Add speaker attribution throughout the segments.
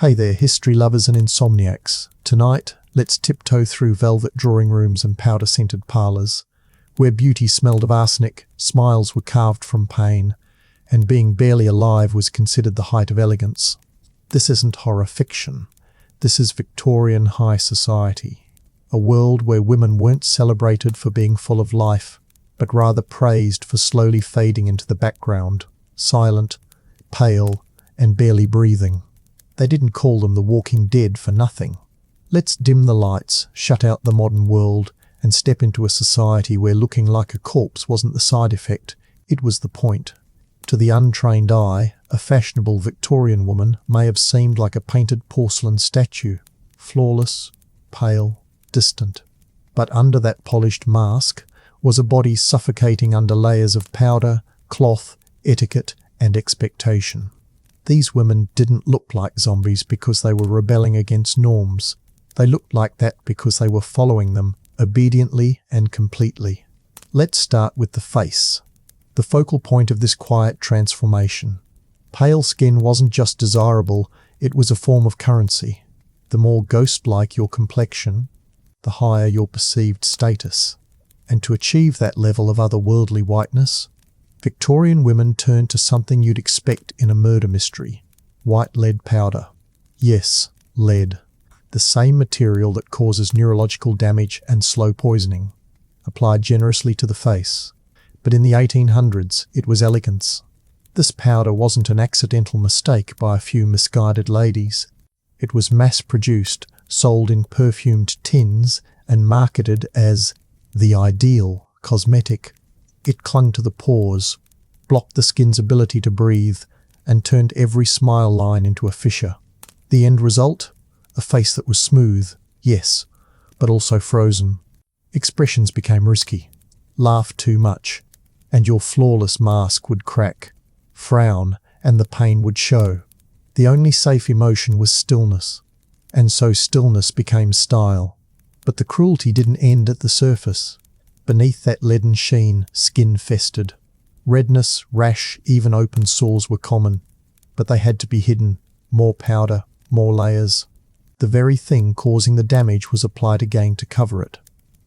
Speaker 1: Hey there, history lovers and insomniacs. Tonight, let's tiptoe through velvet drawing rooms and powder-scented parlours, where beauty smelled of arsenic, smiles were carved from pain, and being barely alive was considered the height of elegance. This isn't horror fiction. This is Victorian high society, a world where women weren't celebrated for being full of life, but rather praised for slowly fading into the background, silent, pale, and barely breathing. They didn't call them the Walking Dead for nothing. Let's dim the lights, shut out the modern world, and step into a society where looking like a corpse wasn't the side effect, it was the point. To the untrained eye, a fashionable Victorian woman may have seemed like a painted porcelain statue, flawless, pale, distant. But under that polished mask was a body suffocating under layers of powder, cloth, etiquette, and expectation. These women didn't look like zombies because they were rebelling against norms. They looked like that because they were following them, obediently and completely. Let's start with the face, the focal point of this quiet transformation. Pale skin wasn't just desirable, it was a form of currency. The more ghost-like your complexion, the higher your perceived status. And to achieve that level of otherworldly whiteness, Victorian women turned to something you'd expect in a murder mystery: white lead powder. Yes, lead. The same material that causes neurological damage and slow poisoning, applied generously to the face. But in the 1800s, it was elegance. This powder wasn't an accidental mistake by a few misguided ladies. It was mass-produced, sold in perfumed tins, and marketed as the ideal cosmetic. It clung to the pores, blocked the skin's ability to breathe, and turned every smile line into a fissure. The end result? A face that was smooth, yes, but also frozen. Expressions became risky. Laugh too much, and your flawless mask would crack. Frown, and the pain would show. The only safe emotion was stillness, and so stillness became style. But the cruelty didn't end at the surface. Beneath that leaden sheen, skin festered. Redness, rash, even open sores were common, but they had to be hidden. More powder, more layers. The very thing causing the damage was applied again to cover it.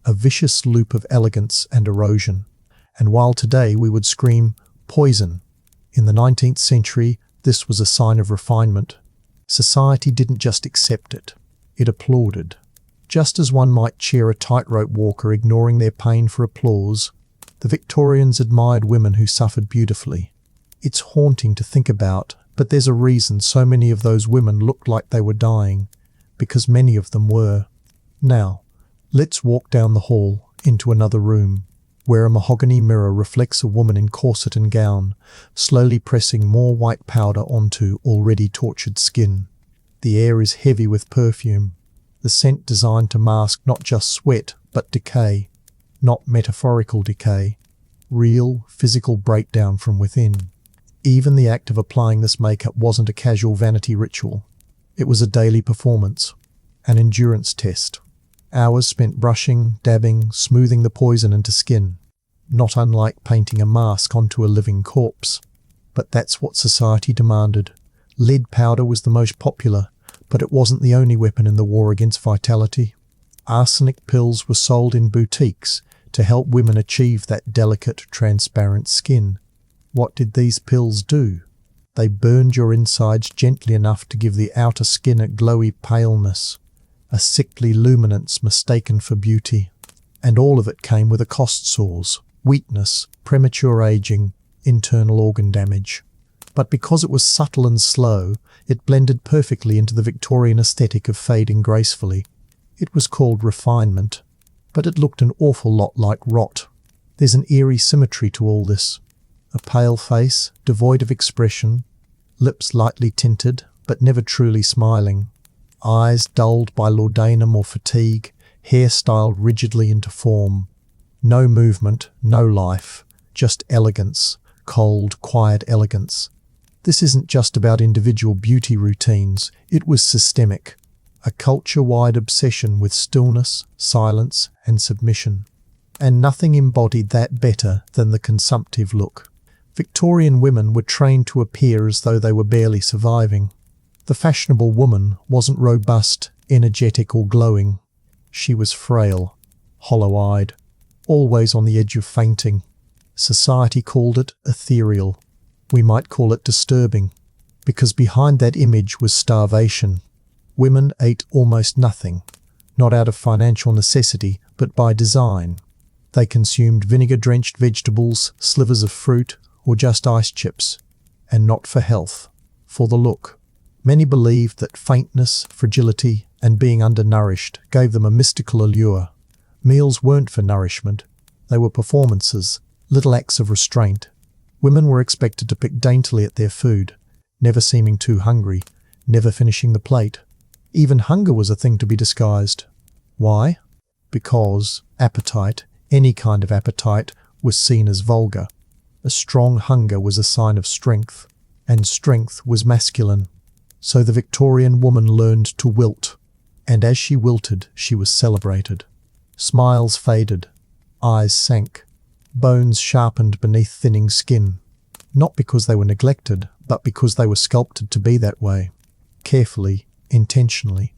Speaker 1: A vicious loop of elegance and erosion. And while today we would scream, poison, in the 19th century this was a sign of refinement. Society didn't just accept it, it applauded. Just as one might cheer a tightrope walker ignoring their pain for applause, the Victorians admired women who suffered beautifully. It's haunting to think about, but there's a reason so many of those women looked like they were dying, because many of them were. Now, let's walk down the hall into another room, where a mahogany mirror reflects a woman in corset and gown, slowly pressing more white powder onto already tortured skin. The air is heavy with perfume. The scent designed to mask not just sweat, but decay. Not metaphorical decay. Real, physical breakdown from within. Even the act of applying this makeup wasn't a casual vanity ritual. It was a daily performance. An endurance test. Hours spent brushing, dabbing, smoothing the poison into skin. Not unlike painting a mask onto a living corpse. But that's what society demanded. Lead powder was the most popular, but it wasn't the only weapon in the war against vitality. Arsenic pills were sold in boutiques to help women achieve that delicate, transparent skin. What did these pills do? They burned your insides gently enough to give the outer skin a glowy paleness, a sickly luminance mistaken for beauty. And all of it came with a cost sores, weakness, premature aging, internal organ damage. But because it was subtle and slow, it blended perfectly into the Victorian aesthetic of fading gracefully. It was called refinement, but it looked an awful lot like rot. There's an eerie symmetry to all this. A pale face, devoid of expression, lips lightly tinted, but never truly smiling, eyes dulled by laudanum or fatigue, hair styled rigidly into form. No movement, no life, just elegance, cold, quiet elegance. This isn't just about individual beauty routines, it was systemic. A culture-wide obsession with stillness, silence, and submission. And nothing embodied that better than the consumptive look. Victorian women were trained to appear as though they were barely surviving. The fashionable woman wasn't robust, energetic, or glowing. She was frail, hollow-eyed, always on the edge of fainting. Society called it ethereal. We might call it disturbing, because behind that image was starvation. Women ate almost nothing, not out of financial necessity, but by design. They consumed vinegar-drenched vegetables, slivers of fruit, or just ice chips, and not for health, for the look. Many believed that faintness, fragility, and being undernourished gave them a mystical allure. Meals weren't for nourishment, they were performances, little acts of restraint. Women were expected to pick daintily at their food, never seeming too hungry, never finishing the plate. Even hunger was a thing to be disguised. Why? Because appetite, any kind of appetite, was seen as vulgar. A strong hunger was a sign of strength, and strength was masculine. So the Victorian woman learned to wilt, and as she wilted, she was celebrated. Smiles faded, eyes sank, bones sharpened beneath thinning skin, not because they were neglected, but because they were sculpted to be that way, carefully, intentionally.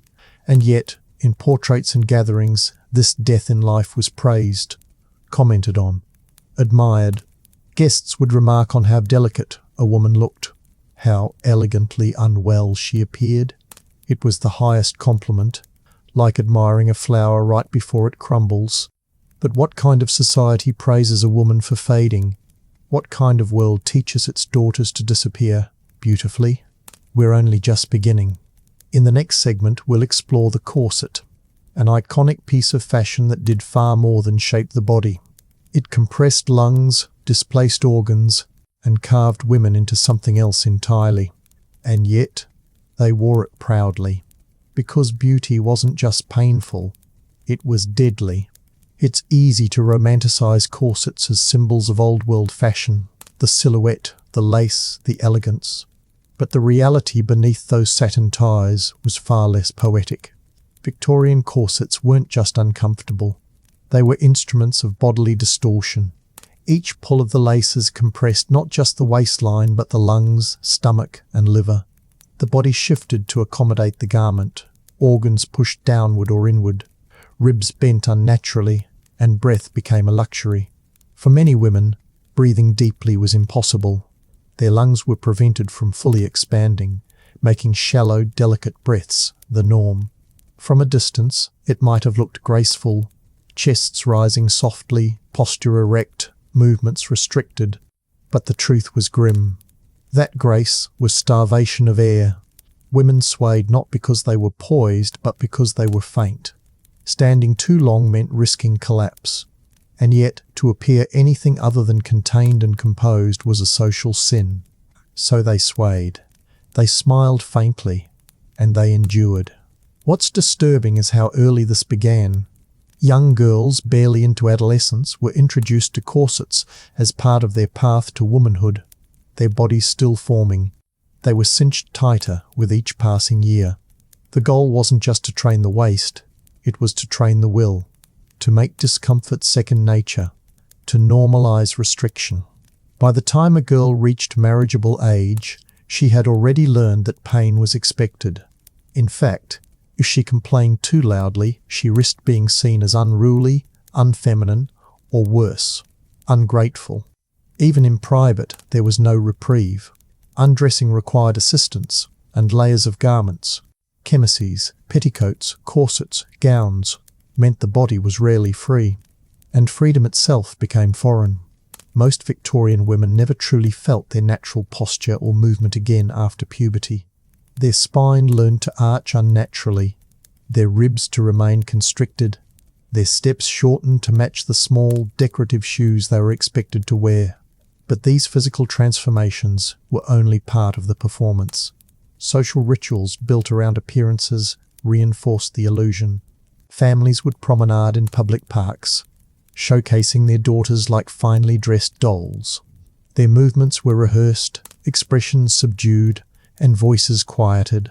Speaker 1: And yet, in portraits and gatherings, this death in life was praised, commented on, admired. Guests would remark on how delicate a woman looked, how elegantly unwell she appeared. It was the highest compliment, like admiring a flower right before it crumbles. But what kind of society praises a woman for fading? What kind of world teaches its daughters to disappear beautifully? We're only just beginning. In the next segment, we'll explore the corset, an iconic piece of fashion that did far more than shape the body. It compressed lungs, displaced organs, and carved women into something else entirely. And yet, they wore it proudly, because beauty wasn't just painful, it was deadly. It's easy to romanticize corsets as symbols of old-world fashion, the silhouette, the lace, the elegance. But the reality beneath those satin ties was far less poetic. Victorian corsets weren't just uncomfortable. They were instruments of bodily distortion. Each pull of the laces compressed not just the waistline, but the lungs, stomach, and liver. The body shifted to accommodate the garment, organs pushed downward or inward, ribs bent unnaturally, and breath became a luxury. For many women, breathing deeply was impossible. Their lungs were prevented from fully expanding, making shallow, delicate breaths the norm. From a distance, it might have looked graceful, chests rising softly, posture erect, movements restricted. But the truth was grim. That grace was starvation of air. Women swayed not because they were poised, but because they were faint. Standing too long meant risking collapse. And yet, to appear anything other than contained and composed was a social sin. So they swayed. They smiled faintly, and they endured. What's disturbing is how early this began. Young girls, barely into adolescence, were introduced to corsets as part of their path to womanhood, their bodies still forming. They were cinched tighter with each passing year. The goal wasn't just to train the waist, it was to train the will, to make discomfort second nature, to normalize restriction. By the time a girl reached marriageable age, she had already learned that pain was expected. In fact, if she complained too loudly, she risked being seen as unruly, unfeminine, or worse, ungrateful. Even in private, there was no reprieve. Undressing required assistance and layers of garments. Chemises, petticoats, corsets, gowns meant the body was rarely free, and freedom itself became foreign. Most Victorian women never truly felt their natural posture or movement again after puberty. Their spine learned to arch unnaturally, their ribs to remain constricted, their steps shortened to match the small, decorative shoes they were expected to wear. But these physical transformations were only part of the performance. Social rituals built around appearances reinforced the illusion. Families would promenade in public parks, showcasing their daughters like finely dressed dolls. Their movements were rehearsed, expressions subdued, and voices quieted.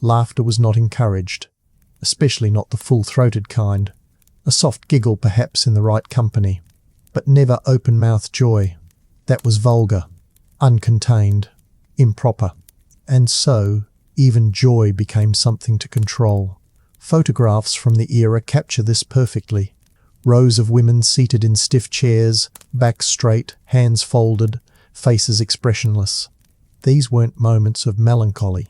Speaker 1: Laughter was not encouraged, especially not the full-throated kind. A soft giggle perhaps in the right company, but never open-mouthed joy. That was vulgar, uncontained, improper. And so, Even joy became something to control. Photographs from the era capture this perfectly. Rows of women seated in stiff chairs, backs straight, hands folded, faces expressionless. These weren't moments of melancholy.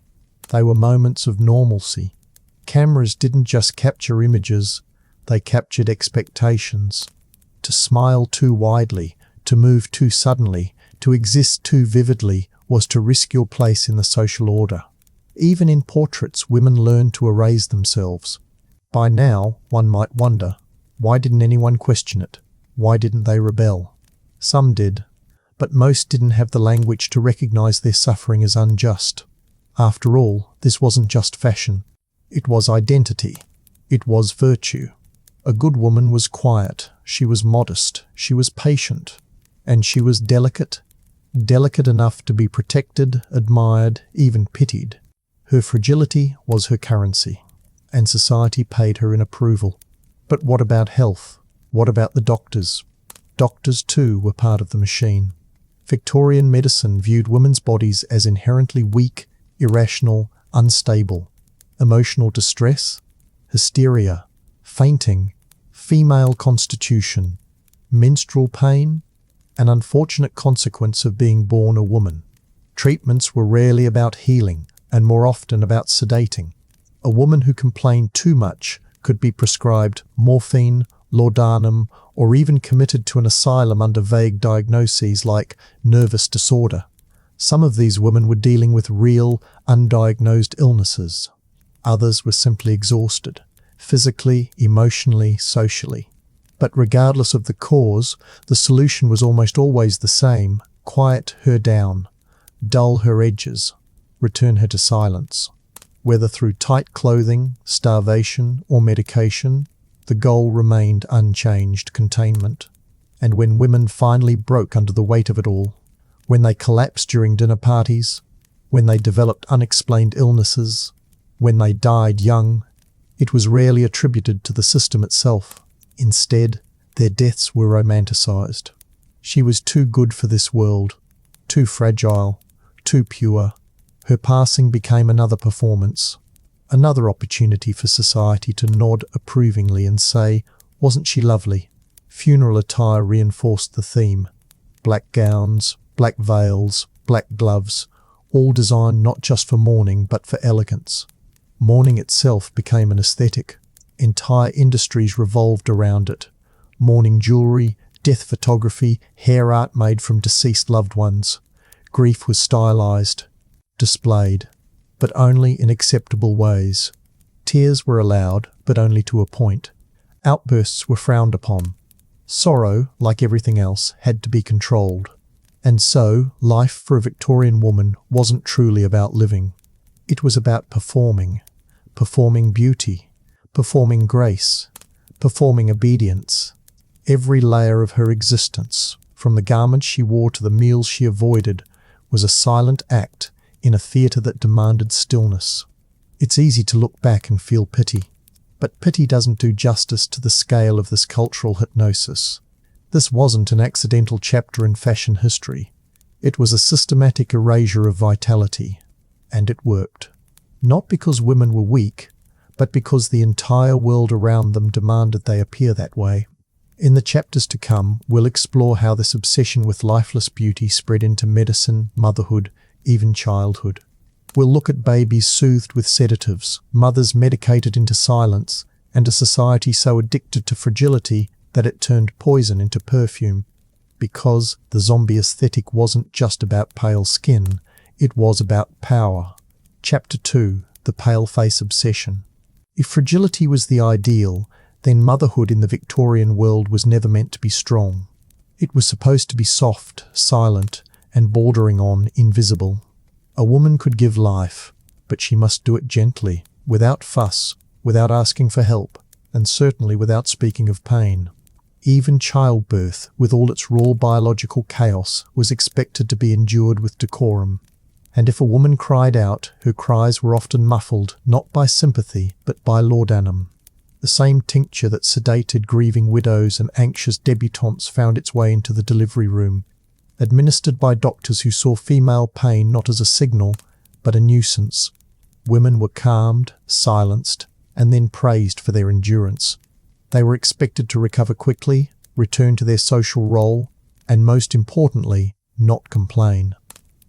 Speaker 1: They were moments of normalcy. Cameras didn't just capture images, they captured expectations. To smile too widely, to move too suddenly, to exist too vividly was to risk your place in the social order. Even in portraits, women learned to erase themselves. By now, one might wonder, why didn't anyone question it? Why didn't they rebel? Some did, but most didn't have the language to recognize their suffering as unjust. After all, this wasn't just fashion. It was identity. It was virtue. A good woman was quiet, she was modest, she was patient, and she was delicate enough to be protected, admired, even pitied. Her fragility was her currency, and society paid her in approval. But what about health? What about the doctors? Doctors too were part of the machine. Victorian medicine viewed women's bodies as inherently weak, irrational, unstable. Emotional distress, hysteria, fainting, female constitution, menstrual pain, an unfortunate consequence of being born a woman. Treatments were rarely about healing, and more often about sedating. A woman who complained too much could be prescribed morphine, laudanum, or even committed to an asylum under vague diagnoses like nervous disorder. Some of these women were dealing with real, undiagnosed illnesses. Others were simply exhausted, physically, emotionally, socially. But regardless of the cause, the solution was almost always the same: quiet her down, dull her edges, return her to silence. Whether through tight clothing, starvation, or medication, the goal remained unchanged: containment. And when women finally broke under the weight of it all, when they collapsed during dinner parties, when they developed unexplained illnesses, when they died young, it was rarely attributed to the system itself. Instead, their deaths were romanticized. She was too good for this world, too fragile, too pure. Her passing became another performance, another opportunity for society to nod approvingly and say, "Wasn't she lovely?" Funeral attire reinforced the theme. Black gowns, black veils, black gloves, all designed not just for mourning but for elegance. Mourning itself became an aesthetic. Entire industries revolved around it. Mourning jewelry, death photography, hair art made from deceased loved ones. Grief was stylized, displayed, but only in acceptable ways. Tears were allowed, but only to a point. Outbursts were frowned upon. Sorrow, like everything else, had to be controlled. And so, life for a Victorian woman wasn't truly about living. It was about performing beauty, performing grace, performing obedience. Every layer of her existence, from the garments she wore to the meals she avoided, was a silent act in a theatre that demanded stillness. It's easy to look back and feel pity, but pity doesn't do justice to the scale of this cultural hypnosis. This wasn't an accidental chapter in fashion history. It was a systematic erasure of vitality, and it worked. Not because women were weak, but because the entire world around them demanded they appear that way. In the chapters to come, we'll explore how this obsession with lifeless beauty spread into medicine, motherhood, even childhood. We'll look at babies soothed with sedatives, mothers medicated into silence, and a society so addicted to fragility that it turned poison into perfume. Because the zombie aesthetic wasn't just about pale skin, it was about power. Chapter 2: The Pale-Face Obsession. If fragility was the ideal, then motherhood in the Victorian world was never meant to be strong. It was supposed to be soft, silent, and bordering on invisible. A woman could give life, but she must do it gently, without fuss, without asking for help, and certainly without speaking of pain. Even childbirth, with all its raw biological chaos, was expected to be endured with decorum. And if a woman cried out, her cries were often muffled, not by sympathy, but by laudanum. The same tincture that sedated grieving widows and anxious debutantes found its way into the delivery room, administered by doctors who saw female pain not as a signal, but a nuisance. Women were calmed, silenced, and then praised for their endurance. They were expected to recover quickly, return to their social role, and most importantly, not complain.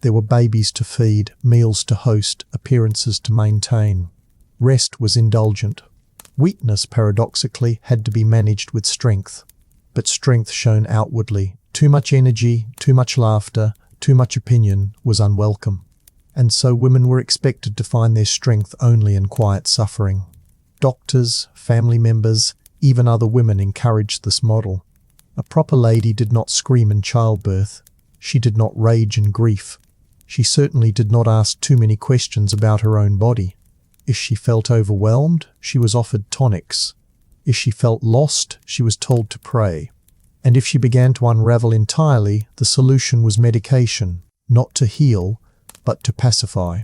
Speaker 1: There were babies to feed, meals to host, appearances to maintain. Rest was indulgent. Weakness, paradoxically, had to be managed with strength. But strength shown outwardly, too much energy, too much laughter, too much opinion, was unwelcome. And so women were expected to find their strength only in quiet suffering. Doctors, family members, even other women encouraged this model. A proper lady did not scream in childbirth. She did not rage in grief. She certainly did not ask too many questions about her own body. If she felt overwhelmed, she was offered tonics. If she felt lost, she was told to pray. And if she began to unravel entirely, the solution was medication, not to heal, but to pacify.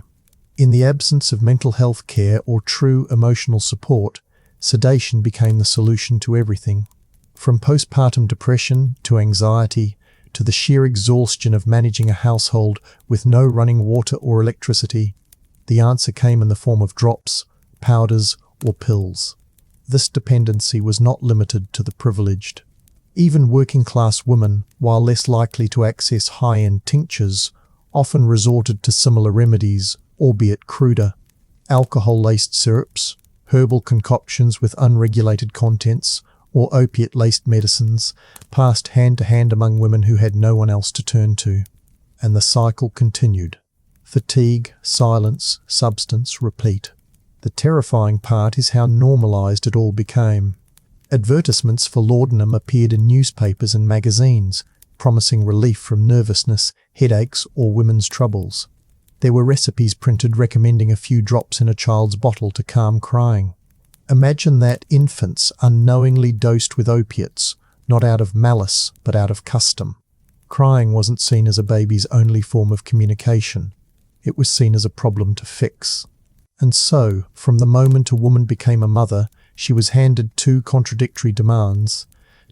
Speaker 1: In the absence of mental health care or true emotional support, sedation became the solution to everything. From postpartum depression to anxiety to the sheer exhaustion of managing a household with no running water or electricity, the answer came in the form of drops, powders, or pills. This dependency was not limited to the privileged. Even working-class women, while less likely to access high-end tinctures, often resorted to similar remedies, albeit cruder. Alcohol-laced syrups, herbal concoctions with unregulated contents, or opiate-laced medicines passed hand to hand among women who had no one else to turn to. And the cycle continued. Fatigue, silence, substance, repeat. The terrifying part is how normalized it all became. Advertisements for laudanum appeared in newspapers and magazines, promising relief from nervousness, headaches, or women's troubles. There were recipes printed recommending a few drops in a child's bottle to calm crying. Imagine that, infants unknowingly dosed with opiates, not out of malice, but out of custom. Crying wasn't seen as a baby's only form of communication. It was seen as a problem to fix. And so, from the moment a woman became a mother, she was handed two contradictory demands: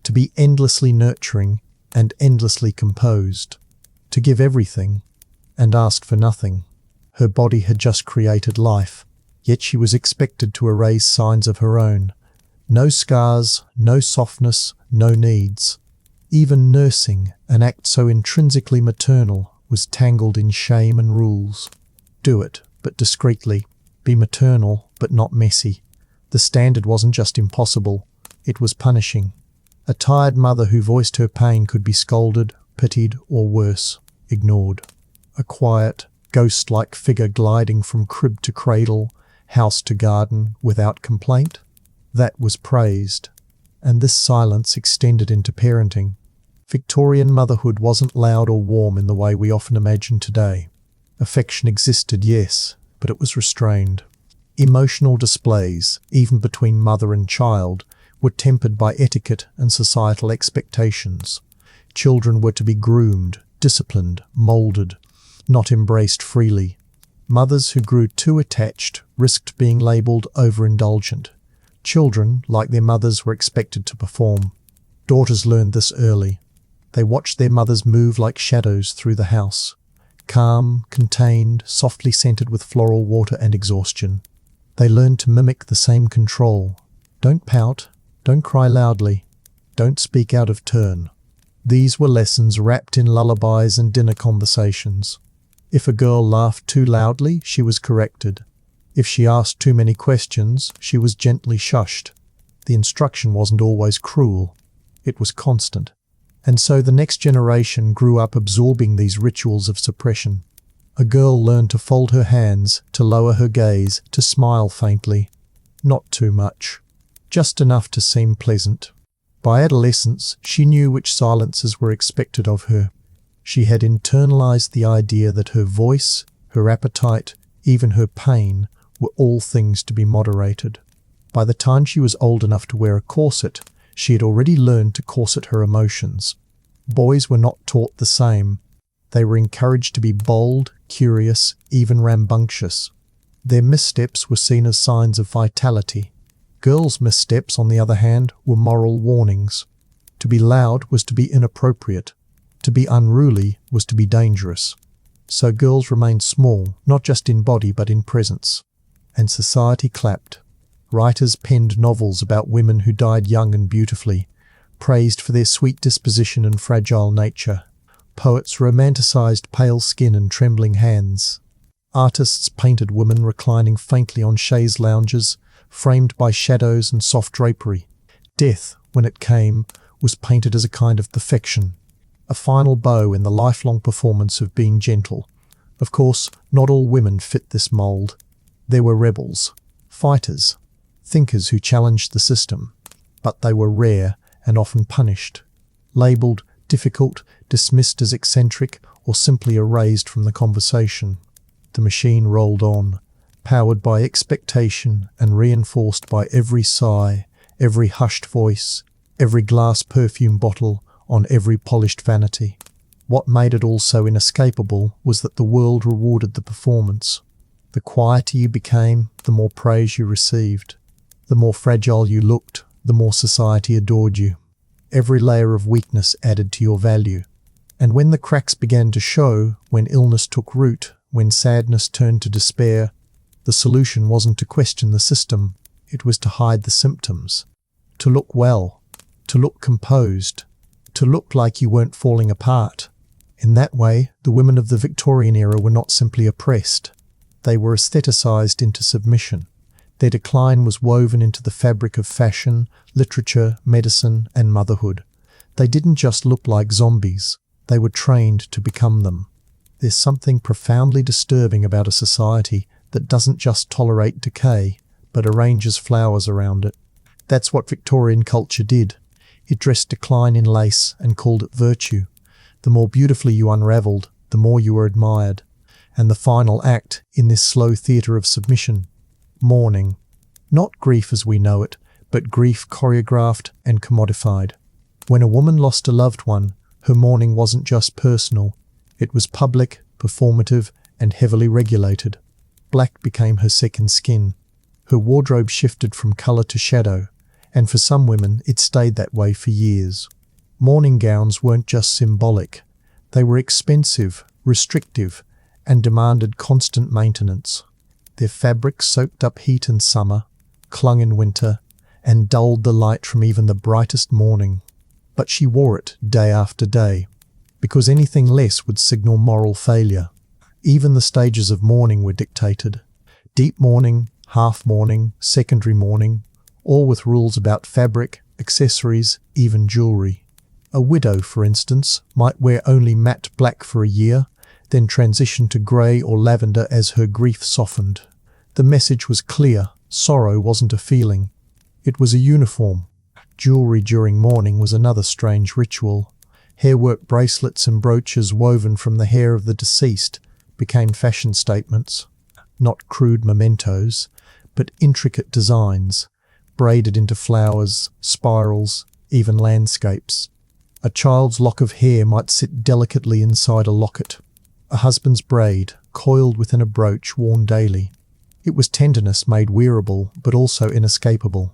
Speaker 1: to be endlessly nurturing and endlessly composed, to give everything and ask for nothing. Her body had just created life, yet she was expected to erase signs of her own. No scars, no softness, no needs. Even nursing, an act so intrinsically maternal, was tangled in shame and rules. Do it, but discreetly. Be maternal, but not messy. The standard wasn't just impossible, it was punishing. A tired mother who voiced her pain could be scolded, pitied, or worse, ignored. A quiet, ghost-like figure gliding from crib to cradle, house to garden, without complaint? That was praised. And this silence extended into parenting. Victorian motherhood wasn't loud or warm in the way we often imagine today. Affection existed, yes, but it was restrained. Emotional displays, even between mother and child, were tempered by etiquette and societal expectations. Children were to be groomed, disciplined, moulded, not embraced freely. Mothers who grew too attached risked being labelled overindulgent. Children, like their mothers, were expected to perform. Daughters learned this early. They watched their mothers move like shadows through the house. Calm, contained, softly scented with floral water and exhaustion. They learned to mimic the same control. Don't pout, don't cry loudly, don't speak out of turn. These were lessons wrapped in lullabies and dinner conversations. If a girl laughed too loudly, she was corrected. If she asked too many questions, she was gently shushed. The instruction wasn't always cruel. It was constant. And so the next generation grew up absorbing these rituals of suppression. A girl learned to fold her hands, to lower her gaze, to smile faintly. Not too much. Just enough to seem pleasant. By adolescence, she knew which silences were expected of her. She had internalized the idea that her voice, her appetite, even her pain, were all things to be moderated. By the time she was old enough to wear a corset, she had already learned to corset her emotions. Boys were not taught the same. They were encouraged to be bold, curious, even rambunctious. Their missteps were seen as signs of vitality. Girls' missteps, on the other hand, were moral warnings. To be loud was to be inappropriate. To be unruly was to be dangerous. So girls remained small, not just in body but in presence. and society clapped. Writers penned novels about women who died young and beautifully, praised for their sweet disposition and fragile nature. Poets romanticized pale skin and trembling hands. Artists painted women reclining faintly on chaise lounges, framed by shadows and soft drapery. Death, when it came, was painted as a kind of perfection, a final bow in the lifelong performance of being gentle. Of course, not all women fit this mold. There were rebels, fighters, thinkers who challenged the system, but they were rare and often punished, labelled difficult, dismissed as eccentric, or simply erased from the conversation. The machine rolled on, powered by expectation and reinforced by every sigh, every hushed voice, every glass perfume bottle on every polished vanity. What made it all so inescapable was that the world rewarded the performance. The quieter you became, the more praise you received. The more fragile you looked, the more society adored you. Every layer of weakness added to your value. And when the cracks began to show, when illness took root, when sadness turned to despair, the solution wasn't to question the system, it was to hide the symptoms. To look well, to look composed, to look like you weren't falling apart. In that way, the women of the Victorian era were not simply oppressed. They were aestheticized into submission. Their decline was woven into the fabric of fashion, literature, medicine, and motherhood. They didn't just look like zombies. They were trained to become them. There's something profoundly disturbing about a society that doesn't just tolerate decay, but arranges flowers around it. That's what Victorian culture did. It dressed decline in lace and called it virtue. The more beautifully you unravelled, the more you were admired. And the final act in this slow theatre of submission: mourning. Not grief as we know it, but grief choreographed and commodified. When a woman lost a loved one, her mourning wasn't just personal. It was public, performative, and heavily regulated. Black became her second skin. Her wardrobe shifted from colour to shadow, and for some women it stayed that way for years. Mourning gowns weren't just symbolic. They were expensive, restrictive, and demanded constant maintenance. Their fabric soaked up heat in summer, clung in winter, and dulled the light from even the brightest morning. But she wore it day after day, because anything less would signal moral failure. Even the stages of mourning were dictated. Deep mourning, half mourning, secondary mourning, all with rules about fabric, accessories, even jewellery. A widow, for instance, might wear only matte black for a year, then transition to grey or lavender as her grief softened. The message was clear: sorrow wasn't a feeling. It was a uniform. Jewellery during mourning was another strange ritual. Hairwork bracelets and brooches woven from the hair of the deceased became fashion statements. Not crude mementos, but intricate designs, braided into flowers, spirals, even landscapes. A child's lock of hair might sit delicately inside a locket. A husband's braid, coiled within a brooch worn daily. It was tenderness made wearable, but also inescapable.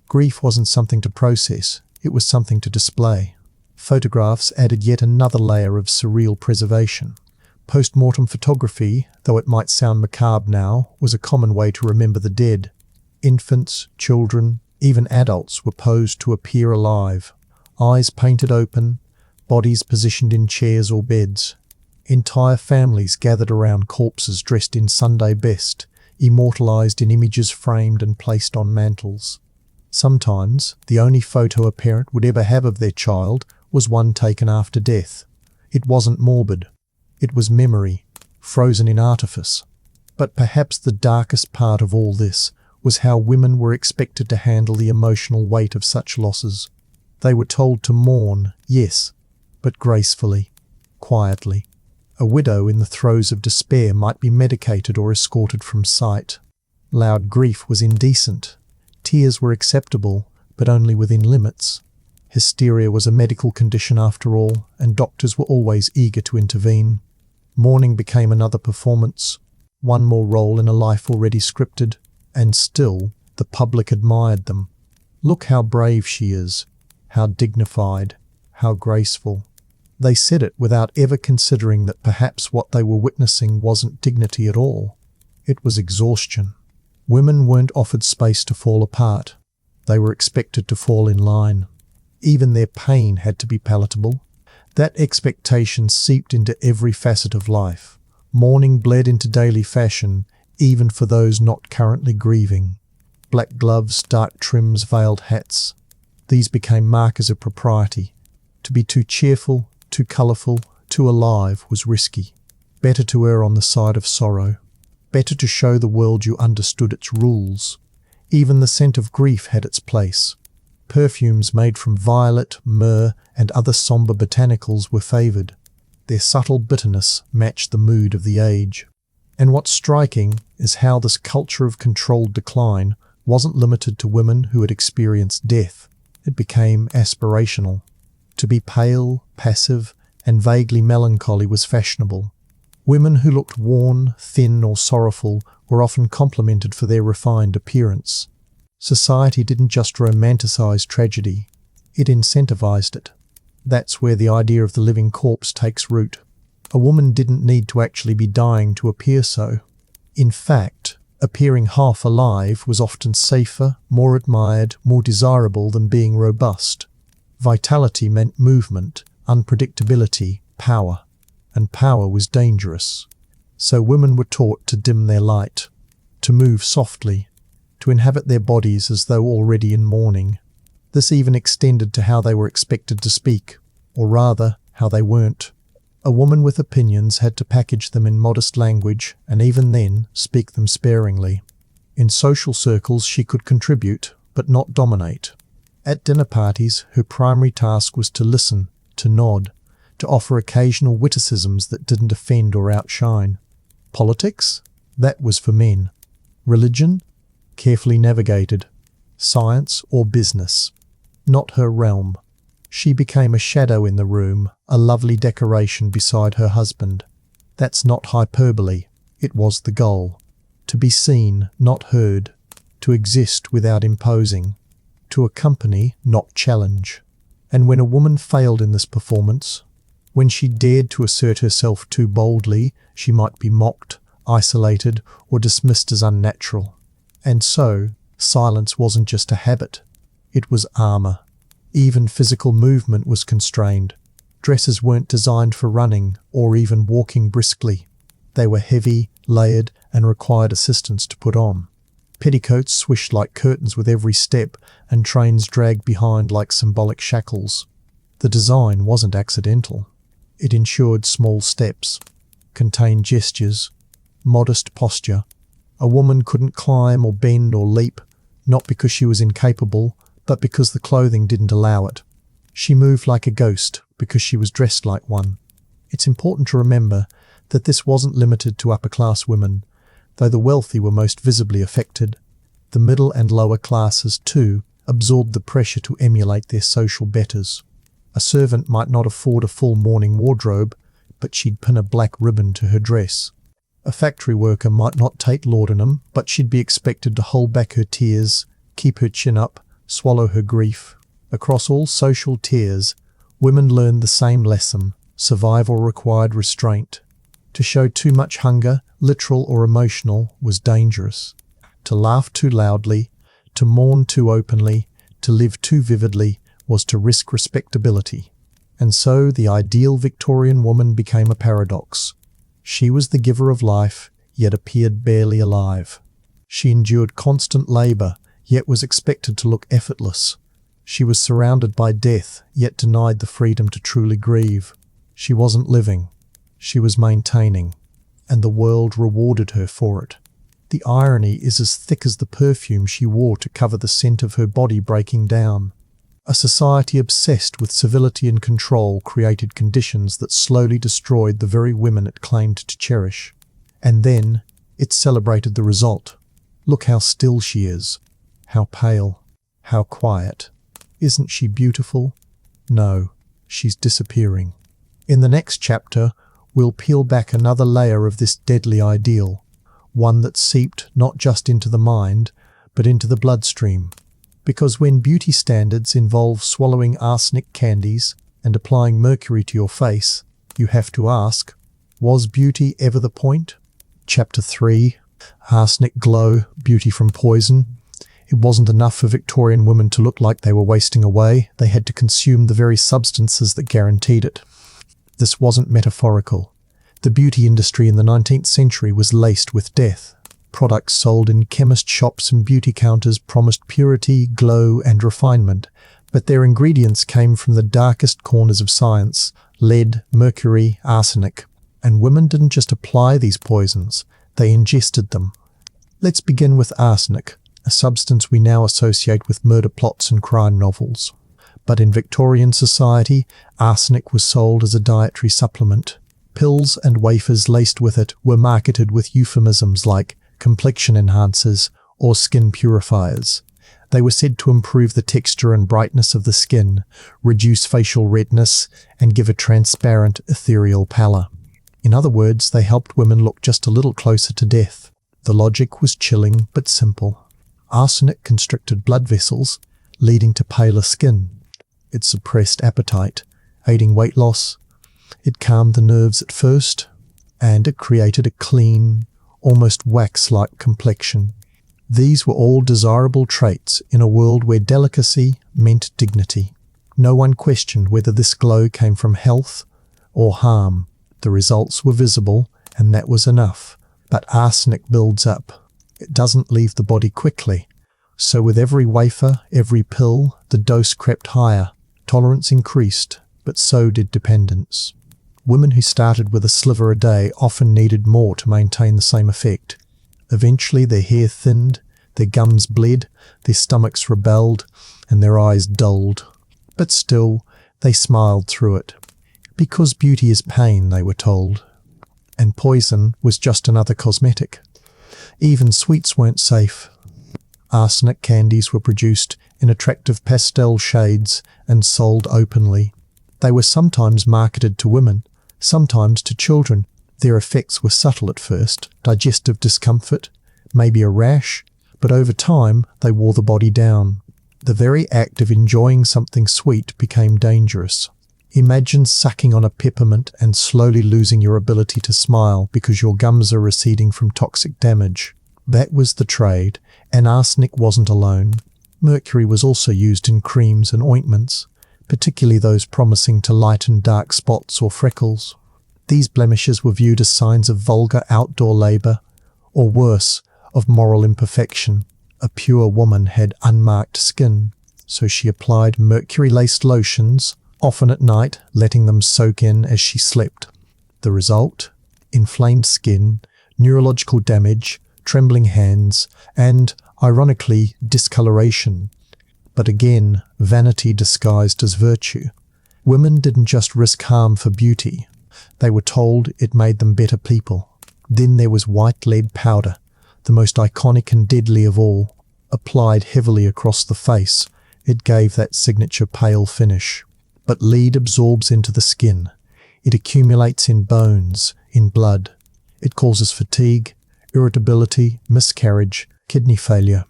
Speaker 1: Grief wasn't something to process, it was something to display. Photographs added yet another layer of surreal preservation. Post-mortem photography, though it might sound macabre now, was a common way to remember the dead. Infants, children, even adults were posed to appear alive. Eyes painted open, bodies positioned in chairs or beds. Entire families gathered around corpses dressed in Sunday best, immortalised in images framed and placed on mantels. Sometimes, the only photo a parent would ever have of their child was one taken after death. It wasn't morbid. It was memory, frozen in artifice. But perhaps the darkest part of all this was how women were expected to handle the emotional weight of such losses. They were told to mourn, yes, but gracefully, quietly. A widow in the throes of despair might be medicated or escorted from sight. Loud grief was indecent. Tears were acceptable, but only within limits. Hysteria was a medical condition after all, and doctors were always eager to intervene. Mourning became another performance, one more role in a life already scripted, and still the public admired them. Look how brave she is, how dignified, how graceful. They said it without ever considering that perhaps what they were witnessing wasn't dignity at all. It was exhaustion. Women weren't offered space to fall apart. They were expected to fall in line. Even their pain had to be palatable. That expectation seeped into every facet of life. Mourning bled into daily fashion, even for those not currently grieving. Black gloves, dark trims, veiled hats. These became markers of propriety. To be too cheerful, too colourful, too alive was risky. Better to err on the side of sorrow. Better to show the world you understood its rules. Even the scent of grief had its place. Perfumes made from violet, myrrh, and other sombre botanicals were favoured. Their subtle bitterness matched the mood of the age. And what's striking is how this culture of controlled decline wasn't limited to women who had experienced death. It became aspirational. To be pale, passive, and vaguely melancholy was fashionable. Women who looked worn, thin, or sorrowful were often complimented for their refined appearance. Society didn't just romanticize tragedy, it incentivized it. That's where the idea of the living corpse takes root. A woman didn't need to actually be dying to appear so. In fact, appearing half alive was often safer, more admired, more desirable than being robust. Vitality meant movement, unpredictability, power. And power was dangerous. So women were taught to dim their light, to move softly, to inhabit their bodies as though already in mourning. This even extended to how they were expected to speak, or rather, how they weren't. A woman with opinions had to package them in modest language, and even then, speak them sparingly. In social circles she could contribute, but not dominate. At dinner parties, her primary task was to listen, to nod, to offer occasional witticisms that didn't offend or outshine. Politics? That was for men. Religion? Carefully navigated. Science or business? Not her realm. She became a shadow in the room, a lovely decoration beside her husband. That's not hyperbole. It was the goal. To be seen, not heard. To exist without imposing. To accompany, not challenge. And when a woman failed in this performance, when she dared to assert herself too boldly, she might be mocked, isolated, or dismissed as unnatural. And so, silence wasn't just a habit. It was armour. Even physical movement was constrained. Dresses weren't designed for running or even walking briskly. They were heavy, layered, and required assistance to put on. Petticoats swished like curtains with every step, and trains dragged behind like symbolic shackles. The design wasn't accidental. It ensured small steps, contained gestures, modest posture. A woman couldn't climb or bend or leap, not because she was incapable, but because the clothing didn't allow it. She moved like a ghost because she was dressed like one. It's important to remember that this wasn't limited to upper-class women, though the wealthy were most visibly affected. The middle and lower classes, too, absorbed the pressure to emulate their social betters. A servant might not afford a full mourning wardrobe, but she'd pin a black ribbon to her dress. A factory worker might not take laudanum, but she'd be expected to hold back her tears, keep her chin up, swallow her grief. Across all social tiers, women learned the same lesson: survival required restraint. To show too much hunger, literal or emotional, was dangerous. To laugh too loudly, to mourn too openly, to live too vividly, was to risk respectability. And so the ideal Victorian woman became a paradox. She was the giver of life, yet appeared barely alive. She endured constant labour, yet was expected to look effortless. She was surrounded by death, yet denied the freedom to truly grieve. She wasn't living. She was maintaining. And the world rewarded her for it. The irony is as thick as the perfume she wore to cover the scent of her body breaking down. A society obsessed with civility and control created conditions that slowly destroyed the very women it claimed to cherish. And then, it celebrated the result. Look how still she is. How pale. How quiet. Isn't she beautiful? No, she's disappearing. In the next chapter, we'll peel back another layer of this deadly ideal, one that seeped not just into the mind, but into the bloodstream. Because when beauty standards involve swallowing arsenic candies and applying mercury to your face, you have to ask, was beauty ever the point? Chapter 3. Arsenic glow, beauty from poison. It wasn't enough for Victorian women to look like they were wasting away. They had to consume the very substances that guaranteed it. This wasn't metaphorical. The beauty industry in the 19th century was laced with death. Products sold in chemist shops and beauty counters promised purity, glow, and refinement, but their ingredients came from the darkest corners of science: lead, mercury, arsenic. And women didn't just apply these poisons, they ingested them. Let's begin with arsenic, a substance we now associate with murder plots and crime novels. But in Victorian society, arsenic was sold as a dietary supplement. Pills and wafers laced with it were marketed with euphemisms like complexion enhancers or skin purifiers. They were said to improve the texture and brightness of the skin, reduce facial redness, and give a transparent, ethereal pallor. In other words, they helped women look just a little closer to death. The logic was chilling but simple. Arsenic constricted blood vessels, leading to paler skin. It suppressed appetite, aiding weight loss. It calmed the nerves at first, and it created a clean, almost wax-like complexion. These were all desirable traits in a world where delicacy meant dignity. No one questioned whether this glow came from health or harm. The results were visible, and that was enough. But arsenic builds up. It doesn't leave the body quickly. So with every wafer, every pill, the dose crept higher. Tolerance increased, but so did dependence. Women who started with a sliver a day often needed more to maintain the same effect. Eventually their hair thinned, their gums bled, their stomachs rebelled, and their eyes dulled. But still, they smiled through it. Because beauty is pain, they were told. And poison was just another cosmetic. Even sweets weren't safe. Arsenic candies were produced in attractive pastel shades and sold openly. They were sometimes marketed to women, sometimes to children. Their effects were subtle at first: digestive discomfort, maybe a rash, but over time they wore the body down. The very act of enjoying something sweet became dangerous. Imagine sucking on a peppermint and slowly losing your ability to smile because your gums are receding from toxic damage. That was the trade, and arsenic wasn't alone. Mercury was also used in creams and ointments, particularly those promising to lighten dark spots or freckles. These blemishes were viewed as signs of vulgar outdoor labour, or worse, of moral imperfection. A pure woman had unmarked skin, so she applied mercury-laced lotions, often at night, letting them soak in as she slept. The result? Inflamed skin, neurological damage, trembling hands, and, ironically, discoloration. But again, vanity disguised as virtue. Women didn't just risk harm for beauty. They were told it made them better people. Then there was white lead powder, the most iconic and deadly of all. Applied heavily across the face, it gave that signature pale finish. But lead absorbs into the skin. It accumulates in bones, in blood. It causes fatigue, irritability, miscarriage, kidney failure.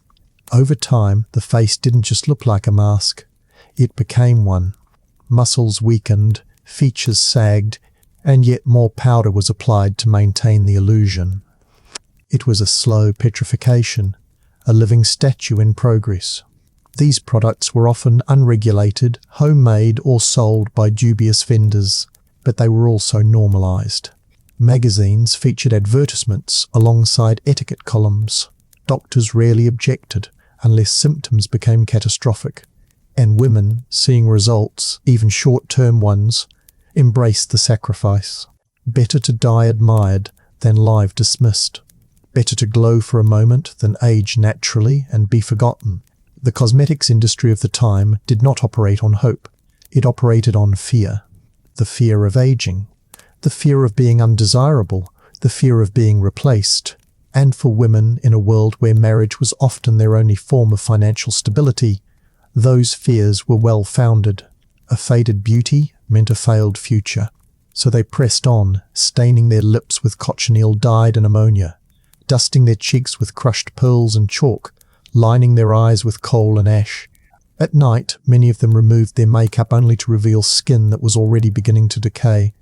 Speaker 1: Over time, the face didn't just look like a mask. It became one. Muscles weakened, features sagged, and yet more powder was applied to maintain the illusion. It was a slow petrification, a living statue in progress. These products were often unregulated, homemade, or sold by dubious vendors, but they were also normalized. Magazines featured advertisements alongside etiquette columns. Doctors rarely objected unless symptoms became catastrophic, and women, seeing results, even short-term ones, embraced the sacrifice. Better to die admired than live dismissed. Better to glow for a moment than age naturally and be forgotten. The cosmetics industry of the time did not operate on hope. It operated on fear. The fear of aging. The fear of being undesirable. The fear of being replaced. And for women in a world where marriage was often their only form of financial stability, those fears were well-founded. A faded beauty meant a failed future. So they pressed on, staining their lips with cochineal dyed and ammonia, dusting their cheeks with crushed pearls and chalk, lining their eyes with coal and ash. At night, many of them removed their makeup only to reveal skin that was already beginning to decay,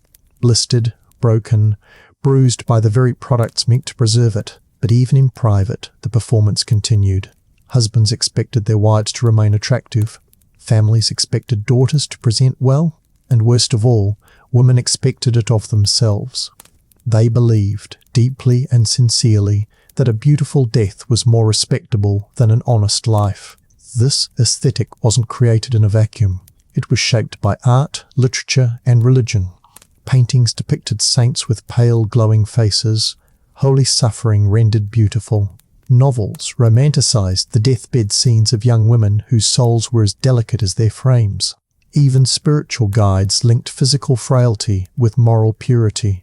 Speaker 1: blistered, broken, bruised by the very products meant to preserve it. But even in private, the performance continued. Husbands expected their wives to remain attractive. Families expected daughters to present well. And worst of all, women expected it of themselves. They believed, deeply and sincerely, that a beautiful death was more respectable than an honest life. This aesthetic wasn't created in a vacuum. It was shaped by art, literature, and religion. Paintings depicted saints with pale, glowing faces, holy suffering rendered beautiful. Novels romanticized the deathbed scenes of young women whose souls were as delicate as their frames. Even spiritual guides linked physical frailty with moral purity.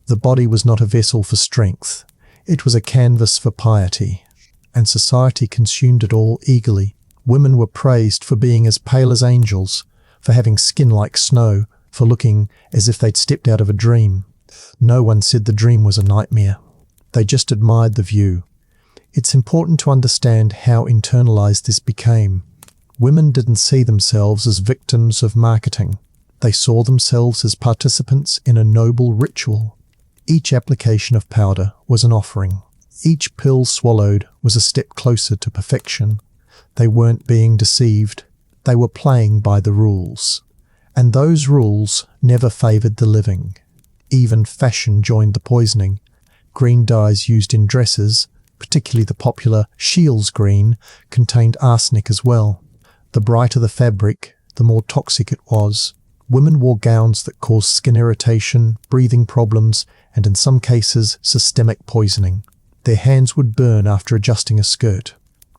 Speaker 1: The body was not a vessel for strength. It was a canvas for piety. And society consumed it all eagerly. Women were praised for being as pale as angels, for having skin like snow, for looking as if they'd stepped out of a dream. No one said the dream was a nightmare. They just admired the view. It's important to understand how internalized this became. Women didn't see themselves as victims of marketing. They saw themselves as participants in a noble ritual. Each application of powder was an offering. Each pill swallowed was a step closer to perfection. They weren't being deceived. They were playing by the rules. And those rules never favored the living. Even fashion joined the poisoning. Green dyes used in dresses, particularly the popular Shields green, contained arsenic as well. The brighter the fabric, the more toxic it was. Women wore gowns that caused skin irritation, breathing problems, and in some cases, systemic poisoning. Their hands would burn after adjusting a skirt.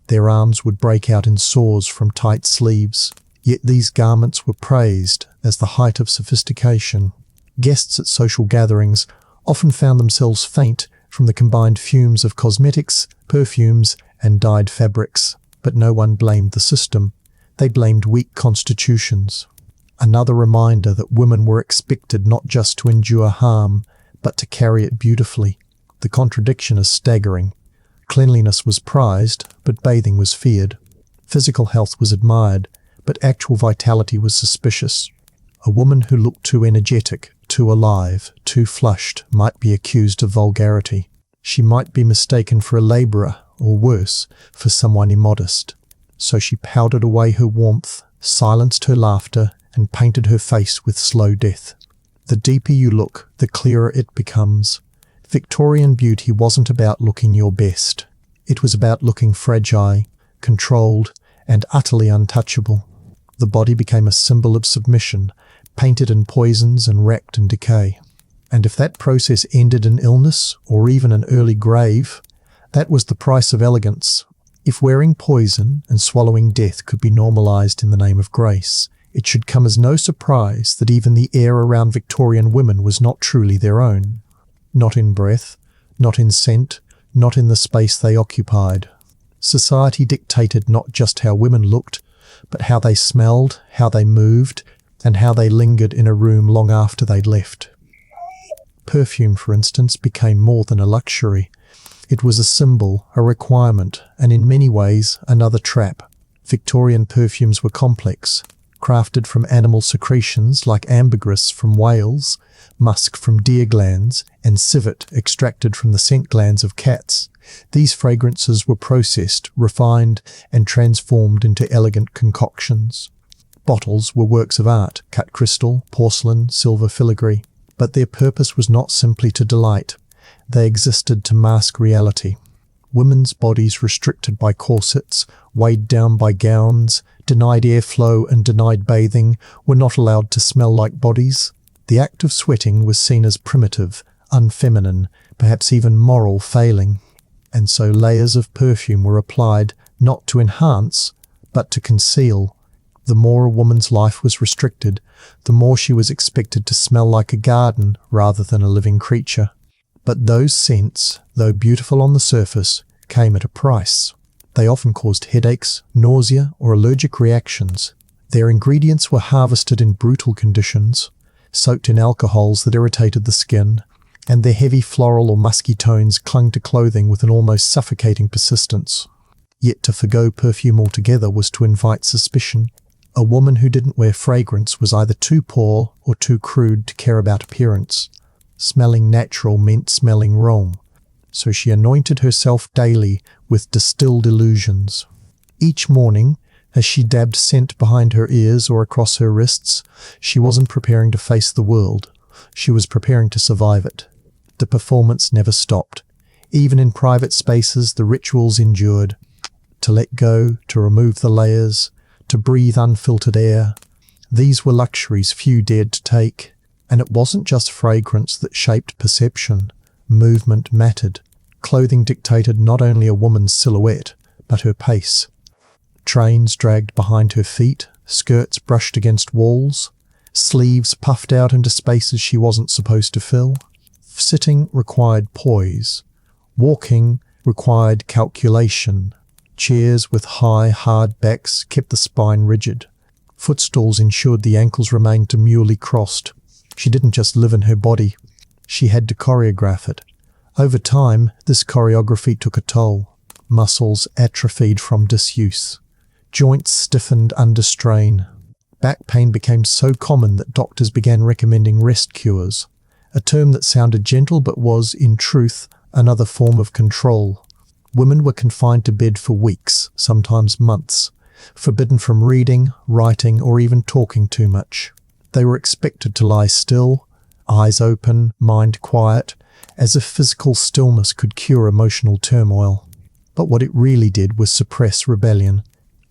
Speaker 1: Their arms would break out in sores from tight sleeves. Yet these garments were praised as the height of sophistication. Guests at social gatherings often found themselves faint from the combined fumes of cosmetics, perfumes, and dyed fabrics. But no one blamed the system. They blamed weak constitutions. Another reminder that women were expected not just to endure harm, but to carry it beautifully. The contradiction is staggering. Cleanliness was prized, but bathing was feared. Physical health was admired, but actual vitality was suspicious. A woman who looked too energetic, too alive, too flushed might be accused of vulgarity. She might be mistaken for a labourer, or worse, for someone immodest. So she powdered away her warmth, silenced her laughter, and painted her face with slow death. The deeper you look, the clearer it becomes. Victorian beauty wasn't about looking your best. It was about looking fragile, controlled, and utterly untouchable. The body became a symbol of submission, painted in poisons and wrapped in decay. And if that process ended in illness or even an early grave, that was the price of elegance. If wearing poison and swallowing death could be normalized in the name of grace, it should come as no surprise that even the air around Victorian women was not truly their own. Not in breath, not in scent, not in the space they occupied. Society dictated not just how women looked, but how they smelled, how they moved, and how they lingered in a room long after they'd left. Perfume, for instance, became more than a luxury. It was a symbol, a requirement, and in many ways another trap. Victorian perfumes were complex, crafted from animal secretions like ambergris from whales, musk from deer glands, and civet extracted from the scent glands of cats. These fragrances were processed, refined, and transformed into elegant concoctions. Bottles were works of art, cut crystal, porcelain, silver filigree. But their purpose was not simply to delight. They existed to mask reality. Women's bodies restricted by corsets, weighed down by gowns, denied airflow and denied bathing, were not allowed to smell like bodies. The act of sweating was seen as primitive, unfeminine, perhaps even moral failing. And so layers of perfume were applied not to enhance, but to conceal. The more a woman's life was restricted, the more she was expected to smell like a garden rather than a living creature. But those scents, though beautiful on the surface, came at a price. They often caused headaches, nausea, or allergic reactions. Their ingredients were harvested in brutal conditions, soaked in alcohols that irritated the skin, and their heavy floral or musky tones clung to clothing with an almost suffocating persistence. Yet to forgo perfume altogether was to invite suspicion. A woman who didn't wear fragrance was either too poor or too crude to care about appearance. Smelling natural meant smelling wrong. so she anointed herself daily with distilled illusions. Each morning, as she dabbed scent behind her ears or across her wrists, she wasn't preparing to face the world. She was preparing to survive it. The performance never stopped. Even in private spaces, the rituals endured. To let go, to remove the layers, to breathe unfiltered air. These were luxuries few dared to take. And it wasn't just fragrance that shaped perception. Movement mattered. Clothing dictated not only a woman's silhouette, but her pace. Trains dragged behind her feet, skirts brushed against walls, sleeves puffed out into spaces she wasn't supposed to fill. Sitting required poise. Walking required calculation. Chairs with high, hard backs kept the spine rigid. Footstools ensured the ankles remained demurely crossed. She didn't just live in her body. She had to choreograph it. Over time, this choreography took a toll. Muscles atrophied from disuse. Joints stiffened under strain. Back pain became so common that doctors began recommending rest cures, a term that sounded gentle but was, in truth, another form of control. Women were confined to bed for weeks, sometimes months, forbidden from reading, writing, or even talking too much. They were expected to lie still, eyes open, mind quiet, as if physical stillness could cure emotional turmoil. But what it really did was suppress rebellion.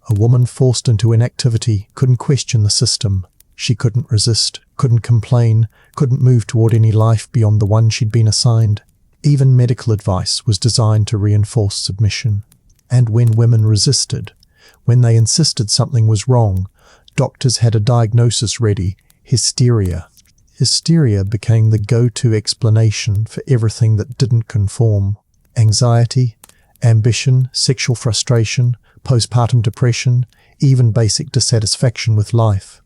Speaker 1: A woman forced into inactivity couldn't question the system. She couldn't resist, couldn't complain, couldn't move toward any life beyond the one she'd been assigned. Even medical advice was designed to reinforce submission. And when women resisted, when they insisted something was wrong, doctors had a diagnosis ready: hysteria. Hysteria became the go-to explanation for everything that didn't conform. Anxiety, ambition, sexual frustration, postpartum depression, even basic dissatisfaction with life.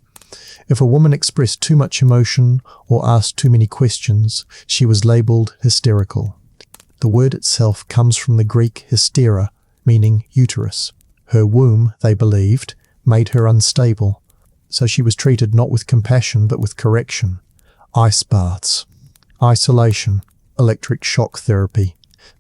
Speaker 1: If a woman expressed too much emotion or asked too many questions, she was labelled hysterical. The word itself comes from the Greek hystera, meaning uterus. Her womb, they believed, made her unstable, so she was treated not with compassion but with correction. Ice baths, isolation, electric shock therapy,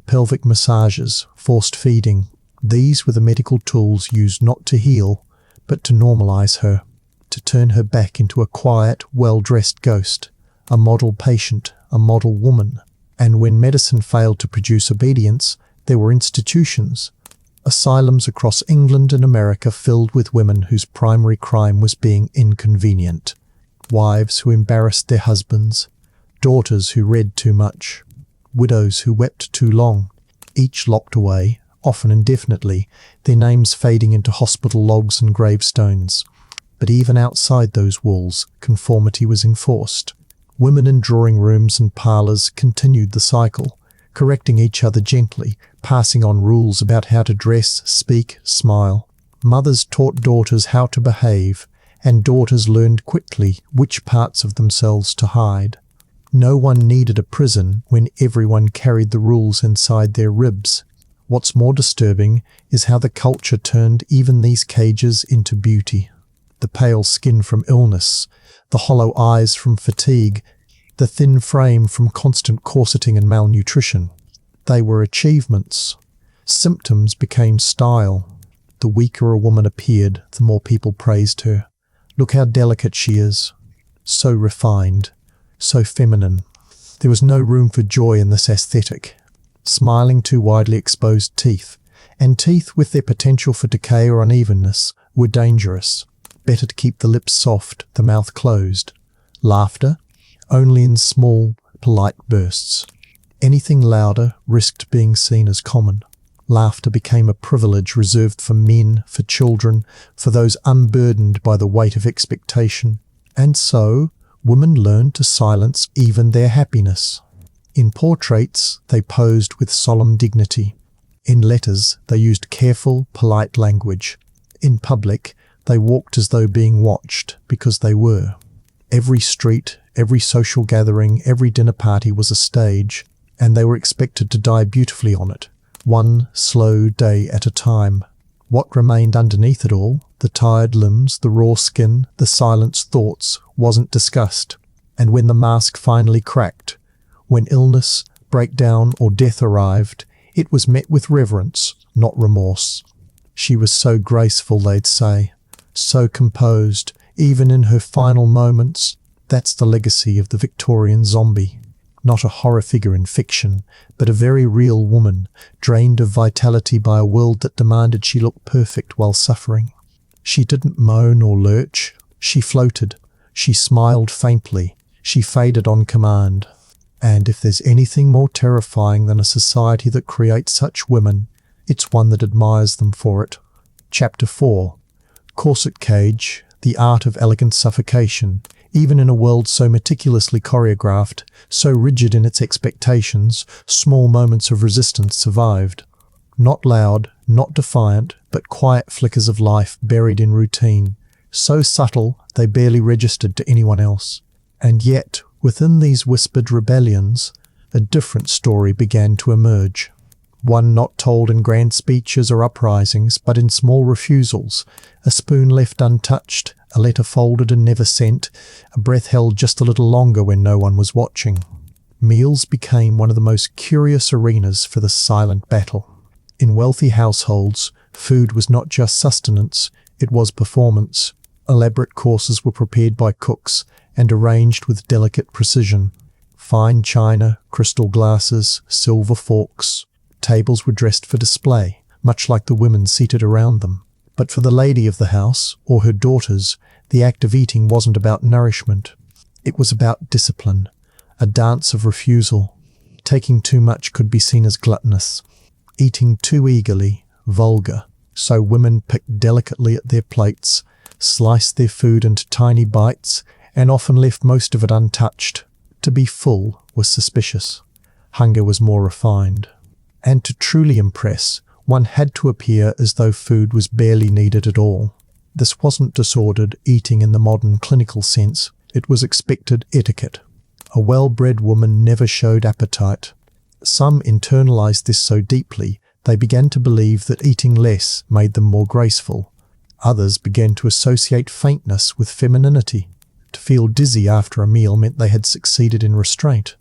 Speaker 1: pelvic massages, forced feeding. These were the medical tools used not to heal, but to normalize her, to turn her back into a quiet, well-dressed ghost, a model patient, a model woman. And when medicine failed to produce obedience, there were institutions, asylums across England and America filled with women whose primary crime was being inconvenient. Wives who embarrassed their husbands, daughters who read too much, widows who wept too long, each locked away, often indefinitely, their names fading into hospital logs and gravestones. But even outside those walls, conformity was enforced. Women in drawing rooms and parlours continued the cycle, correcting each other gently, passing on rules about how to dress, speak, smile. Mothers taught daughters how to behave, and daughters learned quickly which parts of themselves to hide. No one needed a prison when everyone carried the rules inside their ribs. What's more disturbing is how the culture turned even these cages into beauty. The pale skin from illness, the hollow eyes from fatigue, the thin frame from constant corseting and malnutrition. They were achievements. Symptoms became style. The weaker a woman appeared, the more people praised her. Look how delicate she is. So refined, so feminine. There was no room for joy in this aesthetic. Smiling too widely exposed teeth, and teeth with their potential for decay or unevenness, were dangerous. Better to keep the lips soft, the mouth closed. Laughter, only in small, polite bursts. Anything louder risked being seen as common. Laughter became a privilege reserved for men, for children, for those unburdened by the weight of expectation. And so, women learned to silence even their happiness. In portraits, they posed with solemn dignity. In letters, they used careful, polite language. In public, they walked as though being watched, because they were. Every street, every social gathering, every dinner party was a stage, and they were expected to die beautifully on it, one slow day at a time. What remained underneath it all, the tired limbs, the raw skin, the silenced thoughts, wasn't discussed. And when the mask finally cracked, when illness, breakdown, or death arrived, it was met with reverence, not remorse. She was so graceful, they'd say, so composed, even in her final moments. That's the legacy of the Victorian zombie. Not a horror figure in fiction, but a very real woman, drained of vitality by a world that demanded she look perfect while suffering. She didn't moan or lurch. She floated. She smiled faintly. She faded on command. And if there's anything more terrifying than a society that creates such women, it's one that admires them for it. Chapter 4. Corset Cage, the art of elegant suffocation. Even in a world so meticulously choreographed, so rigid in its expectations, small moments of resistance survived. Not loud, not defiant, but quiet flickers of life buried in routine. So subtle they barely registered to anyone else. And yet, within these whispered rebellions, a different story began to emerge. One not told in grand speeches or uprisings, but in small refusals, a spoon left untouched, a letter folded and never sent, a breath held just a little longer when no one was watching. Meals became one of the most curious arenas for the silent battle. In wealthy households, food was not just sustenance, it was performance. Elaborate courses were prepared by cooks and arranged with delicate precision. Fine china, crystal glasses, silver forks. Tables were dressed for display, much like the women seated around them. But for the lady of the house, or her daughters, the act of eating wasn't about nourishment. It was about discipline, a dance of refusal. Taking too much could be seen as gluttonous. Eating too eagerly, vulgar. So women picked delicately at their plates, sliced their food into tiny bites, and often left most of it untouched. To be full was suspicious. Hunger was more refined. And to truly impress, one had to appear as though food was barely needed at all. This wasn't disordered eating in the modern clinical sense. It was expected etiquette. A well-bred woman never showed appetite. Some internalized this so deeply, they began to believe that eating less made them more graceful. Others began to associate faintness with femininity. To feel dizzy after a meal meant they had succeeded in restraint.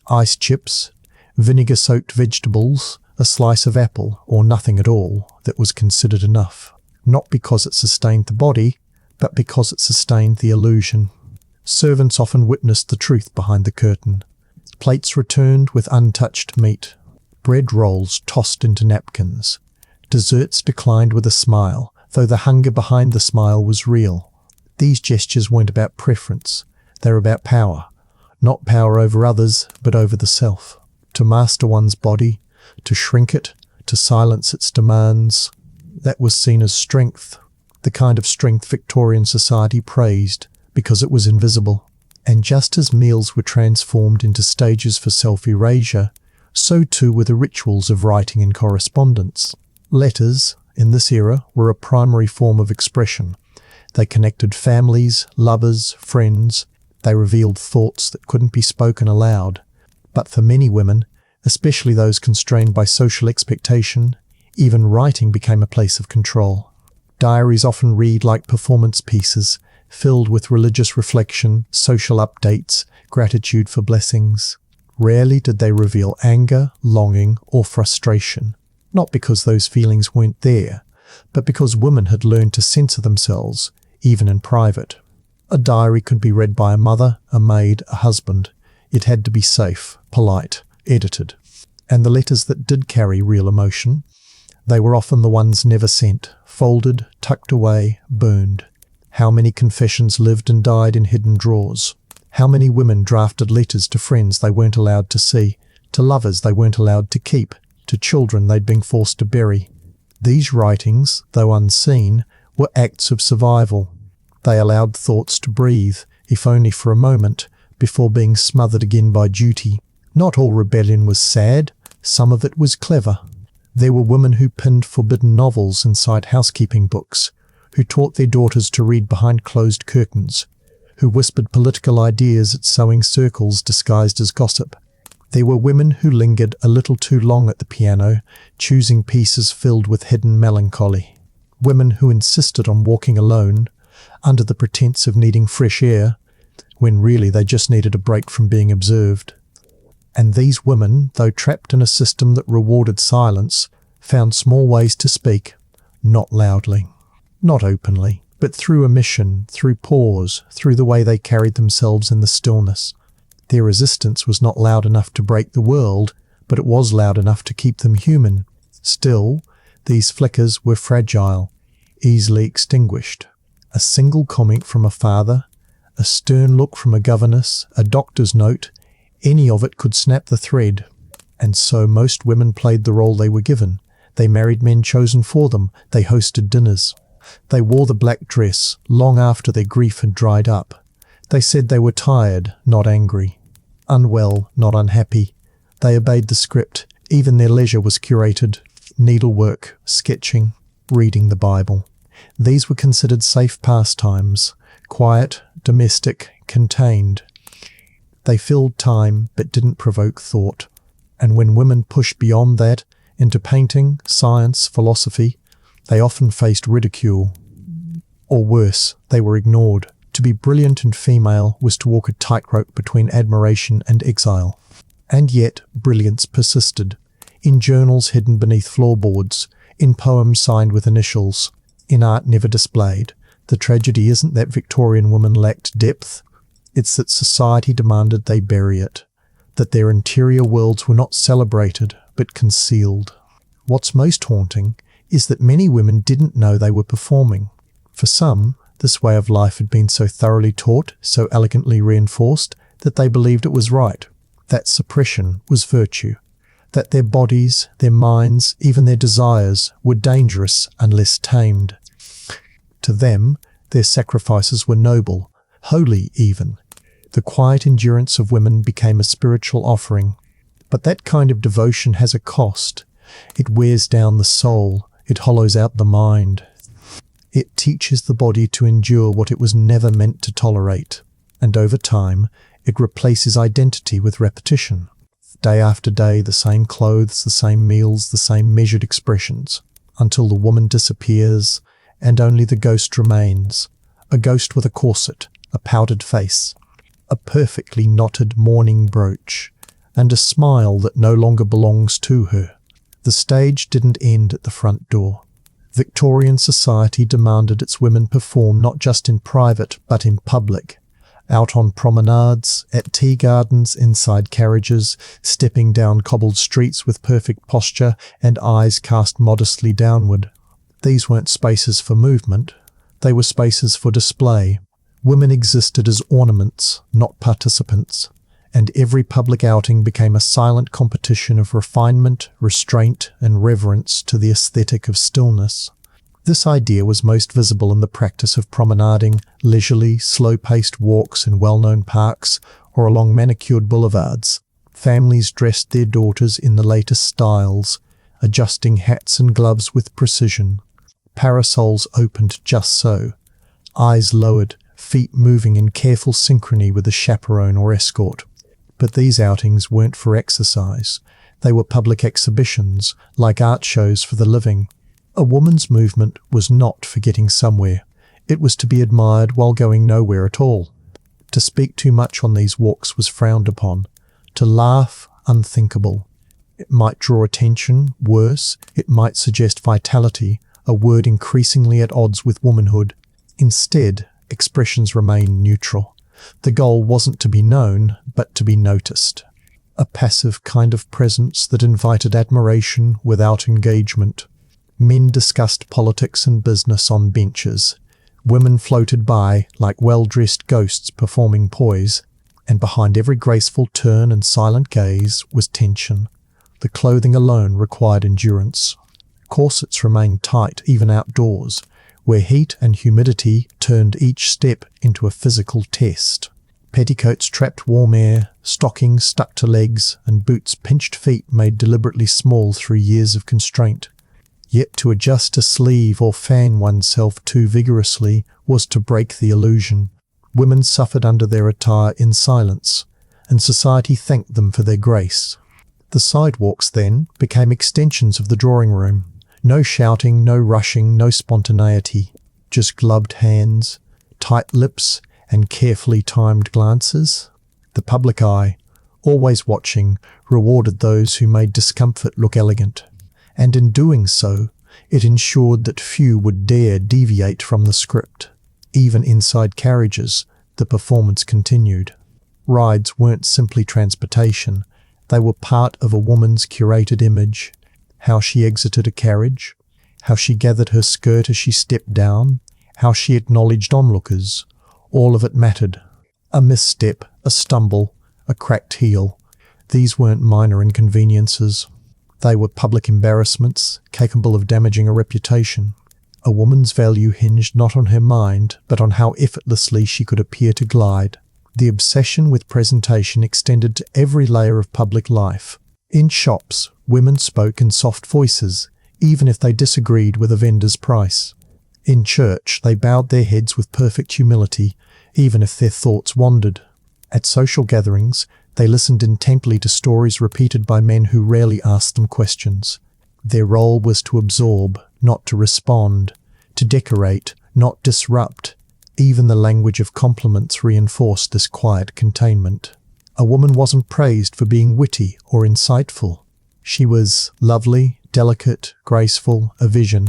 Speaker 1: Ice chips, vinegar-soaked vegetables, a slice of apple, or nothing at all, that was considered enough. Not because it sustained the body, but because it sustained the illusion. Servants often witnessed the truth behind the curtain. Plates returned with untouched meat. Bread rolls tossed into napkins. Desserts declined with a smile, though the hunger behind the smile was real. These gestures weren't about preference. They were about power. Not power over others, but over the self. To master one's body, to shrink it, to silence its demands. That was seen as strength, the kind of strength Victorian society praised, because it was invisible. And just as meals were transformed into stages for self-erasure, so too were the rituals of writing and correspondence. Letters, in this era, were a primary form of expression. They connected families, lovers, friends. They revealed thoughts that couldn't be spoken aloud. But for many women, especially those constrained by social expectation, even writing became a place of control. Diaries often read like performance pieces, filled with religious reflection, social updates, gratitude for blessings. Rarely did they reveal anger, longing, or frustration, not because those feelings weren't there, but because women had learned to censor themselves, even in private. A diary could be read by a mother, a maid, a husband. It had to be safe, polite, edited. And the letters that did carry real emotion, they were often the ones never sent, folded, tucked away, burned. How many confessions lived and died in hidden drawers? How many women drafted letters to friends they weren't allowed to see, to lovers they weren't allowed to keep, to children they'd been forced to bury? These writings, though unseen, were acts of survival. They allowed thoughts to breathe, if only for a moment, before being smothered again by duty. Not all rebellion was sad, some of it was clever. There were women who pinned forbidden novels inside housekeeping books, who taught their daughters to read behind closed curtains, who whispered political ideas at sewing circles disguised as gossip. There were women who lingered a little too long at the piano, choosing pieces filled with hidden melancholy. Women who insisted on walking alone, under the pretense of needing fresh air, when really they just needed a break from being observed. And these women, though trapped in a system that rewarded silence, found small ways to speak, not loudly, not openly, but through omission, through pause, through the way they carried themselves in the stillness. Their resistance was not loud enough to break the world, but it was loud enough to keep them human. Still, these flickers were fragile, easily extinguished. A single comment from a father, a stern look from a governess, a doctor's note, any of it could snap the thread. And so most women played the role they were given. They married men chosen for them. They hosted dinners. They wore the black dress long after their grief had dried up. They said they were tired, not angry. Unwell, not unhappy. They obeyed the script. Even their leisure was curated. Needlework, sketching, reading the Bible. These were considered safe pastimes. Quiet, domestic, contained. They filled time but didn't provoke thought. And when women pushed beyond that, into painting, science, philosophy, they often faced ridicule. Or worse, they were ignored. To be brilliant and female was to walk a tightrope between admiration and exile. And yet, brilliance persisted. In journals hidden beneath floorboards, in poems signed with initials, in art never displayed. The tragedy isn't that Victorian women lacked depth, it's that society demanded they bury it, that their interior worlds were not celebrated, but concealed. What's most haunting is that many women didn't know they were performing. For some, this way of life had been so thoroughly taught, so elegantly reinforced, that they believed it was right, that suppression was virtue, that their bodies, their minds, even their desires were dangerous unless tamed. To them, their sacrifices were noble, holy even. The quiet endurance of women became a spiritual offering. But that kind of devotion has a cost. It wears down the soul. It hollows out the mind. It teaches the body to endure what it was never meant to tolerate. And over time, it replaces identity with repetition. Day after day, the same clothes, the same meals, the same measured expressions, until the woman disappears and only the ghost remains. A ghost with a corset, a powdered face, a perfectly knotted mourning brooch, and a smile that no longer belongs to her. The stage didn't end at the front door. Victorian society demanded its women perform not just in private but in public, out on promenades, at tea gardens, inside carriages, stepping down cobbled streets with perfect posture and eyes cast modestly downward. These weren't spaces for movement, they were spaces for display. Women existed as ornaments, not participants, and every public outing became a silent competition of refinement, restraint, and reverence to the aesthetic of stillness. This idea was most visible in the practice of promenading, leisurely, slow-paced walks in well-known parks or along manicured boulevards. Families dressed their daughters in the latest styles, adjusting hats and gloves with precision. Parasols opened just so, eyes lowered, feet moving in careful synchrony with a chaperone or escort. But these outings weren't for exercise. They were public exhibitions, like art shows for the living. A woman's movement was not for getting somewhere. It was to be admired while going nowhere at all. To speak too much on these walks was frowned upon. To laugh, unthinkable. It might draw attention, worse, it might suggest vitality, a word increasingly at odds with womanhood. Instead, expressions remained neutral. The goal wasn't to be known, but to be noticed. A passive kind of presence that invited admiration without engagement. Men discussed politics and business on benches. Women floated by like well-dressed ghosts performing poise, and behind every graceful turn and silent gaze was tension. The clothing alone required endurance. Corsets remained tight even outdoors, where heat and humidity turned each step into a physical test. Petticoats trapped warm air, stockings stuck to legs, and boots pinched feet made deliberately small through years of constraint. Yet to adjust a sleeve or fan oneself too vigorously was to break the illusion. Women suffered under their attire in silence, and society thanked them for their grace. The sidewalks, then, became extensions of the drawing room. No shouting, no rushing, no spontaneity, just gloved hands, tight lips, and carefully timed glances. The public eye, always watching, rewarded those who made discomfort look elegant. And in doing so, it ensured that few would dare deviate from the script. Even inside carriages, the performance continued. Rides weren't simply transportation, they were part of a woman's curated image. How she exited a carriage, how she gathered her skirt as she stepped down, how she acknowledged onlookers, all of it mattered. A misstep, a stumble, a cracked heel. These weren't minor inconveniences. They were public embarrassments, capable of damaging a reputation. A woman's value hinged not on her mind, but on how effortlessly she could appear to glide. The obsession with presentation extended to every layer of public life. In shops, women spoke in soft voices, even if they disagreed with a vendor's price. In church, they bowed their heads with perfect humility, even if their thoughts wandered. At social gatherings, they listened intently to stories repeated by men who rarely asked them questions. Their role was to absorb, not to respond, to decorate, not disrupt. Even the language of compliments reinforced this quiet containment. A woman wasn't praised for being witty or insightful. She was lovely, delicate, graceful, a vision.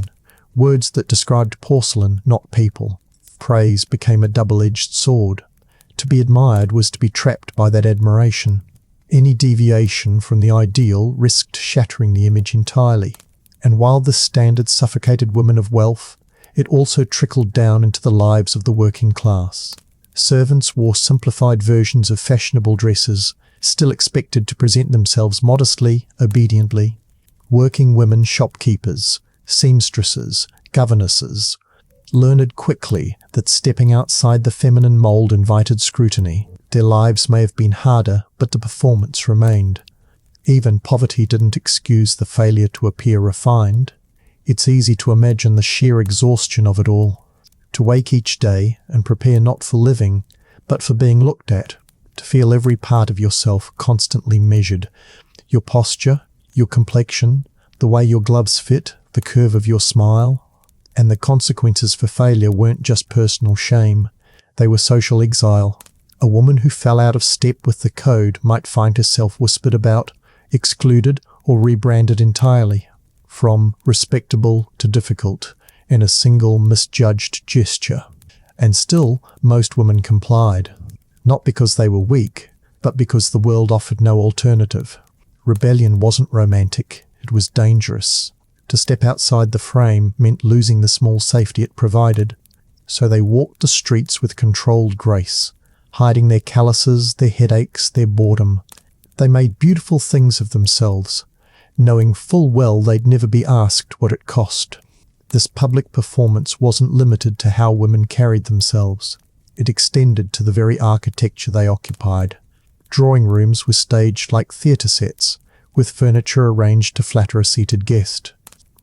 Speaker 1: Words that described porcelain, not people. Praise became a double-edged sword. To be admired was to be trapped by that admiration. Any deviation from the ideal risked shattering the image entirely. And while this standard suffocated women of wealth, it also trickled down into the lives of the working class. Servants wore simplified versions of fashionable dresses, still expected to present themselves modestly, obediently. Working women shopkeepers, seamstresses, governesses, learned quickly that stepping outside the feminine mold invited scrutiny. Their lives may have been harder, but the performance remained. Even poverty didn't excuse the failure to appear refined. It's easy to imagine the sheer exhaustion of it all. To wake each day and prepare not for living, but for being looked at. To feel every part of yourself constantly measured. Your posture, your complexion, the way your gloves fit, the curve of your smile. And the consequences for failure weren't just personal shame. They were social exile. A woman who fell out of step with the code might find herself whispered about, excluded, or rebranded entirely. From respectable to difficult, in a single misjudged gesture. And still, most women complied. Not because they were weak, but because the world offered no alternative. Rebellion wasn't romantic, it was dangerous. To step outside the frame meant losing the small safety it provided. So they walked the streets with controlled grace, hiding their calluses, their headaches, their boredom. They made beautiful things of themselves, knowing full well they'd never be asked what it cost. This public performance wasn't limited to how women carried themselves. It extended to the very architecture they occupied. Drawing rooms were staged like theatre sets, with furniture arranged to flatter a seated guest.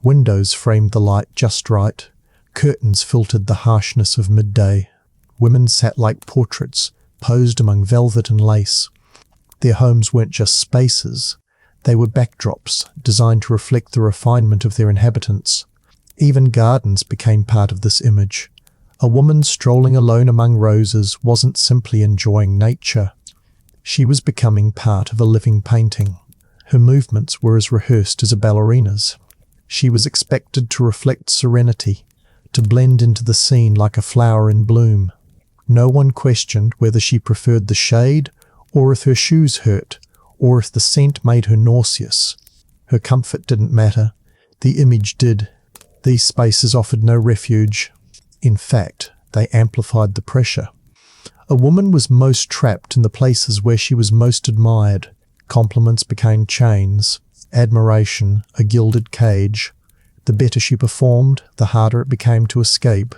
Speaker 1: Windows framed the light just right. Curtains filtered the harshness of midday. Women sat like portraits, posed among velvet and lace. Their homes weren't just spaces. They were backdrops, designed to reflect the refinement of their inhabitants. Even gardens became part of this image. A woman strolling alone among roses wasn't simply enjoying nature. She was becoming part of a living painting. Her movements were as rehearsed as a ballerina's. She was expected to reflect serenity, to blend into the scene like a flower in bloom. No one questioned whether she preferred the shade, or if her shoes hurt, or if the scent made her nauseous. Her comfort didn't matter. The image did. These spaces offered no refuge. In fact, they amplified the pressure. A woman was most trapped in the places where she was most admired. Compliments became chains, admiration a gilded cage. The better she performed, the harder it became to escape.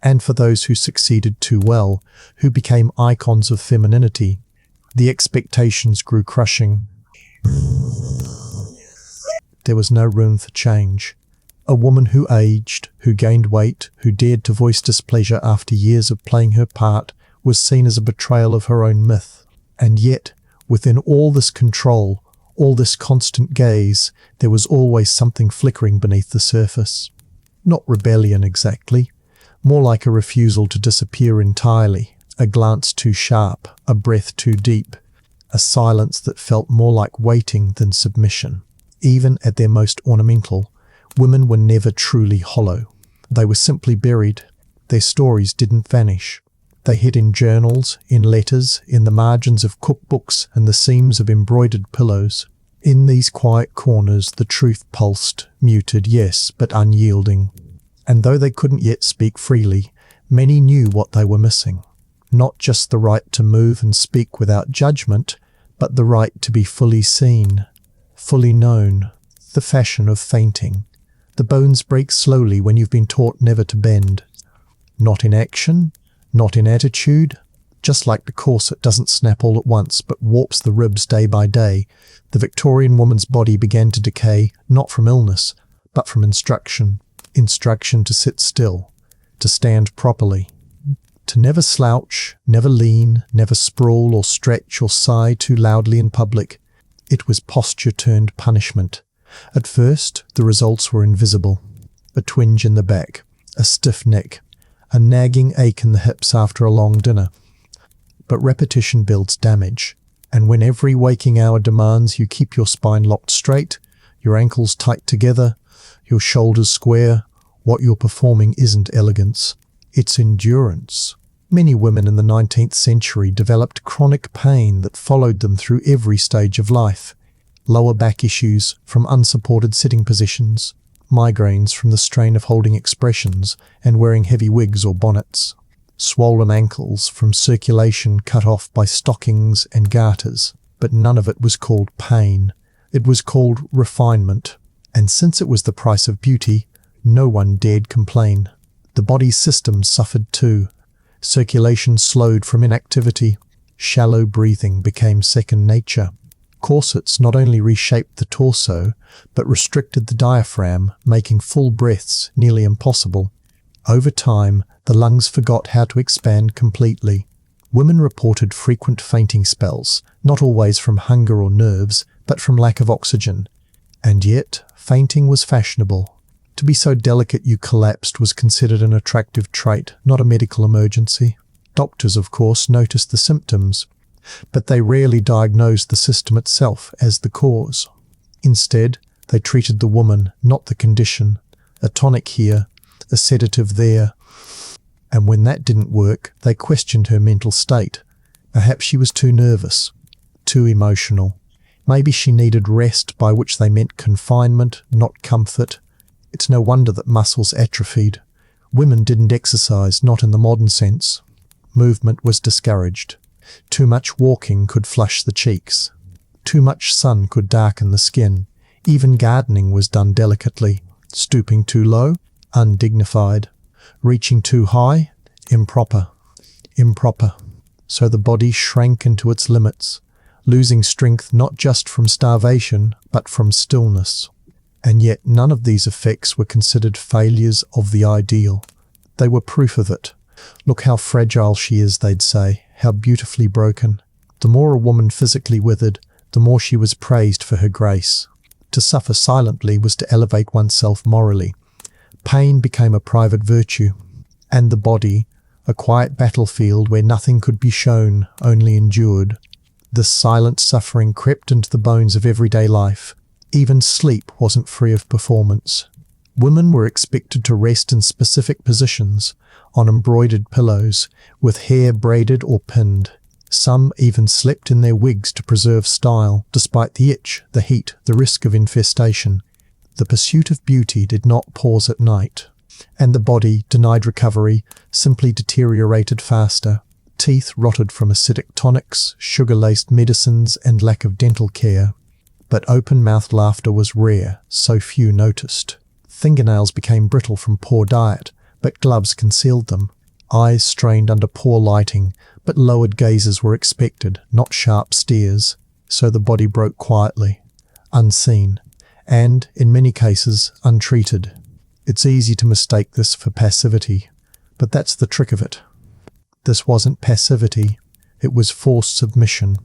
Speaker 1: And for those who succeeded too well, who became icons of femininity, the expectations grew crushing. There was no room for change. A woman who aged, who gained weight, who dared to voice displeasure after years of playing her part, was seen as a betrayal of her own myth. And yet, within all this control, all this constant gaze, there was always something flickering beneath the surface. Not rebellion exactly, more like a refusal to disappear entirely, a glance too sharp, a breath too deep. a silence that felt more like waiting than submission. Even at their most ornamental, women were never truly hollow. They were simply buried. Their stories didn't vanish. They hid in journals, in letters, in the margins of cookbooks and the seams of embroidered pillows. In these quiet corners the truth pulsed, muted, yes, but unyielding. And though they couldn't yet speak freely, many knew what they were missing. Not just the right to move and speak without judgment, but the right to be fully seen, fully known. The fashion of fainting. The bones break slowly when you've been taught never to bend. Not in action, not in attitude. Just like the corset doesn't snap all at once but warps the ribs day by day, the Victorian woman's body began to decay, not from illness, but from instruction. Instruction to sit still, to stand properly, to never slouch, never lean, never sprawl or stretch or sigh too loudly in public. It was posture turned punishment. At first, the results were invisible. A twinge in the back, a stiff neck, a nagging ache in the hips after a long dinner. But repetition builds damage, and when every waking hour demands you keep your spine locked straight, your ankles tight together, your shoulders square, what you're performing isn't elegance, it's endurance. Many women in the 19th century developed chronic pain that followed them through every stage of life. Lower back issues from unsupported sitting positions, migraines from the strain of holding expressions and wearing heavy wigs or bonnets, swollen ankles from circulation cut off by stockings and garters. But none of it was called pain. It was called refinement. And since it was the price of beauty, no one dared complain. The body's systems suffered too. Circulation slowed from inactivity. Shallow breathing became second nature. Corsets not only reshaped the torso, but restricted the diaphragm, making full breaths nearly impossible. Over time, the lungs forgot how to expand completely. Women reported frequent fainting spells, not always from hunger or nerves, but from lack of oxygen. And yet, fainting was fashionable. To be so delicate you collapsed was considered an attractive trait, not a medical emergency. Doctors, of course, noticed the symptoms, but they rarely diagnosed the system itself as the cause. Instead, they treated the woman, not the condition. A tonic here, a sedative there. And when that didn't work, they questioned her mental state. Perhaps she was too nervous, too emotional. Maybe she needed rest, by which they meant confinement, not comfort. It's no wonder that muscles atrophied. Women didn't exercise, not in the modern sense. Movement was discouraged. Too much walking could flush the cheeks. Too much sun could darken the skin. Even gardening was done delicately. Stooping too low, undignified. Reaching too high, improper. Improper. So the body shrank into its limits, losing strength not just from starvation, but from stillness. And yet none of these effects were considered failures of the ideal. They were proof of it. Look how fragile she is, they'd say, how beautifully broken. The more a woman physically withered, the more she was praised for her grace. To suffer silently was to elevate oneself morally. Pain became a private virtue, and the body, a quiet battlefield where nothing could be shown, only endured. This silent suffering crept into the bones of everyday life. Even sleep wasn't free of performance. Women were expected to rest in specific positions, on embroidered pillows, with hair braided or pinned. Some even slept in their wigs to preserve style, despite the itch, the heat, the risk of infestation. The pursuit of beauty did not pause at night, and the body, denied recovery, simply deteriorated faster. Teeth rotted from acidic tonics, sugar-laced medicines, and lack of dental care. But open-mouthed laughter was rare, so few noticed. Fingernails became brittle from poor diet, but gloves concealed them. Eyes strained under poor lighting, but lowered gazes were expected, not sharp stares. So the body broke quietly, unseen, and, in many cases, untreated. It's easy to mistake this for passivity, but that's the trick of it. This wasn't passivity, it was forced submission.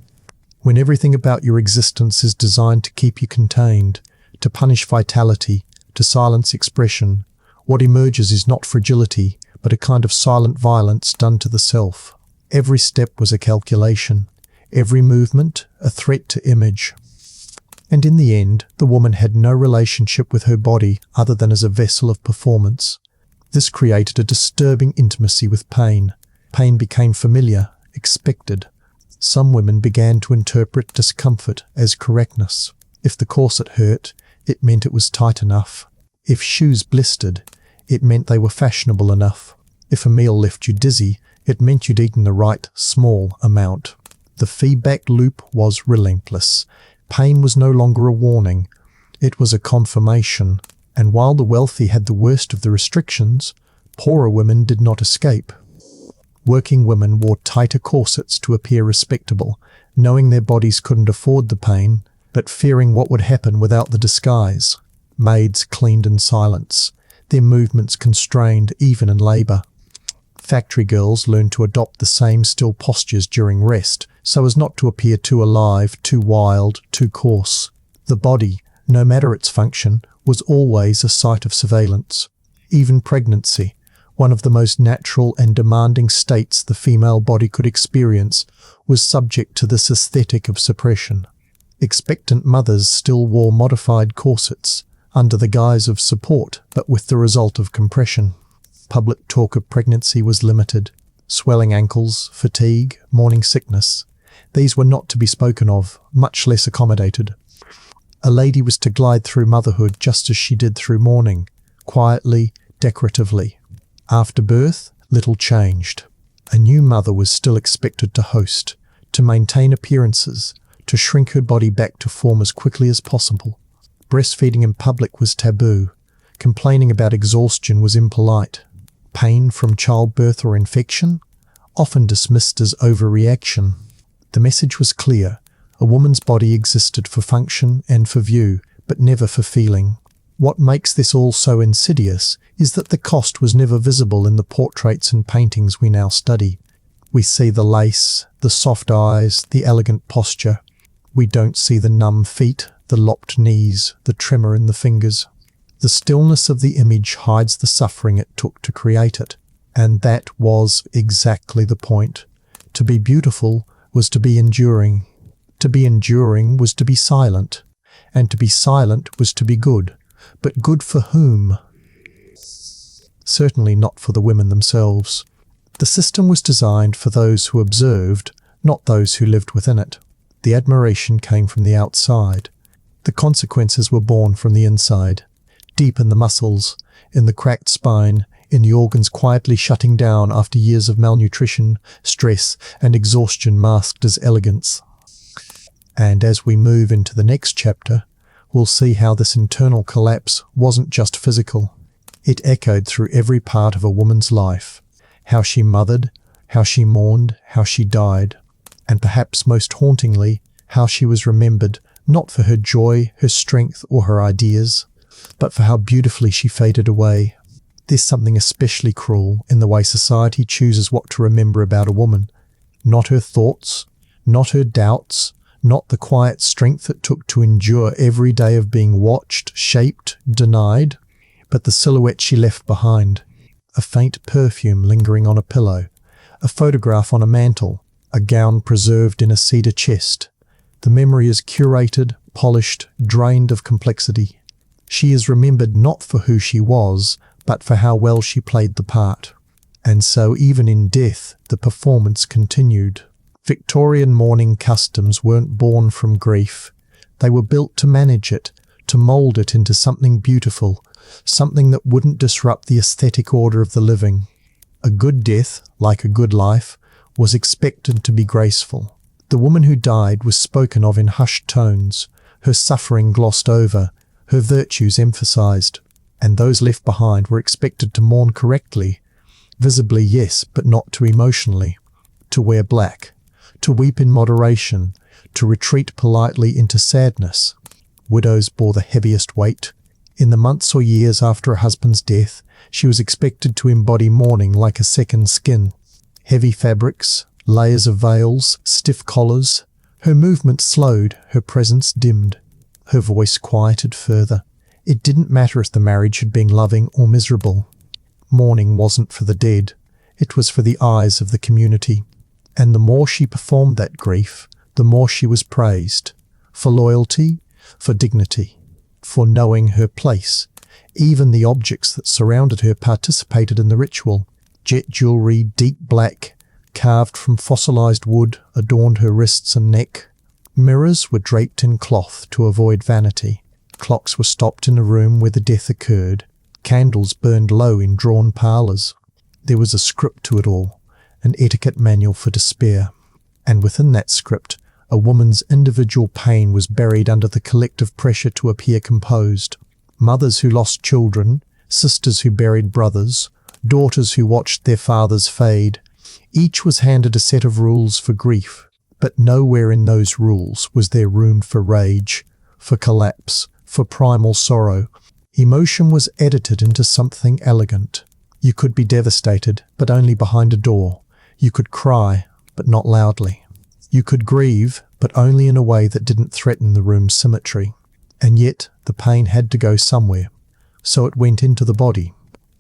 Speaker 1: When everything about your existence is designed to keep you contained, to punish vitality, to silence expression, what emerges is not fragility, but a kind of silent violence done to the self. Every step was a calculation. every movement a threat to image. And in the end, the woman had no relationship with her body other than as a vessel of performance. This created a disturbing intimacy with pain. Pain became familiar, expected. Some women began to interpret discomfort as correctness. If the corset hurt, it meant it was tight enough. If shoes blistered, it meant they were fashionable enough. If a meal left you dizzy, it meant you'd eaten the right, small amount. The feedback loop was relentless. Pain was no longer a warning. It was a confirmation. And while the wealthy had the worst of the restrictions, poorer women did not escape. Working women wore tighter corsets to appear respectable, knowing their bodies couldn't afford the pain, but fearing what would happen without the disguise. Maids cleaned in silence, their movements constrained even in labour. Factory girls learned to adopt the same still postures during rest, so as not to appear too alive, too wild, too coarse. The body, no matter its function, was always a site of surveillance. Even pregnancy, one of the most natural and demanding states the female body could experience, was subject to this aesthetic of suppression. Expectant mothers still wore modified corsets, under the guise of support, but with the result of compression. Public talk of pregnancy was limited. Swelling ankles, fatigue, morning sickness. These were not to be spoken of, much less accommodated. A lady was to glide through motherhood just as she did through mourning, quietly, decoratively. After birth, little changed. A new mother was still expected to host, to maintain appearances, to shrink her body back to form as quickly as possible. Breastfeeding in public was taboo. Complaining about exhaustion was impolite. Pain from childbirth or infection? Often dismissed as overreaction. The message was clear. A woman's body existed for function and for view, but never for feeling. What makes this all so insidious is that the cost was never visible in the portraits and paintings we now study. We see the lace, the soft eyes, the elegant posture. We don't see the numb feet, the lopped knees, the tremor in the fingers. The stillness of the image hides the suffering it took to create it. And that was exactly the point. To be beautiful was to be enduring. To be enduring was to be silent. And to be silent was to be good. But good for whom? Certainly not for the women themselves. The system was designed for those who observed, not those who lived within it. The admiration came from the outside. The consequences were born from the inside. Deep in the muscles, in the cracked spine, in the organs quietly shutting down after years of malnutrition, stress, and exhaustion masked as elegance. And as we move into the next chapter, we'll see how this internal collapse wasn't just physical. It echoed through every part of a woman's life. How she mothered, how she mourned, how she died, and perhaps most hauntingly, how she was remembered not for her joy, her strength, or her ideas, but for how beautifully she faded away. There's something especially cruel in the way society chooses what to remember about a woman. Not her thoughts, not her doubts, not the quiet strength it took to endure every day of being watched, shaped, denied, but the silhouette she left behind. A faint perfume lingering on a pillow, a photograph on a mantle, a gown preserved in a cedar chest. The memory is curated, polished, drained of complexity. She is remembered not for who she was, but for how well she played the part. And so even in death, the performance continued. Victorian mourning customs weren't born from grief. They were built to manage it, to mould it into something beautiful, something that wouldn't disrupt the aesthetic order of the living. A good death, like a good life, was expected to be graceful. The woman who died was spoken of in hushed tones, her suffering glossed over, her virtues emphasized, and those left behind were expected to mourn correctly, visibly yes, but not too emotionally, to wear black, to weep in moderation, to retreat politely into sadness. Widows bore the heaviest weight. In the months or years after a husband's death, she was expected to embody mourning like a second skin. Heavy fabrics, layers of veils, stiff collars. Her movement slowed, her presence dimmed. Her voice quieted further. It didn't matter if the marriage had been loving or miserable. Mourning wasn't for the dead. It was for the eyes of the community. And the more she performed that grief, the more she was praised. For loyalty, for dignity, for knowing her place. Even the objects that surrounded her participated in the ritual. Jet jewelry, deep black, carved from fossilized wood, adorned her wrists and neck. Mirrors were draped in cloth to avoid vanity. Clocks were stopped in a room where the death occurred. Candles burned low in drawn parlours. There was a script to it all, an etiquette manual for despair. And within that script, a woman's individual pain was buried under the collective pressure to appear composed. Mothers who lost children, sisters who buried brothers, daughters who watched their fathers fade. Each was handed a set of rules for grief, but nowhere in those rules was there room for rage, for collapse, for primal sorrow. Emotion was edited into something elegant. You could be devastated, but only behind a door. You could cry, but not loudly. You could grieve, but only in a way that didn't threaten the room's symmetry. And yet, the pain had to go somewhere. So it went into the body,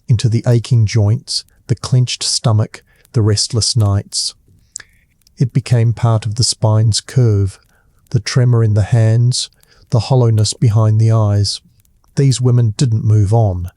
Speaker 1: into the aching joints, the clenched stomach, the restless nights. It became part of the spine's curve, the tremor in the hands, the hollowness behind the eyes. These women didn't move on.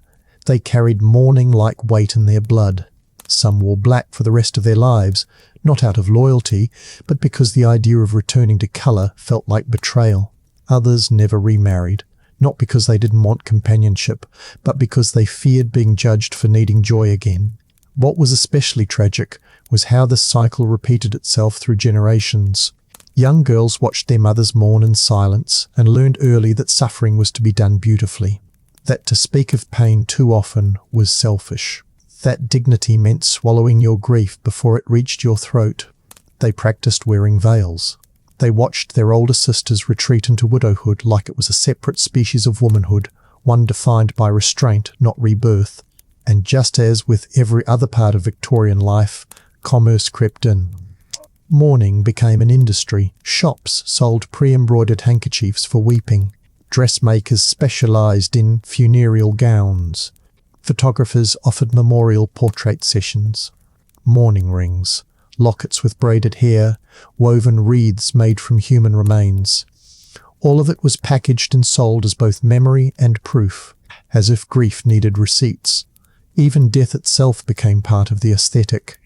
Speaker 1: They carried mourning like weight in their blood. Some wore black for the rest of their lives, not out of loyalty, but because the idea of returning to colour felt like betrayal. Others never remarried, not because they didn't want companionship, but because they feared being judged for needing joy again. What was especially tragic was how this cycle repeated itself through generations. Young girls watched their mothers mourn in silence and learned early that suffering was to be done beautifully, that to speak of pain too often was selfish. That dignity meant swallowing your grief before it reached your throat. They practiced wearing veils. They watched their older sisters retreat into widowhood like it was a separate species of womanhood, one defined by restraint, not rebirth. And just as with every other part of Victorian life, commerce crept in. Mourning became an industry. Shops sold pre-embroidered handkerchiefs for weeping. Dressmakers specialised in funereal gowns. Photographers offered memorial portrait sessions. Mourning rings, lockets with braided hair, woven wreaths made from human remains. All of it was packaged and sold as both memory and proof, as if grief needed receipts. Even death itself became part of the aesthetic.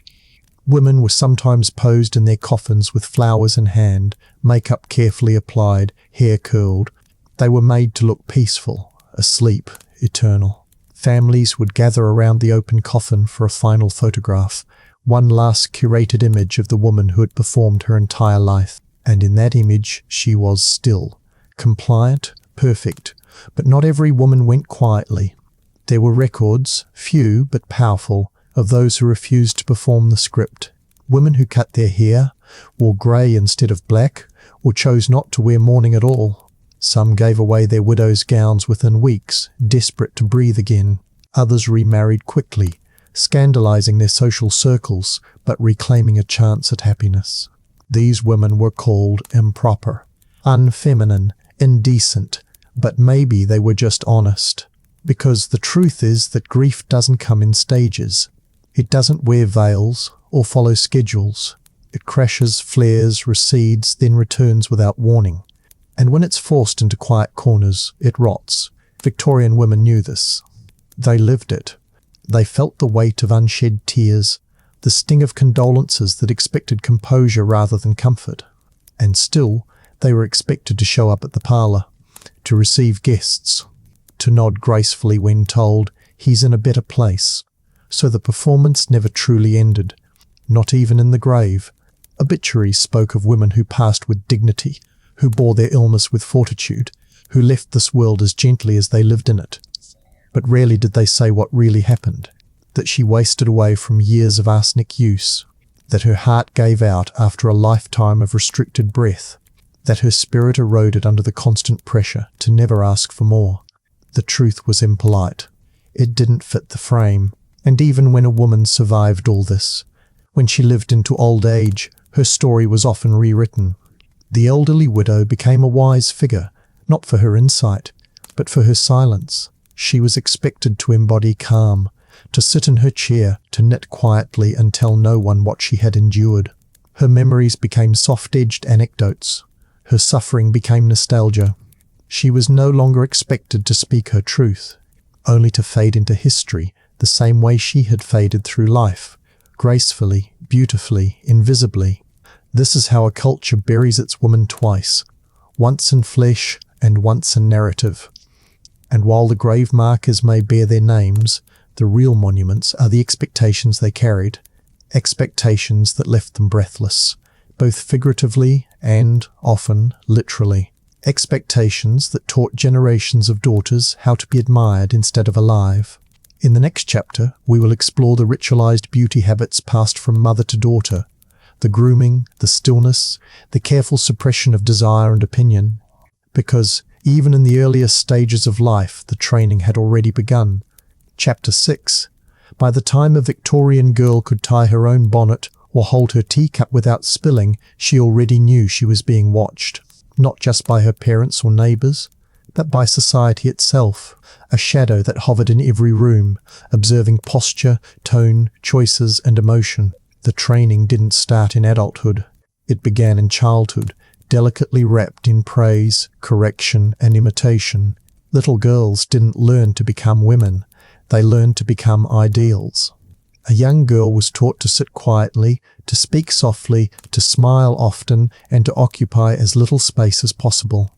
Speaker 1: Women were sometimes posed in their coffins with flowers in hand, makeup carefully applied, hair curled. They were made to look peaceful, asleep, eternal. Families would gather around the open coffin for a final photograph, one last curated image of the woman who had performed her entire life. And in that image she was still, compliant, perfect. But not every woman went quietly. There were records, few but powerful, of those who refused to perform the script. Women who cut their hair, wore grey instead of black, or chose not to wear mourning at all. Some gave away their widow's gowns within weeks, desperate to breathe again. Others remarried quickly, scandalizing their social circles, but reclaiming a chance at happiness. These women were called improper, unfeminine, indecent, but maybe they were just honest. Because the truth is that grief doesn't come in stages. It doesn't wear veils or follow schedules. It crashes, flares, recedes, then returns without warning. And when it's forced into quiet corners, it rots. Victorian women knew this. They lived it. They felt the weight of unshed tears, the sting of condolences that expected composure rather than comfort. And still, they were expected to show up at the parlour, to receive guests, to nod gracefully when told, "He's in a better place." So the performance never truly ended, not even in the grave. Obituaries spoke of women who passed with dignity, who bore their illness with fortitude, who left this world as gently as they lived in it. But rarely did they say what really happened, that she wasted away from years of arsenic use, that her heart gave out after a lifetime of restricted breath, that her spirit eroded under the constant pressure to never ask for more. The truth was impolite. It didn't fit the frame. And even when a woman survived all this, when she lived into old age, her story was often rewritten. The elderly widow became a wise figure, not for her insight, but for her silence. She was expected to embody calm, to sit in her chair, to knit quietly and tell no one what she had endured. Her memories became soft-edged anecdotes. Her suffering became nostalgia. She was no longer expected to speak her truth, only to fade into history the same way she had faded through life, gracefully, beautifully, invisibly. This is how a culture buries its woman twice, once in flesh and once in narrative. And while the grave markers may bear their names, the real monuments are the expectations they carried, expectations that left them breathless, both figuratively and, often, literally. Expectations that taught generations of daughters how to be admired instead of alive. In the next chapter, we will explore the ritualized beauty habits passed from mother to daughter, the grooming, the stillness, the careful suppression of desire and opinion, because even in the earliest stages of life, the training had already begun. Chapter 6. By the time a Victorian girl could tie her own bonnet or hold her teacup without spilling, she already knew she was being watched, not just by her parents or neighbours, but by society itself, a shadow that hovered in every room, observing posture, tone, choices, and emotion. The training didn't start in adulthood. It began in childhood, delicately wrapped in praise, correction, and imitation. Little girls didn't learn to become women. They learned to become ideals. A young girl was taught to sit quietly, to speak softly, to smile often, and to occupy as little space as possible.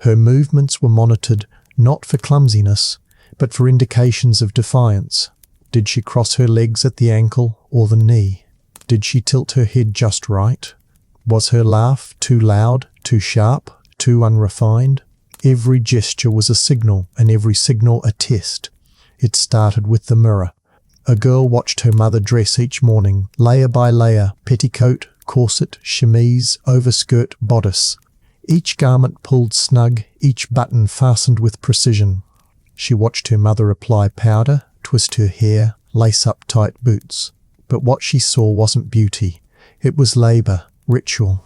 Speaker 1: Her movements were monitored not for clumsiness, but for indications of defiance. Did she cross her legs at the ankle or the knee? Did she tilt her head just right? Was her laugh too loud, too sharp, too unrefined? Every gesture was a signal, and every signal a test. It started with the mirror. A girl watched her mother dress each morning, layer by layer, petticoat, corset, chemise, overskirt, bodice. Each garment pulled snug, each button fastened with precision. She watched her mother apply powder, twist her hair, lace up tight boots. But what she saw wasn't beauty. It was labour, ritual,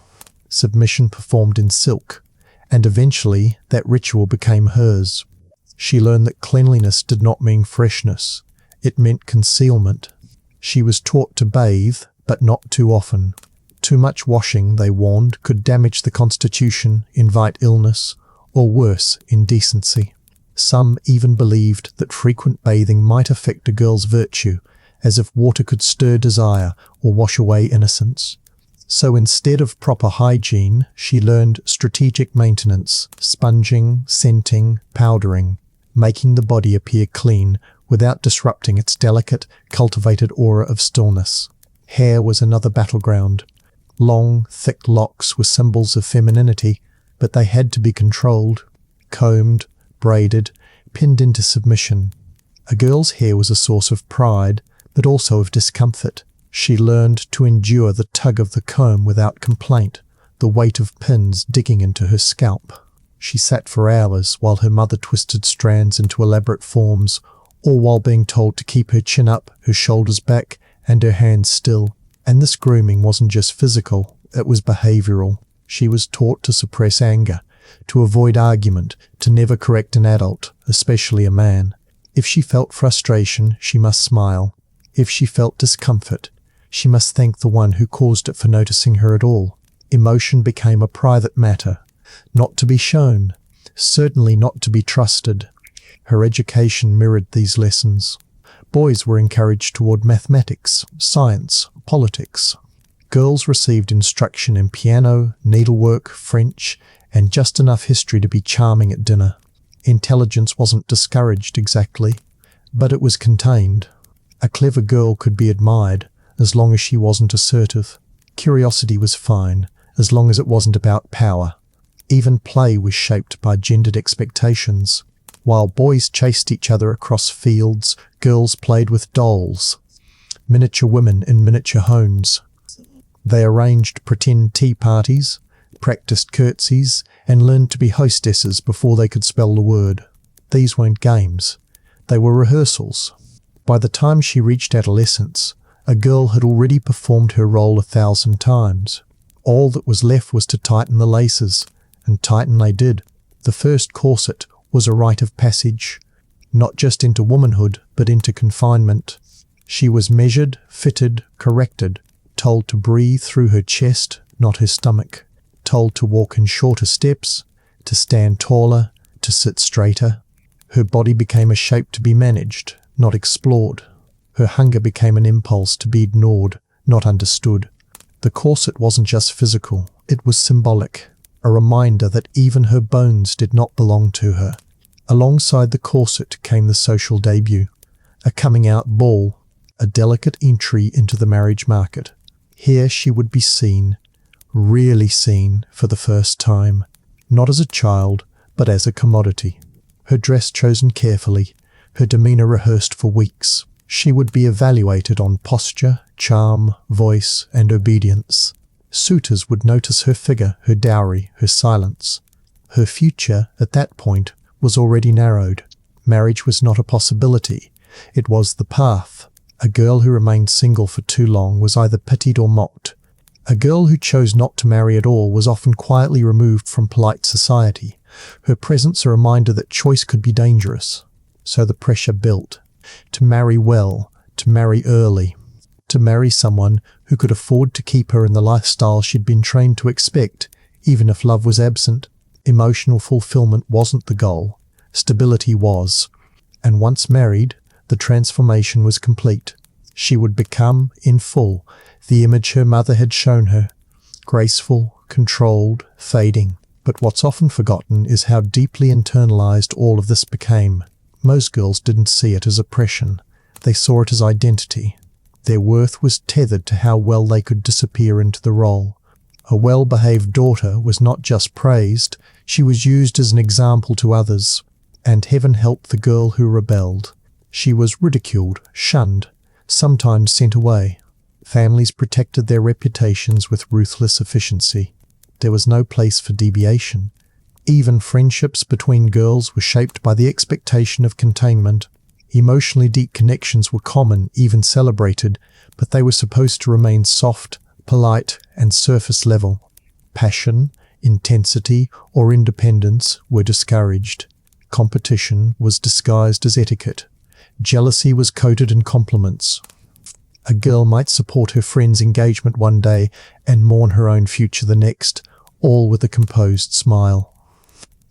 Speaker 1: submission performed in silk, and eventually that ritual became hers. She learned that cleanliness did not mean freshness. It meant concealment. She was taught to bathe, but not too often. Too much washing, they warned, could damage the constitution, invite illness, or worse, indecency. Some even believed that frequent bathing might affect a girl's virtue, as if water could stir desire or wash away innocence. So instead of proper hygiene, she learned strategic maintenance, sponging, scenting, powdering, making the body appear clean without disrupting its delicate, cultivated aura of stillness. Hair was another battleground. Long, thick locks were symbols of femininity, but they had to be controlled, combed, braided, pinned into submission. A girl's hair was a source of pride, but also of discomfort. She learned to endure the tug of the comb without complaint, the weight of pins digging into her scalp. She sat for hours while her mother twisted strands into elaborate forms, all while being told to keep her chin up, her shoulders back, and her hands still. And this grooming wasn't just physical, it was behavioural. She was taught to suppress anger, to avoid argument, to never correct an adult, especially a man. If she felt frustration, she must smile. If she felt discomfort, she must thank the one who caused it for noticing her at all. Emotion became a private matter, not to be shown, certainly not to be trusted. Her education mirrored these lessons. Boys were encouraged toward mathematics, science, politics. Girls received instruction in piano, needlework, French, and just enough history to be charming at dinner. Intelligence wasn't discouraged exactly, but it was contained. A clever girl could be admired, as long as she wasn't assertive. Curiosity was fine, as long as it wasn't about power. Even play was shaped by gendered expectations. While boys chased each other across fields, girls played with dolls, miniature women in miniature homes. They arranged pretend tea parties, practiced curtsies, and learned to be hostesses before they could spell the word. These weren't games. They were rehearsals. By the time she reached adolescence, a girl had already performed her role 1,000 times. All that was left was to tighten the laces, and tighten they did. The first corset was a rite of passage, not just into womanhood, but into confinement. She was measured, fitted, corrected, told to breathe through her chest, not her stomach, told to walk in shorter steps, to stand taller, to sit straighter. Her body became a shape to be managed, not explored. Her hunger became an impulse to be ignored, not understood. The corset wasn't just physical, it was symbolic, a reminder that even her bones did not belong to her. Alongside the corset came the social debut, a coming-out ball, a delicate entry into the marriage market. Here she would be seen, really seen for the first time, not as a child, but as a commodity. Her dress chosen carefully, her demeanor rehearsed for weeks. She would be evaluated on posture, charm, voice, and obedience. Suitors would notice her figure, her dowry, her silence. Her future, at that point, was already narrowed. Marriage was not a possibility. It was the path. A girl who remained single for too long was either pitied or mocked. A girl who chose not to marry at all was often quietly removed from polite society. Her presence a reminder that choice could be dangerous. So the pressure built. To marry well, to marry early, to marry someone who could afford to keep her in the lifestyle she'd been trained to expect, even if love was absent. Emotional fulfillment wasn't the goal. Stability was. And once married, the transformation was complete. She would become, in full, the image her mother had shown her. Graceful, controlled, fading. But what's often forgotten is how deeply internalized all of this became. Most girls didn't see it as oppression. They saw it as identity. Their worth was tethered to how well they could disappear into the role. A well-behaved daughter was not just praised, she was used as an example to others. And heaven help the girl who rebelled. She was ridiculed, shunned, sometimes sent away. Families protected their reputations with ruthless efficiency. There was no place for deviation. Even friendships between girls were shaped by the expectation of containment. Emotionally deep connections were common, even celebrated, but they were supposed to remain soft, polite, and surface level. Passion, intensity, or independence were discouraged. Competition was disguised as etiquette. Jealousy was coated in compliments. A girl might support her friend's engagement one day and mourn her own future the next, all with a composed smile.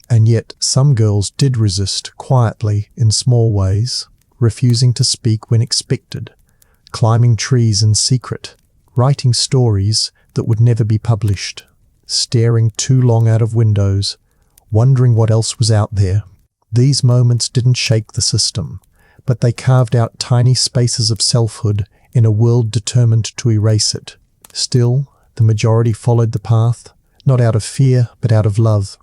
Speaker 1: And yet some girls did resist, quietly, in small ways, refusing to speak when expected, climbing trees in secret, writing stories that would never be published, staring too long out of windows, wondering what else was out there. These moments didn't shake the system, but they carved out tiny spaces of selfhood in a world determined to erase it. Still, the majority followed the path, not out of fear, but out of love.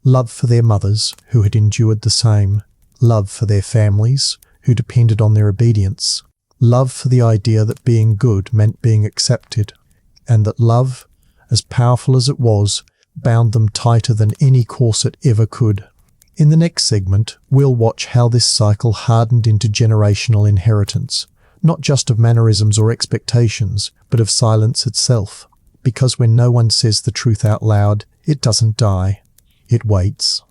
Speaker 1: Love for their mothers, who had endured the same. Love for their families, who depended on their obedience. Love for the idea that being good meant being accepted, and that love, as powerful as it was, bound them tighter than any corset ever could. In the next segment, we'll watch how this cycle hardened into generational inheritance, not just of mannerisms or expectations, but of silence itself. Because when no one says the truth out loud, it doesn't die. It waits.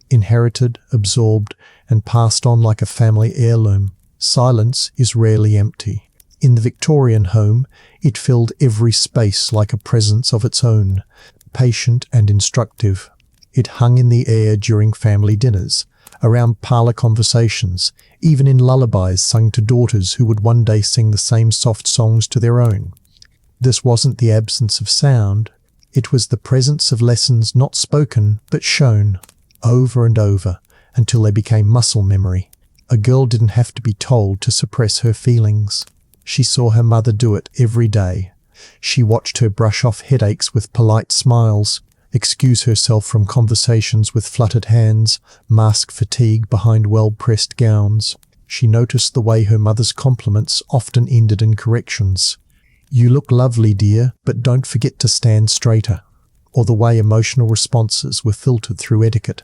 Speaker 1: Inherited, absorbed, and passed on like a family heirloom, silence is rarely empty. In the Victorian home, it filled every space like a presence of its own, patient and instructive. It hung in the air during family dinners, around parlour conversations, even in lullabies sung to daughters who would one day sing the same soft songs to their own. This wasn't the absence of sound, it was the presence of lessons not spoken but shown, over and over, until they became muscle memory. A girl didn't have to be told to suppress her feelings. She saw her mother do it every day. She watched her brush off headaches with polite smiles, excuse herself from conversations with fluttered hands, mask fatigue behind well-pressed gowns. She noticed the way her mother's compliments often ended in corrections. "You look lovely, dear, but don't forget to stand straighter." Or the way emotional responses were filtered through etiquette.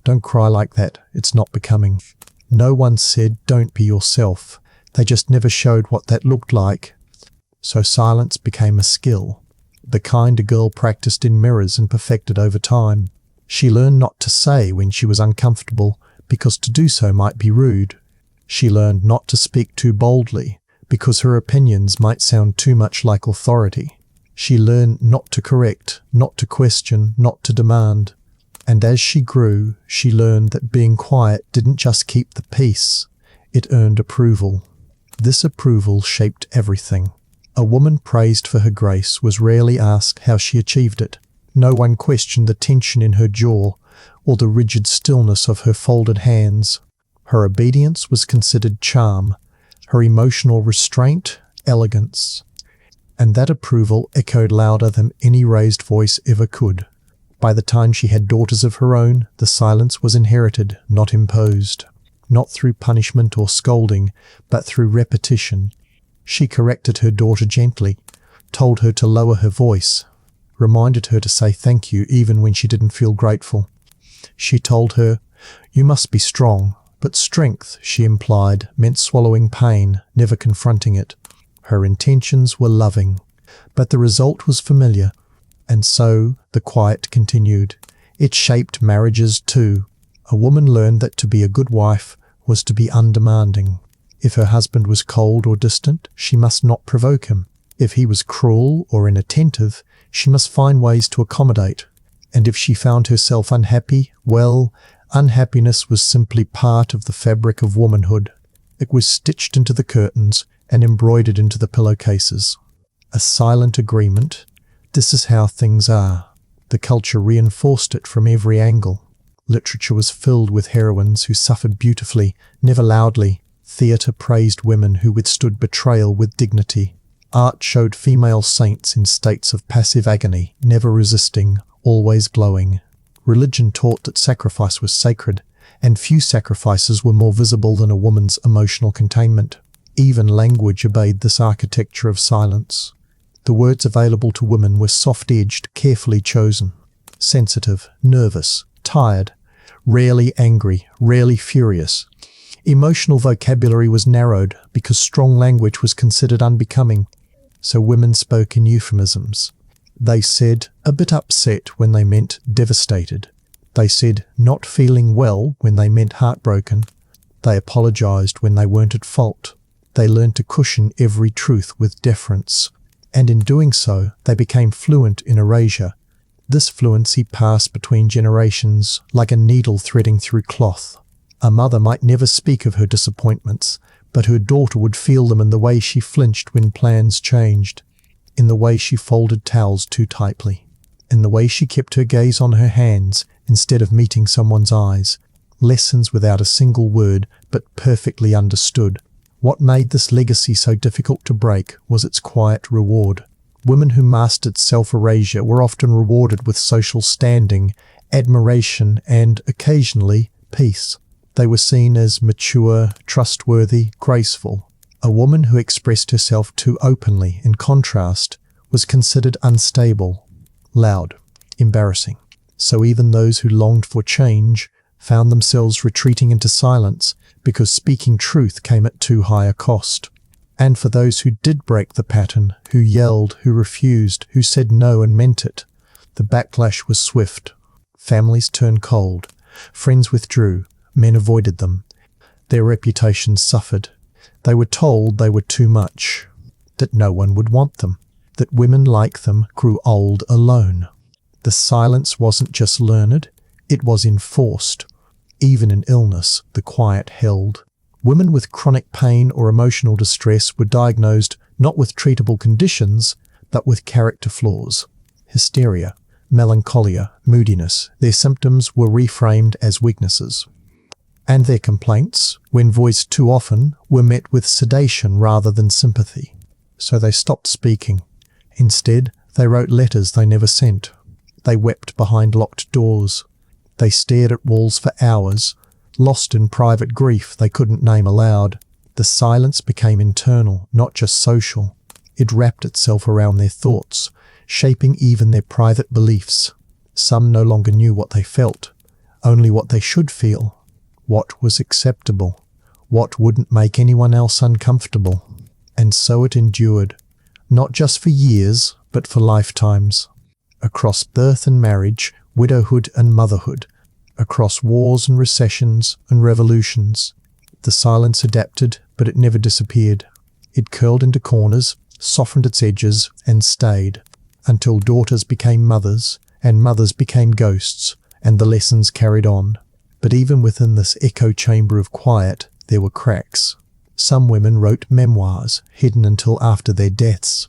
Speaker 1: "Don't cry like that, it's not becoming." No one said, "Don't be yourself." They just never showed what that looked like. So silence became a skill, the kind a girl practiced in mirrors and perfected over time. She learned not to say when she was uncomfortable, because to do so might be rude. She learned not to speak too boldly, because her opinions might sound too much like authority. She learned not to correct, not to question, not to demand. And as she grew, she learned that being quiet didn't just keep the peace, it earned approval. This approval shaped everything. A woman praised for her grace was rarely asked how she achieved it. No one questioned the tension in her jaw or the rigid stillness of her folded hands. Her obedience was considered charm, her emotional restraint, elegance. And that approval echoed louder than any raised voice ever could. By the time she had daughters of her own, the silence was inherited, not imposed. Not through punishment or scolding, but through repetition. She corrected her daughter gently, told her to lower her voice, reminded her to say thank you even when she didn't feel grateful. She told her, "You must be strong," but strength, she implied, meant swallowing pain, never confronting it. Her intentions were loving, but the result was familiar. And so the quiet continued. It shaped marriages too. A woman learned that to be a good wife was to be undemanding. If her husband was cold or distant, she must not provoke him. If he was cruel or inattentive, she must find ways to accommodate. And if she found herself unhappy, well, unhappiness was simply part of the fabric of womanhood. It was stitched into the curtains and embroidered into the pillowcases. A silent agreement. This is how things are. The culture reinforced it from every angle. Literature was filled with heroines who suffered beautifully, never loudly. Theatre praised women who withstood betrayal with dignity. Art showed female saints in states of passive agony, never resisting, always glowing. Religion taught that sacrifice was sacred, and few sacrifices were more visible than a woman's emotional containment. Even language obeyed this architecture of silence. The words available to women were soft-edged, carefully chosen. Sensitive, nervous, tired, rarely angry, rarely furious. Emotional vocabulary was narrowed because strong language was considered unbecoming, so women spoke in euphemisms. They said a bit upset when they meant devastated. They said not feeling well when they meant heartbroken. They apologized when they weren't at fault. They learned to cushion every truth with deference, and in doing so, they became fluent in erasure. This fluency passed between generations like a needle threading through cloth. A mother might never speak of her disappointments, but her daughter would feel them in the way she flinched when plans changed, in the way she folded towels too tightly, in the way she kept her gaze on her hands instead of meeting someone's eyes. Lessons without a single word, but perfectly understood. What made this legacy so difficult to break was its quiet reward. Women who mastered self-erasure were often rewarded with social standing, admiration, and, occasionally, peace. They were seen as mature, trustworthy, graceful. A woman who expressed herself too openly, in contrast, was considered unstable, loud, embarrassing. So even those who longed for change found themselves retreating into silence because speaking truth came at too high a cost. And for those who did break the pattern, who yelled, who refused, who said no and meant it, the backlash was swift. Families turned cold. Friends withdrew. Men avoided them. Their reputations suffered. They were told they were too much, that no one would want them, that women like them grew old alone. The silence wasn't just learned, it was enforced. Even in illness, the quiet held. Women with chronic pain or emotional distress were diagnosed not with treatable conditions, but with character flaws. Hysteria, melancholia, moodiness, their symptoms were reframed as weaknesses. And their complaints, when voiced too often, were met with sedation rather than sympathy. So they stopped speaking. Instead, they wrote letters they never sent. They wept behind locked doors. They stared at walls for hours, lost in private grief they couldn't name aloud. The silence became internal, not just social. It wrapped itself around their thoughts, shaping even their private beliefs. Some no longer knew what they felt, only what they should feel. What was acceptable, what wouldn't make anyone else uncomfortable. And so it endured, not just for years, but for lifetimes. Across birth and marriage, widowhood and motherhood, across wars and recessions and revolutions. The silence adapted, but it never disappeared. It curled into corners, softened its edges, and stayed, until daughters became mothers, and mothers became ghosts, and the lessons carried on. But even within this echo chamber of quiet, there were cracks. Some women wrote memoirs, hidden until after their deaths.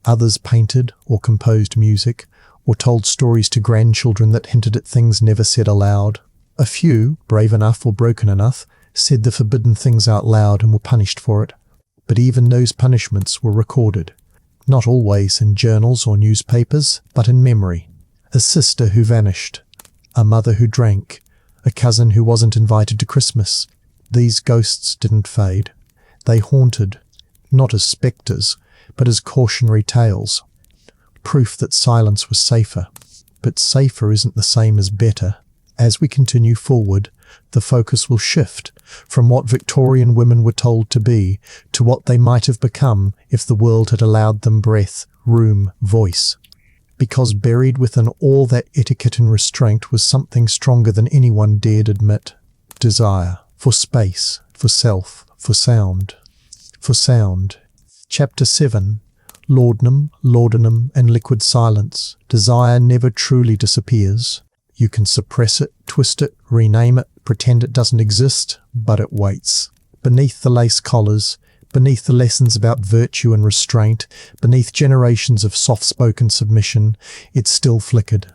Speaker 1: Others painted or composed music, or told stories to grandchildren that hinted at things never said aloud. A few, brave enough or broken enough, said the forbidden things out loud and were punished for it. But even those punishments were recorded. Not always in journals or newspapers, but in memory. A sister who vanished. A mother who drank. A cousin who wasn't invited to Christmas. These ghosts didn't fade. They haunted, not as spectres, but as cautionary tales. Proof that silence was safer. But safer isn't the same as better. As we continue forward, the focus will shift from what Victorian women were told to be to what they might have become if the world had allowed them breath, room, voice. Because buried within all that etiquette and restraint was something stronger than anyone dared admit. Desire. For space. For self. For sound. For sound. Chapter 7. Laudanum, laudanum, and liquid silence. Desire never truly disappears. You can suppress it, twist it, rename it, pretend it doesn't exist, but it waits. Beneath the lace collars, beneath the lessons about virtue and restraint, beneath generations of soft-spoken submission, it still flickered.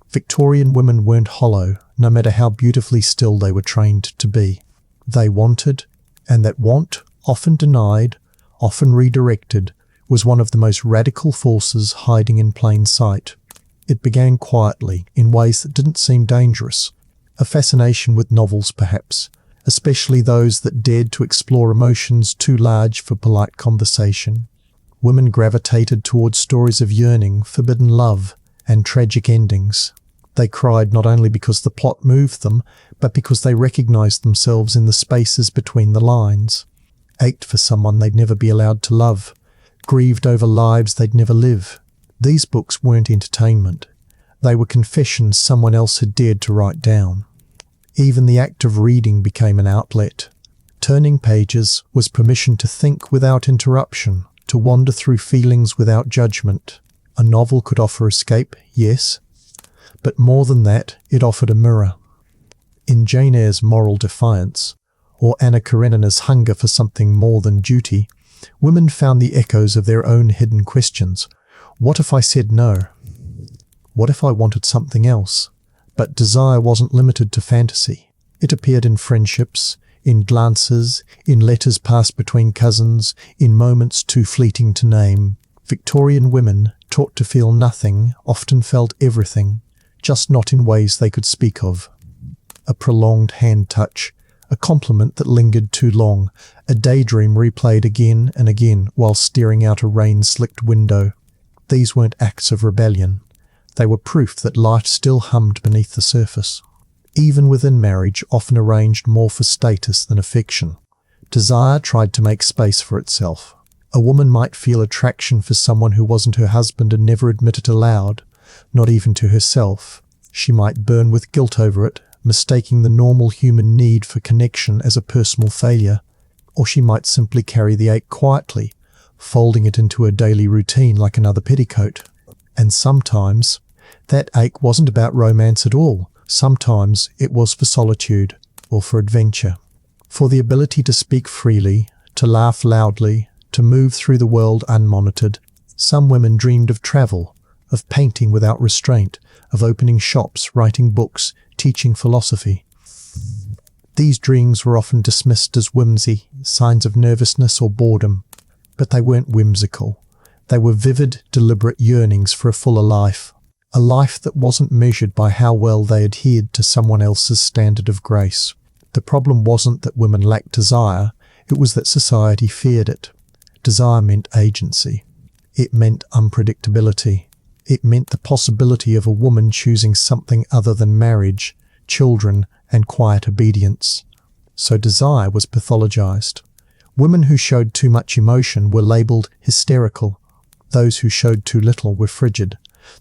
Speaker 1: Victorian women weren't hollow, no matter how beautifully still they were trained to be. They wanted, and that want, often denied, often redirected, was one of the most radical forces hiding in plain sight. It began quietly, in ways that didn't seem dangerous. A fascination with novels, perhaps, especially those that dared to explore emotions too large for polite conversation. Women gravitated towards stories of yearning, forbidden love, and tragic endings. They cried not only because the plot moved them, but because they recognized themselves in the spaces between the lines. Ached for someone they'd never be allowed to love. Grieved over lives they'd never live. These books weren't entertainment. They were confessions someone else had dared to write down. Even the act of reading became an outlet. Turning pages was permission to think without interruption, to wander through feelings without judgment. A novel could offer escape, yes, but more than that, it offered a mirror. In Jane Eyre's moral defiance, or Anna Karenina's hunger for something more than duty, women found the echoes of their own hidden questions. What if I said no? What if I wanted something else? But desire wasn't limited to fantasy. It appeared in friendships, in glances, in letters passed between cousins, in moments too fleeting to name. Victorian women, taught to feel nothing, often felt everything, just not in ways they could speak of. A prolonged hand touch, a compliment that lingered too long, a daydream replayed again and again while staring out a rain-slicked window. These weren't acts of rebellion. They were proof that life still hummed beneath the surface. Even within marriage, often arranged more for status than affection, desire tried to make space for itself. A woman might feel attraction for someone who wasn't her husband and never admit it aloud, not even to herself. She might burn with guilt over it, mistaking the normal human need for connection as a personal failure. Or she might simply carry the ache quietly, folding it into a daily routine like another petticoat. And sometimes, that ache wasn't about romance at all. Sometimes it was for solitude, or for adventure. For the ability to speak freely, to laugh loudly, to move through the world unmonitored. Some women dreamed of travel, of painting without restraint, of opening shops, writing books, teaching philosophy. These dreams were often dismissed as whimsy, signs of nervousness or boredom. But they weren't whimsical. They were vivid, deliberate yearnings for a fuller life. A life that wasn't measured by how well they adhered to someone else's standard of grace. The problem wasn't that women lacked desire, it was that society feared it. Desire meant agency. It meant unpredictability. It meant the possibility of a woman choosing something other than marriage, children, and quiet obedience. So desire was pathologized. Women who showed too much emotion were labelled hysterical. Those who showed too little were frigid.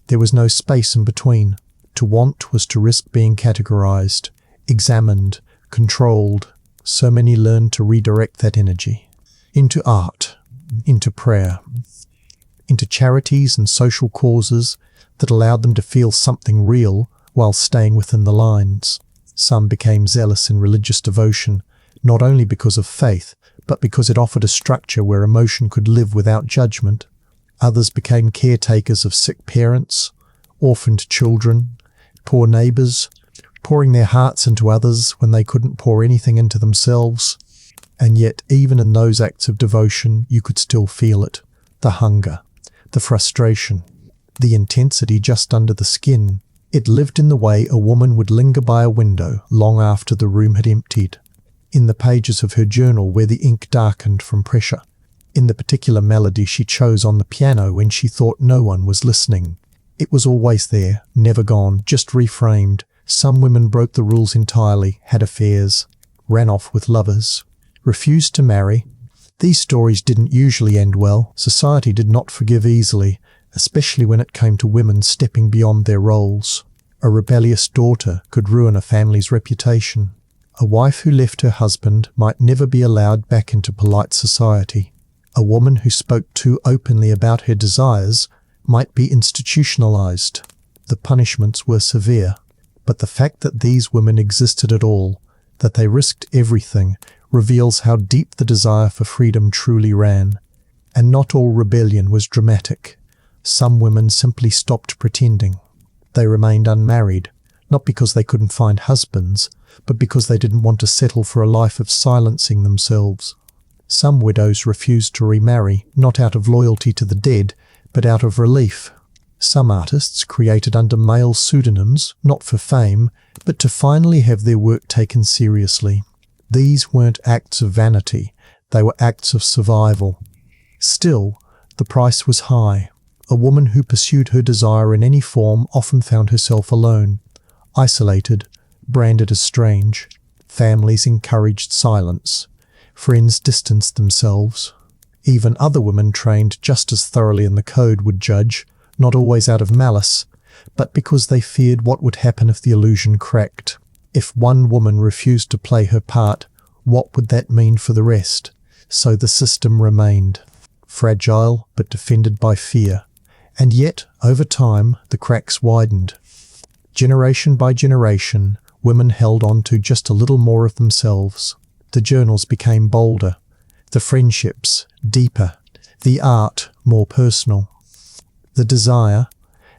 Speaker 1: There was no space in between. To want was to risk being categorized, examined, controlled. So many learned to redirect that energy into art, into prayer, into charities and social causes that allowed them to feel something real while staying within the lines. Some became zealous in religious devotion, not only because of faith, but because it offered a structure where emotion could live without judgment. Others became caretakers of sick parents, orphaned children, poor neighbours, pouring their hearts into others when they couldn't pour anything into themselves. And yet, even in those acts of devotion, you could still feel it. The hunger, the frustration, the intensity just under the skin. It lived in the way a woman would linger by a window long after the room had emptied, in the pages of her journal where the ink darkened from pressure, in the particular melody she chose on the piano when she thought no one was listening. It was always there, never gone, just reframed. Some women broke the rules entirely, had affairs, ran off with lovers, refused to marry. These stories didn't usually end well. Society did not forgive easily, especially when it came to women stepping beyond their roles. A rebellious daughter could ruin a family's reputation. A wife who left her husband might never be allowed back into polite society. A woman who spoke too openly about her desires might be institutionalized. The punishments were severe. But the fact that these women existed at all, that they risked everything, reveals how deep the desire for freedom truly ran. And not all rebellion was dramatic. Some women simply stopped pretending. They remained unmarried, not because they couldn't find husbands, but because they didn't want to settle for a life of silencing themselves. Some widows refused to remarry, not out of loyalty to the dead, but out of relief. Some artists created under male pseudonyms, not for fame, but to finally have their work taken seriously. These weren't acts of vanity, they were acts of survival. Still, the price was high. A woman who pursued her desire in any form often found herself alone, isolated, branded as strange. Families encouraged silence. Friends distanced themselves. Even other women trained just as thoroughly in the code would judge, not always out of malice, but because they feared what would happen if the illusion cracked. If one woman refused to play her part, what would that mean for the rest? So the system remained, fragile but defended by fear. And yet, over time, the cracks widened. Generation by generation, women held on to just a little more of themselves. The journals became bolder, the friendships deeper, the art more personal, the desire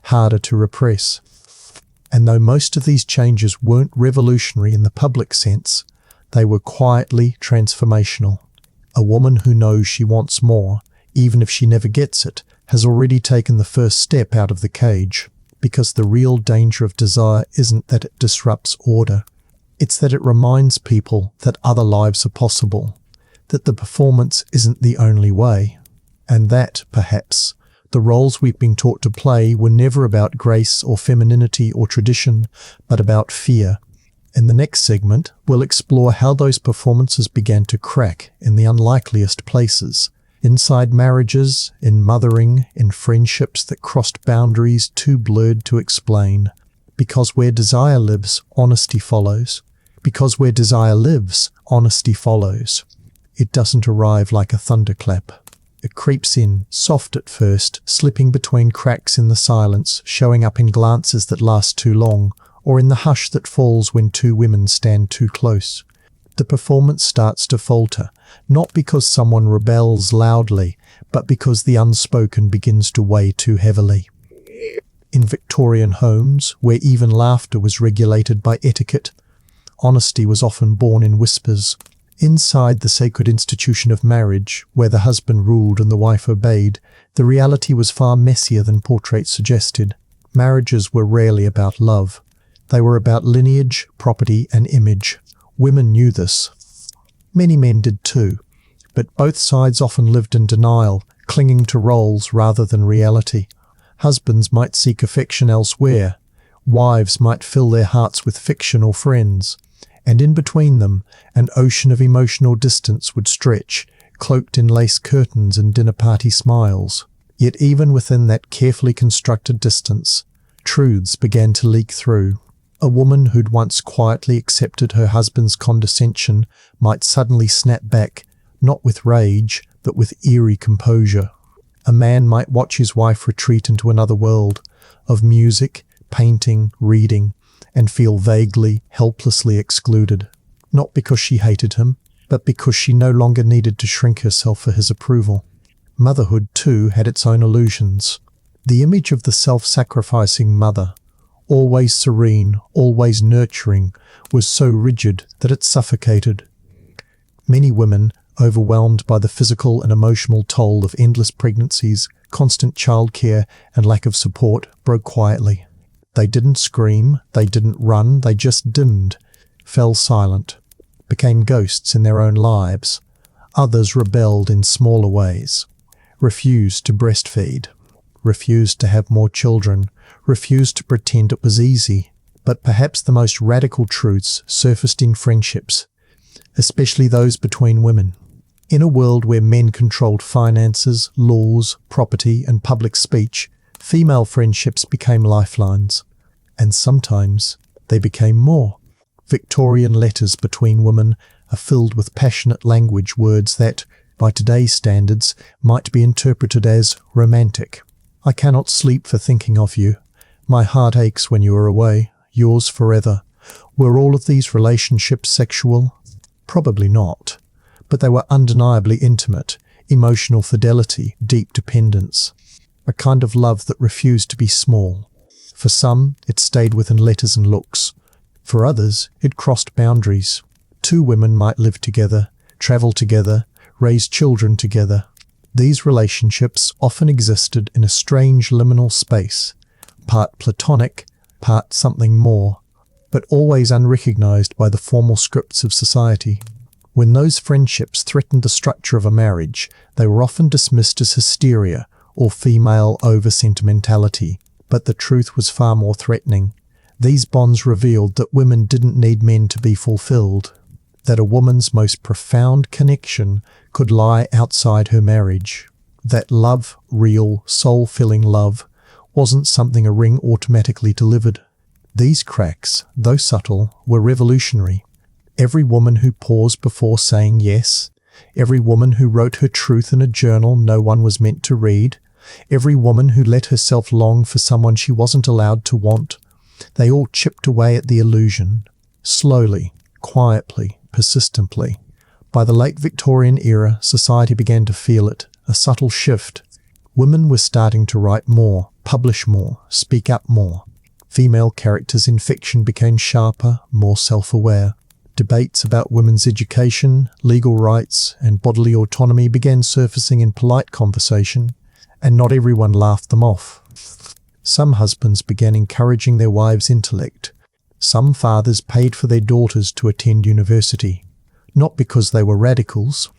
Speaker 1: harder to repress. And though most of these changes weren't revolutionary in the public sense, they were quietly transformational. A woman who knows she wants more, even if she never gets it, has already taken the first step out of the cage, because the real danger of desire isn't that it disrupts order. It's that it reminds people that other lives are possible, that the performance isn't the only way, and that, perhaps, the roles we've been taught to play were never about grace or femininity or tradition, but about fear. In the next segment, we'll explore how those performances began to crack in the unlikeliest places, inside marriages, in mothering, in friendships that crossed boundaries too blurred to explain. Because where desire lives, honesty follows. Because where desire lives, honesty follows. It doesn't arrive like a thunderclap. It creeps in, soft at first, slipping between cracks in the silence, showing up in glances that last too long, or in the hush that falls when two women stand too close. The performance starts to falter, not because someone rebels loudly, but because the unspoken begins to weigh too heavily. In Victorian homes, where even laughter was regulated by etiquette, honesty was often born in whispers. Inside the sacred institution of marriage, where the husband ruled and the wife obeyed, the reality was far messier than portraits suggested. Marriages were rarely about love. They were about lineage, property, and image. Women knew this. Many men did too, but both sides often lived in denial, clinging to roles rather than reality. Husbands might seek affection elsewhere. Wives might fill their hearts with fiction or friends. And in between them, an ocean of emotional distance would stretch, cloaked in lace curtains and dinner party smiles. Yet even within that carefully constructed distance, truths began to leak through. A woman who'd once quietly accepted her husband's condescension might suddenly snap back, not with rage, but with eerie composure. A man might watch his wife retreat into another world of music, painting, reading, and feel vaguely, helplessly excluded, not because she hated him, but because she no longer needed to shrink herself for his approval. Motherhood, too, had its own illusions. The image of the self-sacrificing mother, always serene, always nurturing, was so rigid that it suffocated. Many women, overwhelmed by the physical and emotional toll of endless pregnancies, constant childcare, and lack of support, broke quietly. They didn't scream, they didn't run, they just dimmed, fell silent, became ghosts in their own lives. Others rebelled in smaller ways, refused to breastfeed, refused to have more children, refused to pretend it was easy. But perhaps the most radical truths surfaced in friendships, especially those between women. In a world where men controlled finances, laws, property, and public speech, female friendships became lifelines. And sometimes they became more. Victorian letters between women are filled with passionate language, words that, by today's standards, might be interpreted as romantic. I cannot sleep for thinking of you. My heart aches when you are away. Yours forever. Were all of these relationships sexual? Probably not. But they were undeniably intimate, emotional fidelity, deep dependence. A kind of love that refused to be small. For some, it stayed within letters and looks. For others, it crossed boundaries. Two women might live together, travel together, raise children together. These relationships often existed in a strange liminal space, part platonic, part something more, but always unrecognized by the formal scripts of society. When those friendships threatened the structure of a marriage, they were often dismissed as hysteria or female over-sentimentality. But the truth was far more threatening. These bonds revealed that women didn't need men to be fulfilled, that a woman's most profound connection could lie outside her marriage, that love, real, soul-filling love, wasn't something a ring automatically delivered. These cracks, though subtle, were revolutionary. Every woman who paused before saying yes, every woman who wrote her truth in a journal no one was meant to read, every woman who let herself long for someone she wasn't allowed to want, they all chipped away at the illusion, slowly, quietly, persistently. By the late Victorian era, society began to feel it, a subtle shift. Women were starting to write more, publish more, speak up more. Female characters in fiction became sharper, more self-aware. Debates about women's education, legal rights, and bodily autonomy began surfacing in polite conversation, and not everyone laughed them off. Some husbands began encouraging their wives' intellect. Some fathers paid for their daughters to attend university, not because they were radicals,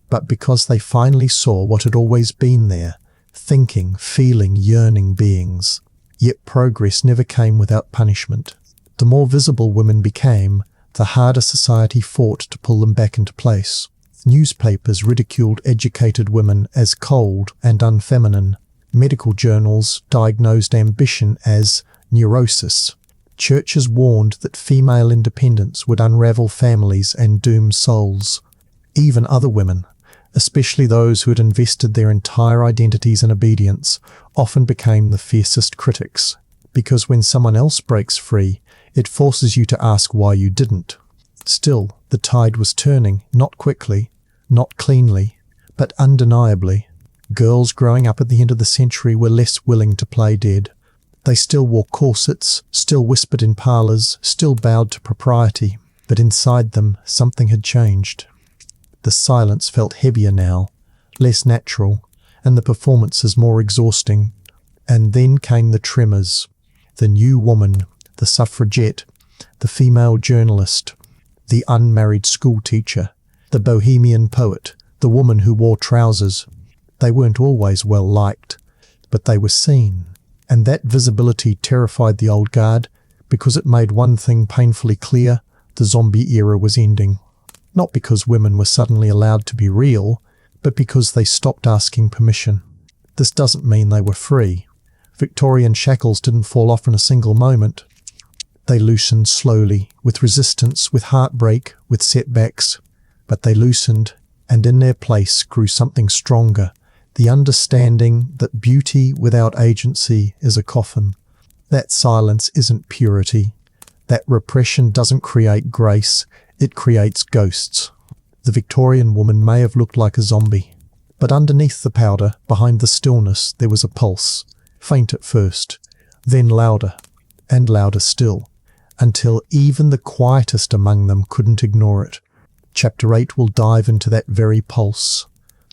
Speaker 1: but because they finally saw what had always been there, thinking, feeling, yearning beings. Yet progress never came without punishment. The more visible women became, the harder society fought to pull them back into place. Newspapers ridiculed educated women as cold and unfeminine. Medical journals diagnosed ambition as neurosis. Churches warned that female independence would unravel families and doom souls. Even other women, especially those who had invested their entire identities in obedience, often became the fiercest critics. Because when someone else breaks free, it forces you to ask why you didn't. Still, the tide was turning, not quickly, not cleanly, but undeniably. Girls growing up at the end of the century were less willing to play dead. They still wore corsets, still whispered in parlours, still bowed to propriety, but inside them something had changed. The silence felt heavier now, less natural, and the performances more exhausting. And then came the tremors, the new woman, the suffragette, the female journalist, the unmarried schoolteacher, the bohemian poet, the woman who wore trousers. They weren't always well liked, but they were seen. And that visibility terrified the old guard because it made one thing painfully clear: the zombie era was ending. Not because women were suddenly allowed to be real, but because they stopped asking permission. This doesn't mean they were free. Victorian shackles didn't fall off in a single moment. They loosened slowly, with resistance, with heartbreak, with setbacks. But they loosened, and in their place grew something stronger, the understanding that beauty without agency is a coffin. That silence isn't purity. That repression doesn't create grace, it creates ghosts. The Victorian woman may have looked like a zombie, but underneath the powder, behind the stillness, there was a pulse, faint at first, then louder, and louder still, until even the quietest among them couldn't ignore it. Chapter 8 will dive into that very pulse,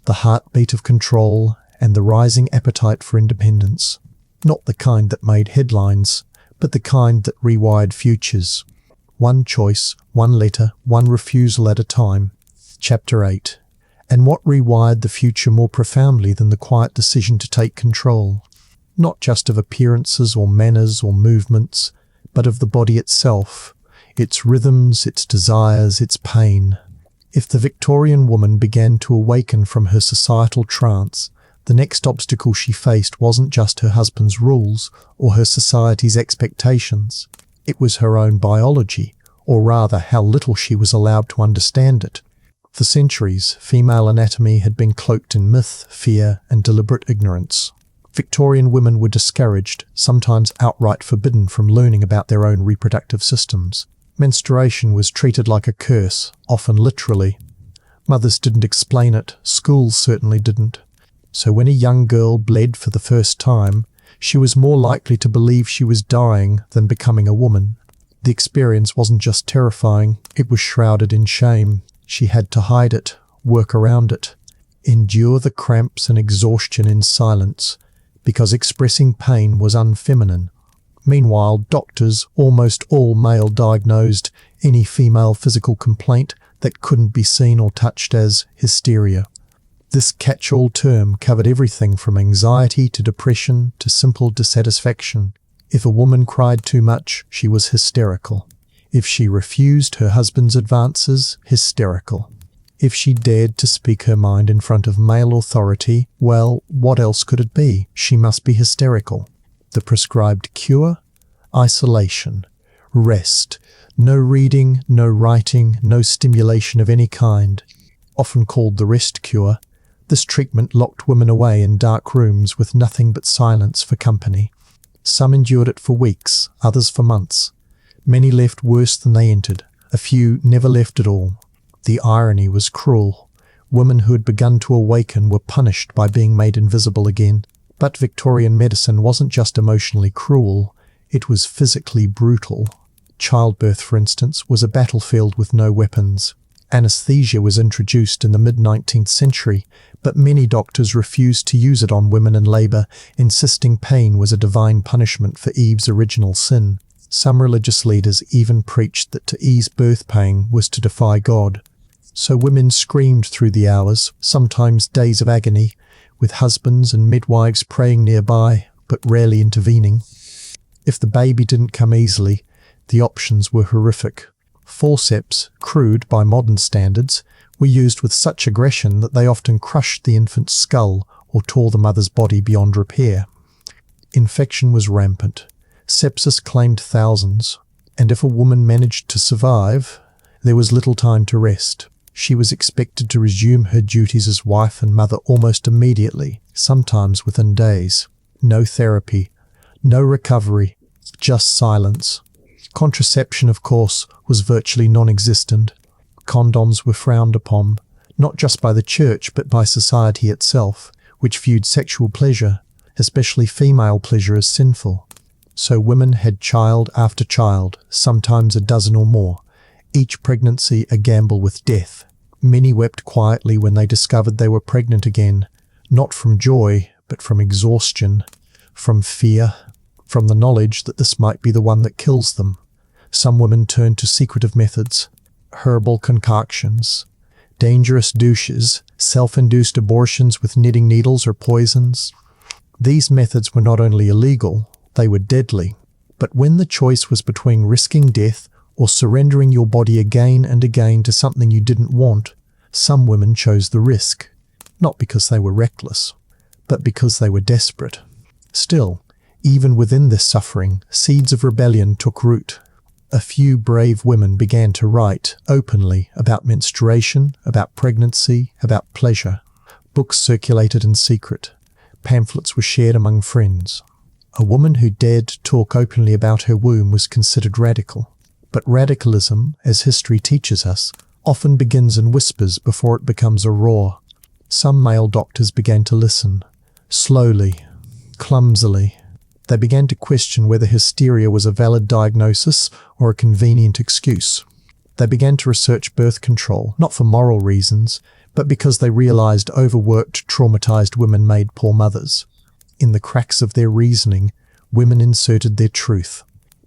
Speaker 1: the heartbeat of control and the rising appetite for independence. Not the kind that made headlines, but the kind that rewired futures. One choice, one letter, one refusal at a time. Chapter 8. And what rewired the future more profoundly than the quiet decision to take control? Not just of appearances or manners or movements, but of the body itself, its rhythms, its desires, its pain. If the Victorian woman began to awaken from her societal trance, the next obstacle she faced wasn't just her husband's rules or her society's expectations. It was her own biology, or rather how little she was allowed to understand it. For centuries, female anatomy had been cloaked in myth, fear, and deliberate ignorance. Victorian women were discouraged, sometimes outright forbidden from learning about their own reproductive systems. Menstruation was treated like a curse, often literally. Mothers didn't explain it, schools certainly didn't. So when a young girl bled for the first time, she was more likely to believe she was dying than becoming a woman. The experience wasn't just terrifying, it was shrouded in shame. She had to hide it, work around it, endure the cramps and exhaustion in silence, because expressing pain was unfeminine. Meanwhile, doctors, almost all male, diagnosed any female physical complaint that couldn't be seen or touched as hysteria. This catch-all term covered everything from anxiety to depression to simple dissatisfaction. If a woman cried too much, she was hysterical. If she refused her husband's advances, hysterical. If she dared to speak her mind in front of male authority, well, what else could it be? She must be hysterical. The prescribed cure? Isolation. Rest. No reading, no writing, no stimulation of any kind. Often called the rest cure, this treatment locked women away in dark rooms with nothing but silence for company. Some endured it for weeks, others for months. Many left worse than they entered. A few never left at all. The irony was cruel. Women who had begun to awaken were punished by being made invisible again. But Victorian medicine wasn't just emotionally cruel, it was physically brutal. Childbirth, for instance, was a battlefield with no weapons. Anesthesia was introduced in the mid-19th century, but many doctors refused to use it on women in labour, insisting pain was a divine punishment for Eve's original sin. Some religious leaders even preached that to ease birth pain was to defy God. So women screamed through the hours, sometimes days of agony, with husbands and midwives praying nearby, but rarely intervening. If the baby didn't come easily, the options were horrific. Forceps, crude by modern standards, were used with such aggression that they often crushed the infant's skull or tore the mother's body beyond repair. Infection was rampant. Sepsis claimed thousands, and if a woman managed to survive, there was little time to rest. She was expected to resume her duties as wife and mother almost immediately, sometimes within days. No therapy, no recovery, just silence. Contraception, of course, was virtually non-existent. Condoms were frowned upon, not just by the church but by society itself, which viewed sexual pleasure, especially female pleasure, as sinful. So women had child after child, sometimes a dozen or more, each pregnancy a gamble with death. Many wept quietly when they discovered they were pregnant again, not from joy, but from exhaustion, from fear, from the knowledge that this might be the one that kills them. Some women turned to secretive methods, herbal concoctions, dangerous douches, self-induced abortions with knitting needles or poisons. These methods were not only illegal, they were deadly. But when the choice was between risking death or surrendering your body again and again to something you didn't want, some women chose the risk, not because they were reckless, but because they were desperate. Still, even within this suffering, seeds of rebellion took root. A few brave women began to write openly about menstruation, about pregnancy, about pleasure. Books circulated in secret. Pamphlets were shared among friends. A woman who dared to talk openly about her womb was considered radical. But radicalism, as history teaches us, often begins in whispers before it becomes a roar. Some male doctors began to listen. Slowly, clumsily. They began to question whether hysteria was a valid diagnosis or a convenient excuse. They began to research birth control, not for moral reasons, but because they realized overworked, traumatized women made poor mothers. In the cracks of their reasoning, women inserted their truth.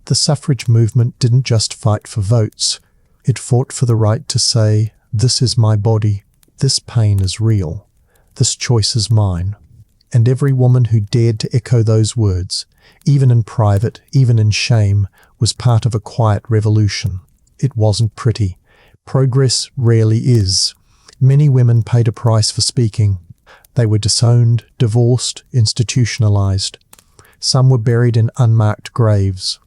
Speaker 1: The suffrage movement didn't just fight for votes. It fought for the right to say, "This is my body. This pain is real. This choice is mine." And every woman who dared to echo those words, even in private, even in shame, was part of a quiet revolution. It wasn't pretty. Progress rarely is. Many women paid a price for speaking. They were disowned, divorced, institutionalized. Some were buried in unmarked graves.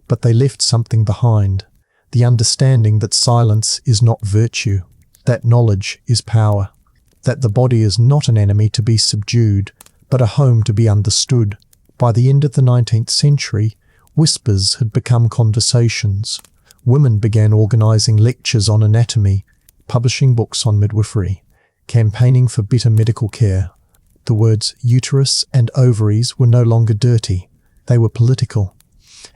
Speaker 1: But they left something behind, the understanding that silence is not virtue, that knowledge is power, that the body is not an enemy to be subdued, but a home to be understood. By the end of the 19th century, whispers had become conversations. Women began organizing lectures on anatomy, publishing books on midwifery, campaigning for better medical care. The words uterus and ovaries were no longer dirty, they were political.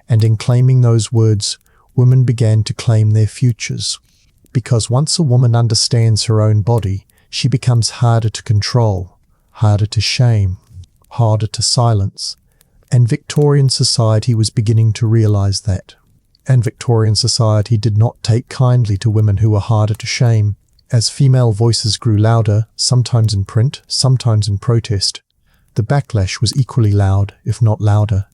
Speaker 1: And in claiming those words, women began to claim their futures. Because once a woman understands her own body, she becomes harder to control, harder to shame, harder to silence. And Victorian society was beginning to realize that. And Victorian society did not take kindly to women who were harder to shame. As female voices grew louder, sometimes in print, sometimes in protest, the backlash was equally loud, if not louder.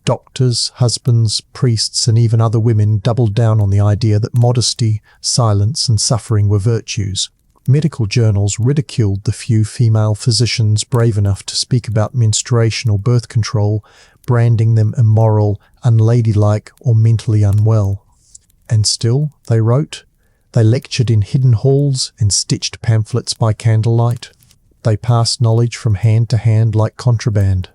Speaker 1: Doctors, husbands, priests, and even other women doubled down on the idea that modesty, silence, and suffering were virtues. Medical journals ridiculed the few female physicians brave enough to speak about menstruation or birth control, branding them immoral, unladylike, or mentally unwell. And still, they wrote. They lectured in hidden halls and stitched pamphlets by candlelight. They passed knowledge from hand to hand like contraband.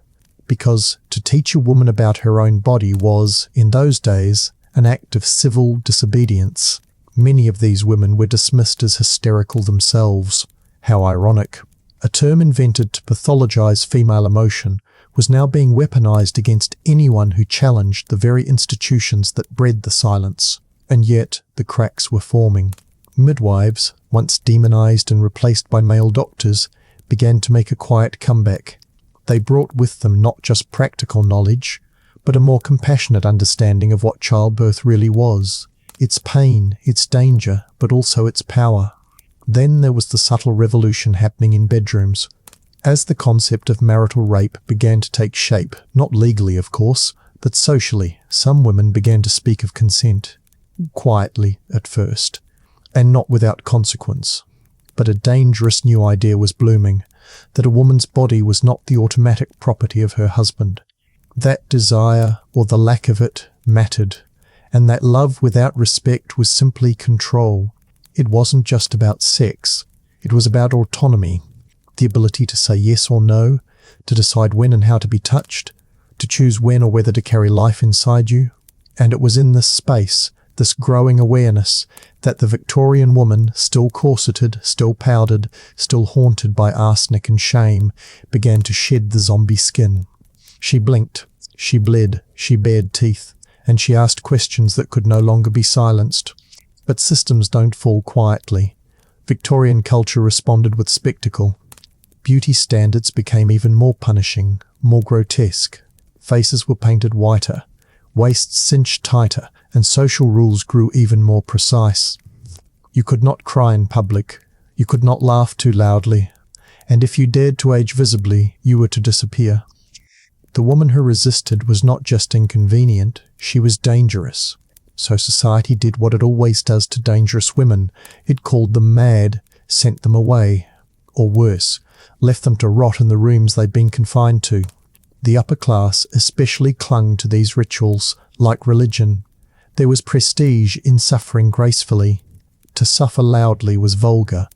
Speaker 1: Because to teach a woman about her own body was, in those days, an act of civil disobedience. Many of these women were dismissed as hysterical themselves. How ironic. A term invented to pathologize female emotion was now being weaponized against anyone who challenged the very institutions that bred the silence. And yet, the cracks were forming. Midwives, once demonized and replaced by male doctors, began to make a quiet comeback. They brought with them not just practical knowledge, but a more compassionate understanding of what childbirth really was. Its pain, its danger, but also its power. Then there was the subtle revolution happening in bedrooms. As the concept of marital rape began to take shape, not legally of course, but socially, some women began to speak of consent. Quietly at first, and not without consequence. But a dangerous new idea was blooming, that a woman's body was not the automatic property of her husband. That desire, or the lack of it, mattered, and that love without respect was simply control. It wasn't just about sex, it was about autonomy, the ability to say yes or no, to decide when and how to be touched, to choose when or whether to carry life inside you. And it was in this space, this growing awareness, that the Victorian woman, still corseted, still powdered, still haunted by arsenic and shame, began to shed the zombie skin. She blinked, she bled, she bared teeth, and she asked questions that could no longer be silenced. But systems don't fall quietly. Victorian culture responded with spectacle. Beauty standards became even more punishing, more grotesque. Faces were painted whiter, waists cinched tighter, and social rules grew even more precise. You could not cry in public, you could not laugh too loudly, and if you dared to age visibly, you were to disappear. The woman who resisted was not just inconvenient, she was dangerous. So society did what it always does to dangerous women. It called them mad, sent them away, or worse, left them to rot in the rooms they'd been confined to. The upper class especially clung to these rituals like religion. There was prestige in suffering gracefully. To suffer loudly was vulgar,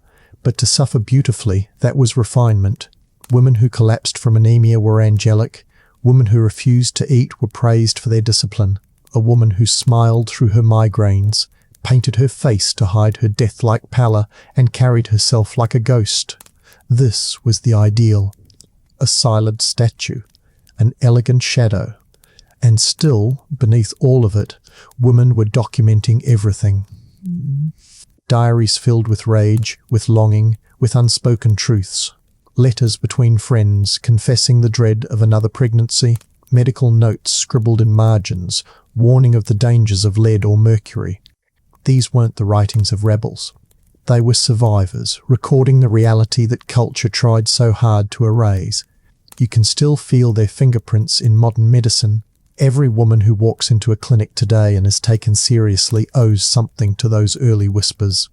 Speaker 1: but to suffer beautifully, that was refinement. Women who collapsed from anemia were angelic. Women who refused to eat were praised for their discipline. A woman who smiled through her migraines, painted her face to hide her death-like pallor, and carried herself like a ghost. This was the ideal. A silent statue, an elegant shadow. And still, beneath all of it, women were documenting everything. Diaries filled with rage, with longing, with unspoken truths. Letters between friends confessing the dread of another pregnancy. Medical notes scribbled in margins, warning of the dangers of lead or mercury. These weren't the writings of rebels. They were survivors, recording the reality that culture tried so hard to erase. You can still feel their fingerprints in modern medicine. Every woman who walks into a clinic today and is taken seriously owes something to those early whispers.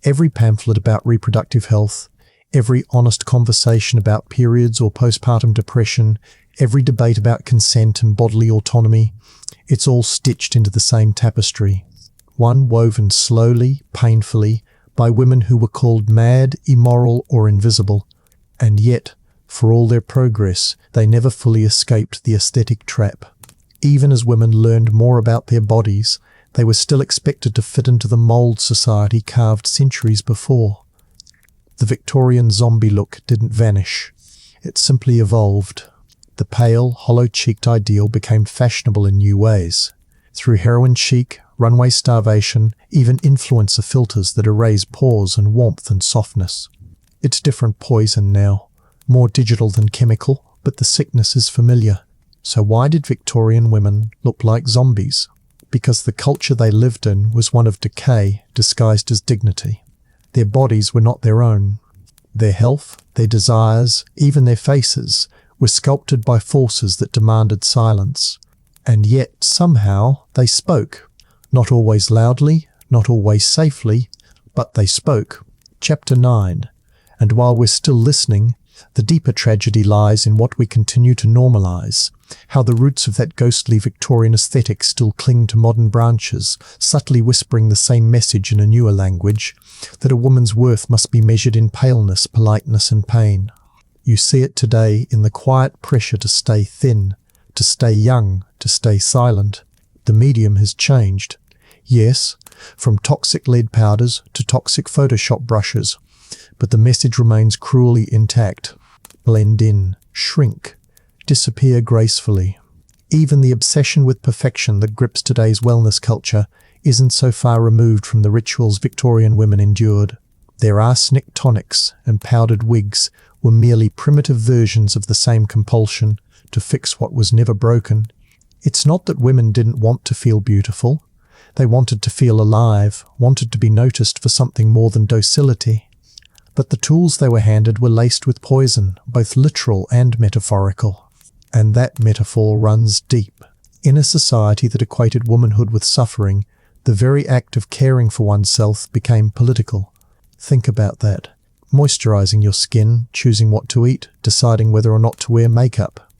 Speaker 1: Every pamphlet about reproductive health, every honest conversation about periods or postpartum depression, every debate about consent and bodily autonomy, it's all stitched into the same tapestry. One woven slowly, painfully, by women who were called mad, immoral, or invisible. And yet, for all their progress, they never fully escaped the aesthetic trap. Even as women learned more about their bodies, they were still expected to fit into the mould society carved centuries before. The Victorian zombie look didn't vanish. It simply evolved. The pale, hollow-cheeked ideal became fashionable in new ways. Through heroin chic, runway starvation, even influencer filters that erase pores and warmth and softness. It's different poison now, more digital than chemical, but the sickness is familiar. So why did Victorian women look like zombies? Because the culture they lived in was one of decay disguised as dignity. Their bodies were not their own. Their health, their desires, even their faces, were sculpted by forces that demanded silence. And yet, somehow, they spoke. Not always loudly, not always safely, but they spoke. Chapter 9. And while we're still listening, the deeper tragedy lies in what we continue to normalize, how the roots of that ghostly Victorian aesthetic still cling to modern branches, subtly whispering the same message in a newer language, that a woman's worth must be measured in paleness, politeness, and pain. You see it today in the quiet pressure to stay thin, to stay young, to stay silent. The medium has changed. Yes, from toxic lead powders to toxic Photoshop brushes, but the message remains cruelly intact. Blend in, shrink, disappear gracefully. Even the obsession with perfection that grips today's wellness culture isn't so far removed from the rituals Victorian women endured. Their arsenic tonics and powdered wigs were merely primitive versions of the same compulsion to fix what was never broken. It's not that women didn't want to feel beautiful. They wanted to feel alive, wanted to be noticed for something more than docility. But the tools they were handed were laced with poison, both literal and metaphorical. And that metaphor runs deep. In a society that equated womanhood with suffering, the very act of caring for oneself became political. Think about that. Moisturizing your skin, choosing what to eat, deciding whether or not to wear makeup.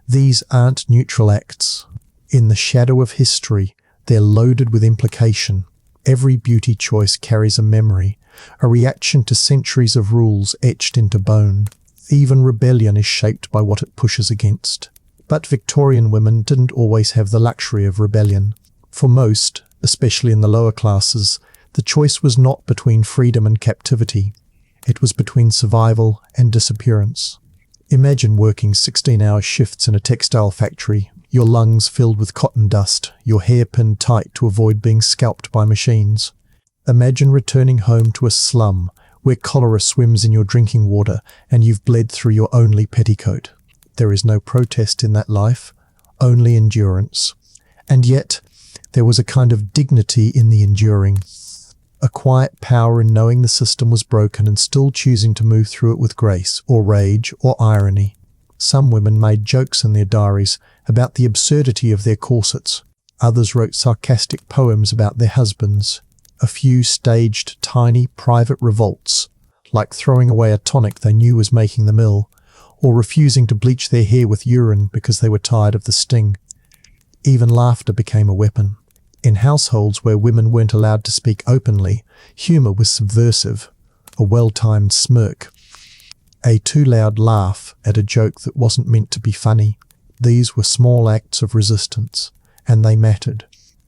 Speaker 1: These aren't neutral acts. In the shadow of history, they're loaded with implication. Every beauty choice carries a memory, a reaction to centuries of rules etched into bone. Even rebellion is shaped by what it pushes against. But Victorian women didn't always have the luxury of rebellion. For most, especially in the lower classes, the choice was not between freedom and captivity. It was between survival and disappearance. Imagine working 16-hour shifts in a textile factory, your lungs filled with cotton dust, your hair pinned tight to avoid being scalped by machines. Imagine returning home to a slum where cholera swims in your drinking water and you've bled through your only petticoat. There is no protest in that life, only endurance. And yet, there was a kind of dignity in the enduring. A quiet power in knowing the system was broken and still choosing to move through it with grace, or rage, or irony. Some women made jokes in their diaries about the absurdity of their corsets. Others wrote sarcastic poems about their husbands. A few staged tiny private revolts, like throwing away a tonic they knew was making them ill, or refusing to bleach their hair with urine because they were tired of the sting. Even laughter became a weapon. In households where women weren't allowed to speak openly, humour was subversive. A well-timed smirk, a too loud laugh at a joke that wasn't meant to be funny. These were small acts of resistance, and they mattered.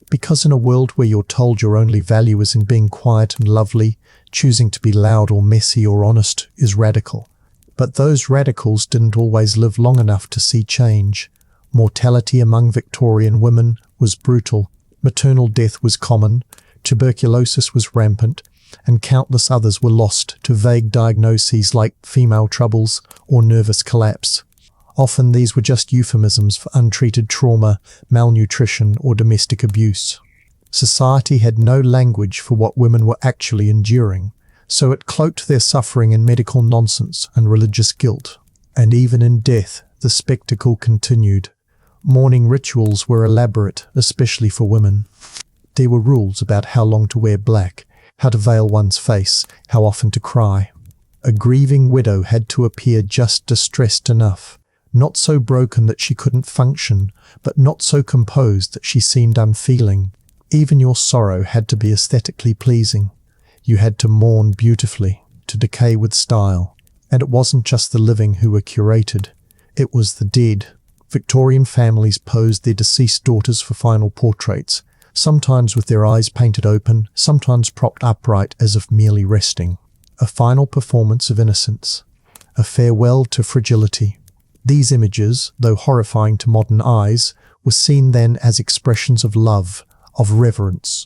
Speaker 1: Because in a world where you're told your only value is in being quiet and lovely, choosing to be loud or messy or honest is radical. But those radicals didn't always live long enough to see change. Mortality among Victorian women was brutal. Maternal death was common, tuberculosis was rampant, and countless others were lost to vague diagnoses like female troubles or nervous collapse. Often these were just euphemisms for untreated trauma, malnutrition, or domestic abuse. Society had no language for what women were actually enduring, so it cloaked their suffering in medical nonsense and religious guilt. And even in death, the spectacle continued. Mourning rituals were elaborate, especially for women. There were rules about how long to wear black, how to veil one's face, how often to cry. A grieving widow had to appear just distressed enough, not so broken that she couldn't function, but not so composed that she seemed unfeeling. Even your sorrow had to be aesthetically pleasing. You had to mourn beautifully, to decay with style. And it wasn't just the living who were curated, it was the dead. Victorian families posed their deceased daughters for final portraits, sometimes with their eyes painted open, sometimes propped upright as if merely resting. A final performance of innocence, a farewell to fragility. These images, though horrifying to modern eyes, were seen then as expressions of love, of reverence.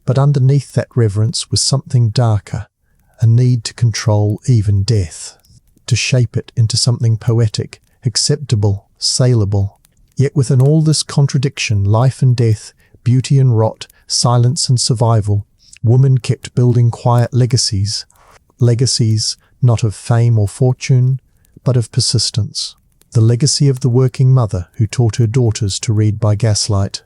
Speaker 1: But underneath that reverence was something darker, a need to control even death, to shape it into something poetic, acceptable, saleable. Yet within all this contradiction, life and death, beauty and rot, silence and survival, women kept building quiet legacies. Legacies not of fame or fortune, but of persistence. The legacy of the working mother who taught her daughters to read by gaslight,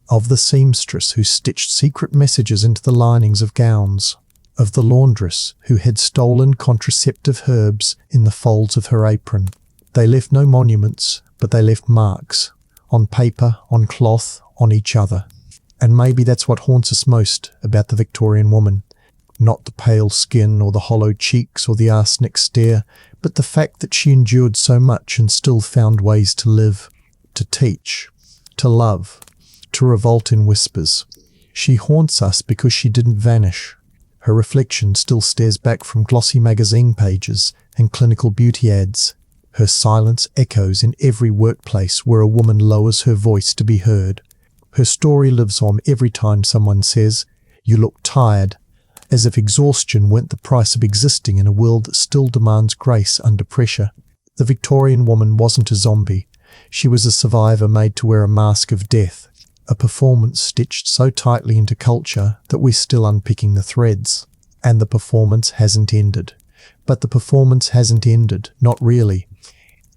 Speaker 1: of the seamstress who stitched secret messages into the linings of gowns, of the laundress who had stolen contraceptive herbs in the folds of her apron. They left no monuments, but they left marks, on paper, on cloth, on each other. And maybe that's what haunts us most about the Victorian woman. Not the pale skin or the hollow cheeks or the arsenic stare, but the fact that she endured so much and still found ways to live, to teach, to love, to revolt in whispers. She haunts us because she didn't vanish. Her reflection still stares back from glossy magazine pages and clinical beauty ads. Her silence echoes in every workplace where a woman lowers her voice to be heard. Her story lives on every time someone says, "You look tired," as if exhaustion weren't the price of existing in a world that still demands grace under pressure. The Victorian woman wasn't a zombie. She was a survivor made to wear a mask of death, a performance stitched so tightly into culture that we're still unpicking the threads. And the performance hasn't ended. But the performance hasn't ended, not really.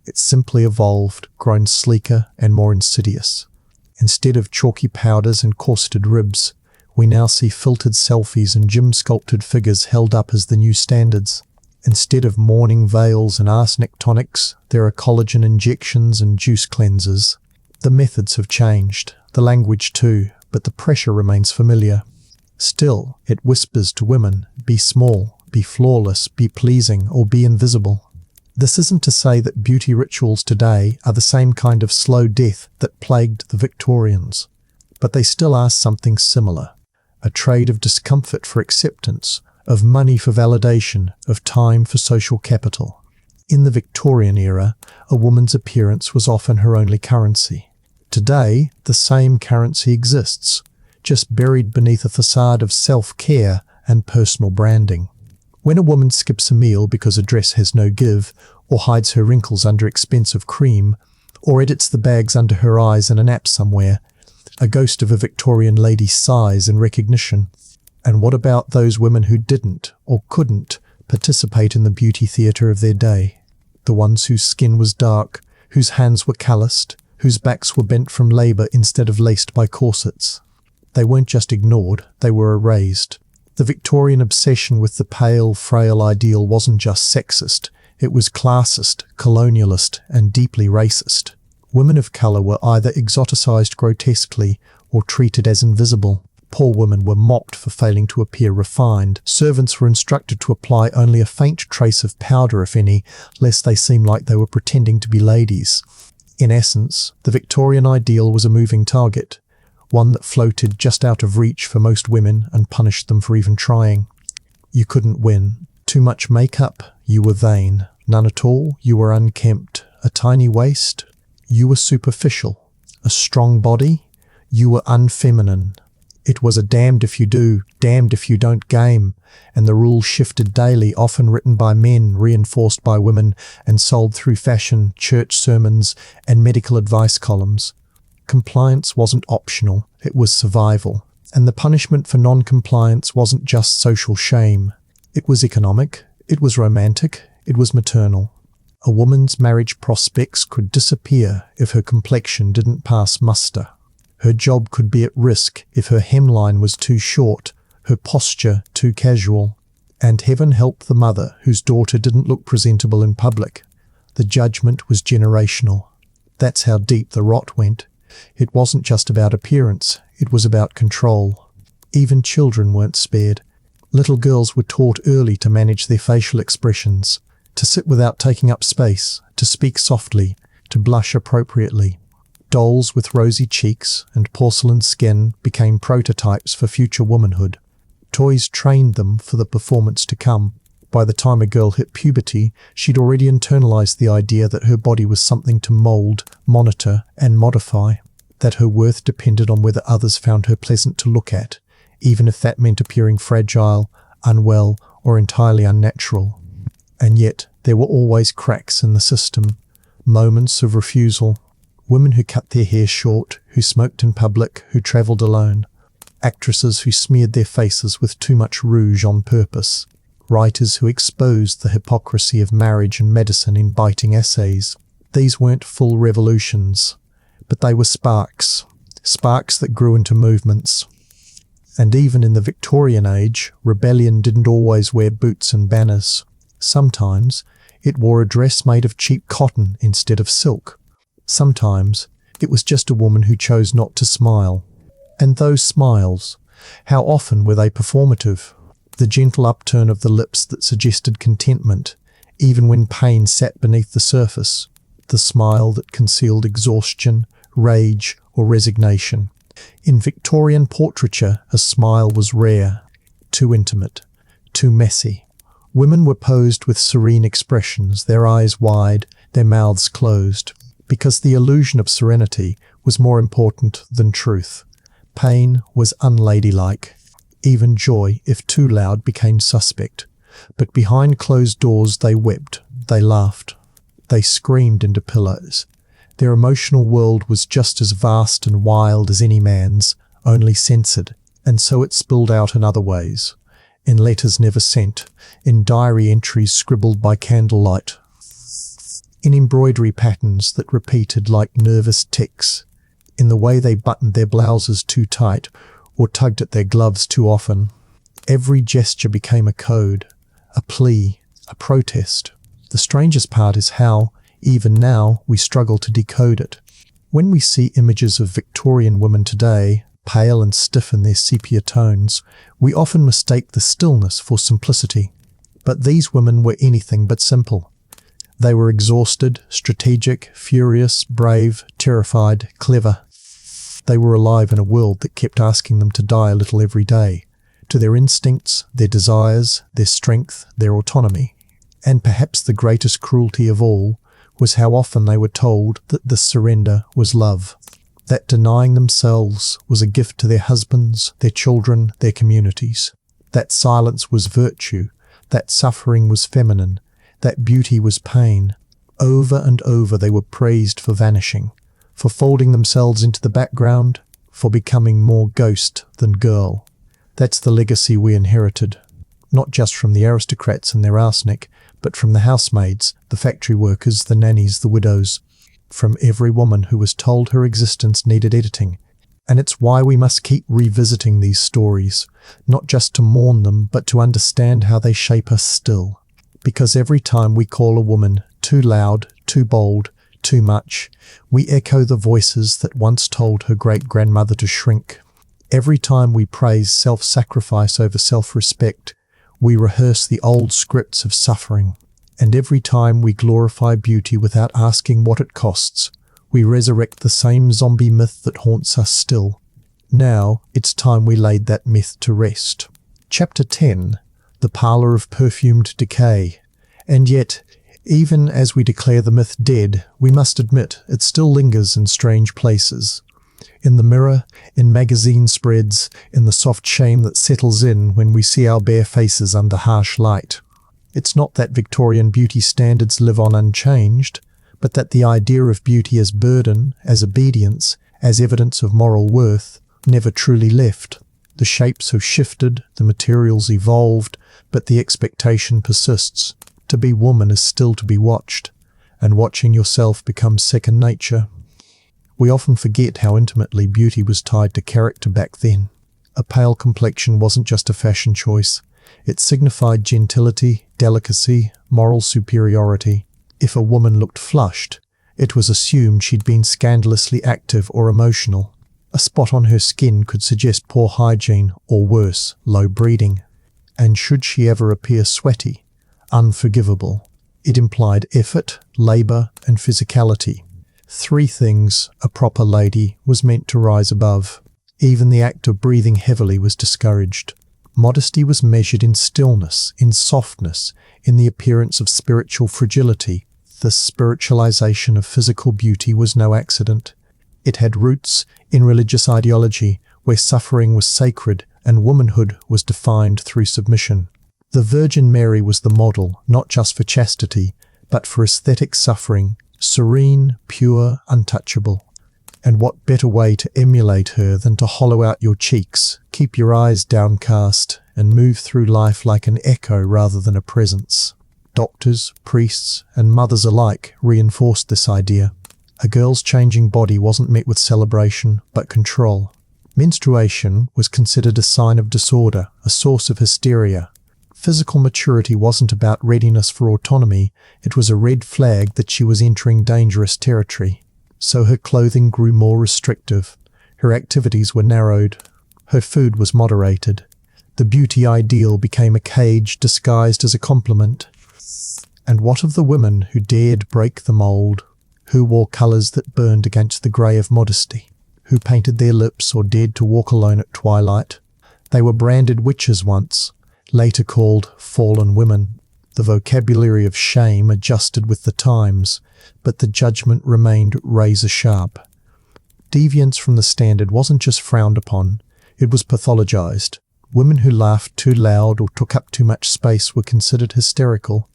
Speaker 1: It's simply evolved, grown sleeker and more insidious. Instead of chalky powders and corseted ribs, we now see filtered selfies and gym-sculpted figures held up as the new standards. Instead of morning veils and arsenic tonics, there are collagen injections and juice cleansers. The methods have changed, the language too, but the pressure remains familiar. Still, it whispers to women, be small, be flawless, be pleasing, or be invisible. This isn't to say that beauty rituals today are the same kind of slow death that plagued the Victorians, but they still are something similar. A trade of discomfort for acceptance, of money for validation, of time for social capital. In the Victorian era, a woman's appearance was often her only currency. Today, the same currency exists, just buried beneath a facade of self-care and personal branding. When a woman skips a meal because a dress has no give, or hides her wrinkles under expensive cream, or edits the bags under her eyes in an app somewhere, a ghost of a Victorian lady sighs in recognition. And what about those women who didn't, or couldn't, participate in the beauty theatre of their day? The ones whose skin was dark, whose hands were calloused, whose backs were bent from labour instead of laced by corsets. They weren't just ignored, they were erased. The Victorian obsession with the pale, frail ideal wasn't just sexist, it was classist, colonialist, and deeply racist. Women of colour were either exoticized grotesquely or treated as invisible. Poor women were mocked for failing to appear refined. Servants were instructed to apply only a faint trace of powder, if any, lest they seem like they were pretending to be ladies. In essence, the Victorian ideal was a moving target, one that floated just out of reach for most women and punished them for even trying. You couldn't win. Too much makeup, you were vain. None at all, you were unkempt. A tiny waist, you were superficial. A strong body, you were unfeminine. It was a damned if you do, damned if you don't game, and the rules shifted daily, often written by men, reinforced by women, and sold through fashion, church sermons, and medical advice columns. Compliance wasn't optional, it was survival. And the punishment for non-compliance wasn't just social shame. It was economic, it was romantic, it was maternal. A woman's marriage prospects could disappear if her complexion didn't pass muster. Her job could be at risk if her hemline was too short, her posture too casual. And heaven help the mother whose daughter didn't look presentable in public. The judgment was generational. That's how deep the rot went. It wasn't just about appearance, it was about control. Even children weren't spared. Little girls were taught early to manage their facial expressions, to sit without taking up space, to speak softly, to blush appropriately. Dolls with rosy cheeks and porcelain skin became prototypes for future womanhood. Toys trained them for the performance to come. By the time a girl hit puberty, she'd already internalized the idea that her body was something to mold, monitor, and modify, that her worth depended on whether others found her pleasant to look at, even if that meant appearing fragile, unwell, or entirely unnatural. And yet, there were always cracks in the system, moments of refusal. Women who cut their hair short, who smoked in public, who travelled alone. Actresses who smeared their faces with too much rouge on purpose. Writers who exposed the hypocrisy of marriage and medicine in biting essays. These weren't full revolutions, but they were sparks that grew into movements. And even in the Victorian age, rebellion didn't always wear boots and banners. Sometimes it wore a dress made of cheap cotton instead of silk. Sometimes it was just a woman who chose not to smile. And those smiles, how often were they performative? The gentle upturn of the lips that suggested contentment, even when pain sat beneath the surface. The smile that concealed exhaustion, rage, or resignation. In Victorian portraiture, a smile was rare, too intimate, too messy. Women were posed with serene expressions, their eyes wide, their mouths closed, because the illusion of serenity was more important than truth. Pain was unladylike. Even joy, if too loud, became suspect. But behind closed doors they wept, they laughed, they screamed into pillows. Their emotional world was just as vast and wild as any man's, only censored, and so it spilled out in other ways. In letters never sent, in diary entries scribbled by candlelight, in embroidery patterns that repeated like nervous ticks, in the way they buttoned their blouses too tight or tugged at their gloves too often. Every gesture became a code, a plea, a protest. The strangest part is how, even now, we struggle to decode it. When we see images of Victorian women today, pale and stiff in their sepia tones, we often mistake the stillness for simplicity. But these women were anything but simple. They were exhausted, strategic, furious, brave, terrified, clever. They were alive in a world that kept asking them to die a little every day, to their instincts, their desires, their strength, their autonomy. And perhaps the greatest cruelty of all was how often they were told that this surrender was love, that denying themselves was a gift to their husbands, their children, their communities, that silence was virtue, that suffering was feminine, that beauty was pain. Over and over they were praised for vanishing, for folding themselves into the background, for becoming more ghost than girl. That's the legacy we inherited, not just from the aristocrats and their arsenic, but from the housemaids, the factory workers, the nannies, the widows, from every woman who was told her existence needed editing. And it's why we must keep revisiting these stories, not just to mourn them, but to understand how they shape us still. Because every time we call a woman too loud, too bold, too much, we echo the voices that once told her great-grandmother to shrink. Every time we praise self-sacrifice over self-respect, we rehearse the old scripts of suffering. And every time we glorify beauty without asking what it costs, we resurrect the same zombie myth that haunts us still. Now, it's time we laid that myth to rest. Chapter 10. The Parlour of Perfumed Decay. And yet, even as we declare the myth dead, we must admit it still lingers in strange places. In the mirror, in magazine spreads, in the soft shame that settles in when we see our bare faces under harsh light. It's not that Victorian beauty standards live on unchanged, but that the idea of beauty as burden, as obedience, as evidence of moral worth, never truly left. The shapes have shifted, the materials evolved, but the expectation persists. To be woman is still to be watched, and watching yourself becomes second nature. We often forget how intimately beauty was tied to character back then. A pale complexion wasn't just a fashion choice. It signified gentility, delicacy, moral superiority. If a woman looked flushed, it was assumed she'd been scandalously active or emotional. A spot on her skin could suggest poor hygiene, or worse, low breeding. And should she ever appear sweaty, unforgivable, it implied effort, labour, and physicality. 3 things a proper lady was meant to rise above. Even the act of breathing heavily was discouraged. Modesty was measured in stillness, in softness, in the appearance of spiritual fragility. The spiritualization of physical beauty was no accident. It had roots in religious ideology, where suffering was sacred and womanhood was defined through submission. The Virgin Mary was the model, not just for chastity, but for aesthetic suffering, serene, pure, untouchable. And what better way to emulate her than to hollow out your cheeks, keep your eyes downcast, and move through life like an echo rather than a presence? Doctors, priests, and mothers alike reinforced this idea. A girl's changing body wasn't met with celebration, but control. Menstruation was considered a sign of disorder, a source of hysteria. Physical maturity wasn't about readiness for autonomy, it was a red flag that she was entering dangerous territory. So her clothing grew more restrictive, her activities were narrowed, her food was moderated. The beauty ideal became a cage disguised as a compliment. And what of the women who dared break the mould, who wore colours that burned against the grey of modesty, who painted their lips or dared to walk alone at twilight? They were branded witches once, later called fallen women. The vocabulary of shame adjusted with the times, but the judgment remained razor-sharp. Deviance from the standard wasn't just frowned upon, it was pathologized. Women who laughed too loud or took up too much space were considered hysterical.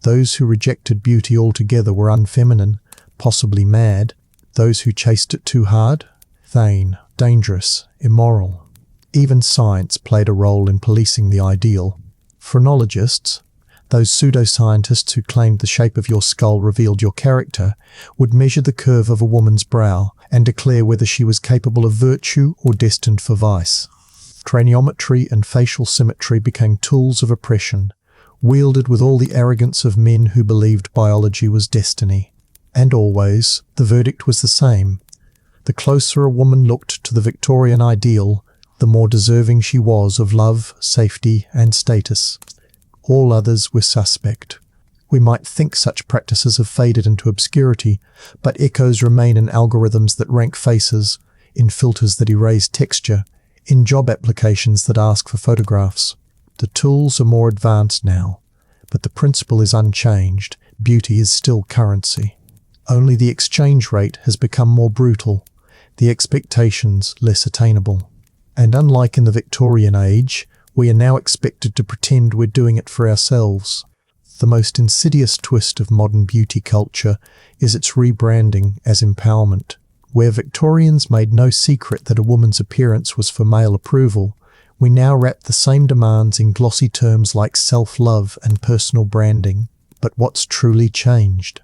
Speaker 1: Those who rejected beauty altogether were unfeminine, possibly mad. Those who chased it too hard, vain, dangerous, immoral. Even science played a role in policing the ideal. Phrenologists, those pseudoscientists who claimed the shape of your skull revealed your character, would measure the curve of a woman's brow and declare whether she was capable of virtue or destined for vice. Craniometry and facial symmetry became tools of oppression, wielded with all the arrogance of men who believed biology was destiny. And always, the verdict was the same. The closer a woman looked to the Victorian ideal, the more deserving she was of love, safety, and status. All others were suspect. We might think such practices have faded into obscurity, but echoes remain in algorithms that rank faces, in filters that erase texture, in job applications that ask for photographs. The tools are more advanced now, but the principle is unchanged. Beauty is still currency. Only the exchange rate has become more brutal, the expectations less attainable. And unlike in the Victorian age, we are now expected to pretend we're doing it for ourselves. The most insidious twist of modern beauty culture is its rebranding as empowerment. Where Victorians made no secret that a woman's appearance was for male approval, we now wrap the same demands in glossy terms like self-love and personal branding. But what's truly changed?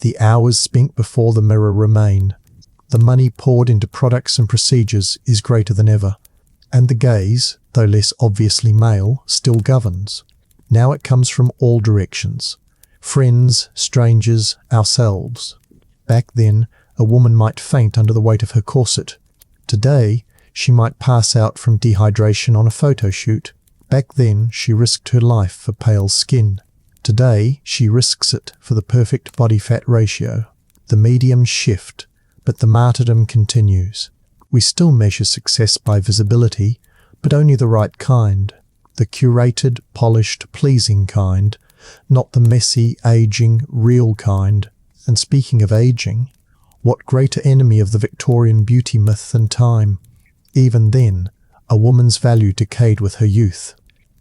Speaker 1: The hours spent before the mirror remain. The money poured into products and procedures is greater than ever. And the gaze, though less obviously male, still governs. Now it comes from all directions. Friends, strangers, ourselves. Back then, a woman might faint under the weight of her corset. Today, she might pass out from dehydration on a photo shoot. Back then, she risked her life for pale skin. Today, she risks it for the perfect body-fat ratio. The mediums shift, but the martyrdom continues. We still measure success by visibility, but only the right kind. The curated, polished, pleasing kind, not the messy, aging, real kind. And speaking of aging, what greater enemy of the Victorian beauty myth than time? Even then, a woman's value decayed with her youth.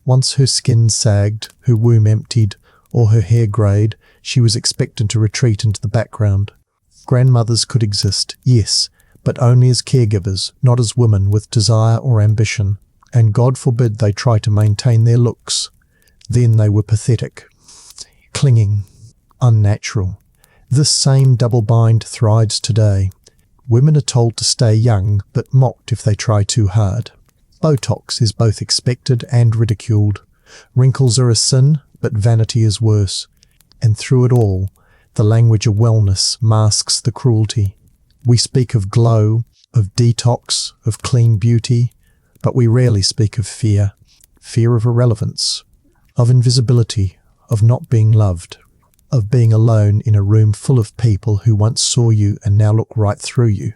Speaker 1: Once her skin sagged, her womb emptied, or her hair greyed, she was expected to retreat into the background. Grandmothers could exist, yes, but only as caregivers, not as women with desire or ambition. And God forbid they try to maintain their looks. Then they were pathetic, clinging, unnatural. This same double bind thrives today. Women are told to stay young, but mocked if they try too hard. Botox is both expected and ridiculed. Wrinkles are a sin, but vanity is worse. And through it all, the language of wellness masks the cruelty. We speak of glow, of detox, of clean beauty, but we rarely speak of fear. Fear of irrelevance, of invisibility, of not being loved, of being alone in a room full of people who once saw you and now look right through you.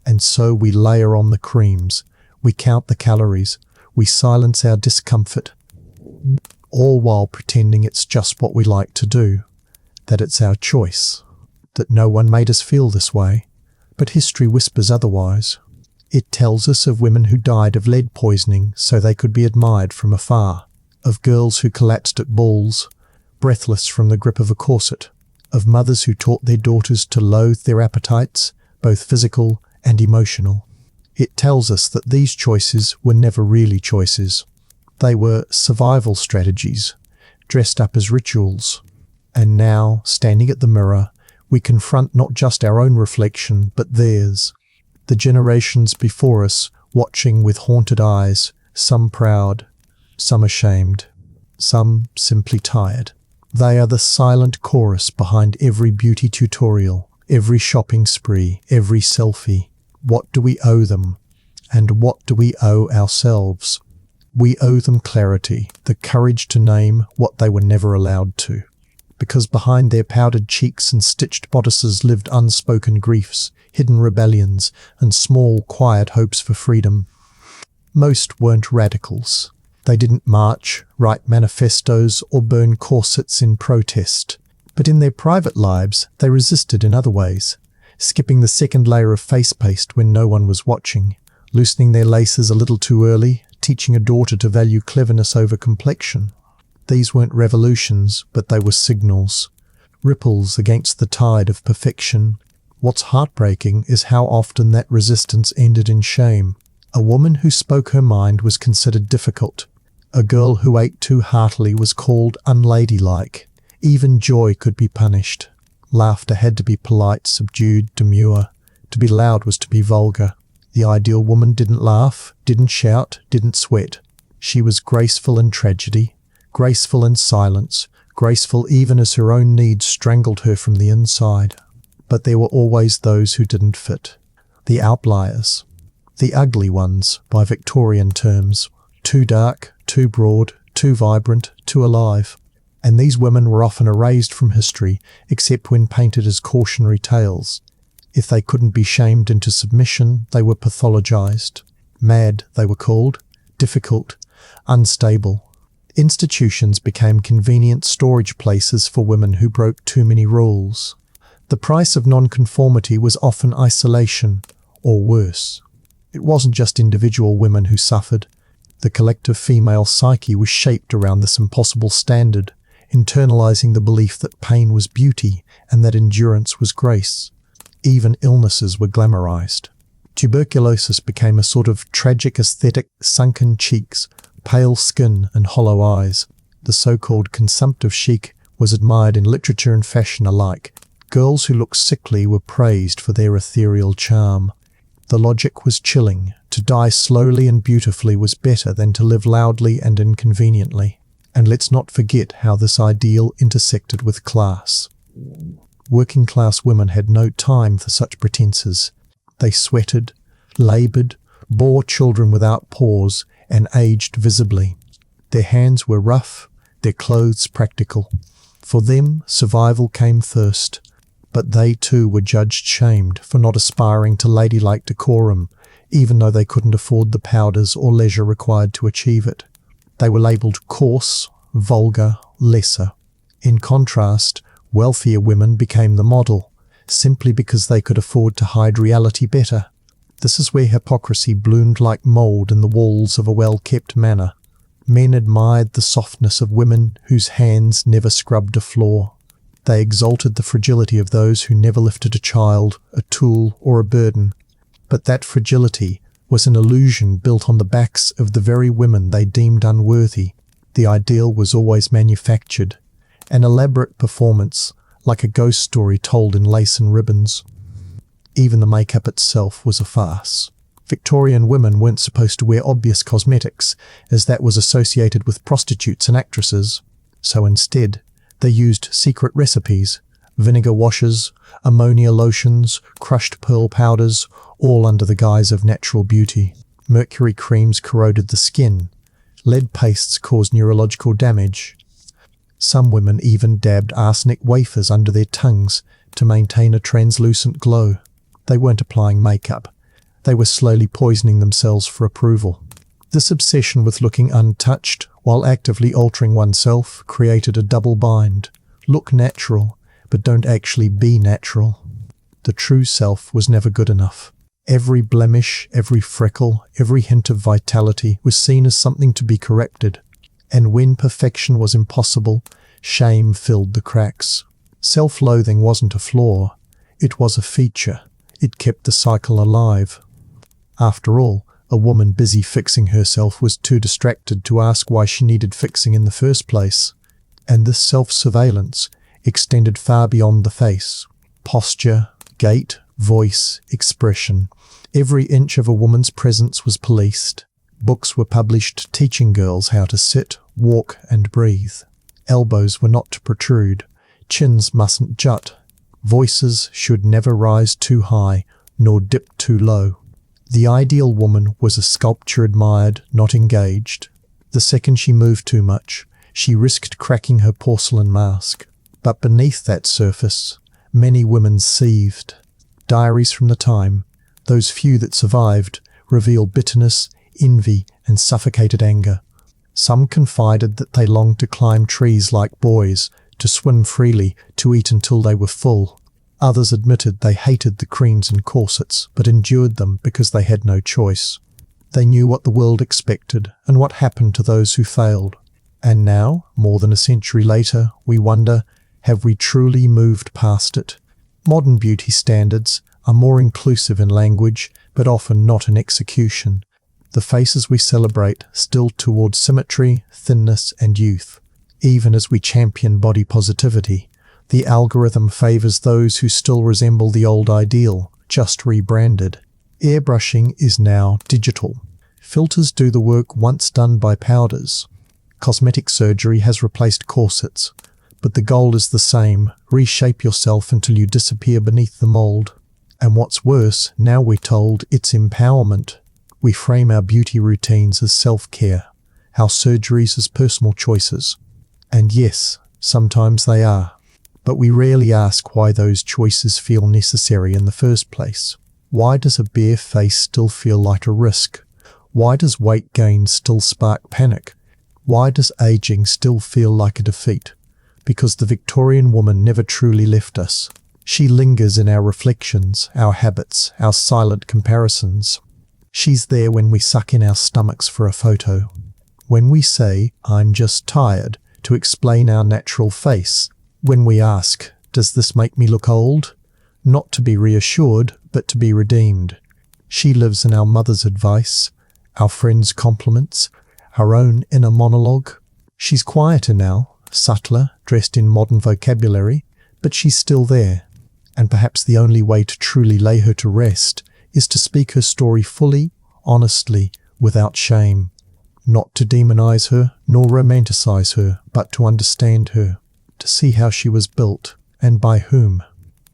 Speaker 1: And so we layer on the creams, we count the calories, we silence our discomfort, all while pretending it's just what we like to do, that it's our choice, that no one made us feel this way. But history whispers otherwise. It tells us of women who died of lead poisoning so they could be admired from afar, of girls who collapsed at balls, breathless from the grip of a corset, of mothers who taught their daughters to loathe their appetites, both physical and emotional. It tells us that these choices were never really choices. They were survival strategies, dressed up as rituals. And now, standing at the mirror, we confront not just our own reflection, but theirs. The generations before us, watching with haunted eyes, some proud, some ashamed, some simply tired. They are the silent chorus behind every beauty tutorial, every shopping spree, every selfie. What do we owe them? And what do we owe ourselves? We owe them clarity, the courage to name what they were never allowed to. Because behind their powdered cheeks and stitched bodices lived unspoken griefs, hidden rebellions, and small, quiet hopes for freedom. Most weren't radicals. They didn't march, write manifestos, or burn corsets in protest. But in their private lives, they resisted in other ways, skipping the second layer of face paste when no one was watching, loosening their laces a little too early, teaching a daughter to value cleverness over complexion. These weren't revolutions, but they were signals, ripples against the tide of perfection. What's heartbreaking is how often that resistance ended in shame. A woman who spoke her mind was considered difficult. A girl who ate too heartily was called unladylike. Even joy could be punished. Laughter had to be polite, subdued, demure. To be loud was to be vulgar. The ideal woman didn't laugh, didn't shout, didn't sweat. She was graceful in tragedy, graceful in silence, graceful even as her own needs strangled her from the inside. But there were always those who didn't fit. The outliers. The ugly ones, by Victorian terms. Too dark, too broad, too vibrant, too alive. And these women were often erased from history, except when painted as cautionary tales. If they couldn't be shamed into submission, they were pathologized. Mad, they were called. Difficult. Unstable. Institutions became convenient storage places for women who broke too many rules. The price of nonconformity was often isolation, or worse. It wasn't just individual women who suffered. The collective female psyche was shaped around this impossible standard, internalizing the belief that pain was beauty and that endurance was grace. Even illnesses were glamorized. Tuberculosis became a sort of tragic aesthetic, sunken cheeks, pale skin and hollow eyes. The so-called consumptive chic was admired in literature and fashion alike. Girls who looked sickly were praised for their ethereal charm. The logic was chilling. To die slowly and beautifully was better than to live loudly and inconveniently. And let's not forget how this ideal intersected with class. Working-class women had no time for such pretenses. They sweated, laboured, bore children without pause, and aged visibly. Their hands were rough, their clothes practical. For them, survival came first. But they too were judged shamed for not aspiring to ladylike decorum, even though they couldn't afford the powders or leisure required to achieve it. They were labelled coarse, vulgar, lesser. In contrast, wealthier women became the model, simply because they could afford to hide reality better. This is where hypocrisy bloomed like mould in the walls of a well-kept manor. Men admired the softness of women whose hands never scrubbed a floor. They exalted the fragility of those who never lifted a child, a tool, or a burden. But that fragility was an illusion built on the backs of the very women they deemed unworthy. The ideal was always manufactured, an elaborate performance, like a ghost story told in lace and ribbons. Even the makeup itself was a farce. Victorian women weren't supposed to wear obvious cosmetics, as that was associated with prostitutes and actresses. So instead, they used secret recipes, vinegar washes, ammonia lotions, crushed pearl powders, all under the guise of natural beauty. Mercury creams corroded the skin. Lead pastes caused neurological damage. Some women even dabbed arsenic wafers under their tongues to maintain a translucent glow. They weren't applying makeup. They were slowly poisoning themselves for approval. This obsession with looking untouched while actively altering oneself created a double bind. Look natural, but don't actually be natural. The true self was never good enough. Every blemish, every freckle, every hint of vitality was seen as something to be corrected. And when perfection was impossible, shame filled the cracks. Self-loathing wasn't a flaw. It was a feature. It kept the cycle alive. After all, a woman busy fixing herself was too distracted to ask why she needed fixing in the first place. And this self-surveillance extended far beyond the face. Posture, gait, voice, expression. Every inch of a woman's presence was policed. Books were published teaching girls how to sit, walk, and breathe. Elbows were not to protrude. Chins mustn't jut. Voices should never rise too high, nor dip too low. The ideal woman was a sculpture admired, not engaged. The second she moved too much, she risked cracking her porcelain mask. But beneath that surface, many women seethed. Diaries from the time, those few that survived, reveal bitterness, envy, and suffocated anger. Some confided that they longed to climb trees like boys, to swim freely, to eat until they were full. Others admitted they hated the creams and corsets, but endured them because they had no choice. They knew what the world expected and what happened to those who failed. And now, more than a century later, we wonder, have we truly moved past it? Modern beauty standards are more inclusive in language, but often not in execution. The faces we celebrate still toward symmetry, thinness, and youth. Even as we champion body positivity, the algorithm favors those who still resemble the old ideal, just rebranded. Airbrushing is now digital. Filters do the work once done by powders. Cosmetic surgery has replaced corsets, but the goal is the same: reshape yourself until you disappear beneath the mold. And what's worse, now we're told it's empowerment. We frame our beauty routines as self-care, our surgeries as personal choices. And yes, sometimes they are. But we rarely ask why those choices feel necessary in the first place. Why does a bare face still feel like a risk? Why does weight gain still spark panic? Why does aging still feel like a defeat? Because the Victorian woman never truly left us. She lingers in our reflections, our habits, our silent comparisons. She's there when we suck in our stomachs for a photo. When we say, "I'm just tired," to explain our natural face. When we ask, "Does this make me look old?" Not to be reassured, but to be redeemed. She lives in our mother's advice, our friends' compliments, our own inner monologue. She's quieter now, subtler, dressed in modern vocabulary, but she's still there. And perhaps the only way to truly lay her to rest is to speak her story fully, honestly, without shame. Not to demonize her, nor romanticize her, but to understand her. To see how she was built, and by whom.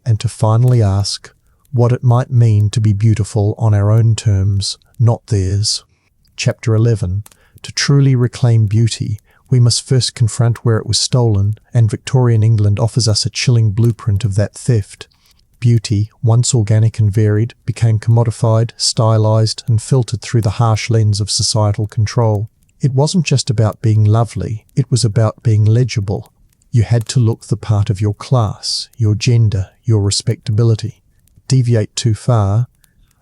Speaker 1: and to finally ask what it might mean to be beautiful on our own terms, not theirs. Chapter 11. To truly reclaim beauty, we must first confront where it was stolen, and Victorian England offers us a chilling blueprint of that theft. Beauty, once organic and varied, became commodified, stylized, and filtered through the harsh lens of societal control. It wasn't just about being lovely, it was about being legible. You had to look the part of your class, your gender, your respectability. Deviate too far,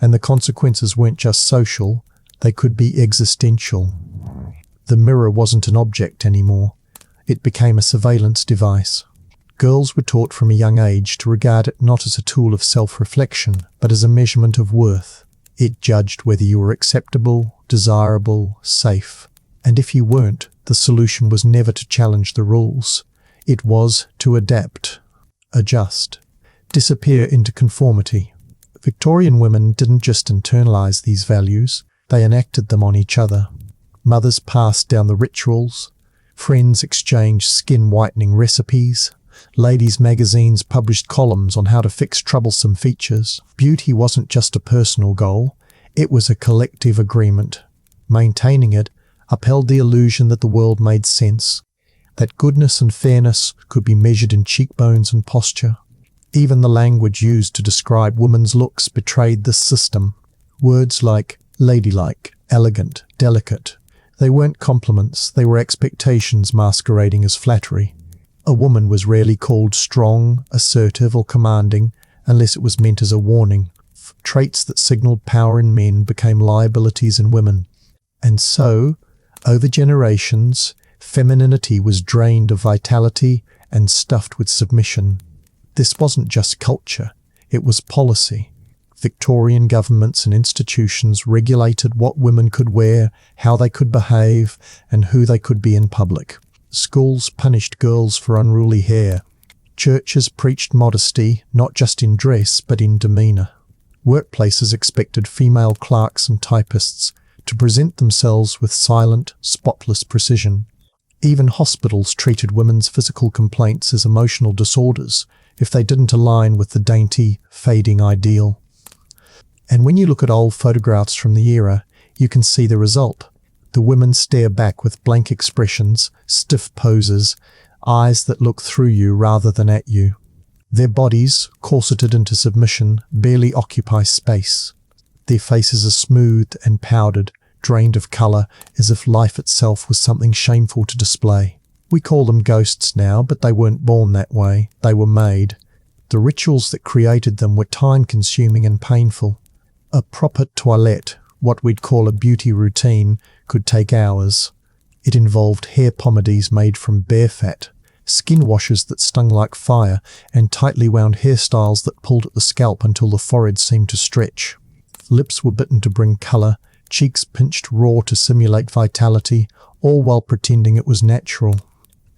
Speaker 1: and the consequences weren't just social, they could be existential. The mirror wasn't an object anymore. It became a surveillance device. Girls were taught from a young age to regard it not as a tool of self-reflection, but as a measurement of worth. It judged whether you were acceptable, desirable, safe. And if you weren't, the solution was never to challenge the rules. It was to adapt, adjust, disappear into conformity. Victorian women didn't just internalize these values, they enacted them on each other. Mothers passed down the rituals, friends exchanged skin-whitening recipes, ladies' magazines published columns on how to fix troublesome features. Beauty wasn't just a personal goal, it was a collective agreement. Maintaining it upheld the illusion that the world made sense, that goodness and fairness could be measured in cheekbones and posture. Even the language used to describe women's looks betrayed this system. Words like ladylike, elegant, delicate. They weren't compliments, they were expectations masquerading as flattery. A woman was rarely called strong, assertive, or commanding unless it was meant as a warning. Traits that signaled power in men became liabilities in women. And so, over generations, femininity was drained of vitality and stuffed with submission. This wasn't just culture, it was policy. Victorian governments and institutions regulated what women could wear, how they could behave, and who they could be in public. Schools punished girls for unruly hair. Churches preached modesty, not just in dress, but in demeanour. Workplaces expected female clerks and typists to present themselves with silent, spotless precision. Even hospitals treated women's physical complaints as emotional disorders if they didn't align with the dainty, fading ideal. And when you look at old photographs from the era, you can see the result. The women stare back with blank expressions, stiff poses, eyes that look through you rather than at you. Their bodies, corseted into submission, barely occupy space. Their faces are smooth and powdered, drained of colour, as if life itself was something shameful to display. We call them ghosts now, but they weren't born that way. They were made. The rituals that created them were time-consuming and painful. A proper toilette, what we'd call a beauty routine, could take hours. It involved hair pomades made from bear fat, skin washes that stung like fire, and tightly wound hairstyles that pulled at the scalp until the forehead seemed to stretch. Lips were bitten to bring colour, cheeks pinched raw to simulate vitality, all while pretending it was natural.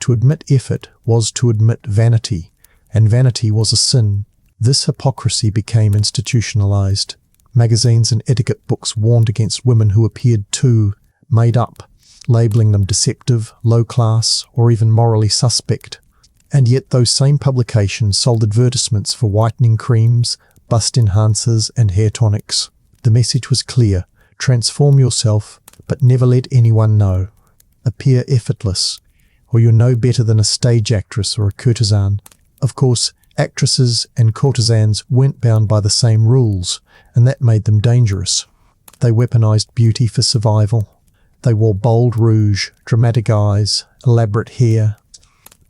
Speaker 1: To admit effort was to admit vanity, and vanity was a sin. This hypocrisy became institutionalized. Magazines and etiquette books warned against women who appeared too made up, labeling them deceptive, low class, or even morally suspect. And yet those same publications sold advertisements for whitening creams, bust enhancers, and hair tonics. The message was clear: transform yourself, but never let anyone know. Appear effortless, or you're no better than a stage actress or a courtesan. Of course, actresses and courtesans weren't bound by the same rules, and that made them dangerous. They weaponized beauty for survival. They wore bold rouge, dramatic eyes, elaborate hair.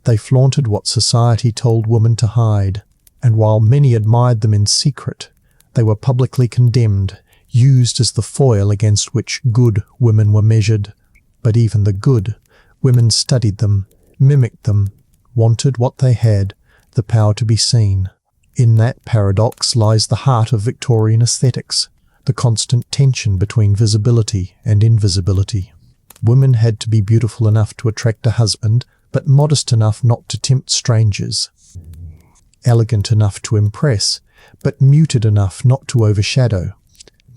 Speaker 1: They flaunted what society told women to hide, and while many admired them in secret, they were publicly condemned, used as the foil against which good women were measured. But even the good, women studied them, mimicked them, wanted what they had, the power to be seen. In that paradox lies the heart of Victorian aesthetics, the constant tension between visibility and invisibility. Women had to be beautiful enough to attract a husband, but modest enough not to tempt strangers. Elegant enough to impress, but muted enough not to overshadow.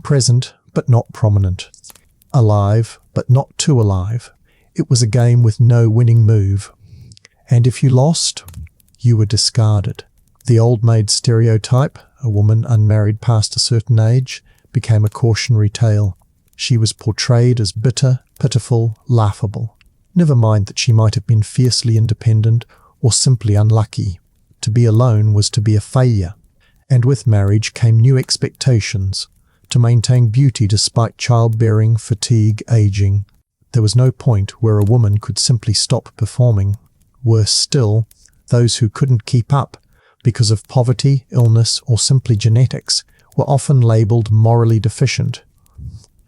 Speaker 1: Present, but not prominent. Alive, but not too alive. It was a game with no winning move. And if you lost, you were discarded. The old maid stereotype, a woman unmarried past a certain age, became a cautionary tale. She was portrayed as bitter, pitiful, laughable. Never mind that she might have been fiercely independent or simply unlucky. To be alone was to be a failure. And with marriage came new expectations, to maintain beauty despite childbearing, fatigue, aging. There was no point where a woman could simply stop performing. Worse still, those who couldn't keep up because of poverty, illness, or simply genetics were often labelled morally deficient.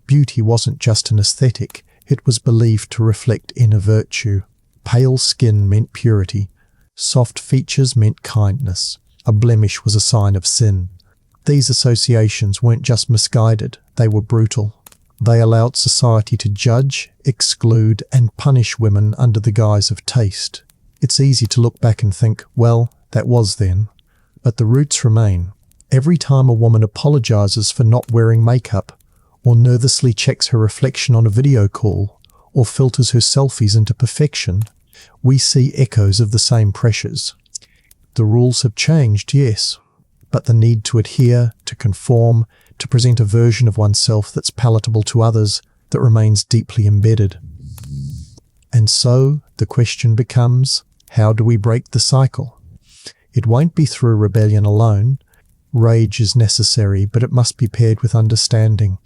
Speaker 1: Beauty wasn't just an aesthetic, it was believed to reflect inner virtue. Pale skin meant purity. Soft features meant kindness. A blemish was a sign of sin. These associations weren't just misguided, they were brutal. They allowed society to judge, exclude, and punish women under the guise of taste. It's easy to look back and think, well, that was then. But the roots remain. Every time a woman apologizes for not wearing makeup, or nervously checks her reflection on a video call, or filters her selfies into perfection, we see echoes of the same pressures. The rules have changed, yes, but the need to adhere, to conform, to present a version of oneself that's palatable to others, that remains deeply embedded. And so the question becomes, how do we break the cycle? It won't be through rebellion alone. Rage is necessary, but it must be paired with understanding.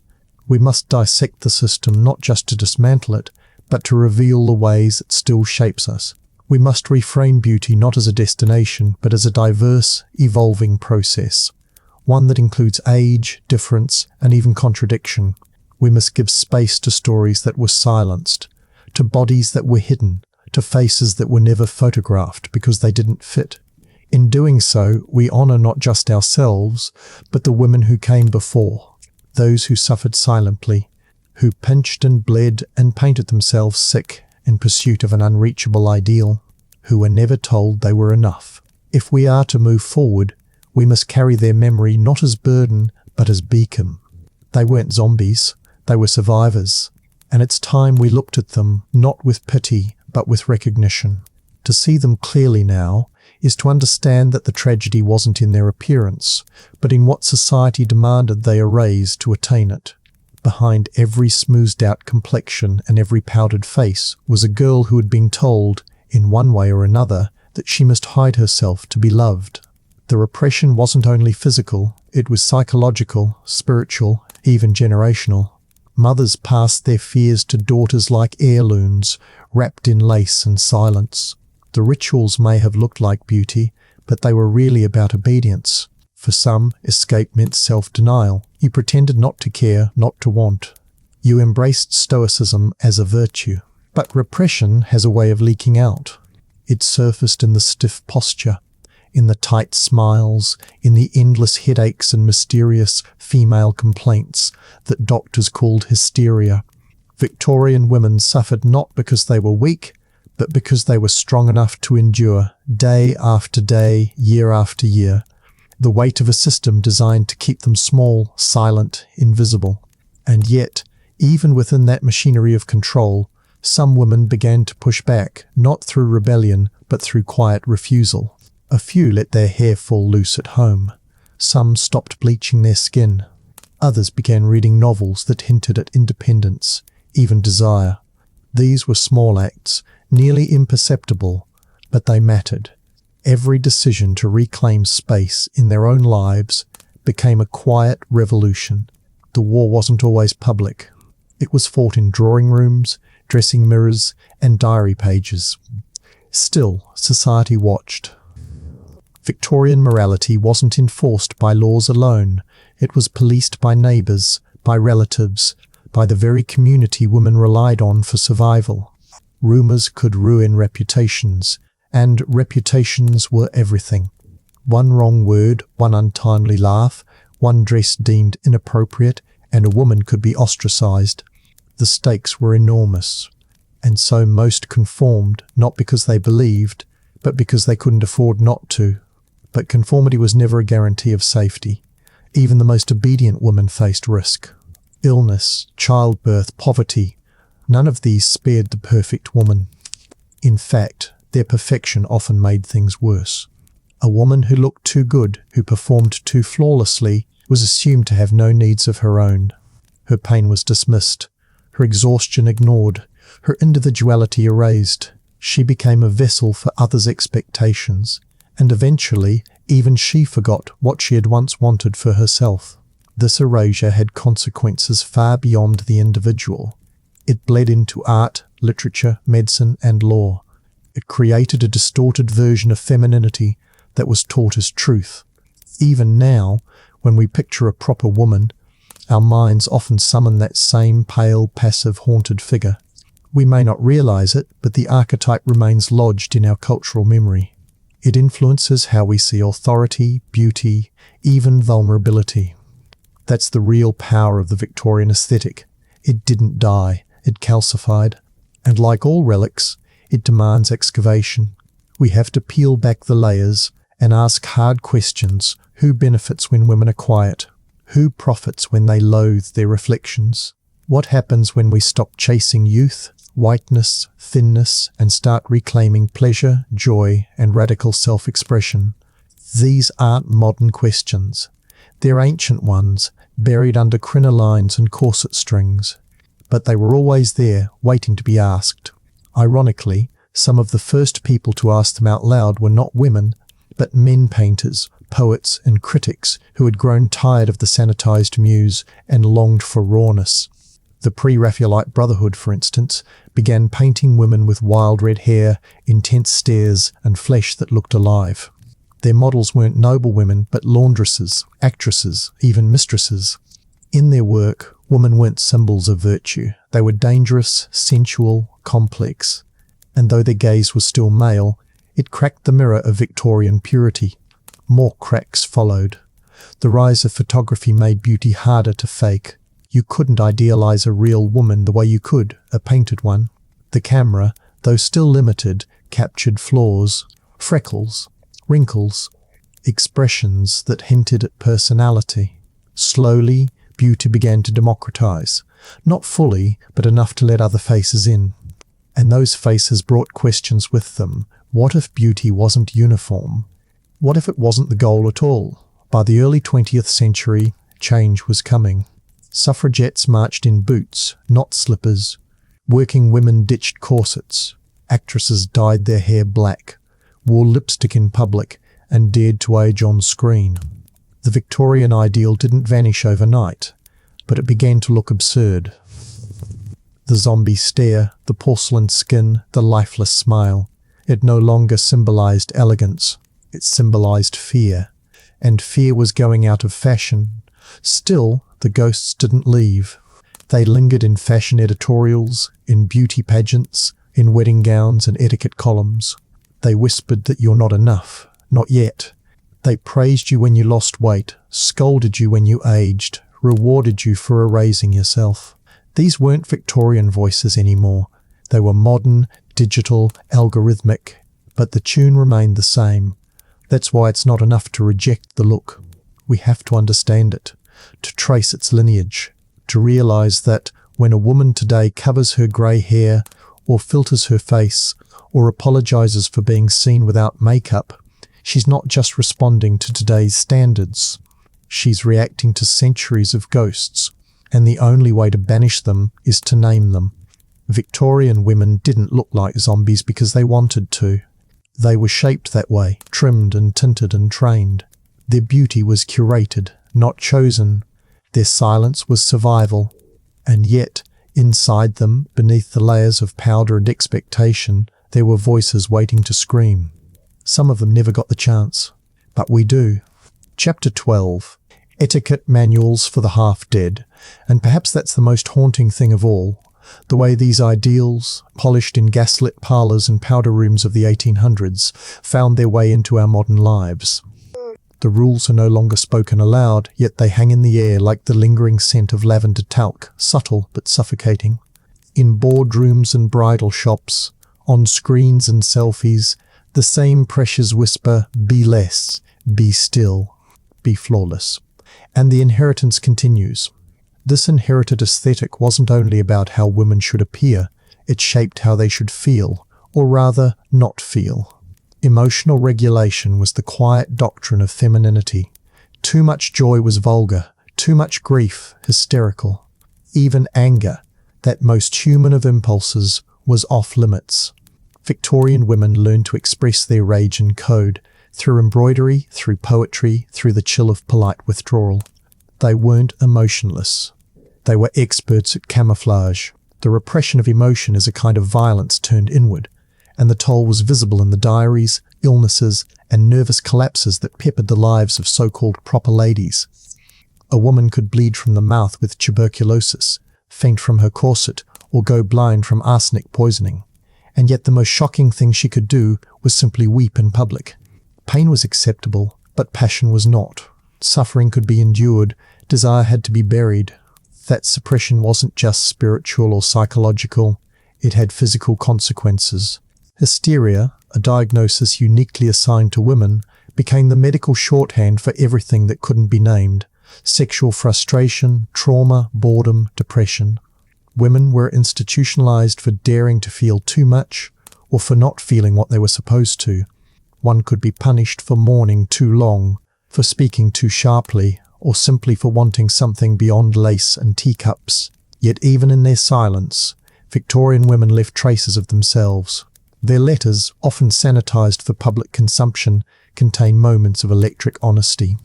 Speaker 1: We must dissect the system not just to dismantle it, but to reveal the ways it still shapes us. We must reframe beauty not as a destination, but as a diverse, evolving process. One that includes age, difference, and even contradiction. We must give space to stories that were silenced, to bodies that were hidden, to faces that were never photographed because they didn't fit. In doing so, we honour not just ourselves, but the women who came before, those who suffered silently, who pinched and bled and painted themselves sick in pursuit of an unreachable ideal, who were never told they were enough. If we are to move forward, we must carry their memory not as burden, but as beacon. They weren't zombies, they were survivors, and it's time we looked at them not with pity, but with recognition. To see them clearly now is to understand that the tragedy wasn't in their appearance, but in what society demanded they erase to attain it. Behind every smoothed-out complexion and every powdered face was a girl who had been told, in one way or another, that she must hide herself to be loved. The repression wasn't only physical, it was psychological, spiritual, even generational. Mothers passed their fears to daughters like heirlooms, wrapped in lace and silence. The rituals may have looked like beauty, but they were really about obedience. For some, escape meant self-denial. You pretended not to care, not to want. You embraced stoicism as a virtue. But repression has a way of leaking out. It surfaced in the stiff posture, in the tight smiles, in the endless headaches and mysterious female complaints that doctors called hysteria. Victorian women suffered not because they were weak, but because they were strong enough to endure, day after day, year after year, the weight of a system designed to keep them small, silent, invisible. And yet, even within that machinery of control, some women began to push back, not through rebellion, but through quiet refusal. A few let their hair fall loose at home. Some stopped bleaching their skin. Others began reading novels that hinted at independence, even desire. These were small acts, nearly imperceptible, but they mattered. Every decision to reclaim space in their own lives became a quiet revolution. The war wasn't always public. It was fought in drawing rooms, dressing mirrors, and diary pages. Still, society watched. Victorian morality wasn't enforced by laws alone. It was policed by neighbours, by relatives, by the very community women relied on for survival. Rumours could ruin reputations, and reputations were everything. One wrong word, one untimely laugh, one dress deemed inappropriate, and a woman could be ostracised. The stakes were enormous, and so most conformed, not because they believed, but because they couldn't afford not to. But conformity was never a guarantee of safety. Even the most obedient woman faced risk. Illness, childbirth, poverty, none of these spared the perfect woman. In fact, their perfection often made things worse. A woman who looked too good, who performed too flawlessly, was assumed to have no needs of her own. Her pain was dismissed, her exhaustion ignored, her individuality erased. She became a vessel for others' expectations, and eventually even she forgot what she had once wanted for herself. This erasure had consequences far beyond the individual. It bled into art, literature, medicine, and law. It created a distorted version of femininity that was taught as truth. Even now, when we picture a proper woman, our minds often summon that same pale, passive, haunted figure. We may not realize it, but the archetype remains lodged in our cultural memory. It influences how we see authority, beauty, even vulnerability. That's the real power of the Victorian aesthetic. It didn't die, it calcified. And like all relics, it demands excavation. We have to peel back the layers and ask hard questions. Who benefits when women are quiet? Who profits when they loathe their reflections? What happens when we stop chasing youth, whiteness, thinness, and start reclaiming pleasure, joy, and radical self-expression? These aren't modern questions. They're ancient ones, buried under crinolines and corset strings. But they were always there, waiting to be asked. Ironically, some of the first people to ask them out loud were not women, but men painters, poets, and critics who had grown tired of the sanitized muse and longed for rawness. The pre-Raphaelite Brotherhood, for instance, began painting women with wild red hair, intense stares, and flesh that looked alive. Their models weren't noble women, but laundresses, actresses, even mistresses. In their work, women weren't symbols of virtue. They were dangerous, sensual, complex. And though their gaze was still male, it cracked the mirror of Victorian purity. More cracks followed. The rise of photography made beauty harder to fake. You couldn't idealize a real woman the way you could a painted one. The camera, though still limited, captured flaws, freckles, wrinkles, expressions that hinted at personality. Slowly, beauty began to democratize. Not fully, but enough to let other faces in. And those faces brought questions with them. What if beauty wasn't uniform? What if it wasn't the goal at all? By the early 20th century, change was coming. Suffragettes marched in boots, not slippers. Working women ditched corsets. Actresses dyed their hair black, wore lipstick in public, and dared to age on screen. The Victorian ideal didn't vanish overnight, but it began to look absurd. The zombie stare, the porcelain skin, the lifeless smile. It no longer symbolized elegance. It symbolized fear. And fear was going out of fashion. Still, the ghosts didn't leave. They lingered in fashion editorials, in beauty pageants, in wedding gowns and etiquette columns. They whispered that you're not enough, not yet. They praised you when you lost weight, scolded you when you aged, rewarded you for erasing yourself. These weren't Victorian voices anymore. They were modern, digital, algorithmic, but the tune remained the same. That's why it's not enough to reject the look. We have to understand it, to trace its lineage, to realize that when a woman today covers her grey hair, or filters her face, or apologizes for being seen without makeup, she's not just responding to today's standards. She's reacting to centuries of ghosts, and the only way to banish them is to name them. Victorian women didn't look like zombies because they wanted to. They were shaped that way, trimmed and tinted and trained. Their beauty was curated, not chosen. Their silence was survival. And yet, inside them, beneath the layers of powder and expectation, there were voices waiting to scream. Some of them never got the chance. But we do. Chapter 12. Etiquette Manuals for the Half-Dead. And perhaps that's the most haunting thing of all. The way these ideals, polished in gaslit parlours and powder rooms of the 1800s, found their way into our modern lives. The rules are no longer spoken aloud, yet they hang in the air like the lingering scent of lavender talc, subtle but suffocating. In boardrooms and bridal shops, on screens and selfies, the same pressures whisper, be less, be still, be flawless. And the inheritance continues. This inherited aesthetic wasn't only about how women should appear, it shaped how they should feel, or rather, not feel. Emotional regulation was the quiet doctrine of femininity. Too much joy was vulgar, too much grief hysterical. Even anger, that most human of impulses, was off limits. Victorian women learned to express their rage in code, through embroidery, through poetry, through the chill of polite withdrawal. They weren't emotionless. They were experts at camouflage. The repression of emotion is a kind of violence turned inward, and the toll was visible in the diaries, illnesses, and nervous collapses that peppered the lives of so-called proper ladies. A woman could bleed from the mouth with tuberculosis, faint from her corset, or go blind from arsenic poisoning. And yet the most shocking thing she could do was simply weep in public. Pain was acceptable, but passion was not. Suffering could be endured, desire had to be buried. That suppression wasn't just spiritual or psychological, it had physical consequences. Hysteria, a diagnosis uniquely assigned to women, became the medical shorthand for everything that couldn't be named. Sexual frustration, trauma, boredom, depression. Women were institutionalized for daring to feel too much, or for not feeling what they were supposed to. One could be punished for mourning too long, for speaking too sharply, or simply for wanting something beyond lace and teacups. Yet even in their silence, Victorian women left traces of themselves. Their letters, often sanitized for public consumption, contain moments of electric honesty.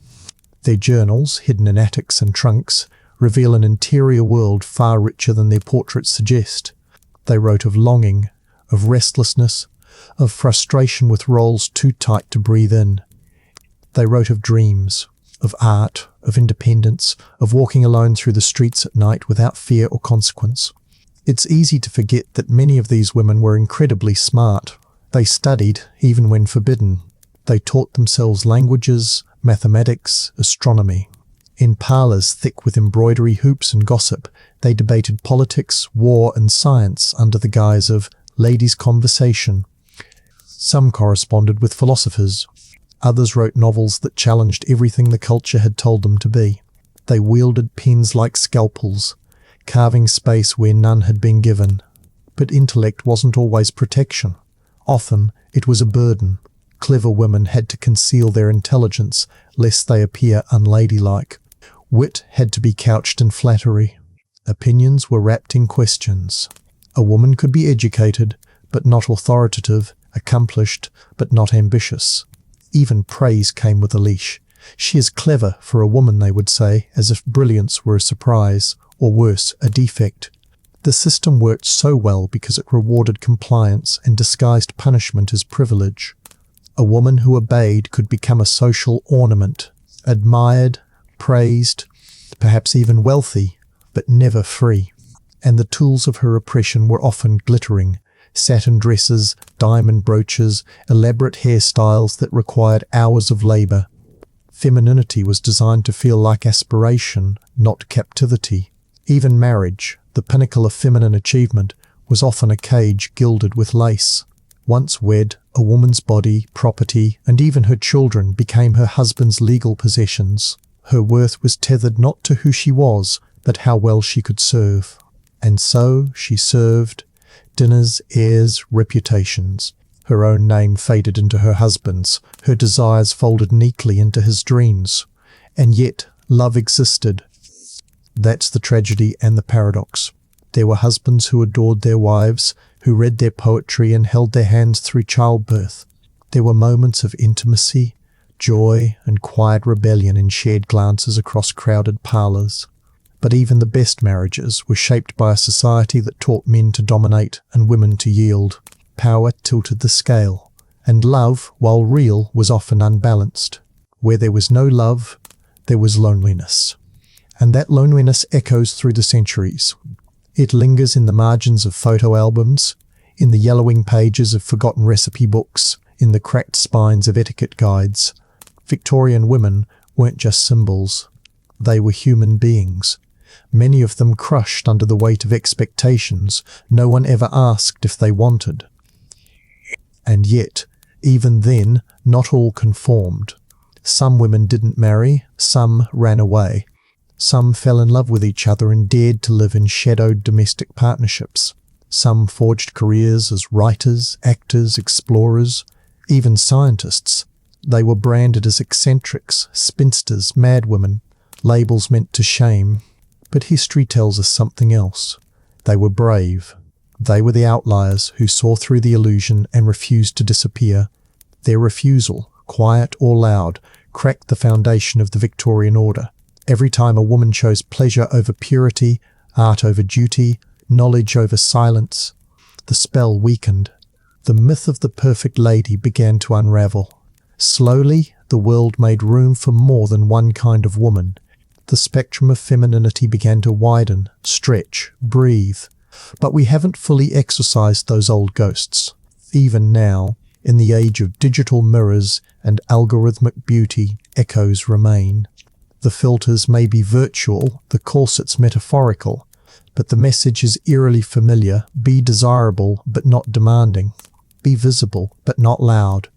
Speaker 1: Their journals, hidden in attics and trunks, reveal an interior world far richer than their portraits suggest. They wrote of longing, of restlessness, of frustration with roles too tight to breathe in. They wrote of dreams, of art, of independence, of walking alone through the streets at night without fear or consequence. It's easy to forget that many of these women were incredibly smart. They studied, even when forbidden. They taught themselves languages, mathematics, astronomy. In parlours thick with embroidery, hoops and gossip, they debated politics, war and science under the guise of ladies' conversation. Some corresponded with philosophers. Others wrote novels that challenged everything the culture had told them to be. They wielded pens like scalpels, carving space where none had been given. But intellect wasn't always protection. Often it was a burden. Clever women had to conceal their intelligence lest they appear unladylike. Wit had to be couched in flattery. Opinions were wrapped in questions. A woman could be educated, but not authoritative, accomplished, but not ambitious. Even praise came with a leash. She is clever for a woman, they would say, as if brilliance were a surprise, or worse, a defect. The system worked so well because it rewarded compliance and disguised punishment as privilege. A woman who obeyed could become a social ornament, admired, praised, perhaps even wealthy, but never free. And the tools of her oppression were often glittering: satin dresses, diamond brooches, elaborate hairstyles that required hours of labour. Femininity was designed to feel like aspiration, not captivity. Even marriage, the pinnacle of feminine achievement, was often a cage gilded with lace. Once wed, a woman's body, property, and even her children became her husband's legal possessions. Her worth was tethered not to who she was, but how well she could serve. And so she served. Dinners, heirs, reputations. Her own name faded into her husband's, her desires folded neatly into his dreams. And yet, love existed. That's the tragedy and the paradox. There were husbands who adored their wives, who read their poetry and held their hands through childbirth. There were moments of intimacy, joy, and quiet rebellion in shared glances across crowded parlours. But even the best marriages were shaped by a society that taught men to dominate and women to yield. Power tilted the scale, and love, while real, was often unbalanced. Where there was no love, there was loneliness. And that loneliness echoes through the centuries. It lingers in the margins of photo albums, in the yellowing pages of forgotten recipe books, in the cracked spines of etiquette guides. Victorian women weren't just symbols. They were human beings. Many of them crushed under the weight of expectations no one ever asked if they wanted. And yet, even then, not all conformed. Some women didn't marry, some ran away. Some fell in love with each other and dared to live in shadowed domestic partnerships. Some forged careers as writers, actors, explorers. even scientists. They were branded as eccentrics, spinsters, madwomen, labels meant to shame. But history tells us something else. They were brave. They were the outliers who saw through the illusion and refused to disappear. Their refusal, quiet or loud, cracked the foundation of the Victorian order. Every time a woman chose pleasure over purity, art over duty, knowledge over silence, the spell weakened. The myth of the perfect lady began to unravel. Slowly, the world made room for more than one kind of woman. The spectrum of femininity began to widen, stretch, breathe. But we haven't fully exorcised those old ghosts. Even now, in the age of digital mirrors and algorithmic beauty, echoes remain. The filters may be virtual, the corsets metaphorical, but the message is eerily familiar. Be desirable, but not demanding. Be visible, but not loud.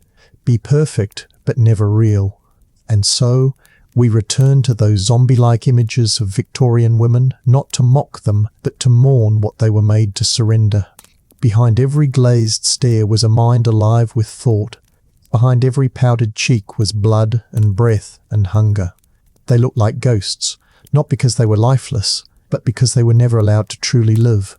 Speaker 1: Be perfect, but never real. And so, we return to those zombie-like images of Victorian women, not to mock them, but to mourn what they were made to surrender. Behind every glazed stare was a mind alive with thought. Behind every powdered cheek was blood and breath and hunger. They looked like ghosts, not because they were lifeless, but because they were never allowed to truly live.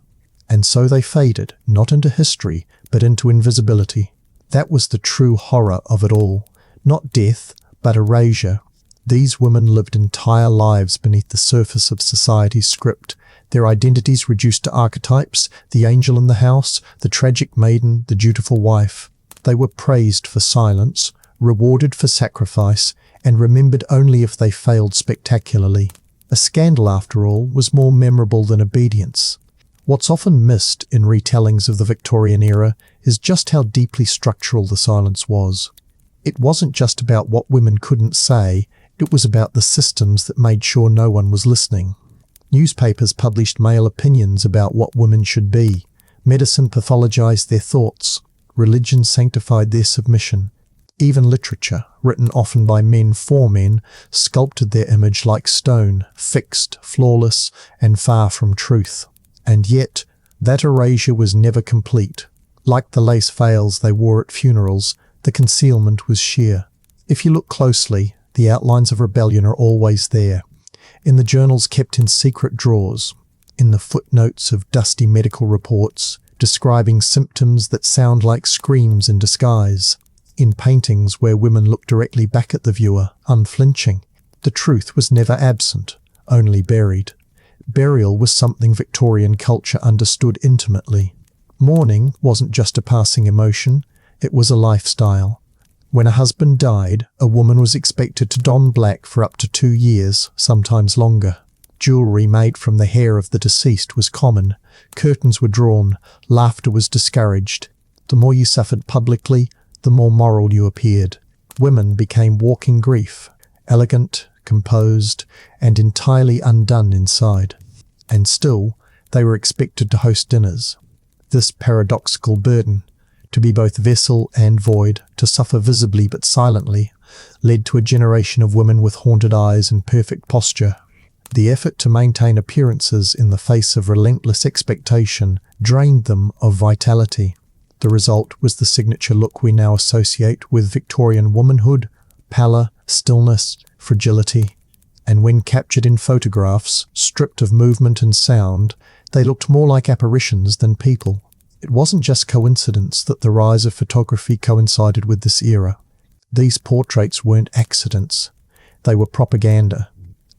Speaker 1: And so they faded, not into history, but into invisibility. That was the true horror of it all. Not death, but erasure. These women lived entire lives beneath the surface of society's script, their identities reduced to archetypes, the angel in the house, the tragic maiden, the dutiful wife. They were praised for silence, rewarded for sacrifice, and remembered only if they failed spectacularly. A scandal, after all, was more memorable than obedience. What's often missed in retellings of the Victorian era is just how deeply structural the silence was. It wasn't just about what women couldn't say, it was about the systems that made sure no one was listening. Newspapers published male opinions about what women should be. Medicine pathologized their thoughts. Religion sanctified their submission. Even literature, written often by men for men, sculpted their image like stone, fixed, flawless, and far from truth. And yet, that erasure was never complete. Like the lace veils they wore at funerals, the concealment was sheer. If you look closely, the outlines of rebellion are always there. In the journals kept in secret drawers, in the footnotes of dusty medical reports, describing symptoms that sound like screams in disguise. In paintings where women look directly back at the viewer, unflinching. The truth was never absent, only buried. Burial was something Victorian culture understood intimately. Mourning wasn't just a passing emotion, it was a lifestyle. When a husband died, a woman was expected to don black for up to 2 years, sometimes longer. Jewellery made from the hair of the deceased was common. Curtains were drawn. Laughter was discouraged. The more you suffered publicly, the more moral you appeared. Women became walking grief, elegant, composed, and entirely undone inside. And still, they were expected to host dinners. This paradoxical burden, to be both vessel and void, to suffer visibly but silently, led to a generation of women with haunted eyes and perfect posture. The effort to maintain appearances in the face of relentless expectation drained them of vitality. The result was the signature look we now associate with Victorian womanhood: pallor, stillness, fragility. And when captured in photographs, stripped of movement and sound, they looked more like apparitions than people. It wasn't just coincidence that the rise of photography coincided with this era. These portraits weren't accidents. They were propaganda.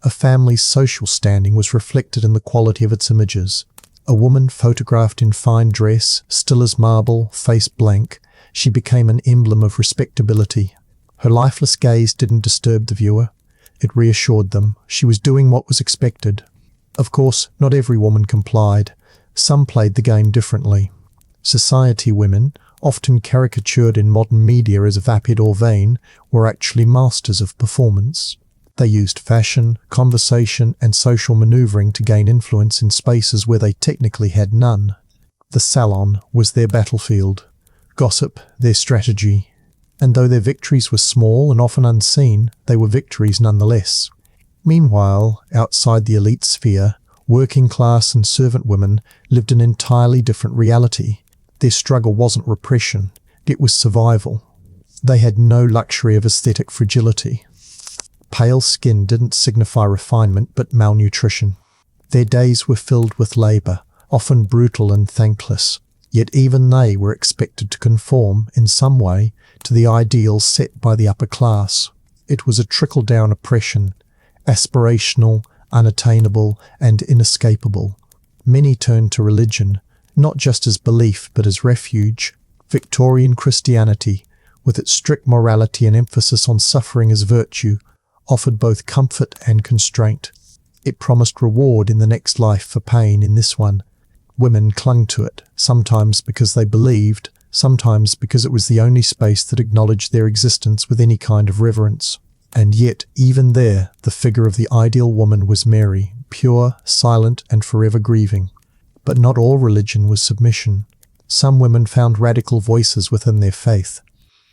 Speaker 1: A family's social standing was reflected in the quality of its images. A woman photographed in fine dress, still as marble, face blank, she became an emblem of respectability. Her lifeless gaze didn't disturb the viewer. It reassured them. She was doing what was expected. Of course, not every woman complied. Some played the game differently. Society women, often caricatured in modern media as vapid or vain, were actually masters of performance. They used fashion, conversation, and social maneuvering to gain influence in spaces where they technically had none. The salon was their battlefield, gossip their strategy. And though their victories were small and often unseen, they were victories nonetheless. Meanwhile, outside the elite sphere, working class and servant women lived an entirely different reality. Their struggle wasn't repression, it was survival. They had no luxury of aesthetic fragility. Pale skin didn't signify refinement but malnutrition. Their days were filled with labour, often brutal and thankless, yet even they were expected to conform, in some way, to the ideals set by the upper class. It was a trickle-down oppression, aspirational, unattainable, and inescapable. Many turned to religion, not just as belief but as refuge. Victorian Christianity, with its strict morality and emphasis on suffering as virtue, offered both comfort and constraint. It promised reward in the next life for pain in this one. Women clung to it, sometimes because they believed, sometimes because it was the only space that acknowledged their existence with any kind of reverence. And yet, even there, the figure of the ideal woman was Mary, pure, silent, and forever grieving. But not all religion was submission. Some women found radical voices within their faith.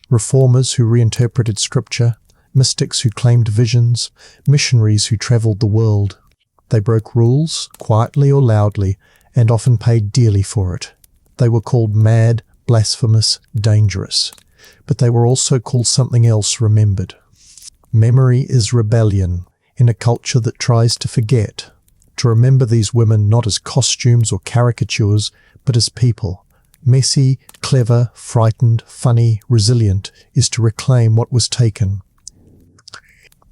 Speaker 1: Reformers who reinterpreted scripture, mystics who claimed visions, missionaries who travelled the world. They broke rules, quietly or loudly, and often paid dearly for it. They were called mad, blasphemous, dangerous. But they were also called something else remembered. Memory is rebellion in a culture that tries to forget. To remember these women not as costumes or caricatures, but as people. Messy, clever, frightened, funny, resilient is to reclaim what was taken.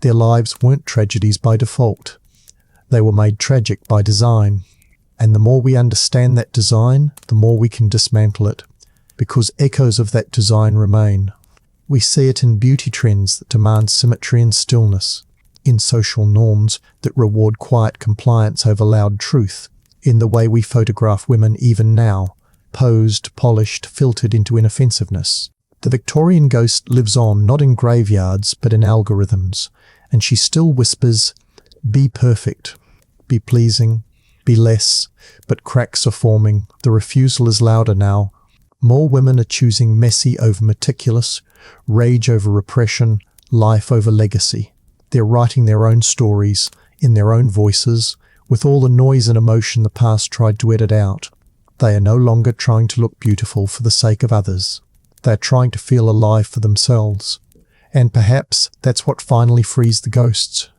Speaker 1: Their lives weren't tragedies by default. They were made tragic by design. And the more we understand that design, the more we can dismantle it, because echoes of that design remain. We see it in beauty trends that demand symmetry and stillness, in social norms that reward quiet compliance over loud truth, in the way we photograph women even now, posed, polished, filtered into inoffensiveness. The Victorian ghost lives on not in graveyards but in algorithms, and she still whispers, "Be perfect, be pleasing, be less," but cracks are forming. The refusal is louder now. More women are choosing messy over meticulous, rage over repression, life over legacy. They're writing their own stories, in their own voices, with all the noise and emotion the past tried to edit out. They are no longer trying to look beautiful for the sake of others. They're trying to feel alive for themselves. And perhaps that's what finally frees the ghosts.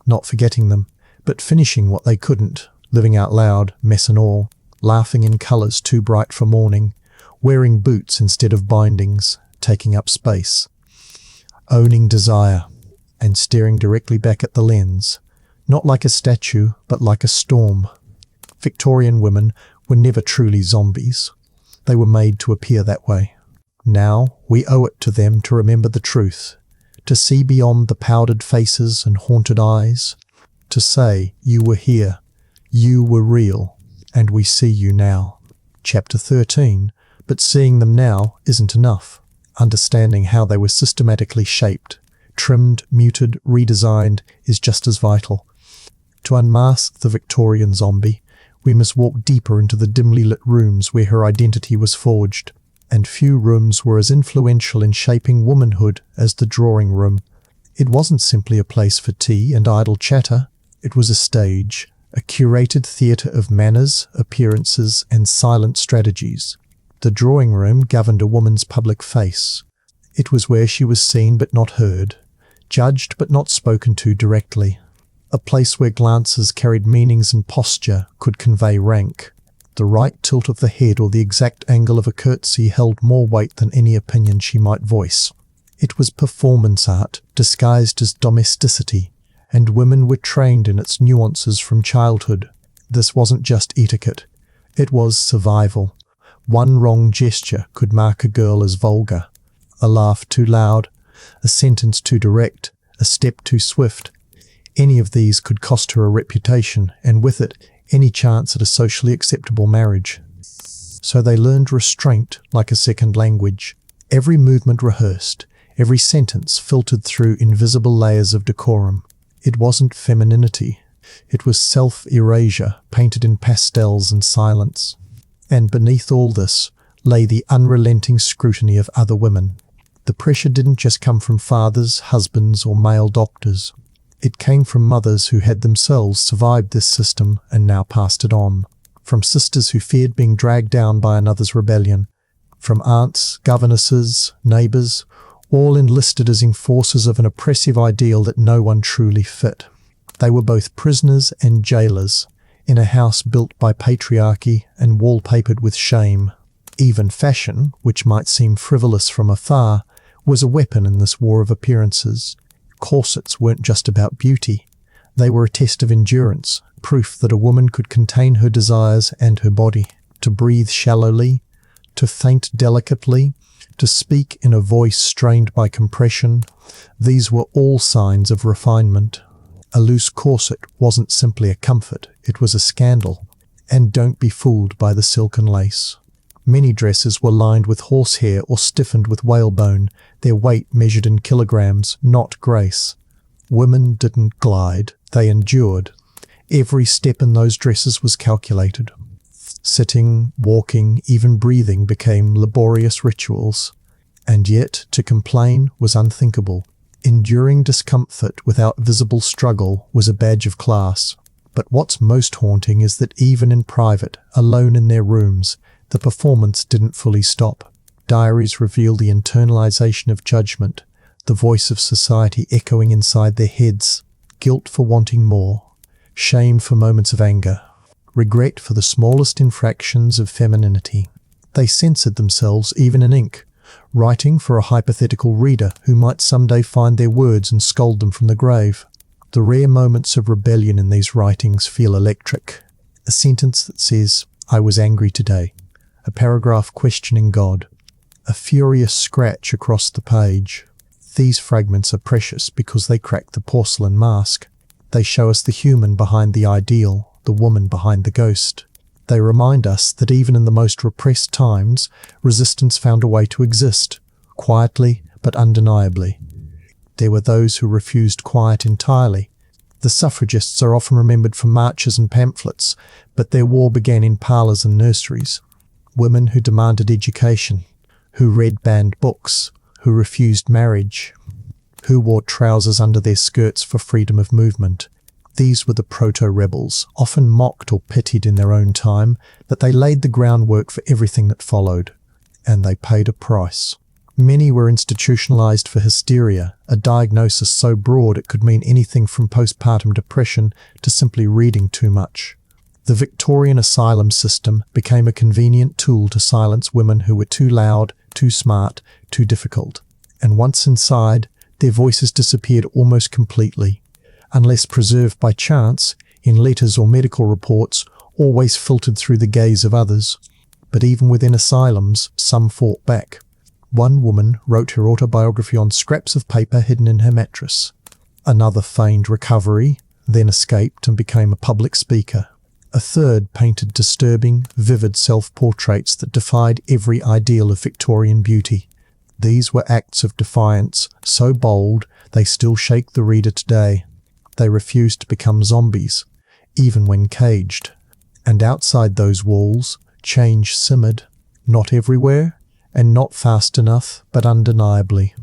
Speaker 1: Not forgetting them, but finishing what they couldn't, living out loud, mess and all, laughing in colours too bright for mourning, wearing boots instead of bindings, taking up space, owning desire, and staring directly back at the lens, not like a statue, but like a storm. Victorian women were never truly zombies. They were made to appear that way. Now we owe it to them to remember the truth, to see beyond the powdered faces and haunted eyes, to say, "You were here, you were real, and we see you now." Chapter 13. But seeing them now isn't enough. Understanding how they were systematically shaped, trimmed, muted, redesigned is just as vital. To unmask the Victorian zombie, we must walk deeper into the dimly lit rooms where her identity was forged, and few rooms were as influential in shaping womanhood as the drawing room. It wasn't simply a place for tea and idle chatter. It was a stage, a curated theatre of manners, appearances, and silent strategies. The drawing room governed a woman's public face. It was where she was seen but not heard, judged but not spoken to directly. A place where glances carried meanings and posture could convey rank. The right tilt of the head or the exact angle of a curtsy held more weight than any opinion she might voice. It was performance art, disguised as domesticity, and women were trained in its nuances from childhood. This wasn't just etiquette. It was survival. One wrong gesture could mark a girl as vulgar. A laugh too loud, a sentence too direct, a step too swift. Any of these could cost her a reputation, and with it, any chance at a socially acceptable marriage. So they learned restraint like a second language. Every movement rehearsed, every sentence filtered through invisible layers of decorum. It wasn't femininity. It was self-erasure, painted in pastels and silence. And beneath all this lay the unrelenting scrutiny of other women. The pressure didn't just come from fathers, husbands, or male doctors. It came from mothers who had themselves survived this system and now passed it on. From sisters who feared being dragged down by another's rebellion. From aunts, governesses, neighbours, all enlisted as enforcers of an oppressive ideal that no one truly fit. They were both prisoners and jailers, in a house built by patriarchy and wallpapered with shame. Even fashion, which might seem frivolous from afar, was a weapon in this war of appearances. Corsets weren't just about beauty. They were a test of endurance, proof that a woman could contain her desires and her body, to breathe shallowly, to faint delicately, to speak in a voice strained by compression. These were all signs of refinement. A loose corset wasn't simply a comfort, it was a scandal. And don't be fooled by the silken lace. Many dresses were lined with horsehair or stiffened with whalebone, their weight measured in kilograms, not grace. Women didn't glide, they endured. Every step in those dresses was calculated. Sitting, walking, even breathing became laborious rituals. And yet, to complain was unthinkable. Enduring discomfort without visible struggle was a badge of class. But what's most haunting is that even in private, alone in their rooms, the performance didn't fully stop. Diaries reveal the internalization of judgment, the voice of society echoing inside their heads, guilt for wanting more, shame for moments of anger, regret for the smallest infractions of femininity. They censored themselves even in ink, writing for a hypothetical reader who might someday find their words and scold them from the grave. The rare moments of rebellion in these writings feel electric. A sentence that says, "I was angry today." A paragraph questioning God. A furious scratch across the page. These fragments are precious because they crack the porcelain mask. They show us the human behind the ideal, the woman behind the ghost. They remind us that even in the most repressed times, resistance found a way to exist, quietly but undeniably. There were those who refused quiet entirely. The suffragists are often remembered for marches and pamphlets, but their war began in parlours and nurseries. Women who demanded education, who read banned books, who refused marriage, who wore trousers under their skirts for freedom of movement. These were the proto-rebels, often mocked or pitied in their own time, but they laid the groundwork for everything that followed. And they paid a price. Many were institutionalized for hysteria, a diagnosis so broad it could mean anything from postpartum depression to simply reading too much. The Victorian asylum system became a convenient tool to silence women who were too loud, too smart, too difficult. And once inside, their voices disappeared almost completely, unless preserved by chance, in letters or medical reports, always filtered through the gaze of others. But even within asylums, some fought back. One woman wrote her autobiography on scraps of paper hidden in her mattress. Another feigned recovery, then escaped and became a public speaker. A third painted disturbing, vivid self-portraits that defied every ideal of Victorian beauty. These were acts of defiance, so bold they still shake the reader today. They refused to become zombies, even when caged. And outside those walls, change simmered, not everywhere, and not fast enough, but undeniably.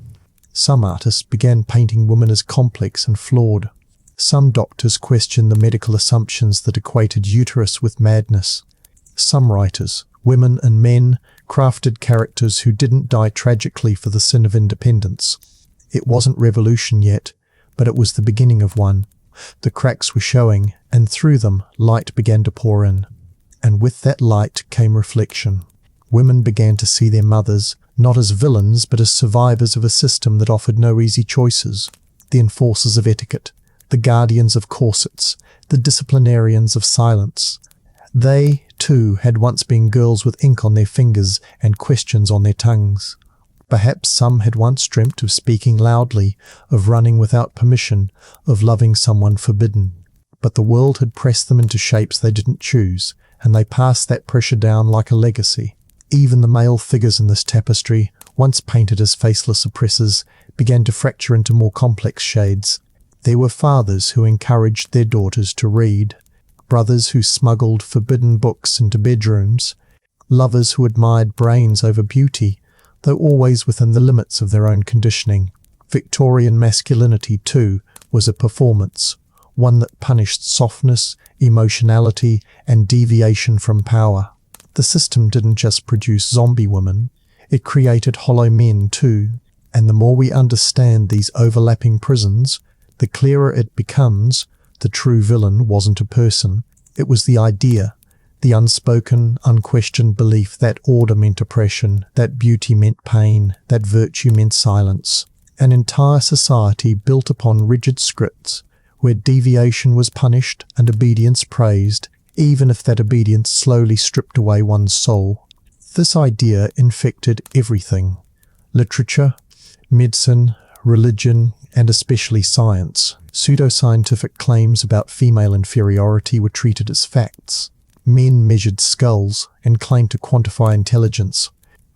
Speaker 1: Some artists began painting women as complex and flawed. Some doctors questioned the medical assumptions that equated uterus with madness. Some writers, women and men, crafted characters who didn't die tragically for the sin of independence. It wasn't revolution yet, but it was the beginning of one. The cracks were showing, and through them light began to pour in. And with that light came reflection. Women began to see their mothers, not as villains but as survivors of a system that offered no easy choices. The enforcers of etiquette, the guardians of corsets, the disciplinarians of silence. They, too, had once been girls with ink on their fingers and questions on their tongues. Perhaps some had once dreamt of speaking loudly, of running without permission, of loving someone forbidden. But the world had pressed them into shapes they didn't choose, and they passed that pressure down like a legacy. Even the male figures in this tapestry, once painted as faceless oppressors, began to fracture into more complex shades. There were fathers who encouraged their daughters to read, brothers who smuggled forbidden books into bedrooms, lovers who admired brains over beauty, though always within the limits of their own conditioning. Victorian masculinity, too, was a performance, one that punished softness, emotionality, and deviation from power. The system didn't just produce zombie women, it created hollow men, too. And the more we understand these overlapping prisons, the clearer it becomes the true villain wasn't a person. It was the idea, the unspoken, unquestioned belief that order meant oppression, that beauty meant pain, that virtue meant silence. An entire society built upon rigid scripts, where deviation was punished and obedience praised, even if that obedience slowly stripped away one's soul. This idea infected everything: literature, medicine, religion, and especially science. Pseudoscientific claims about female inferiority were treated as facts. Men measured skulls and claimed to quantify intelligence.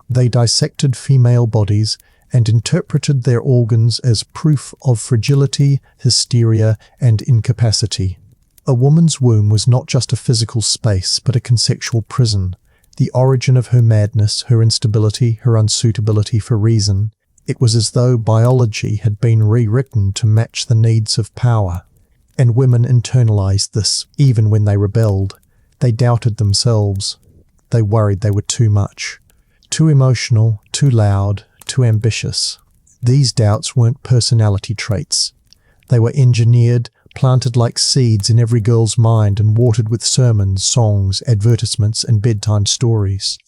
Speaker 1: They dissected female bodies and interpreted their organs as proof of fragility, hysteria, and incapacity. A woman's womb was not just a physical space, but a conceptual prison, the origin of her madness, her instability, her unsuitability for reason. It was as though biology had been rewritten to match the needs of power. And women internalized this, even when they rebelled. They doubted themselves. They worried they were too much. Too emotional, too loud, too ambitious. These doubts weren't personality traits. They were engineered, planted like seeds in every girl's mind and watered with sermons, songs, advertisements, and bedtime stories.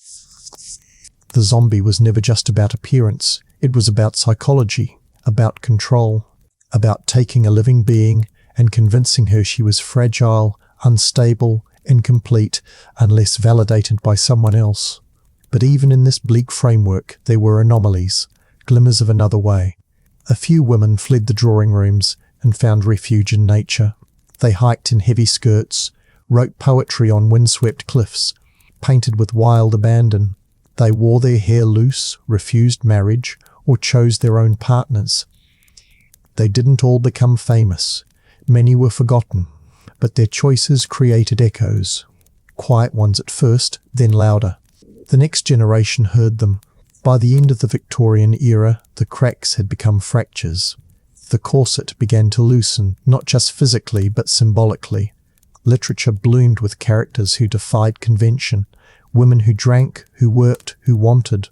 Speaker 1: The zombie was never just about appearance. It was about psychology, about control, about taking a living being and convincing her she was fragile, unstable, incomplete, unless validated by someone else. But even in this bleak framework, there were anomalies, glimmers of another way. A few women fled the drawing rooms and found refuge in nature. They hiked in heavy skirts, wrote poetry on windswept cliffs, painted with wild abandon. They wore their hair loose, refused marriage, or chose their own partners. They didn't all become famous. Many were forgotten, but their choices created echoes. Quiet ones at first, then louder. The next generation heard them. By the end of the Victorian era, the cracks had become fractures. The corset began to loosen, not just physically, but symbolically. Literature bloomed with characters who defied convention, women who drank, who worked, who wanted.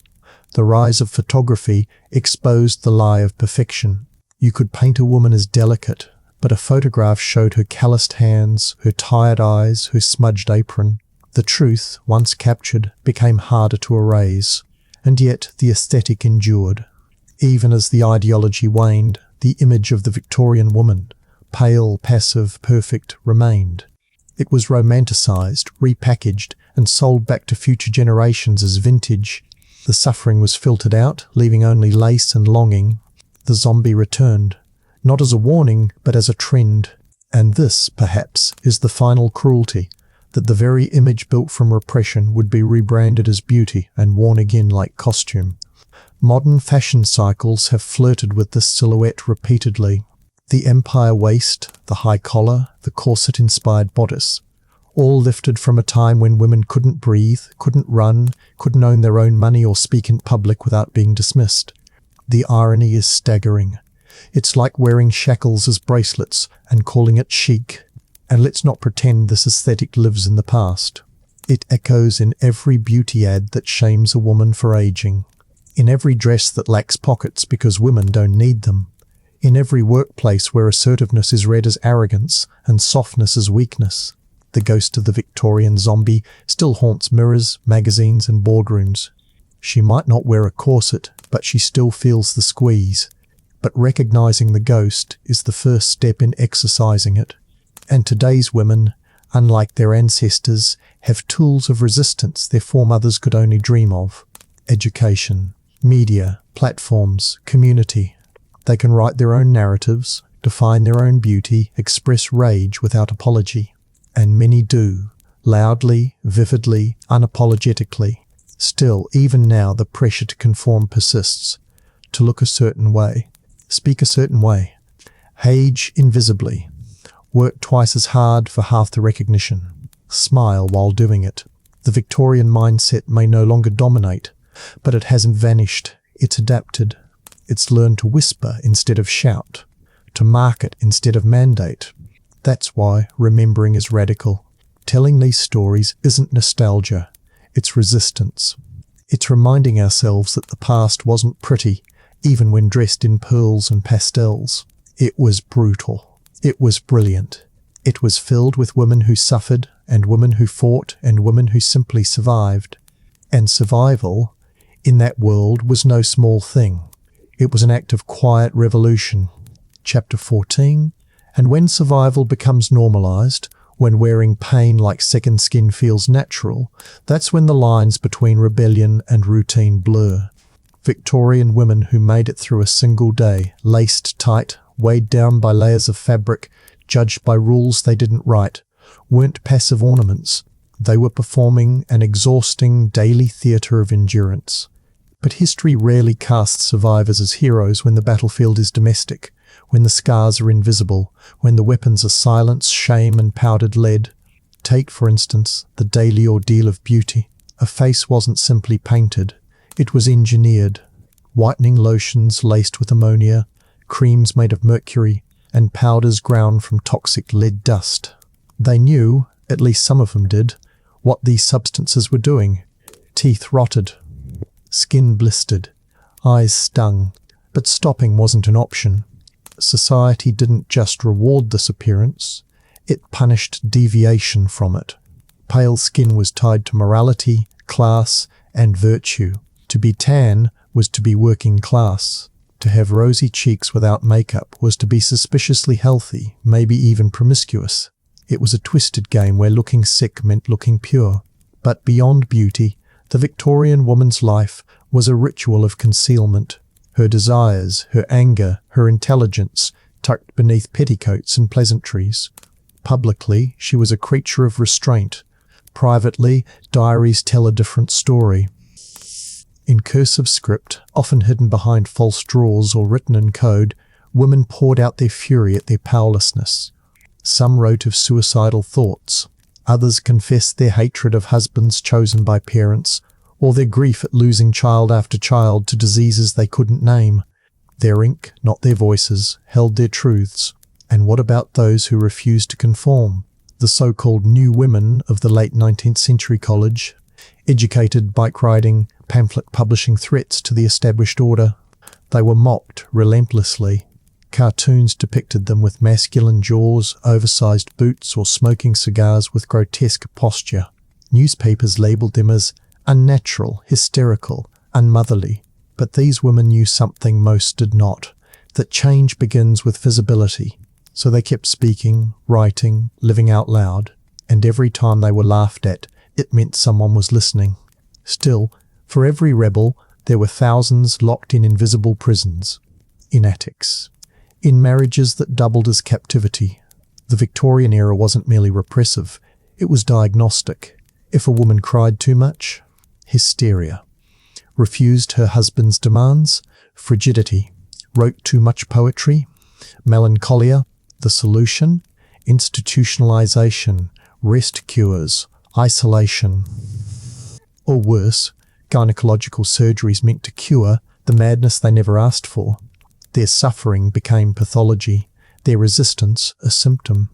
Speaker 1: The rise of photography exposed the lie of perfection. You could paint a woman as delicate, but a photograph showed her calloused hands, her tired eyes, her smudged apron. The truth, once captured, became harder to erase, and yet the aesthetic endured. Even as the ideology waned, the image of the Victorian woman, pale, passive, perfect, remained. It was romanticized, repackaged, and sold back to future generations as vintage. The suffering was filtered out, leaving only lace and longing. The zombie returned, not as a warning, but as a trend. And this, perhaps, is the final cruelty, that the very image built from repression would be rebranded as beauty and worn again like costume. Modern fashion cycles have flirted with this silhouette repeatedly. The empire waist, the high collar, the corset-inspired bodice, all lifted from a time when women couldn't breathe, couldn't run, couldn't own their own money or speak in public without being dismissed. The irony is staggering. It's like wearing shackles as bracelets and calling it chic. And let's not pretend this aesthetic lives in the past. It echoes in every beauty ad that shames a woman for aging. In every dress that lacks pockets because women don't need them. In every workplace where assertiveness is read as arrogance and softness as weakness. The ghost of the Victorian zombie still haunts mirrors, magazines, and boardrooms. She might not wear a corset, but she still feels the squeeze. But recognizing the ghost is the first step in exorcising it. And today's women, unlike their ancestors, have tools of resistance their foremothers could only dream of. Education, media, platforms, community. They can write their own narratives, define their own beauty, express rage without apology. And many do, loudly, vividly, unapologetically. Still, even now, the pressure to conform persists, to look a certain way, speak a certain way, age invisibly, work twice as hard for half the recognition, smile while doing it. The Victorian mindset may no longer dominate, but it hasn't vanished. It's adapted. It's learned to whisper instead of shout, to market instead of mandate. That's why remembering is radical. Telling these stories isn't nostalgia, it's resistance. It's reminding ourselves that the past wasn't pretty, even when dressed in pearls and pastels. It was brutal. It was brilliant. It was filled with women who suffered, and women who fought, and women who simply survived. And survival, in that world, was no small thing. It was an act of quiet revolution. Chapter 14. And when survival becomes normalized, when wearing pain like second skin feels natural, that's when the lines between rebellion and routine blur. Victorian women who made it through a single day, laced tight, weighed down by layers of fabric, judged by rules they didn't write, weren't passive ornaments. They were performing an exhausting daily theatre of endurance. But history rarely casts survivors as heroes when the battlefield is domestic, when the scars are invisible, when the weapons are silence, shame, and powdered lead. Take, for instance, the daily ordeal of beauty. A face wasn't simply painted. It was engineered. Whitening lotions laced with ammonia, creams made of mercury, and powders ground from toxic lead dust. They knew, at least some of them did, what these substances were doing. Teeth rotted. Skin blistered. Eyes stung. But stopping wasn't an option. Society didn't just reward this appearance, it punished deviation from it. Pale skin was tied to morality, class, and virtue. To be tan was to be working class. To have rosy cheeks without makeup was to be suspiciously healthy, maybe even promiscuous. It was a twisted game where looking sick meant looking pure. But beyond beauty, the Victorian woman's life was a ritual of concealment. Her desires, her anger, her intelligence, tucked beneath petticoats and pleasantries. Publicly, she was a creature of restraint. Privately, diaries tell a different story. In cursive script, often hidden behind false drawers or written in code, women poured out their fury at their powerlessness. Some wrote of suicidal thoughts. Others confessed their hatred of husbands chosen by parents, or their grief at losing child after child to diseases they couldn't name. Their ink, not their voices, held their truths. And what about those who refused to conform? The so-called new women of the late 19th century college, educated, bike-riding, pamphlet publishing threats to the established order. They were mocked relentlessly. Cartoons depicted them with masculine jaws, oversized boots, or smoking cigars with grotesque posture. Newspapers labeled them as unnatural, hysterical, unmotherly. But these women knew something most did not, that change begins with visibility. So they kept speaking, writing, living out loud, and every time they were laughed at, it meant someone was listening. Still, for every rebel, there were thousands locked in invisible prisons, in attics, in marriages that doubled as captivity. The Victorian era wasn't merely repressive, it was diagnostic. If a woman cried too much, hysteria. Refused her husband's demands, frigidity. Wrote too much poetry, melancholia. The solution? Institutionalization, rest cures, isolation. Or worse, gynecological surgeries meant to cure the madness they never asked for. Their suffering became pathology, their resistance a symptom.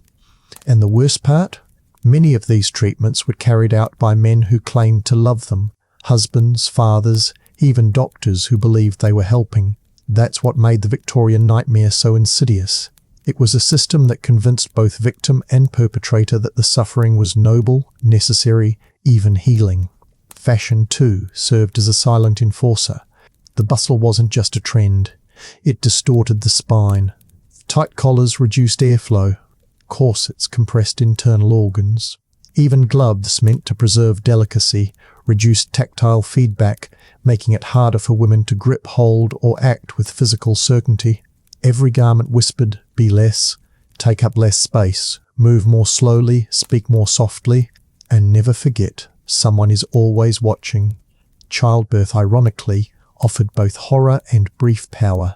Speaker 1: And the worst part? Many of these treatments were carried out by men who claimed to love them, husbands, fathers, even doctors who believed they were helping. That's what made the Victorian nightmare so insidious. It was a system that convinced both victim and perpetrator that the suffering was noble, necessary, even healing. Fashion, too, served as a silent enforcer. The bustle wasn't just a trend. It distorted the spine. Tight collars reduced airflow. Corsets compressed internal organs. Even gloves meant to preserve delicacy, reduced tactile feedback, making it harder for women to grip, hold, or act with physical certainty. Every garment whispered, be less, take up less space, move more slowly, speak more softly, and never forget, someone is always watching. Childbirth, ironically, offered both horror and brief power.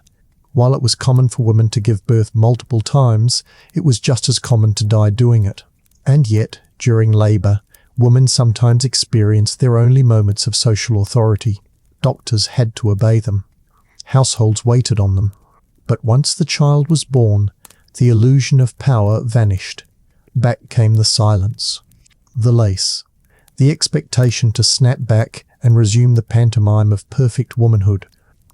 Speaker 1: While it was common for women to give birth multiple times, it was just as common to die doing it. And yet, during labour, women sometimes experienced their only moments of social authority. Doctors had to obey them. Households waited on them. But once the child was born, the illusion of power vanished. Back came the silence, the lace, the expectation to snap back and resume the pantomime of perfect womanhood.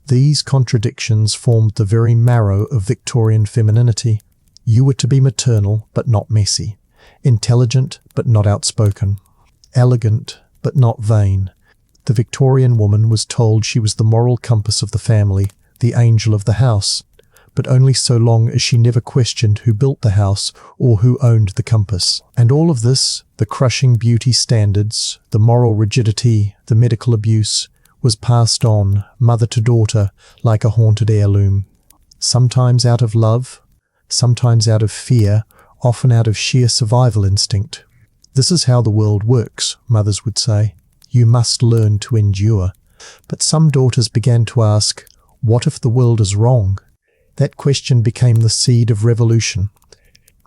Speaker 1: These contradictions formed the very marrow of Victorian femininity. You were to be maternal but not messy, intelligent but not outspoken, elegant but not vain. The Victorian woman was told she was the moral compass of the family, the angel of the house, but only so long as she never questioned who built the house or who owned the compass. And all of this, the crushing beauty standards, the moral rigidity, the medical abuse, was passed on, mother to daughter, like a haunted heirloom. Sometimes out of love, sometimes out of fear, often out of sheer survival instinct. This is how the world works, mothers would say. You must learn to endure. But some daughters began to ask, what if the world is wrong? That question became the seed of revolution.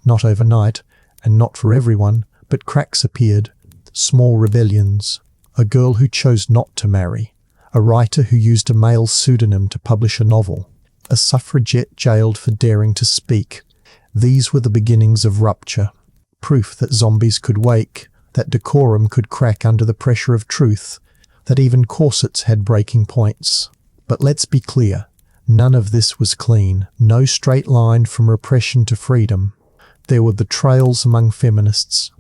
Speaker 1: Not overnight, and not for everyone, but cracks appeared, small rebellions. A girl who chose not to marry, a writer who used a male pseudonym to publish a novel, a suffragette jailed for daring to speak. These were the beginnings of rupture, proof that zombies could wake, that decorum could crack under the pressure of truth, that even corsets had breaking points. But let's be clear, none of this was clean, no straight line from repression to freedom. There were betrayals among feminists.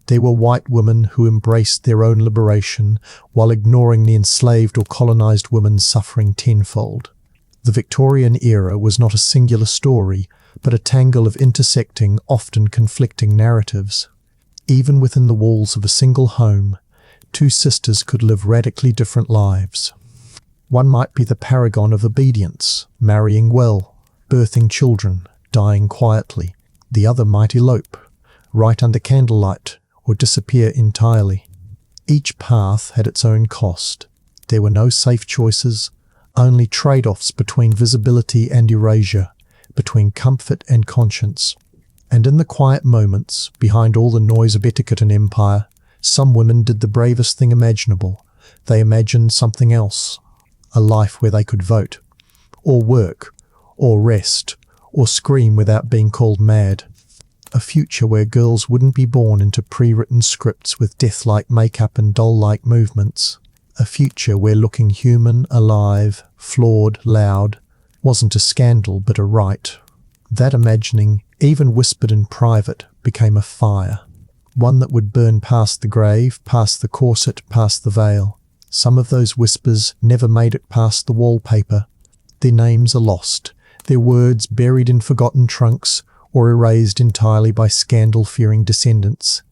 Speaker 1: There were white women who embraced their own liberation while ignoring the enslaved or colonized women suffering tenfold. The Victorian era was not a singular story, but a tangle of intersecting, often conflicting narratives. Even within the walls of a single home, two sisters could live radically different lives. One might be the paragon of obedience, marrying well, birthing children, dying quietly. The other might elope, right under candlelight, or disappear entirely. Each path had its own cost. There were no safe choices, only trade-offs between visibility and erasure, between comfort and conscience. And in the quiet moments, behind all the noise of etiquette and empire, some women did the bravest thing imaginable. They imagined something else, a life where they could vote, or work, or rest, or scream without being called mad. A future where girls wouldn't be born into pre-written scripts with death-like makeup and doll-like movements. A future where looking human, alive, flawed, loud, wasn't a scandal but a right. That imagining, even whispered in private, became a fire. One that would burn past the grave, past the corset, past the veil. Some of those whispers never made it past the wallpaper. Their names are lost, their words buried in forgotten trunks, or erased entirely by scandal-fearing descendants.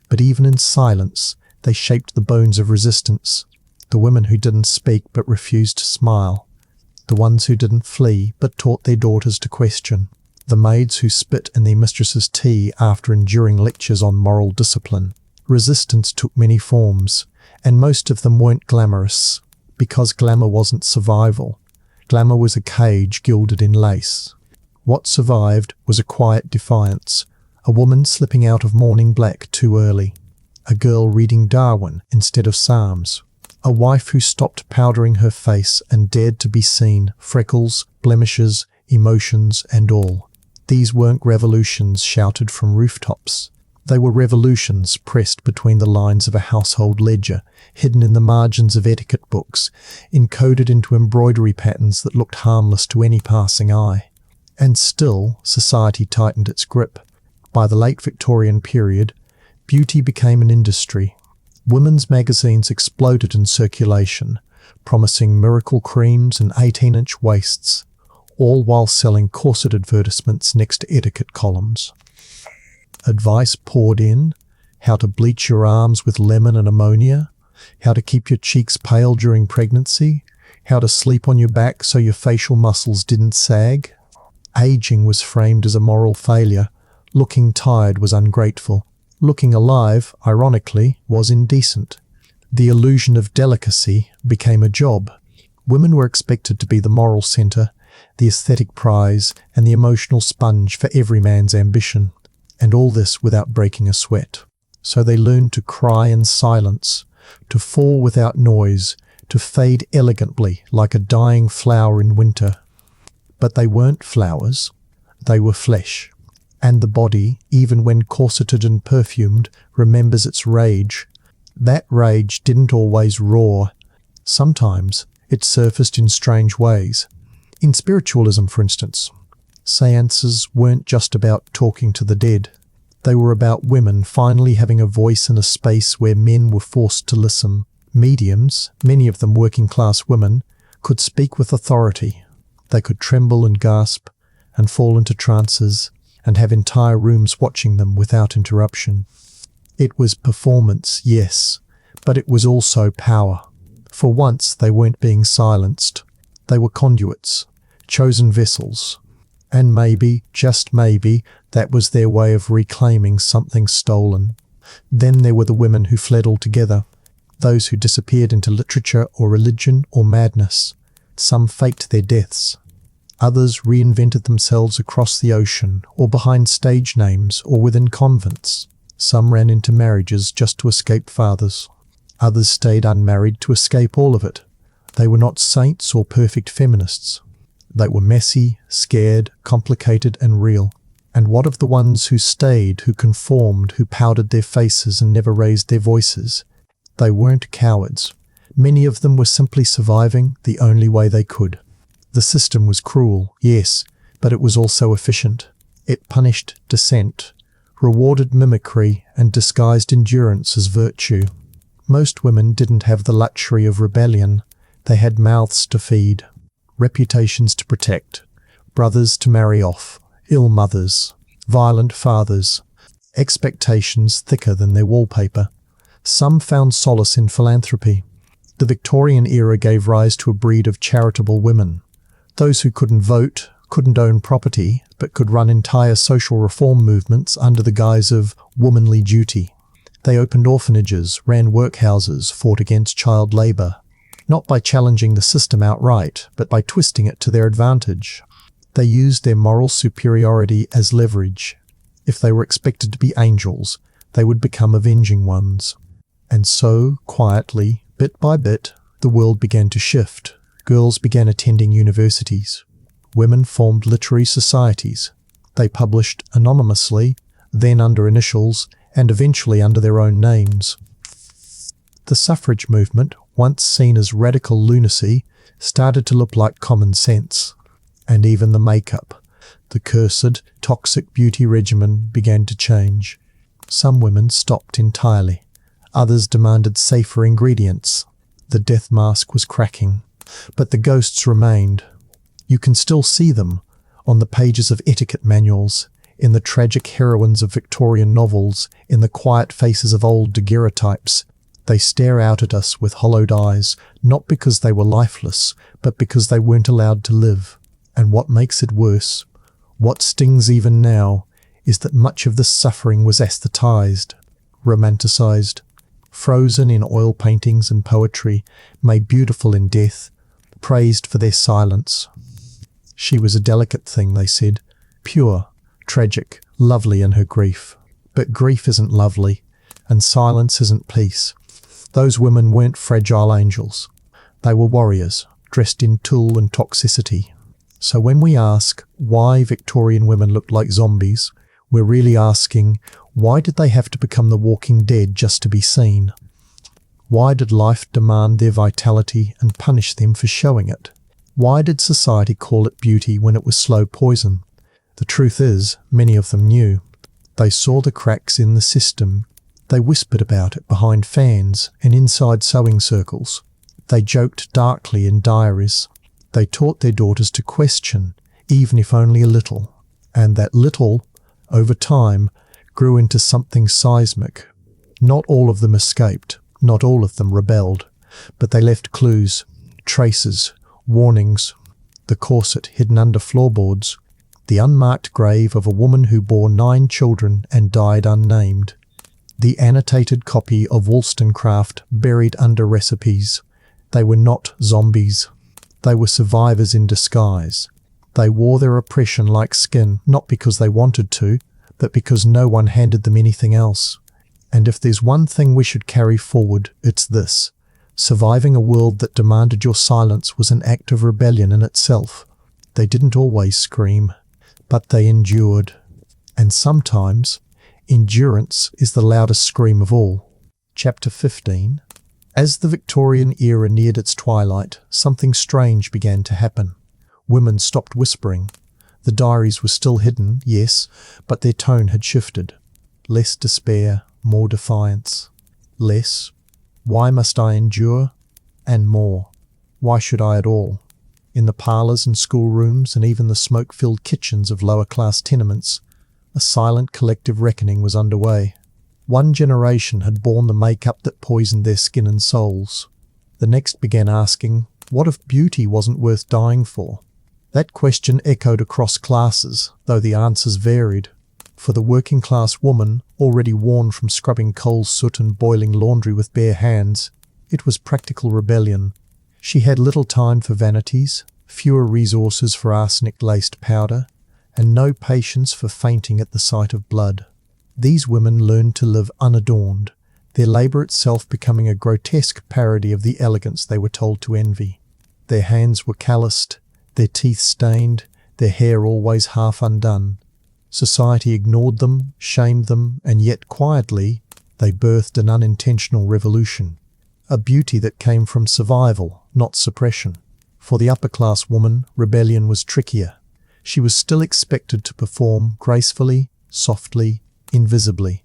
Speaker 1: But even in silence, they shaped the bones of resistance. The women who didn't speak but refused to smile. The ones who didn't flee but taught their daughters to question. The maids who spit in their mistress's tea after enduring lectures on moral discipline. Resistance took many forms, and most of them weren't glamorous, because glamour wasn't survival. Glamour was a cage gilded in lace. What survived was a quiet defiance, a woman slipping out of morning black too early, a girl reading Darwin instead of Psalms, a wife who stopped powdering her face and dared to be seen, freckles, blemishes, emotions and all. These weren't revolutions shouted from rooftops. They were revolutions pressed between the lines of a household ledger, hidden in the margins of etiquette books, encoded into embroidery patterns that looked harmless to any passing eye. And still, society tightened its grip. By the late Victorian period, beauty became an industry. Women's magazines exploded in circulation, promising miracle creams and 18-inch waists, all while selling corset advertisements next to etiquette columns. Advice poured in, how to bleach your arms with lemon and ammonia, how to keep your cheeks pale during pregnancy, how to sleep on your back so your facial muscles didn't sag. Aging was framed as a moral failure. Looking tired was ungrateful. Looking alive, ironically, was indecent. The illusion of delicacy became a job. Women were expected to be the moral centre, the aesthetic prize, and the emotional sponge for every man's ambition. And all this without breaking a sweat. So they learned to cry in silence, to fall without noise, to fade elegantly like a dying flower in winter. But they weren't flowers, they were flesh. And the body, even when corseted and perfumed, remembers its rage. That rage didn't always roar. Sometimes It surfaced in strange ways. In spiritualism, for instance, seances weren't just about talking to the dead. They were about women finally having a voice in a space where men were forced to listen. Mediums, many of them working-class women, could speak with authority. They could tremble and gasp and fall into trances and have entire rooms watching them without interruption. It was performance, yes, but it was also power. For once, they weren't being silenced. They were conduits, chosen vessels. And maybe, just maybe, that was their way of reclaiming something stolen. Then there were the women who fled altogether, those who disappeared into literature or religion or madness. Some faked their deaths. Others reinvented themselves across the ocean, or behind stage names, or within convents. Some ran into marriages just to escape fathers. Others stayed unmarried to escape all of it. They were not saints or perfect feminists. They were messy, scared, complicated, and real. And what of the ones who stayed, who conformed, who powdered their faces and never raised their voices? They weren't cowards. Many of them were simply surviving the only way they could. The system was cruel, yes, but it was also efficient. It punished dissent, rewarded mimicry, and disguised endurance as virtue. Most women didn't have the luxury of rebellion. They had mouths to feed, reputations to protect, brothers to marry off, ill mothers, violent fathers, expectations thicker than their wallpaper. Some found solace in philanthropy. The Victorian era gave rise to a breed of charitable women. Those who couldn't vote, couldn't own property, but could run entire social reform movements under the guise of womanly duty. They opened orphanages, ran workhouses, fought against child labour, not by challenging the system outright, but by twisting it to their advantage. They used their moral superiority as leverage. If they were expected to be angels, they would become avenging ones. And so, quietly, bit by bit, the world began to shift. Girls began attending universities. Women formed literary societies. They published anonymously, then under initials, and eventually under their own names. The suffrage movement, once seen as radical lunacy, started to look like common sense. And even the makeup, the cursed, toxic beauty regimen began to change. Some women stopped entirely. Others demanded safer ingredients. The death mask was cracking. But the ghosts remained. You can still see them on the pages of etiquette manuals, in the tragic heroines of Victorian novels, in the quiet faces of old daguerreotypes. They stare out at us with hollowed eyes, not because they were lifeless, but because they weren't allowed to live. And what makes it worse, what stings even now, is that much of this suffering was aesthetized, romanticized, frozen in oil paintings and poetry, made beautiful in death, praised for their silence. She was a delicate thing, they said, pure, tragic, lovely in her grief. But grief isn't lovely, and silence isn't peace. Those women weren't fragile angels. They were warriors, dressed in tulle and toxicity. So when we ask why Victorian women looked like zombies, we're really asking, why did they have to become the walking dead just to be seen? Why did life demand their vitality and punish them for showing it? Why did society call it beauty when it was slow poison? The truth is, many of them knew. They saw the cracks in the system. They whispered about it behind fans and inside sewing circles. They joked darkly in diaries. They taught their daughters to question, even if only a little. And that little, over time, grew into something seismic. Not all of them escaped. Not all of them rebelled. But they left clues, traces, warnings. The corset hidden under floorboards. The unmarked grave of a woman who bore 9 children and died unnamed. The annotated copy of Wollstonecraft buried under recipes. They were not zombies. They were survivors in disguise. They wore their oppression like skin, not because they wanted to, but because no one handed them anything else. And if there's one thing we should carry forward, it's this. Surviving a world that demanded your silence was an act of rebellion in itself. They didn't always scream, but they endured. And sometimes, endurance is the loudest scream of all. Chapter 15. As the Victorian era neared its twilight, something strange began to happen. Women stopped whispering. The diaries were still hidden, yes, but their tone had shifted. Less despair, more defiance. Less, "Why must I endure?" and more, "Why should I at all?" In the parlours and schoolrooms and even the smoke-filled kitchens of lower-class tenements, a silent collective reckoning was underway. One generation had borne the makeup that poisoned their skin and souls. The next began asking, what if beauty wasn't worth dying for? That question echoed across classes, though the answers varied. For the working-class woman, already worn from scrubbing coal soot and boiling laundry with bare hands, it was practical rebellion. She had little time for vanities, fewer resources for arsenic-laced powder, and no patience for fainting at the sight of blood. These women learned to live unadorned, their labour itself becoming a grotesque parody of the elegance they were told to envy. Their hands were calloused, their teeth stained, their hair always half undone. Society ignored them, shamed them, and yet quietly they birthed an unintentional revolution. A beauty that came from survival, not suppression. For the upper-class woman, rebellion was trickier. She was still expected to perform gracefully, softly, invisibly.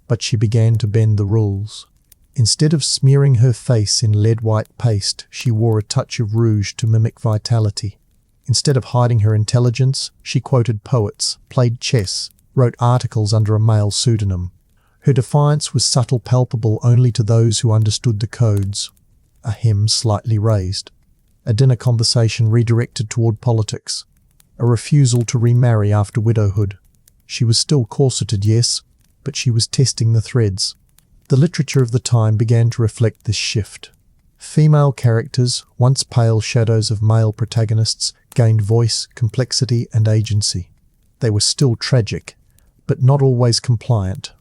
Speaker 1: But she began to bend the rules. Instead of smearing her face in lead-white paste, she wore a touch of rouge to mimic vitality. Instead of hiding her intelligence, she quoted poets, played chess, wrote articles under a male pseudonym. Her defiance was subtle, palpable only to those who understood the codes. A hem slightly raised. A dinner conversation redirected toward politics. A refusal to remarry after widowhood. She was still corseted, yes, but she was testing the threads. The literature of the time began to reflect this shift. Female characters, once pale shadows of male protagonists, gained voice, complexity, and agency. They were still tragic, but not always compliant.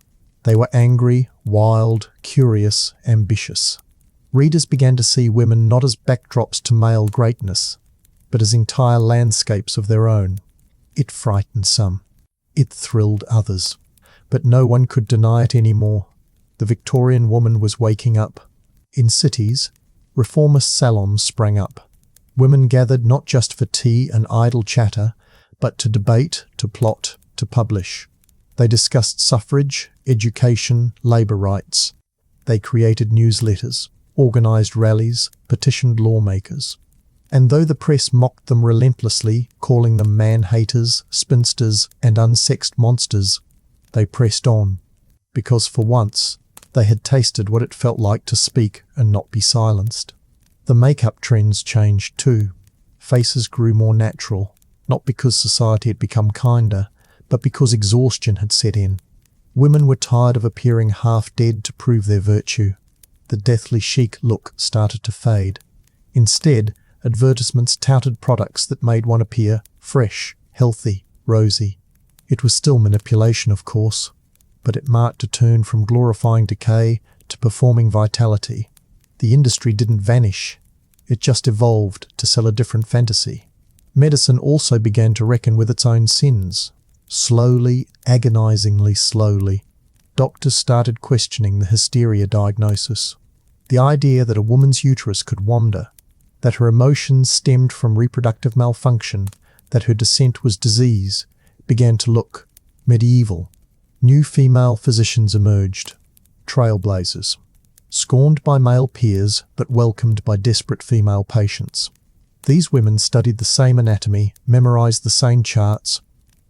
Speaker 1: They were angry, wild, curious, ambitious. Readers began to see women not as backdrops to male greatness, but as entire landscapes of their own. It frightened some. It thrilled others. But no one could deny it anymore. The Victorian woman was waking up. In cities, reformist salons sprang up. Women gathered not just for tea and idle chatter, but to debate, to plot, to publish. They discussed suffrage, education, labour rights. They created newsletters, organised rallies, petitioned lawmakers. And though the press mocked them relentlessly, calling them man-haters, spinsters, and unsexed monsters, they pressed on, because for once they had tasted what it felt like to speak and not be silenced. The makeup trends changed too. Faces grew more natural, not because society had become kinder, but because exhaustion had set in. Women were tired of appearing half dead to prove their virtue. The deathly chic look started to fade. Instead, advertisements touted products that made one appear fresh, healthy, rosy. It was still manipulation, of course, but it marked a turn from glorifying decay to performing vitality. The industry didn't vanish. It just evolved to sell a different fantasy. Medicine also began to reckon with its own sins. Slowly, agonizingly slowly, doctors started questioning the hysteria diagnosis. The idea that a woman's uterus could wander, that her emotions stemmed from reproductive malfunction, that her descent was disease, began to look medieval. New female physicians emerged, trailblazers, scorned by male peers but welcomed by desperate female patients. These women studied the same anatomy, memorized the same charts,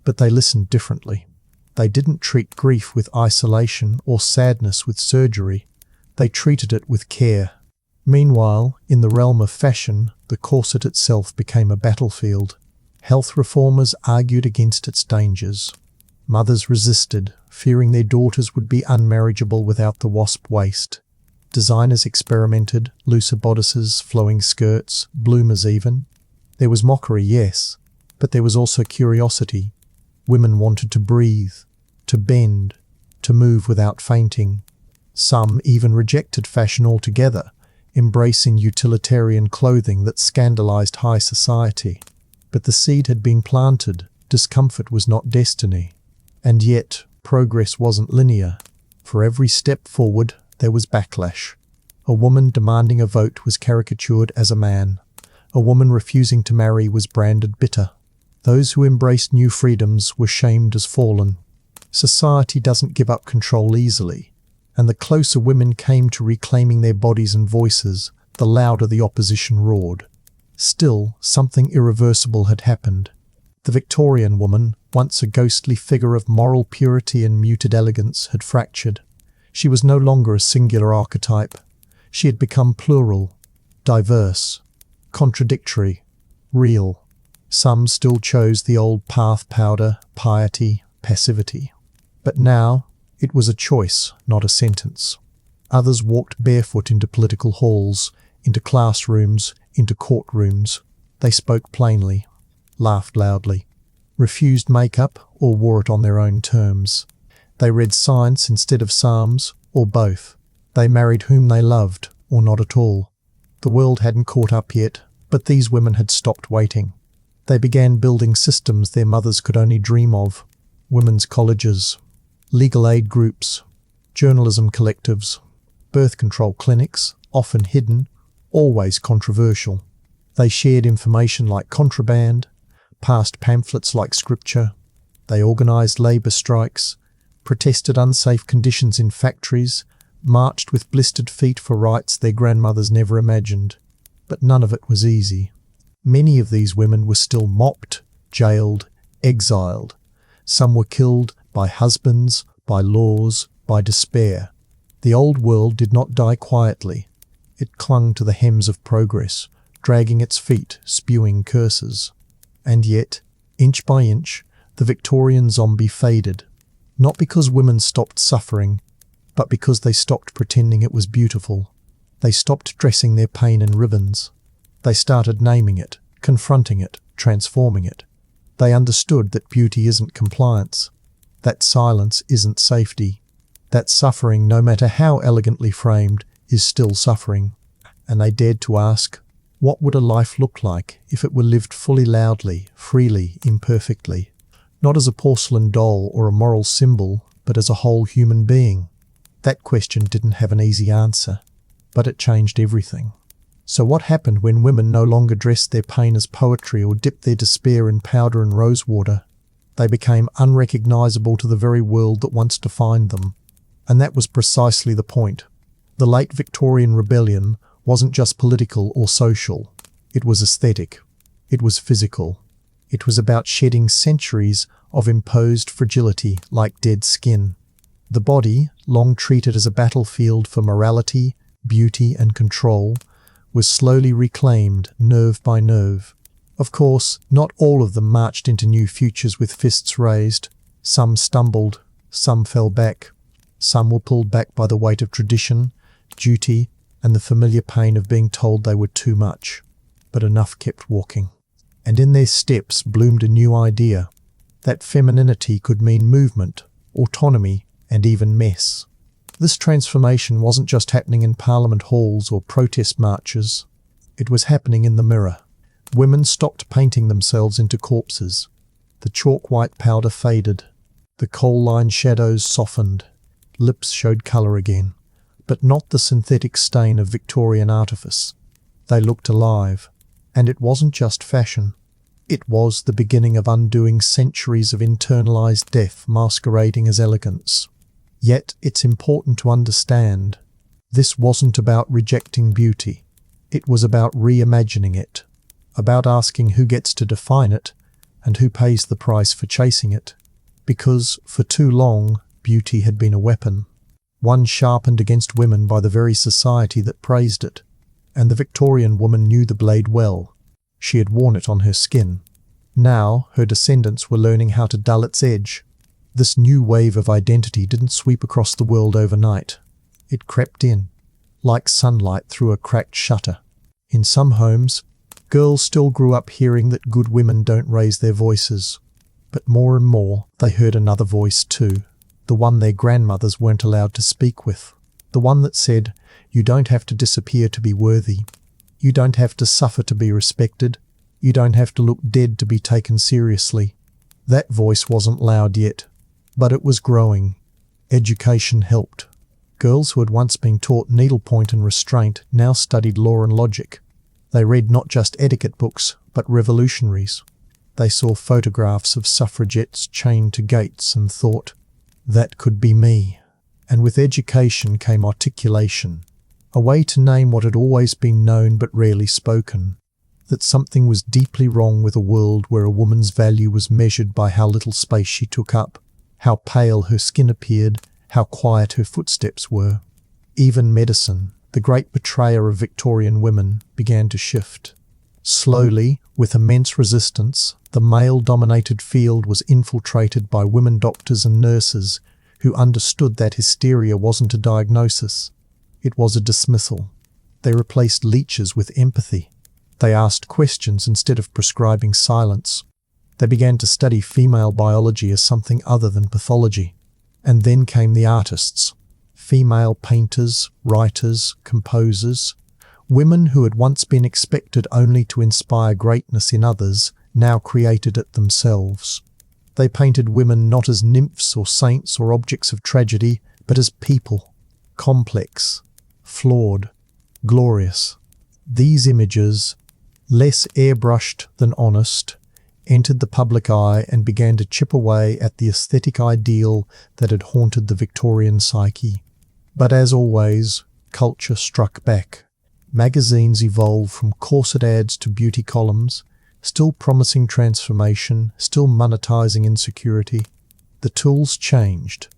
Speaker 1: but they listened differently. They didn't treat grief with isolation or sadness with surgery. They treated it with care. Meanwhile, in the realm of fashion, the corset itself became a battlefield. Health reformers argued against its dangers. Mothers resisted, fearing their daughters would be unmarriageable without the wasp waist. Designers experimented, looser bodices, flowing skirts, bloomers even. There was mockery, yes, but there was also curiosity. Women wanted to breathe, to bend, to move without fainting. Some even rejected fashion altogether, embracing utilitarian clothing that scandalized high society. But the seed had been planted. Discomfort was not destiny. And yet, progress wasn't linear. For every step forward, there was backlash. A woman demanding a vote was caricatured as a man. A woman refusing to marry was branded bitter. Those who embraced new freedoms were shamed as fallen. Society doesn't give up control easily, and the closer women came to reclaiming their bodies and voices, the louder the opposition roared. Still, something irreversible had happened. The Victorian woman, once a ghostly figure of moral purity and muted elegance, had fractured. She was no longer a singular archetype. She had become plural, diverse, contradictory, real. Some still chose the old path: powder, piety, passivity. But now, it was a choice, not a sentence. Others walked barefoot into political halls, into classrooms, into courtrooms. They spoke plainly, laughed loudly, refused makeup or wore it on their own terms. They read science instead of psalms, or both. They married whom they loved, or not at all. The world hadn't caught up yet, but these women had stopped waiting. They began building systems their mothers could only dream of. Women's colleges, legal aid groups, journalism collectives, birth control clinics, often hidden, always controversial. They shared information like contraband, passed pamphlets like scripture. They organised labour strikes, protested unsafe conditions in factories, marched with blistered feet for rights their grandmothers never imagined. But none of it was easy. Many of these women were still mocked, jailed, exiled. Some were killed by husbands, by laws, by despair. The old world did not die quietly. It clung to the hems of progress, dragging its feet, spewing curses. And yet, inch by inch, the Victorian zombie faded. Not because women stopped suffering, but because they stopped pretending it was beautiful. They stopped dressing their pain in ribbons. They started naming it, confronting it, transforming it. They understood that beauty isn't compliance, that silence isn't safety, that suffering, no matter how elegantly framed, is still suffering. And they dared to ask, what would a life look like if it were lived fully, loudly, freely, imperfectly? Not as a porcelain doll or a moral symbol, but as a whole human being. That question didn't have an easy answer, but it changed everything. So what happened when women no longer dressed their pain as poetry or dipped their despair in powder and rosewater? They became unrecognisable to the very world that once defined them. And that was precisely the point. The late Victorian rebellion wasn't just political or social. It was aesthetic. It was physical. It was about shedding centuries of imposed fragility like dead skin. The body, long treated as a battlefield for morality, beauty and control, was slowly reclaimed nerve by nerve. Of course, not all of them marched into new futures with fists raised. Some stumbled, some fell back. Some were pulled back by the weight of tradition, duty, and the familiar pain of being told they were too much. But enough kept walking. And in their steps bloomed a new idea, that femininity could mean movement, autonomy, and even mess. This transformation wasn't just happening in parliament halls or protest marches. It was happening in the mirror. Women stopped painting themselves into corpses. The chalk-white powder faded. The coal-lined shadows softened. Lips showed colour again, but not the synthetic stain of Victorian artifice. They looked alive. And it wasn't just fashion. It was the beginning of undoing centuries of internalized death masquerading as elegance. Yet it's important to understand, this wasn't about rejecting beauty. It was about reimagining it, about asking who gets to define it and who pays the price for chasing it. Because, for too long, beauty had been a weapon, one sharpened against women by the very society that praised it. And the Victorian woman knew the blade well. She had worn it on her skin. Now her descendants were learning how to dull its edge. This new wave of identity didn't sweep across the world overnight. It crept in, like sunlight through a cracked shutter. In some homes, girls still grew up hearing that good women don't raise their voices. But more and more, they heard another voice too, the one their grandmothers weren't allowed to speak with. The one that said, you don't have to disappear to be worthy. You don't have to suffer to be respected. You don't have to look dead to be taken seriously. That voice wasn't loud yet, but it was growing. Education helped. Girls who had once been taught needlepoint and restraint now studied law and logic. They read not just etiquette books, but revolutionaries. They saw photographs of suffragettes chained to gates and thought, that could be me. And with education came articulation, a way to name what had always been known but rarely spoken, that something was deeply wrong with a world where a woman's value was measured by how little space she took up, how pale her skin appeared, how quiet her footsteps were. Even medicine, the great betrayer of Victorian women, began to shift. Slowly, with immense resistance, the male-dominated field was infiltrated by women doctors and nurses who understood that hysteria wasn't a diagnosis. It was a dismissal. They replaced leeches with empathy. They asked questions instead of prescribing silence. They began to study female biology as something other than pathology. And then came the artists. Female painters, writers, composers. Women who had once been expected only to inspire greatness in others now created it themselves. They painted women not as nymphs or saints or objects of tragedy, but as people, complex, flawed, glorious. These images, less airbrushed than honest, entered the public eye and began to chip away at the aesthetic ideal that had haunted the Victorian psyche. But as always, culture struck back. Magazines evolved from corset ads to beauty columns, still promising transformation, still monetizing insecurity. The tools changed.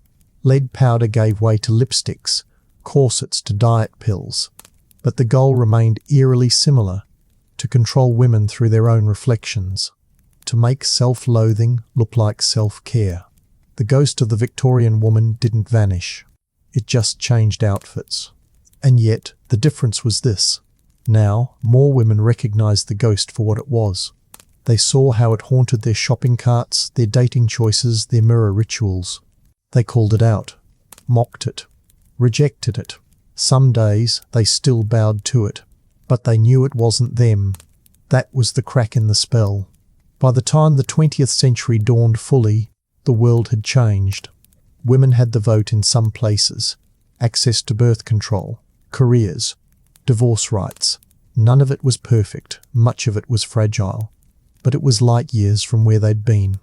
Speaker 1: Lead powder gave way to lipsticks, corsets to diet pills. But the goal remained eerily similar: to control women through their own reflections, to make self-loathing look like self-care. The ghost of the Victorian woman didn't vanish. It just changed outfits. And yet, the difference was this. Now, more women recognized the ghost for what it was. They saw how it haunted their shopping carts, their dating choices, their mirror rituals. They called it out, mocked it, rejected it. Some days, they still bowed to it. But they knew it wasn't them. That was the crack in the spell. By the time the 20th century dawned fully, the world had changed. Women had the vote in some places, access to birth control, careers, divorce rights. None of it was perfect, much of it was fragile, but it was light years from where they'd been.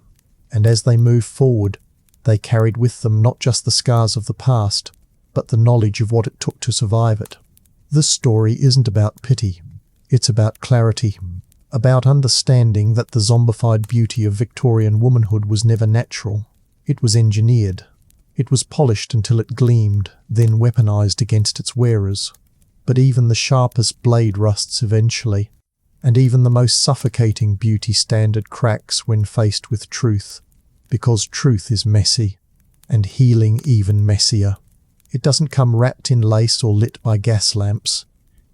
Speaker 1: And as they moved forward, they carried with them not just the scars of the past, but the knowledge of what it took to survive it. This story isn't about pity. It's about clarity, about understanding that the zombified beauty of Victorian womanhood was never natural. It was engineered. It was polished until it gleamed, then weaponized against its wearers. But even the sharpest blade rusts eventually, and even the most suffocating beauty standard cracks when faced with truth, because truth is messy, and healing even messier. It doesn't come wrapped in lace or lit by gas lamps.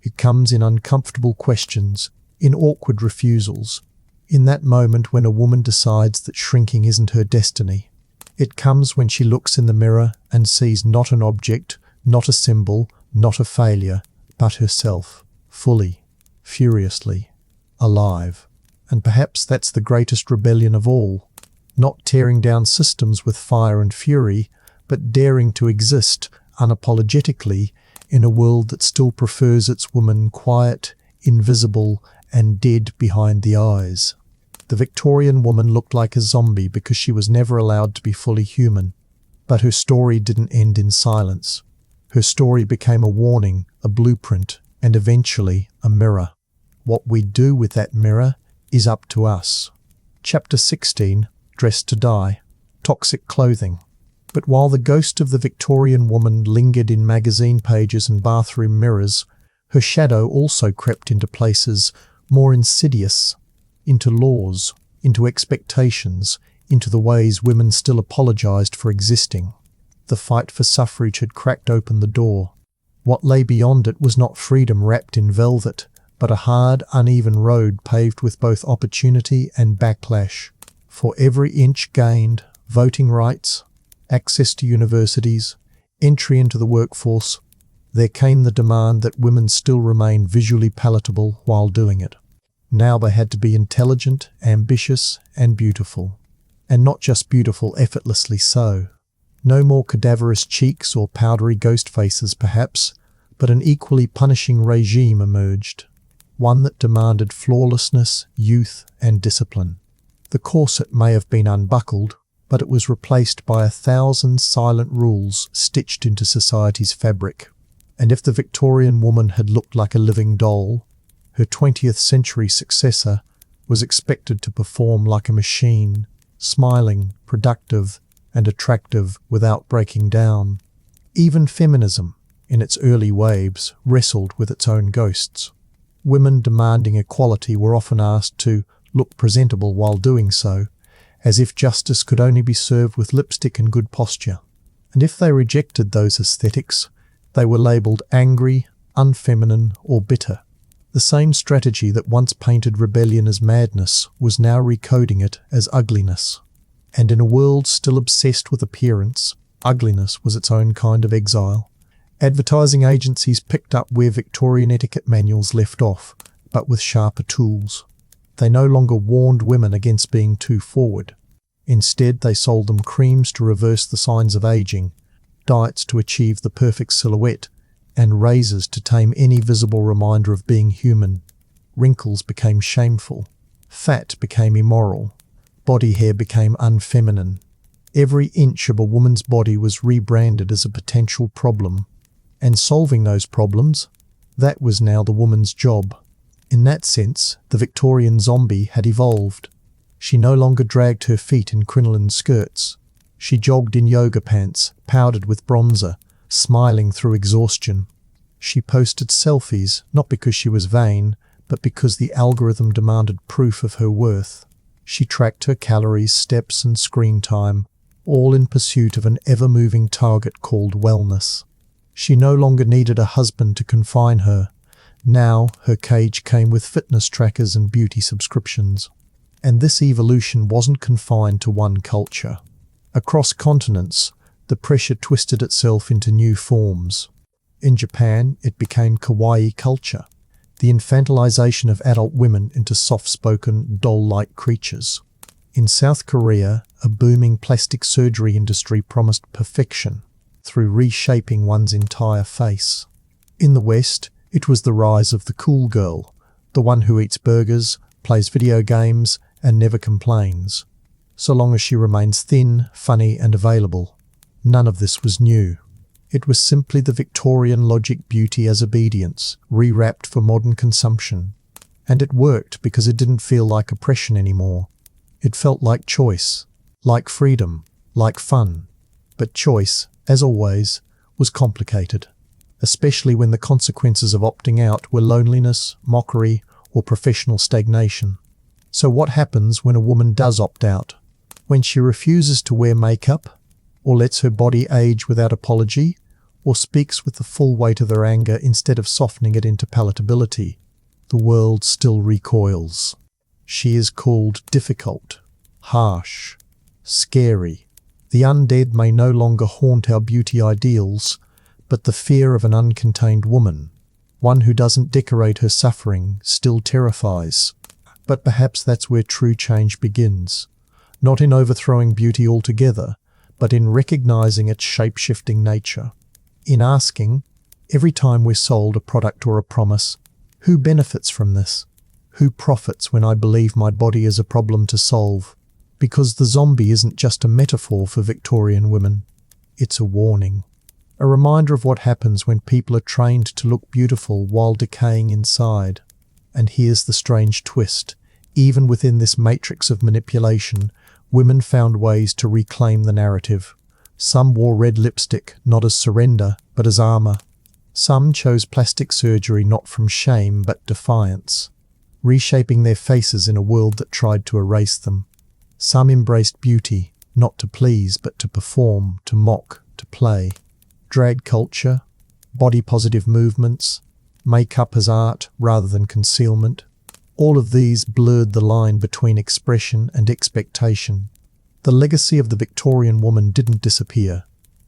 Speaker 1: It comes in uncomfortable questions, in awkward refusals, in that moment when a woman decides that shrinking isn't her destiny. It comes when she looks in the mirror and sees not an object, not a symbol, not a failure, but herself, fully, furiously, alive. And perhaps that's the greatest rebellion of all, not tearing down systems with fire and fury, but daring to exist unapologetically in a world that still prefers its woman quiet, invisible, and dead behind the eyes. The Victorian woman looked like a zombie because she was never allowed to be fully human. But her story didn't end in silence. Her story became a warning, a blueprint, and eventually a mirror. What we do with that mirror is up to us. Chapter 16, Dressed to Die. Toxic clothing. But while the ghost of the Victorian woman lingered in magazine pages and bathroom mirrors, her shadow also crept into places more insidious, into laws, into expectations, into the ways women still apologized for existing. The fight for suffrage had cracked open the door. What lay beyond it was not freedom wrapped in velvet, but a hard, uneven road paved with both opportunity and backlash. For every inch gained, voting rights, access to universities, entry into the workforce, there came the demand that women still remain visually palatable while doing it. Now they had to be intelligent, ambitious, and beautiful. And not just beautiful effortlessly so. No more cadaverous cheeks or powdery ghost faces, perhaps, but an equally punishing regime emerged, one that demanded flawlessness, youth, and discipline. The corset may have been unbuckled, but it was replaced by 1,000 silent rules stitched into society's fabric. And if the Victorian woman had looked like a living doll, her 20th century successor was expected to perform like a machine, smiling, productive, and attractive without breaking down. Even feminism, in its early waves, wrestled with its own ghosts. Women demanding equality were often asked to look presentable while doing so, as if justice could only be served with lipstick and good posture. And if they rejected those aesthetics, they were labelled angry, unfeminine, or bitter. The same strategy that once painted rebellion as madness was now recoding it as ugliness. And in a world still obsessed with appearance, ugliness was its own kind of exile. Advertising agencies picked up where Victorian etiquette manuals left off, but with sharper tools. They no longer warned women against being too forward. Instead, they sold them creams to reverse the signs of aging, diets to achieve the perfect silhouette, and razors to tame any visible reminder of being human. Wrinkles became shameful. Fat became immoral. Body hair became unfeminine. Every inch of a woman's body was rebranded as a potential problem. And solving those problems, that was now the woman's job. In that sense, the Victorian zombie had evolved. She no longer dragged her feet in crinoline skirts. She jogged in yoga pants, powdered with bronzer, smiling through exhaustion. She posted selfies, not because she was vain, but because the algorithm demanded proof of her worth. She tracked her calories, steps, and screen time, all in pursuit of an ever-moving target called wellness. She no longer needed a husband to confine her. Now her cage came with fitness trackers and beauty subscriptions. And this evolution wasn't confined to one culture. Across continents, the pressure twisted itself into new forms. In Japan, it became kawaii culture, the infantilization of adult women into soft-spoken, doll-like creatures. In South Korea, a booming plastic surgery industry promised perfection through reshaping one's entire face. In the West, it was the rise of the cool girl, the one who eats burgers, plays video games, and never complains. So long as she remains thin, funny, and available. None of this was new. It was simply the Victorian logic beauty as obedience, rewrapped for modern consumption. And it worked because it didn't feel like oppression anymore. It felt like choice, like freedom, like fun. But choice, as always, was complicated, especially when the consequences of opting out were loneliness, mockery, or professional stagnation. So what happens when a woman does opt out? When she refuses to wear makeup, or lets her body age without apology, or speaks with the full weight of her anger instead of softening it into palatability, the world still recoils. She is called difficult, harsh, scary. The undead may no longer haunt our beauty ideals, but the fear of an uncontained woman, one who doesn't decorate her suffering, still terrifies. But perhaps that's where true change begins, not in overthrowing beauty altogether, but in recognizing its shape-shifting nature. In asking, every time we're sold a product or a promise, who benefits from this? Who profits when I believe my body is a problem to solve? Because the zombie isn't just a metaphor for Victorian women. It's a warning. A reminder of what happens when people are trained to look beautiful while decaying inside. And here's the strange twist. Even within this matrix of manipulation, women found ways to reclaim the narrative. Some wore red lipstick, not as surrender, but as armor. Some chose plastic surgery not from shame, but defiance, reshaping their faces in a world that tried to erase them. Some embraced beauty, not to please, but to perform, to mock, to play. Drag culture, body-positive movements, makeup as art rather than concealment. All of these blurred the line between expression and expectation. The legacy of the Victorian woman didn't disappear.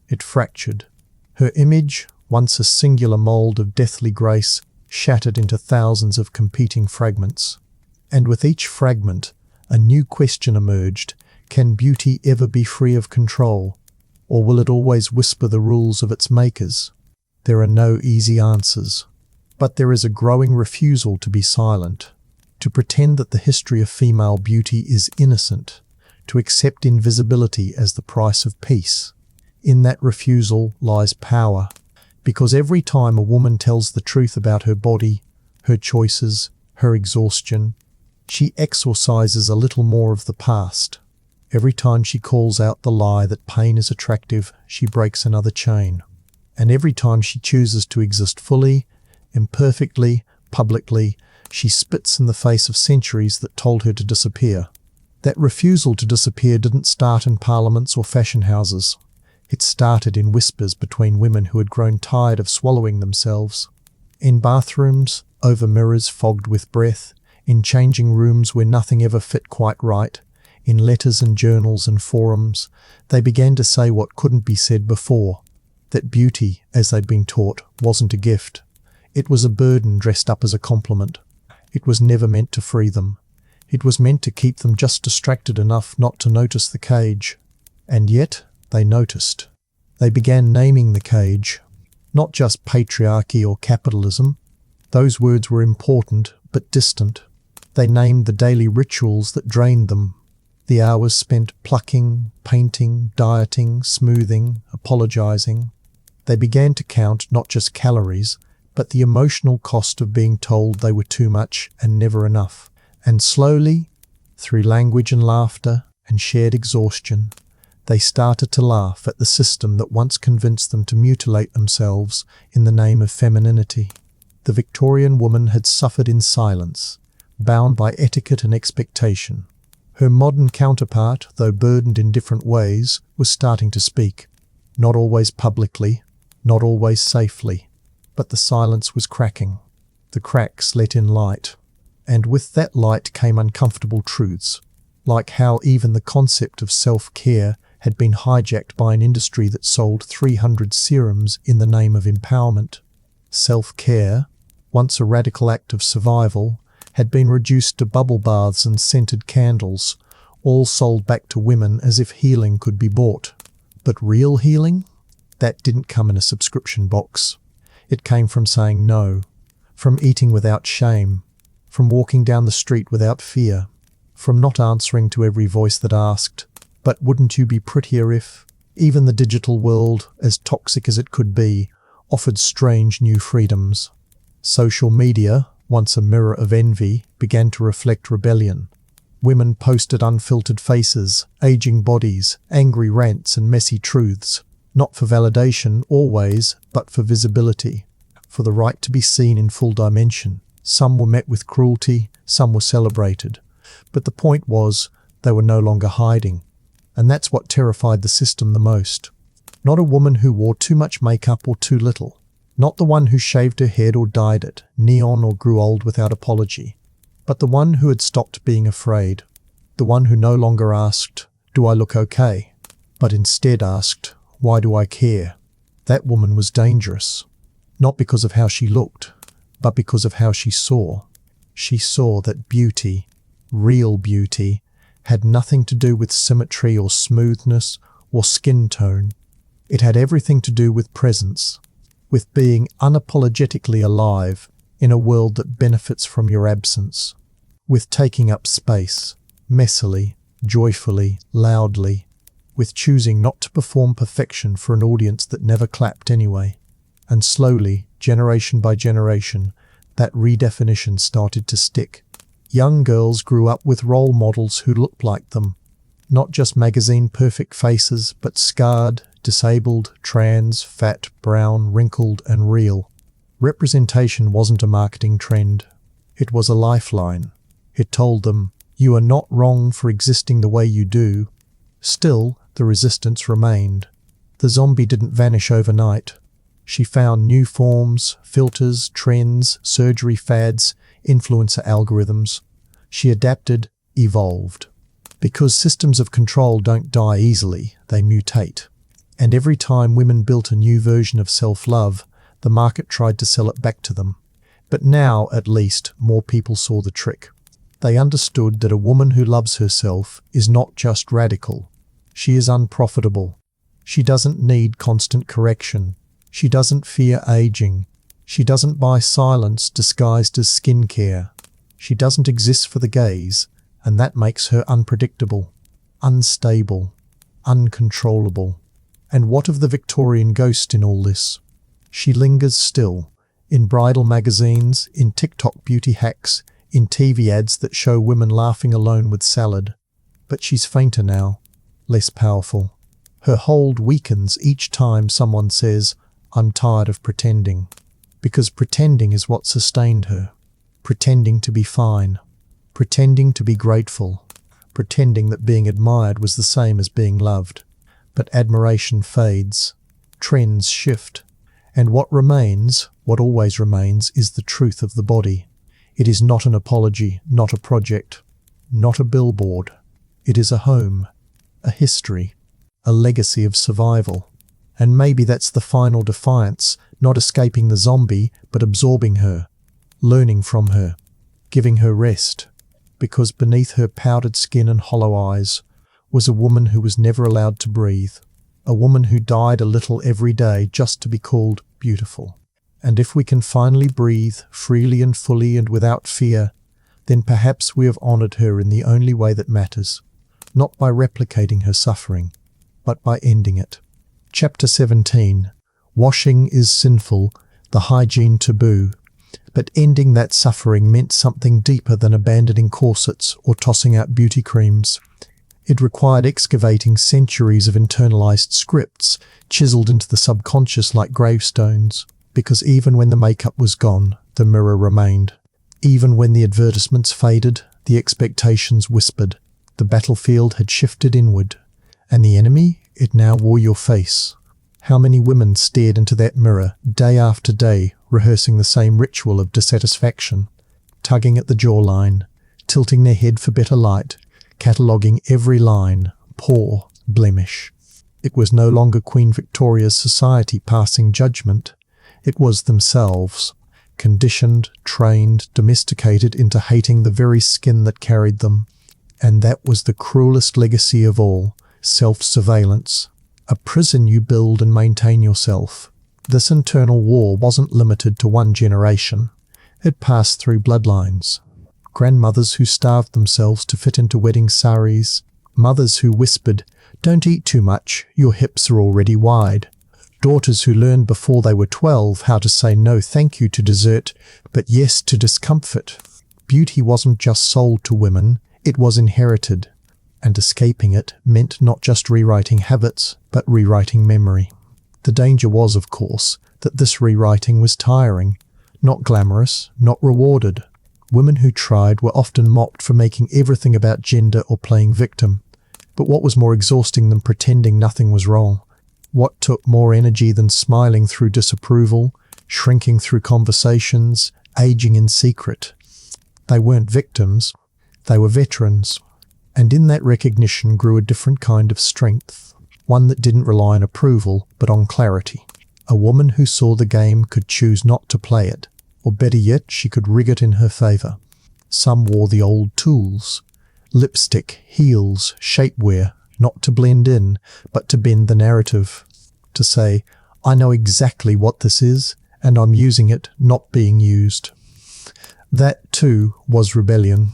Speaker 1: It fractured. Her image, once a singular mould of deathly grace, shattered into thousands of competing fragments. And with each fragment, a new question emerged. Can beauty ever be free of control? Or will it always whisper the rules of its makers? There are no easy answers. But there is a growing refusal to be silent, to pretend that the history of female beauty is innocent, to accept invisibility as the price of peace. In that refusal lies power, because every time a woman tells the truth about her body, her choices, her exhaustion, she exorcises a little more of the past. Every time she calls out the lie that pain is attractive, she breaks another chain. And every time she chooses to exist fully, imperfectly, publicly, she spits in the face of centuries that told her to disappear. That refusal to disappear didn't start in parliaments or fashion houses. It started in whispers between women who had grown tired of swallowing themselves. In bathrooms, over mirrors fogged with breath, in changing rooms where nothing ever fit quite right, in letters and journals and forums, they began to say what couldn't be said before, that beauty, as they'd been taught, wasn't a gift. It was a burden dressed up as a compliment. It was never meant to free them. It was meant to keep them just distracted enough not to notice the cage. And yet, they noticed. They began naming the cage. Not just patriarchy or capitalism. Those words were important, but distant. They named the daily rituals that drained them. The hours spent plucking, painting, dieting, smoothing, apologizing. They began to count not just calories, but the emotional cost of being told they were too much and never enough. And slowly, through language and laughter and shared exhaustion, they started to laugh at the system that once convinced them to mutilate themselves in the name of femininity. The Victorian woman had suffered in silence, bound by etiquette and expectation. Her modern counterpart, though burdened in different ways, was starting to speak. Not always publicly, not always safely, but the silence was cracking. The cracks let in light. And with that light came uncomfortable truths, like how even the concept of self-care had been hijacked by an industry that sold 300 serums in the name of empowerment. Self-care, once a radical act of survival, had been reduced to bubble baths and scented candles, all sold back to women as if healing could be bought. But real healing? That didn't come in a subscription box. It came from saying no, from eating without shame, from walking down the street without fear, from not answering to every voice that asked, "But wouldn't you be prettier if?" Even the digital world, as toxic as it could be, offered strange new freedoms. Social media, once a mirror of envy, began to reflect rebellion. Women posted unfiltered faces, aging bodies, angry rants and messy truths, not for validation always, but for visibility, for the right to be seen in full dimension. Some were met with cruelty, some were celebrated. But the point was, they were no longer hiding. And that's what terrified the system the most. Not a woman who wore too much makeup or too little. Not the one who shaved her head or dyed it, neon or grew old without apology. But the one who had stopped being afraid. The one who no longer asked, "Do I look okay?" But instead asked, "Why do I care?" That woman was dangerous. Not because of how she looked, but because of how she saw. She saw that beauty, real beauty, had nothing to do with symmetry or smoothness or skin tone. It had everything to do with presence, with being unapologetically alive in a world that benefits from your absence, with taking up space, messily, joyfully, loudly, with choosing not to perform perfection for an audience that never clapped anyway. And slowly, generation by generation, that redefinition started to stick. Young girls grew up with role models who looked like them. Not just magazine perfect faces, but scarred, disabled, trans, fat, brown, wrinkled, and real. Representation wasn't a marketing trend. It was a lifeline. It told them, "You are not wrong for existing the way you do." Still, the resistance remained. The zombie didn't vanish overnight. She found new forms, filters, trends, surgery fads, influencer algorithms. She adapted, evolved. Because systems of control don't die easily, they mutate. And every time women built a new version of self-love, the market tried to sell it back to them. But now, at least, more people saw the trick. They understood that a woman who loves herself is not just radical. She is unprofitable. She doesn't need constant correction. She doesn't fear aging. She doesn't buy silence disguised as skincare. She doesn't exist for the gaze, and that makes her unpredictable, unstable, uncontrollable. And what of the Victorian ghost in all this? She lingers still, in bridal magazines, in TikTok beauty hacks, in TV ads that show women laughing alone with salad. But she's fainter now, less powerful. Her hold weakens each time someone says, "I'm tired of pretending." Because pretending is what sustained her. Pretending to be fine. Pretending to be grateful. Pretending that being admired was the same as being loved. But admiration fades. Trends shift. And what remains, what always remains, is the truth of the body. It is not an apology, not a project, not a billboard. It is a home, a history, a legacy of survival. And maybe that's the final defiance, not escaping the zombie, but absorbing her, learning from her, giving her rest. Because beneath her powdered skin and hollow eyes was a woman who was never allowed to breathe, a woman who died a little every day just to be called beautiful. And if we can finally breathe freely and fully and without fear, then perhaps we have honored her in the only way that matters, not by replicating her suffering, but by ending it. Chapter 17. Washing is sinful, the hygiene taboo. But ending that suffering meant something deeper than abandoning corsets or tossing out beauty creams. It required excavating centuries of internalized scripts, chiseled into the subconscious like gravestones. Because even when the makeup was gone, the mirror remained. Even when the advertisements faded, the expectations whispered. The battlefield had shifted inward. And the enemy? It now wore your face. How many women stared into that mirror, day after day, rehearsing the same ritual of dissatisfaction, tugging at the jawline, tilting their head for better light, cataloguing every line, pore, blemish. It was no longer Queen Victoria's society passing judgment. It was themselves, conditioned, trained, domesticated into hating the very skin that carried them. And that was the cruelest legacy of all, self-surveillance. A prison you build and maintain yourself. This internal war wasn't limited to one generation. It passed through bloodlines. Grandmothers who starved themselves to fit into wedding saris. Mothers who whispered, "Don't eat too much, your hips are already wide." Daughters who learned before they were 12 how to say no thank you to dessert, but yes to discomfort. Beauty wasn't just sold to women, it was inherited. And escaping it meant not just rewriting habits, but rewriting memory. The danger was, of course, that this rewriting was tiring, not glamorous, not rewarded. Women who tried were often mocked for making everything about gender or playing victim. But what was more exhausting than pretending nothing was wrong? What took more energy than smiling through disapproval, shrinking through conversations, aging in secret? They weren't victims, they were veterans. And in that recognition grew a different kind of strength, one that didn't rely on approval, but on clarity. A woman who saw the game could choose not to play it, or better yet, she could rig it in her favor. Some wore the old tools, lipstick, heels, shapewear, not to blend in, but to bend the narrative, to say, "I know exactly what this is, and I'm using it, not being used." That, too, was rebellion.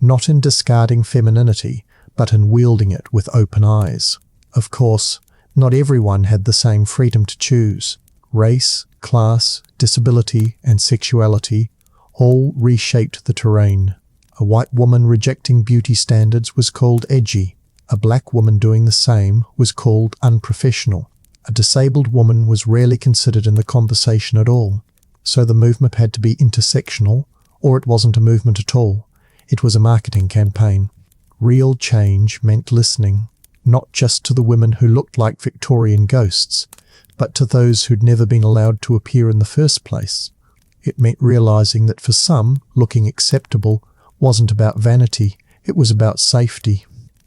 Speaker 1: Not in discarding femininity, but in wielding it with open eyes. Of course, not everyone had the same freedom to choose. Race, class, disability, and sexuality all reshaped the terrain. A white woman rejecting beauty standards was called edgy. A black woman doing the same was called unprofessional. A disabled woman was rarely considered in the conversation at all. So the movement had to be intersectional, or it wasn't a movement at all. It was a marketing campaign. Real change meant listening, not just to the women who looked like Victorian ghosts, but to those who'd never been allowed to appear in the first place. It meant realizing that for some, looking acceptable wasn't about vanity, it was about safety,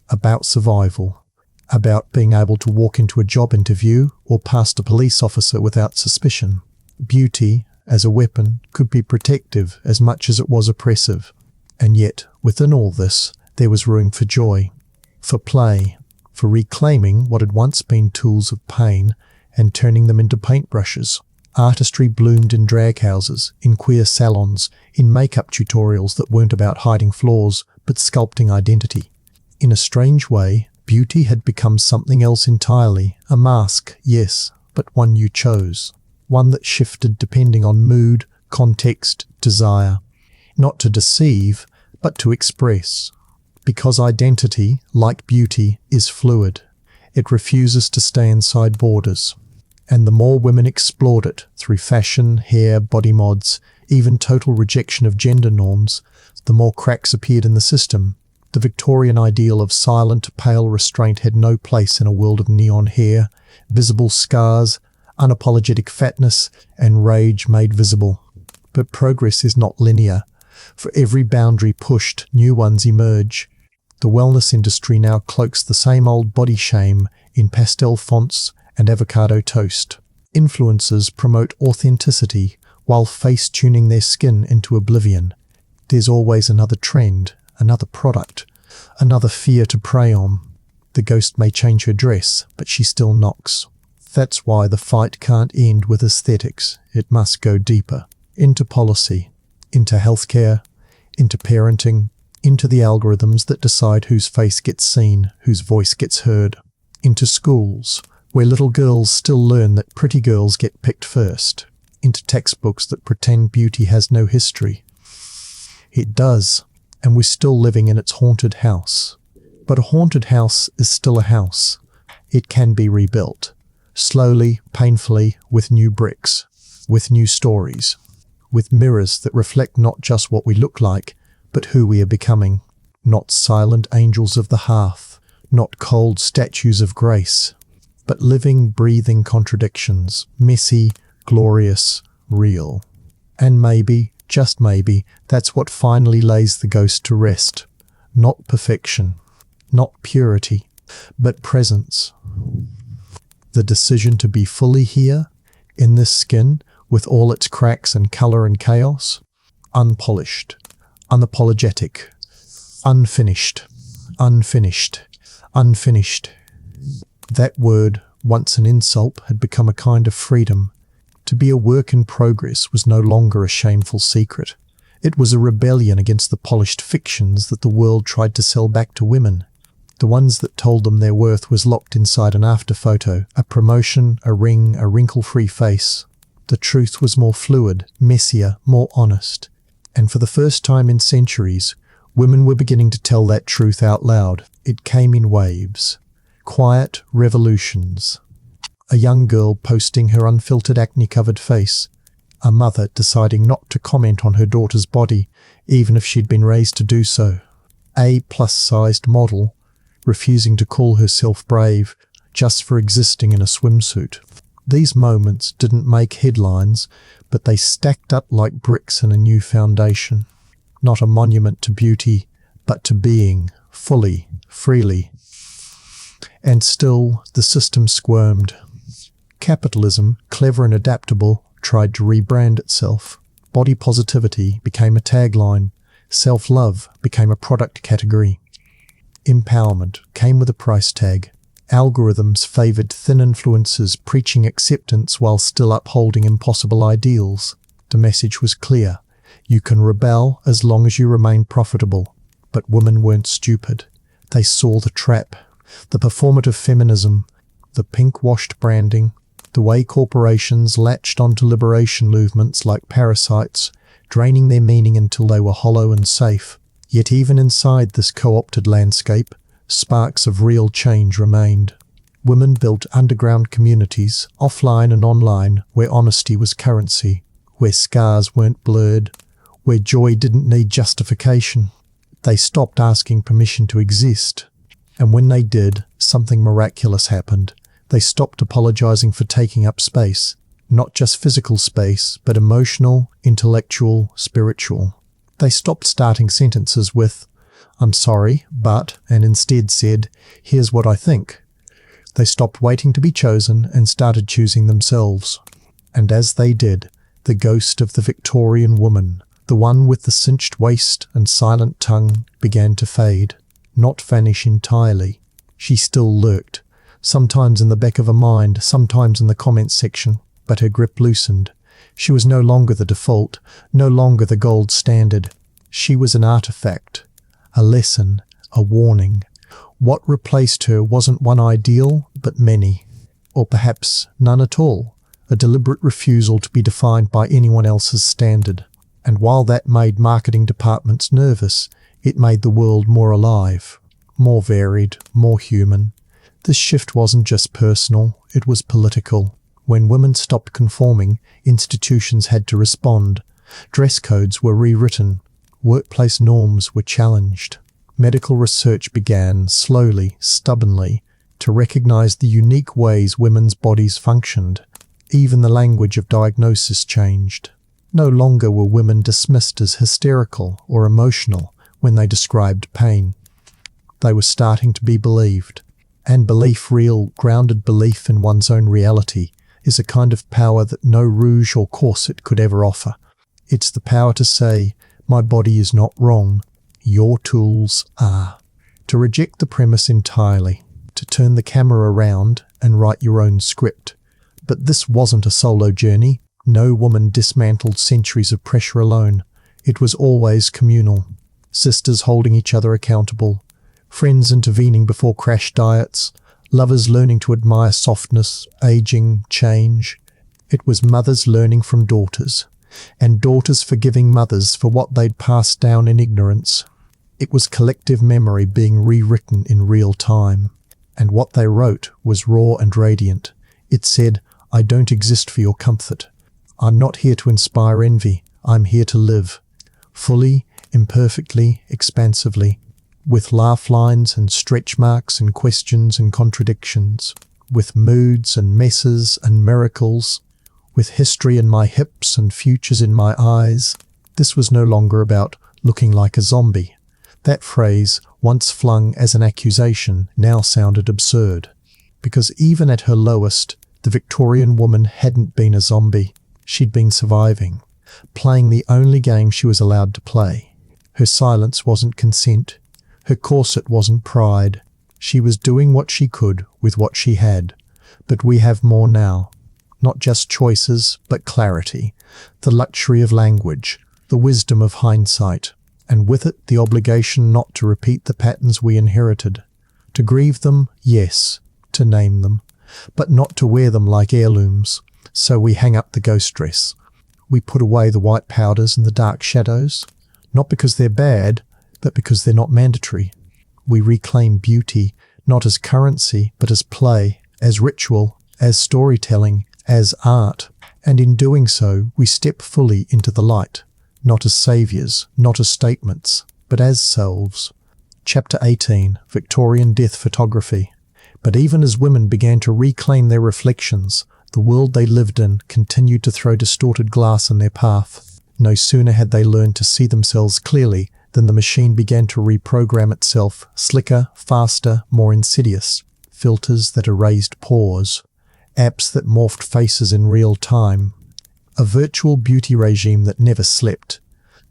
Speaker 1: about survival, about being able to walk into a job interview or past a police officer without suspicion. Beauty, as a weapon, could be protective as much as it was oppressive. And yet, within all this, there was room for joy, for play, for reclaiming what had once been tools of pain and turning them into paintbrushes. Artistry bloomed in drag houses, in queer salons, in makeup tutorials that weren't about hiding flaws, but sculpting identity. In a strange way, beauty had become something else entirely, a mask, yes, but one you chose. One that shifted depending on mood, context, desire. Not to deceive, but to express. Because identity, like beauty, is fluid. It refuses to stay inside borders. And the more women explored it, through fashion, hair, body mods, even total rejection of gender norms, the more cracks appeared in the system. The Victorian ideal of silent, pale restraint had no place in a world of neon hair, visible scars, unapologetic fatness, and rage made visible. But progress is not linear. For every boundary pushed, new ones emerge. The wellness industry now cloaks the same old body shame in pastel fonts and avocado toast. Influencers promote authenticity while face-tuning their skin into oblivion. There's always another trend, another product, another fear to prey on. The ghost may change her dress, but she still knocks. That's why the fight can't end with aesthetics. It must go deeper. Into policy, into healthcare, into parenting, into the algorithms that decide whose face gets seen, whose voice gets heard. Into schools, where little girls still learn that pretty girls get picked first. Into textbooks that pretend beauty has no history. It does, and we're still living in its haunted house. But a haunted house is still a house. It can be rebuilt. Slowly, painfully, with new bricks, with new stories, with mirrors that reflect not just what we look like, but who we are becoming. Not silent angels of the hearth, not cold statues of grace, but living, breathing contradictions, messy, glorious, real. And maybe, just maybe, that's what finally lays the ghost to rest. Not perfection, not purity, but presence. The decision to be fully here, in this skin, with all its cracks and colour and chaos, unpolished, unapologetic, unfinished, unfinished, unfinished. That word, once an insult, had become a kind of freedom. To be a work in progress was no longer a shameful secret. It was a rebellion against the polished fictions that the world tried to sell back to women. The ones that told them their worth was locked inside an after photo, a promotion, a ring, a wrinkle-free face. The truth was more fluid, messier, more honest. And for the first time in centuries, women were beginning to tell that truth out loud. It came in waves. Quiet revolutions. A young girl posting her unfiltered acne-covered face. A mother deciding not to comment on her daughter's body, even if she'd been raised to do so. A plus-sized model refusing to call herself brave just for existing in a swimsuit. These moments didn't make headlines, but they stacked up like bricks in a new foundation. Not a monument to beauty, but to being, fully, freely. And still, the system squirmed. Capitalism, clever and adaptable, tried to rebrand itself. Body positivity became a tagline. Self-love became a product category. Empowerment came with a price tag. Algorithms favoured thin influencers preaching acceptance while still upholding impossible ideals. The message was clear. You can rebel as long as you remain profitable. But women weren't stupid. They saw the trap. The performative feminism, the pink-washed branding, the way corporations latched onto liberation movements like parasites, draining their meaning until they were hollow and safe. Yet even inside this co-opted landscape, sparks of real change remained. Women built underground communities, offline and online, where honesty was currency, where scars weren't blurred, where joy didn't need justification. They stopped asking permission to exist. And when they did, something miraculous happened. They stopped apologizing for taking up space. Not just physical space, but emotional, intellectual, spiritual. They stopped starting sentences with, "I'm sorry, but," and instead said, "Here's what I think." They stopped waiting to be chosen and started choosing themselves. And as they did, the ghost of the Victorian woman, the one with the cinched waist and silent tongue, began to fade. Not vanish entirely, She still lurked, sometimes in the back of her mind, sometimes in the comments section, but her grip loosened. She was no longer the default, no longer the gold standard. She was an artifact, a lesson, a warning. What replaced her wasn't one ideal, but many, or perhaps none at all, a deliberate refusal to be defined by anyone else's standard. And while that made marketing departments nervous, it made the world more alive, more varied, more human. This shift wasn't just personal, it was political. When women stopped conforming, institutions had to respond. Dress codes were rewritten. Workplace norms were challenged. Medical research began, slowly, stubbornly, to recognize the unique ways women's bodies functioned. Even the language of diagnosis changed. No longer were women dismissed as hysterical or emotional when they described pain. They were starting to be believed. And belief, real, grounded belief in one's own reality, is a kind of power that no rouge or corset could ever offer. It's the power to say, my body is not wrong, your tools are. To reject the premise entirely, to turn the camera around and write your own script. But this wasn't a solo journey. No woman dismantled centuries of pressure alone. It was always communal. Sisters holding each other accountable, friends intervening before crash diets, lovers learning to admire softness, aging, change. It was mothers learning from daughters, and daughters forgiving mothers for what they'd passed down in ignorance. It was collective memory being rewritten in real time, and what they wrote was raw and radiant. It said, I don't exist for your comfort. I'm not here to inspire envy. I'm here to live. Fully, imperfectly, expansively. With laugh lines and stretch marks and questions and contradictions, with moods and messes and miracles, with history in my hips and futures in my eyes. This was no longer about looking like a zombie. That phrase, once flung as an accusation, now sounded absurd, because even at her lowest, the Victorian woman hadn't been a zombie. She'd been surviving, playing the only game she was allowed to play. Her silence wasn't consent. Her corset wasn't pride. She was doing what she could with what she had. But we have more now. Not just choices, but clarity. The luxury of language. The wisdom of hindsight. And with it, the obligation not to repeat the patterns we inherited. To grieve them, yes. To name them. But not to wear them like heirlooms. So we hang up the ghost dress. We put away the white powders and the dark shadows. Not because they're bad, but because they're not mandatory. We reclaim beauty, not as currency, but as play, as ritual, as storytelling, as art. And in doing so, we step fully into the light, not as saviours, not as statements, but as selves. Chapter 18, Victorian Death Photography. But even as women began to reclaim their reflections, the world they lived in continued to throw distorted glass in their path. No sooner had they learned to see themselves clearly than the machine began to reprogram itself, slicker, faster, more insidious. Filters that erased pores. Apps that morphed faces in real time. A virtual beauty regime that never slept.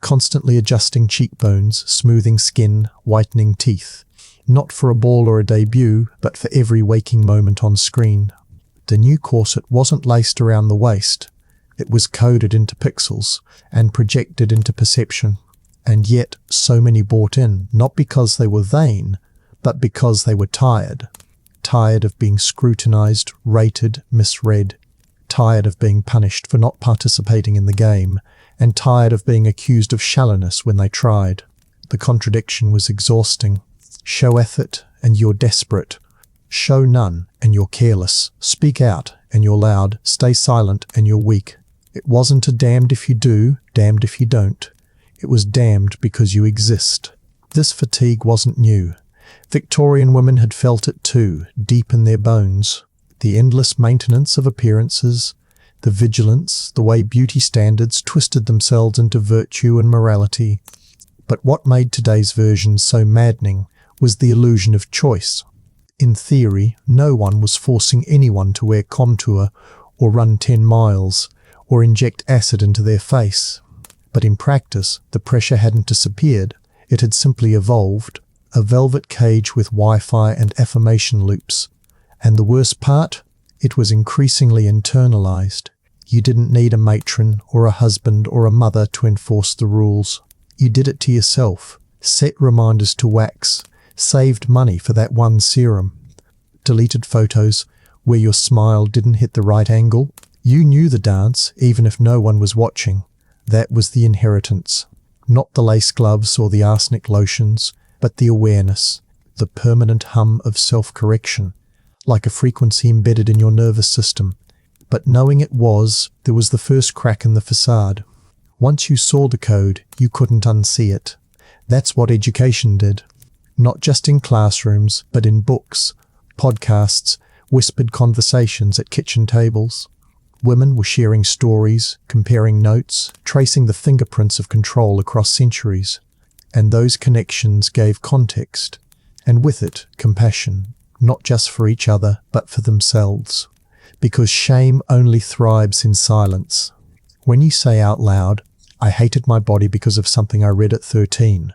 Speaker 1: Constantly adjusting cheekbones, smoothing skin, whitening teeth. Not for a ball or a debut, but for every waking moment on screen. The new corset wasn't laced around the waist. It was coded into pixels and projected into perception. And yet, so many bought in, not because they were vain, but because they were tired. Tired of being scrutinized, rated, misread. Tired of being punished for not participating in the game, and tired of being accused of shallowness when they tried. The contradiction was exhausting. Show effort, and you're desperate. Show none, and you're careless. Speak out, and you're loud. Stay silent, and you're weak. It wasn't a damned if you do, damned if you don't. It was damned because you exist. This fatigue wasn't new. Victorian women had felt it too, deep in their bones. The endless maintenance of appearances, the vigilance, the way beauty standards twisted themselves into virtue and morality. But what made today's version so maddening was the illusion of choice. In theory, no one was forcing anyone to wear contour or run 10 miles or inject acid into their face. But in practice, the pressure hadn't disappeared, it had simply evolved. A velvet cage with Wi-Fi and affirmation loops. And the worst part? It was increasingly internalized. You didn't need a matron or a husband or a mother to enforce the rules. You did it to yourself. Set reminders to wax. Saved money for that one serum. Deleted photos where your smile didn't hit the right angle. You knew the dance, even if no one was watching. That was the inheritance. Not the lace gloves or the arsenic lotions, but the awareness, the permanent hum of self-correction, like a frequency embedded in your nervous system. But knowing it was, there was the first crack in the facade. Once you saw the code, you couldn't unsee it. That's what education did. Not just in classrooms, but in books, podcasts, whispered conversations at kitchen tables. Women were sharing stories, comparing notes, tracing the fingerprints of control across centuries. And those connections gave context, and with it, compassion, not just for each other, but for themselves. Because shame only thrives in silence. When you say out loud, I hated my body because of something I read at 13,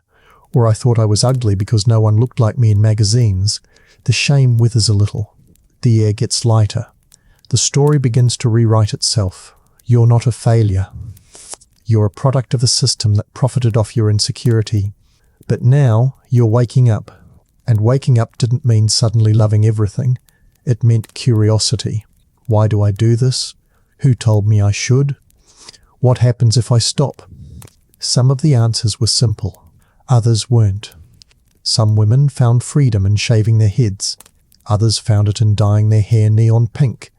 Speaker 1: or I thought I was ugly because no one looked like me in magazines, the shame withers a little. The air gets lighter. The story begins to rewrite itself. You're not a failure. You're a product of a system that profited off your insecurity. But now you're waking up. And waking up didn't mean suddenly loving everything. It meant curiosity. Why do I do this? Who told me I should? What happens if I stop? Some of the answers were simple. Others weren't. Some women found freedom in shaving their heads. Others found it in dyeing their hair neon pink.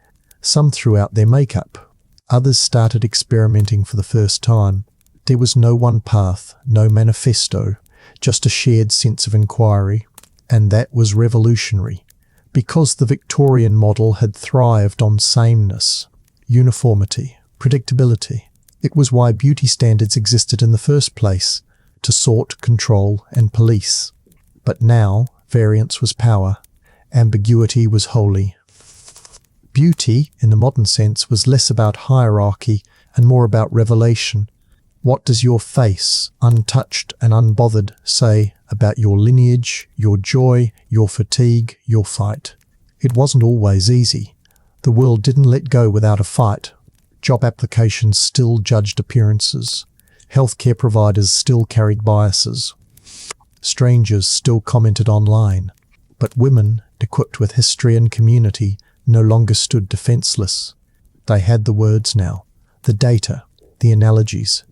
Speaker 1: Some threw out their makeup. Others started experimenting for the first time. There was no one path, no manifesto, just a shared sense of inquiry. And that was revolutionary, because the Victorian model had thrived on sameness, uniformity, predictability. It was why beauty standards existed in the first place, to sort, control, and police. But now, variance was power. Ambiguity was holy. Beauty, in the modern sense, was less about hierarchy and more about revelation. What does your face, untouched and unbothered, say about your lineage, your joy, your fatigue, your fight? It wasn't always easy. The world didn't let go without a fight. Job applications still judged appearances. Healthcare providers still carried biases. Strangers still commented online. But women, equipped with history and community, no longer stood defenseless. They had the words now, the data, the analogies,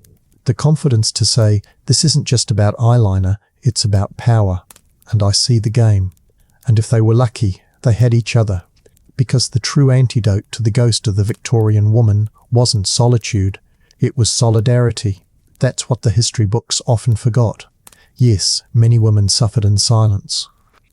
Speaker 1: the confidence to say, this isn't just about eyeliner, it's about power, and I see the game. And if they were lucky, they had each other, because the true antidote to the ghost of the Victorian woman wasn't solitude, it was solidarity. That's what the history books often forgot. Yes, many women suffered in silence,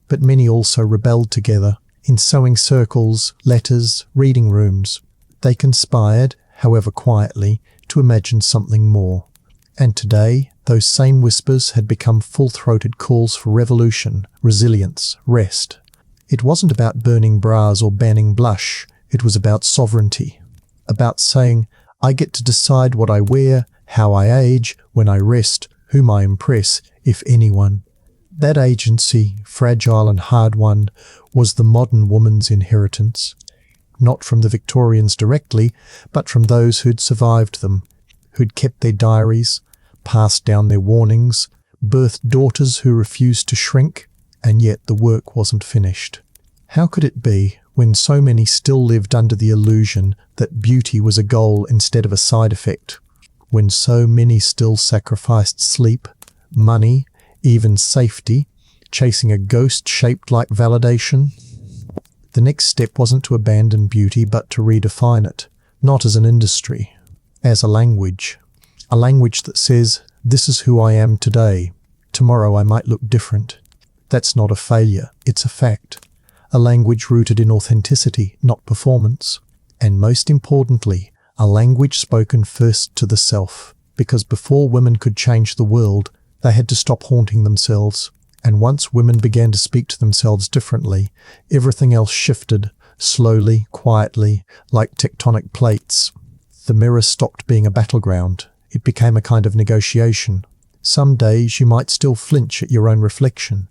Speaker 1: but many also rebelled together, in sewing circles, letters, reading rooms. They conspired, however quietly, to imagine something more. And today, those same whispers had become full-throated calls for revolution, resilience, rest. It wasn't about burning bras or banning blush, it was about sovereignty. About saying, I get to decide what I wear, how I age, when I rest, whom I impress, if anyone. That agency, fragile and hard-won, was the modern woman's inheritance. Not from the Victorians directly, but from those who'd survived them, who'd kept their diaries, passed down their warnings, birthed daughters who refused to shrink, and yet the work wasn't finished. How could it be, when so many still lived under the illusion that beauty was a goal instead of a side effect? When so many still sacrificed sleep, money, even safety, chasing a ghost shaped like validation? The next step wasn't to abandon beauty, but to redefine it, not as an industry, as a language that says, this is who I am today, tomorrow I might look different. That's not a failure, it's a fact. A language rooted in authenticity, not performance. And most importantly, a language spoken first to the self, because before women could change the world, they had to stop haunting themselves. And once women began to speak to themselves differently, everything else shifted, slowly, quietly, like tectonic plates. The mirror stopped being a battleground. It became a kind of negotiation. Some days you might still flinch at your own reflection.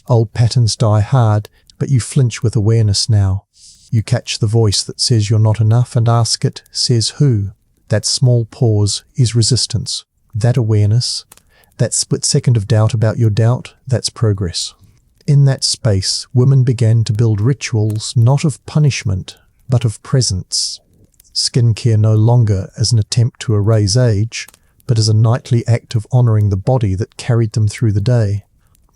Speaker 1: Old patterns die hard, but you flinch with awareness now. You catch the voice that says you're not enough and ask it, says who? That small pause is resistance. That awareness, that split second of doubt about your doubt, that's progress. In that space, women began to build rituals not of punishment, but of presence. Skincare no longer as an attempt to erase age, but as a nightly act of honouring the body that carried them through the day.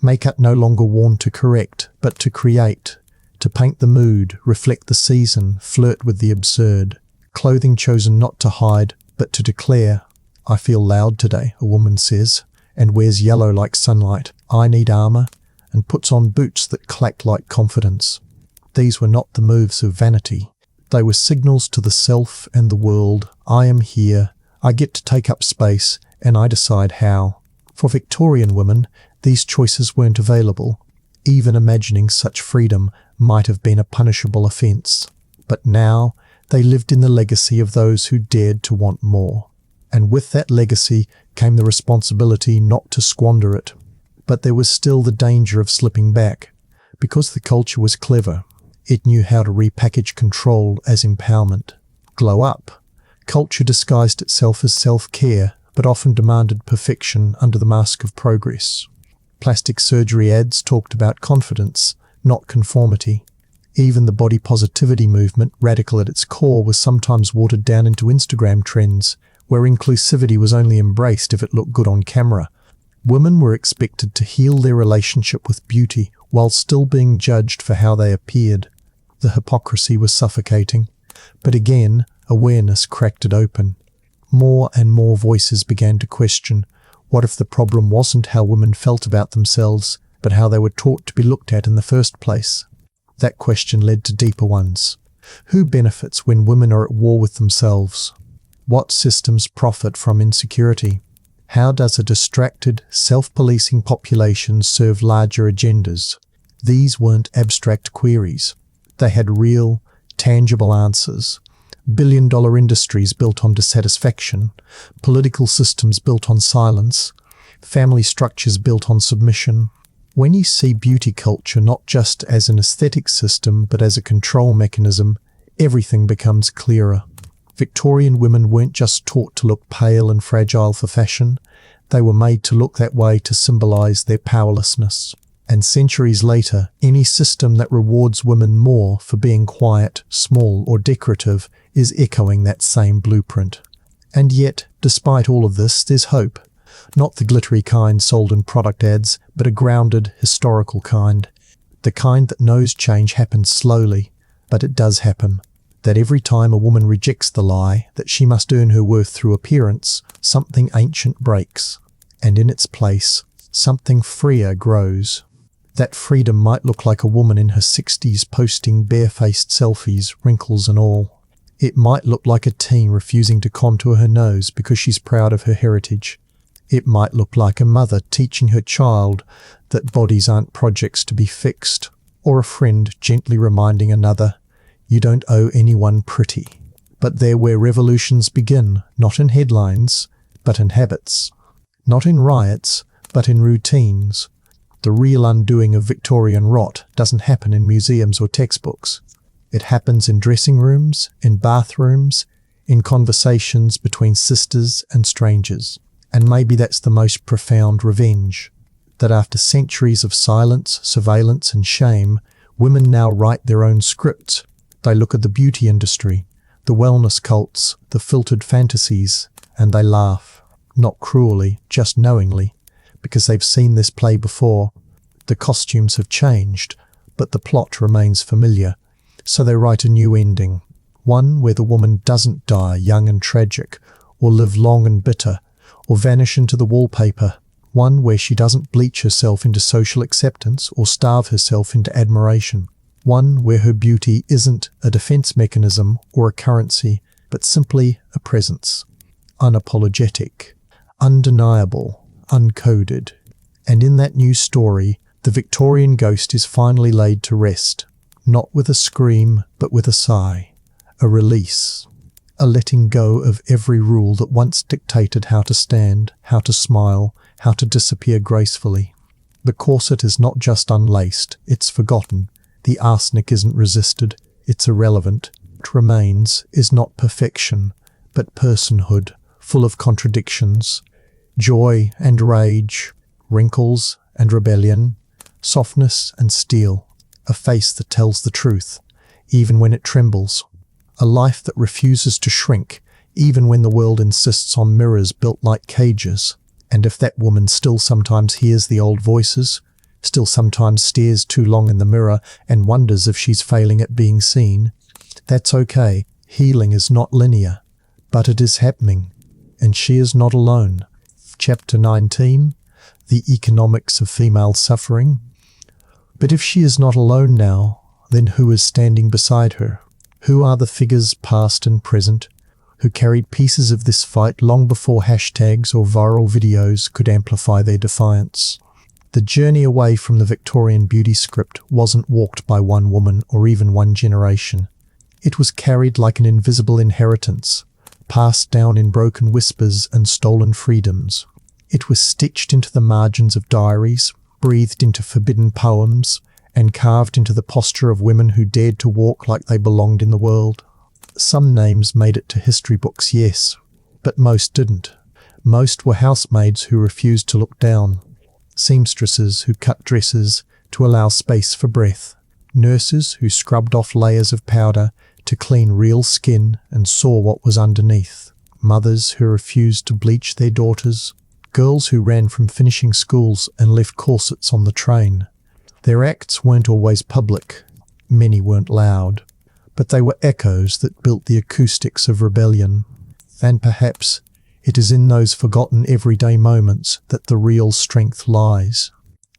Speaker 1: Makeup no longer worn to correct, but to create, to paint the mood, reflect the season, flirt with the absurd. Clothing chosen not to hide, but to declare. I feel loud today, a woman says, and wears yellow like sunlight. I need armour, and puts on boots that clack like confidence. These were not the moves of vanity. They were signals to the self and the world. I am here, I get to take up space, and I decide how. For Victorian women, these choices weren't available. Even imagining such freedom might have been a punishable offence. But now, they lived in the legacy of those who dared to want more. And with that legacy came the responsibility not to squander it. But there was still the danger of slipping back. Because the culture was clever, it knew how to repackage control as empowerment. Glow up. Culture disguised itself as self-care, but often demanded perfection under the mask of progress. Plastic surgery ads talked about confidence, not conformity. Even the body positivity movement, radical at its core, was sometimes watered down into Instagram trends, where inclusivity was only embraced if it looked good on camera. Women were expected to heal their relationship with beauty while still being judged for how they appeared. The hypocrisy was suffocating. But again, awareness cracked it open. More and more voices began to question, what if the problem wasn't how women felt about themselves, but how they were taught to be looked at in the first place? That question led to deeper ones. Who benefits when women are at war with themselves? What systems profit from insecurity? How does a distracted, self-policing population serve larger agendas? These weren't abstract queries. They had real, tangible answers. Billion-dollar industries built on dissatisfaction, political systems built on silence, family structures built on submission. When you see beauty culture not just as an aesthetic system but as a control mechanism, everything becomes clearer. Victorian women weren't just taught to look pale and fragile for fashion, they were made to look that way to symbolize their powerlessness. And centuries later, any system that rewards women more for being quiet, small, or decorative is echoing that same blueprint. And yet, despite all of this, there's hope. Not the glittery kind sold in product ads, but a grounded, historical kind. The kind that knows change happens slowly, but it does happen. That every time a woman rejects the lie that she must earn her worth through appearance, something ancient breaks. And in its place, something freer grows. That freedom might look like a woman in her 60s posting barefaced selfies, wrinkles and all. It might look like a teen refusing to contour her nose because she's proud of her heritage. It might look like a mother teaching her child that bodies aren't projects to be fixed, or a friend gently reminding another, you don't owe anyone pretty. But they're where revolutions begin, not in headlines, but in habits. Not in riots, but in routines. The real undoing of Victorian rot doesn't happen in museums or textbooks. It happens in dressing rooms, in bathrooms, in conversations between sisters and strangers. And maybe that's the most profound revenge. That after centuries of silence, surveillance and shame, women now write their own scripts. They look at the beauty industry, the wellness cults, the filtered fantasies, and they laugh. Not cruelly, just knowingly. Because they've seen this play before. The costumes have changed, but the plot remains familiar. So they write a new ending. One where the woman doesn't die young and tragic, or live long and bitter, or vanish into the wallpaper. One where she doesn't bleach herself into social acceptance or starve herself into admiration. One where her beauty isn't a defense mechanism or a currency, but simply a presence. Unapologetic, undeniable, uncoded. And in that new story, the Victorian ghost is finally laid to rest, not with a scream, but with a sigh, a release, a letting go of every rule that once dictated how to stand, how to smile, how to disappear gracefully. The corset is not just unlaced, it's forgotten. The arsenic isn't resisted, it's irrelevant. What remains is not perfection, but personhood, full of contradictions, joy and rage, wrinkles and rebellion, softness and steel, a face that tells the truth, even when it trembles, a life that refuses to shrink, even when the world insists on mirrors built like cages. And if that woman still sometimes hears the old voices, still sometimes stares too long in the mirror and wonders if she's failing at being seen, that's okay. Healing is not linear, but it is happening, and she is not alone. Chapter 19, The Economics of Female Suffering. But if she is not alone now, then who is standing beside her? Who are the figures past and present, who carried pieces of this fight long before hashtags or viral videos could amplify their defiance? The journey away from the Victorian beauty script wasn't walked by one woman or even one generation. It was carried like an invisible inheritance, passed down in broken whispers and stolen freedoms. It was stitched into the margins of diaries, breathed into forbidden poems, and carved into the posture of women who dared to walk like they belonged in the world. Some names made it to history books, yes, but most didn't. Most were housemaids who refused to look down, seamstresses who cut dresses to allow space for breath, nurses who scrubbed off layers of powder to clean real skin and saw what was underneath, mothers who refused to bleach their daughters, girls who ran from finishing schools and left corsets on the train. Their acts weren't always public, many weren't loud, but they were echoes that built the acoustics of rebellion. And perhaps it is in those forgotten everyday moments that the real strength lies.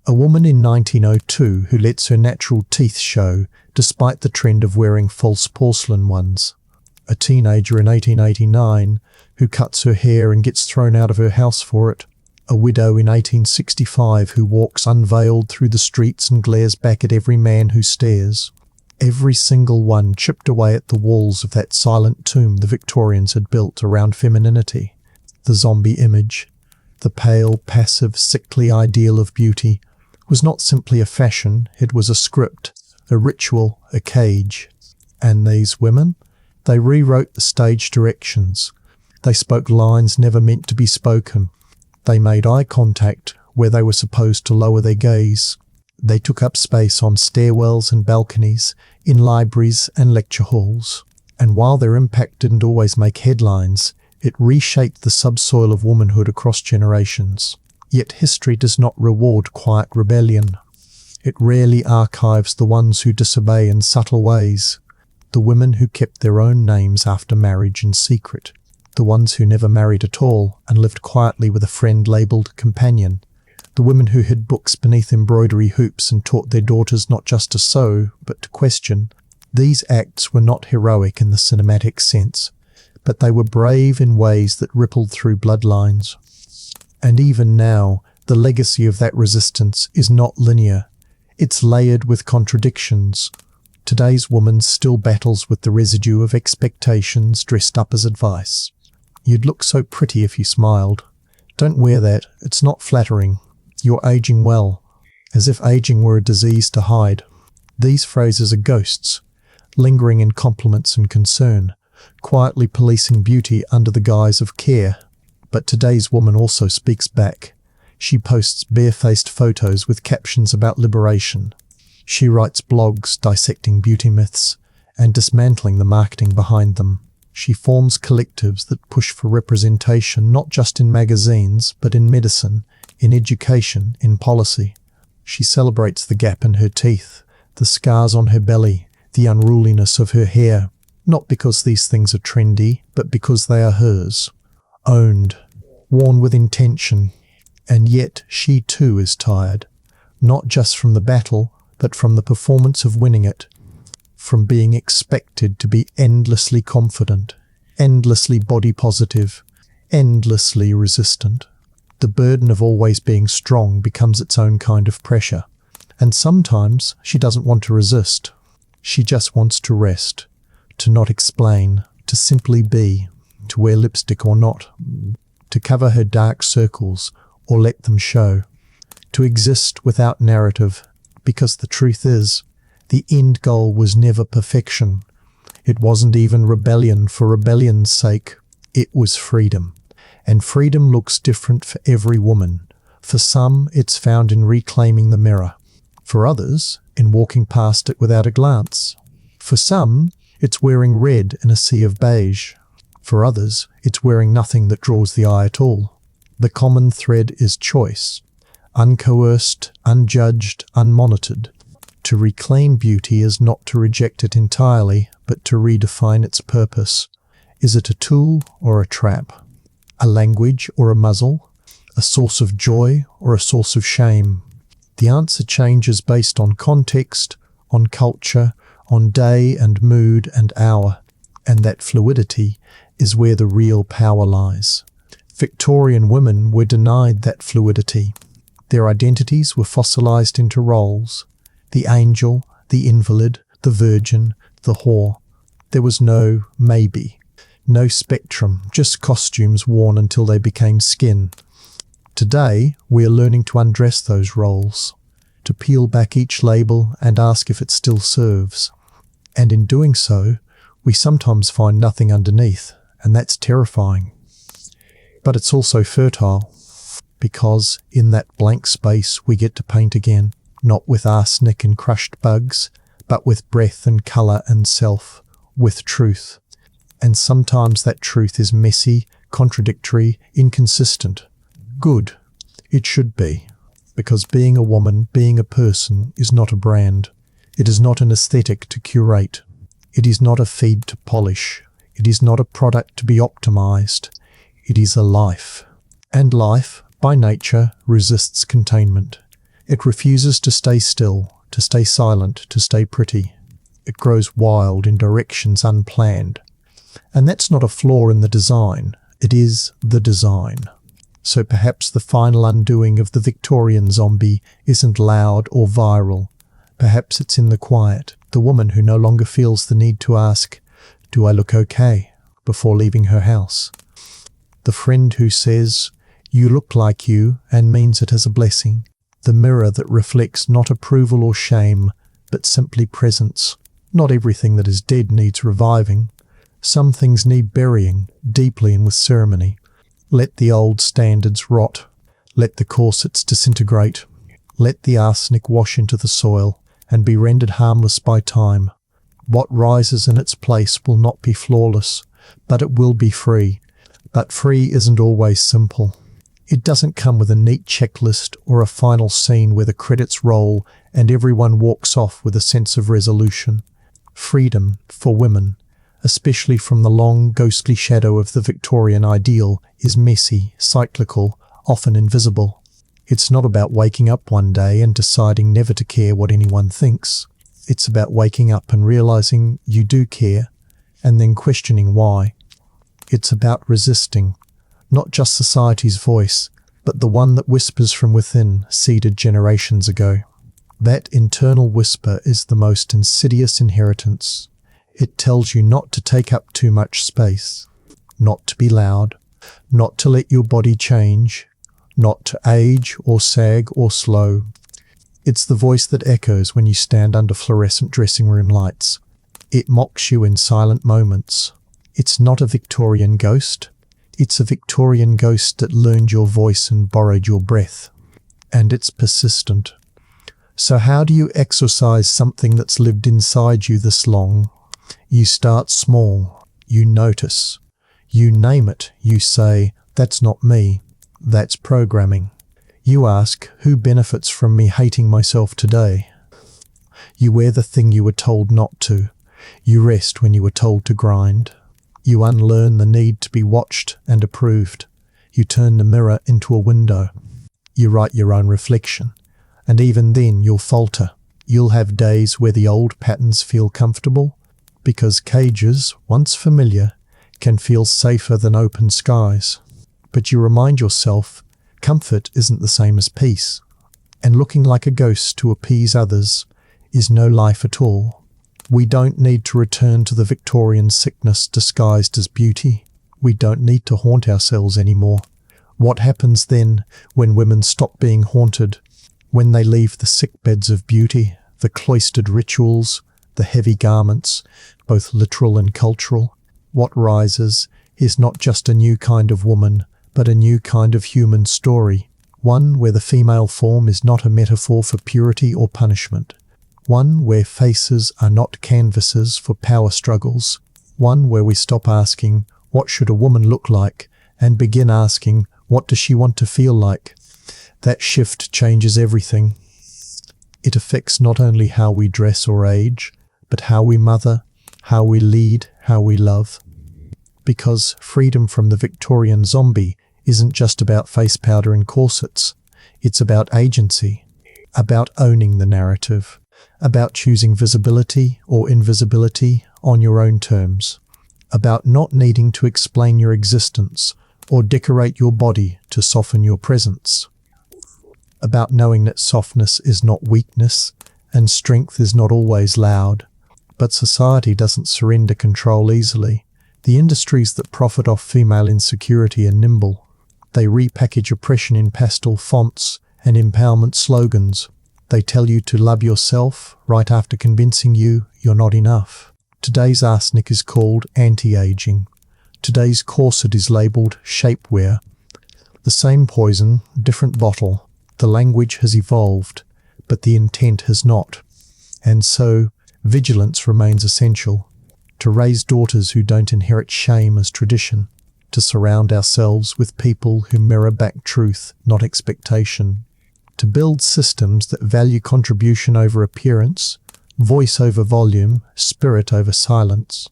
Speaker 1: A woman in 1902 who lets her natural teeth show despite the trend of wearing false porcelain ones. A teenager in 1889 who cuts her hair and gets thrown out of her house for it. A widow in 1865 who walks unveiled through the streets and glares back at every man who stares. Every single one chipped away at the walls of that silent tomb the Victorians had built around femininity. The zombie image, the pale, passive, sickly ideal of beauty, was not simply a fashion, it was a script, a ritual, a cage. And these women? They rewrote the stage directions. They spoke lines never meant to be spoken. They made eye contact where they were supposed to lower their gaze. They took up space on stairwells and balconies, in libraries and lecture halls. And while their impact didn't always make headlines, it reshaped the subsoil of womanhood across generations. Yet history does not reward quiet rebellion. It rarely archives the ones who disobey in subtle ways, the women who kept their own names after marriage in secret, the ones who never married at all and lived quietly with a friend labelled companion, the women who hid books beneath embroidery hoops and taught their daughters not just to sew, but to question. These acts were not heroic in the cinematic sense, but they were brave in ways that rippled through bloodlines. And even now, the legacy of that resistance is not linear. It's layered with contradictions. Today's woman still battles with the residue of expectations dressed up as advice. You'd look so pretty if you smiled. Don't wear that, it's not flattering. You're aging well, as if aging were a disease to hide. These phrases are ghosts, lingering in compliments and concern, quietly policing beauty under the guise of care. But today's woman also speaks back. She posts barefaced photos with captions about liberation. She writes blogs dissecting beauty myths and dismantling the marketing behind them. She forms collectives that push for representation not just in magazines, but in medicine, in education, in policy. She celebrates the gap in her teeth, the scars on her belly, the unruliness of her hair, not because these things are trendy, but because they are hers. Owned, worn with intention. And yet she too is tired, not just from the battle, but from the performance of winning it, from being expected to be endlessly confident, endlessly body positive, endlessly resistant. The burden of always being strong becomes its own kind of pressure. And sometimes she doesn't want to resist. She just wants to rest, to not explain, to simply be, to wear lipstick or not, to cover her dark circles or let them show, to exist without narrative, because the truth is, the end goal was never perfection. It wasn't even rebellion for rebellion's sake. It was freedom. And freedom looks different for every woman. For some, it's found in reclaiming the mirror. For others, in walking past it without a glance. For some, it's wearing red in a sea of beige. For others, it's wearing nothing that draws the eye at all. The common thread is choice. Uncoerced, unjudged, unmonitored. To reclaim beauty is not to reject it entirely, but to redefine its purpose. Is it a tool or a trap? A language or a muzzle? A source of joy or a source of shame? The answer changes based on context, on culture, on day and mood and hour, and that fluidity is where the real power lies. Victorian women were denied that fluidity. Their identities were fossilized into roles. The angel, the invalid, the virgin, the whore. There was no maybe, no spectrum, just costumes worn until they became skin. Today, we are learning to undress those roles, to peel back each label and ask if it still serves. And in doing so, we sometimes find nothing underneath, and that's terrifying. But it's also fertile, because in that blank space we get to paint again, not with arsenic and crushed bugs, but with breath and colour and self, with truth. And sometimes that truth is messy, contradictory, inconsistent. Good. It should be. Because being a woman, being a person, is not a brand. It is not an aesthetic to curate. It is not a feed to polish. It is not a product to be optimized. It is a life. And life, by nature, resists containment. It refuses to stay still, to stay silent, to stay pretty. It grows wild in directions unplanned. And that's not a flaw in the design. It is the design. So perhaps the final undoing of the Victorian zombie isn't loud or viral. Perhaps it's in the quiet, the woman who no longer feels the need to ask, "Do I look okay?" before leaving her house. The friend who says, "You look like you," and means it as a blessing. The mirror that reflects not approval or shame, but simply presence. Not everything that is dead needs reviving. Some things need burying, deeply and with ceremony. Let the old standards rot. Let the corsets disintegrate. Let the arsenic wash into the soil and be rendered harmless by time. What rises in its place will not be flawless, but it will be free. But free isn't always simple. It doesn't come with a neat checklist or a final scene where the credits roll and everyone walks off with a sense of resolution. Freedom, for women, especially from the long, ghostly shadow of the Victorian ideal, is messy, cyclical, often invisible. It's not about waking up one day and deciding never to care what anyone thinks. It's about waking up and realizing you do care, and then questioning why. It's about resisting, not just society's voice, but the one that whispers from within, seeded generations ago. That internal whisper is the most insidious inheritance. It tells you not to take up too much space, not to be loud, not to let your body change, not to age or sag or slow. It's the voice that echoes when you stand under fluorescent dressing room lights. It mocks you in silent moments. It's not a Victorian ghost. It's a Victorian ghost that learned your voice and borrowed your breath. And it's persistent. So how do you exorcise something that's lived inside you this long? You start small. You notice. You name it. You say, "That's not me. That's programming." You ask, "Who benefits from me hating myself today?" You wear the thing you were told not to. You rest when you were told to grind. You unlearn the need to be watched and approved. You turn the mirror into a window. You write your own reflection. And even then you'll falter. You'll have days where the old patterns feel comfortable, because cages, once familiar, can feel safer than open skies. But you remind yourself, comfort isn't the same as peace. And looking like a ghost to appease others is no life at all. We don't need to return to the Victorian sickness disguised as beauty. We don't need to haunt ourselves anymore. What happens then when women stop being haunted When they leave the sick beds of beauty, the cloistered rituals, the heavy garments, both literal and cultural, what rises is not just a new kind of woman, but a new kind of human story, one where the female form is not a metaphor for purity or punishment, one where faces are not canvases for power struggles, one where we stop asking, what should a woman look like, and begin asking, what does she want to feel like? That shift changes everything. It affects not only how we dress or age, but how we mother, how we lead, how we love. Because freedom from the Victorian zombie isn't just about face powder and corsets. It's about agency, about owning the narrative, about choosing visibility or invisibility on your own terms, about not needing to explain your existence or decorate your body to soften your presence, about knowing that softness is not weakness and strength is not always loud. But society doesn't surrender control easily. The industries that profit off female insecurity are nimble. They repackage oppression in pastel fonts and empowerment slogans. They tell you to love yourself right after convincing you you're not enough. Today's arsenic is called anti-aging. Today's corset is labelled shapewear. The same poison, different bottle. The language has evolved, but the intent has not. And so, vigilance remains essential. To raise daughters who don't inherit shame as tradition. To surround ourselves with people who mirror back truth, not expectation. To build systems that value contribution over appearance, voice over volume, spirit over silence.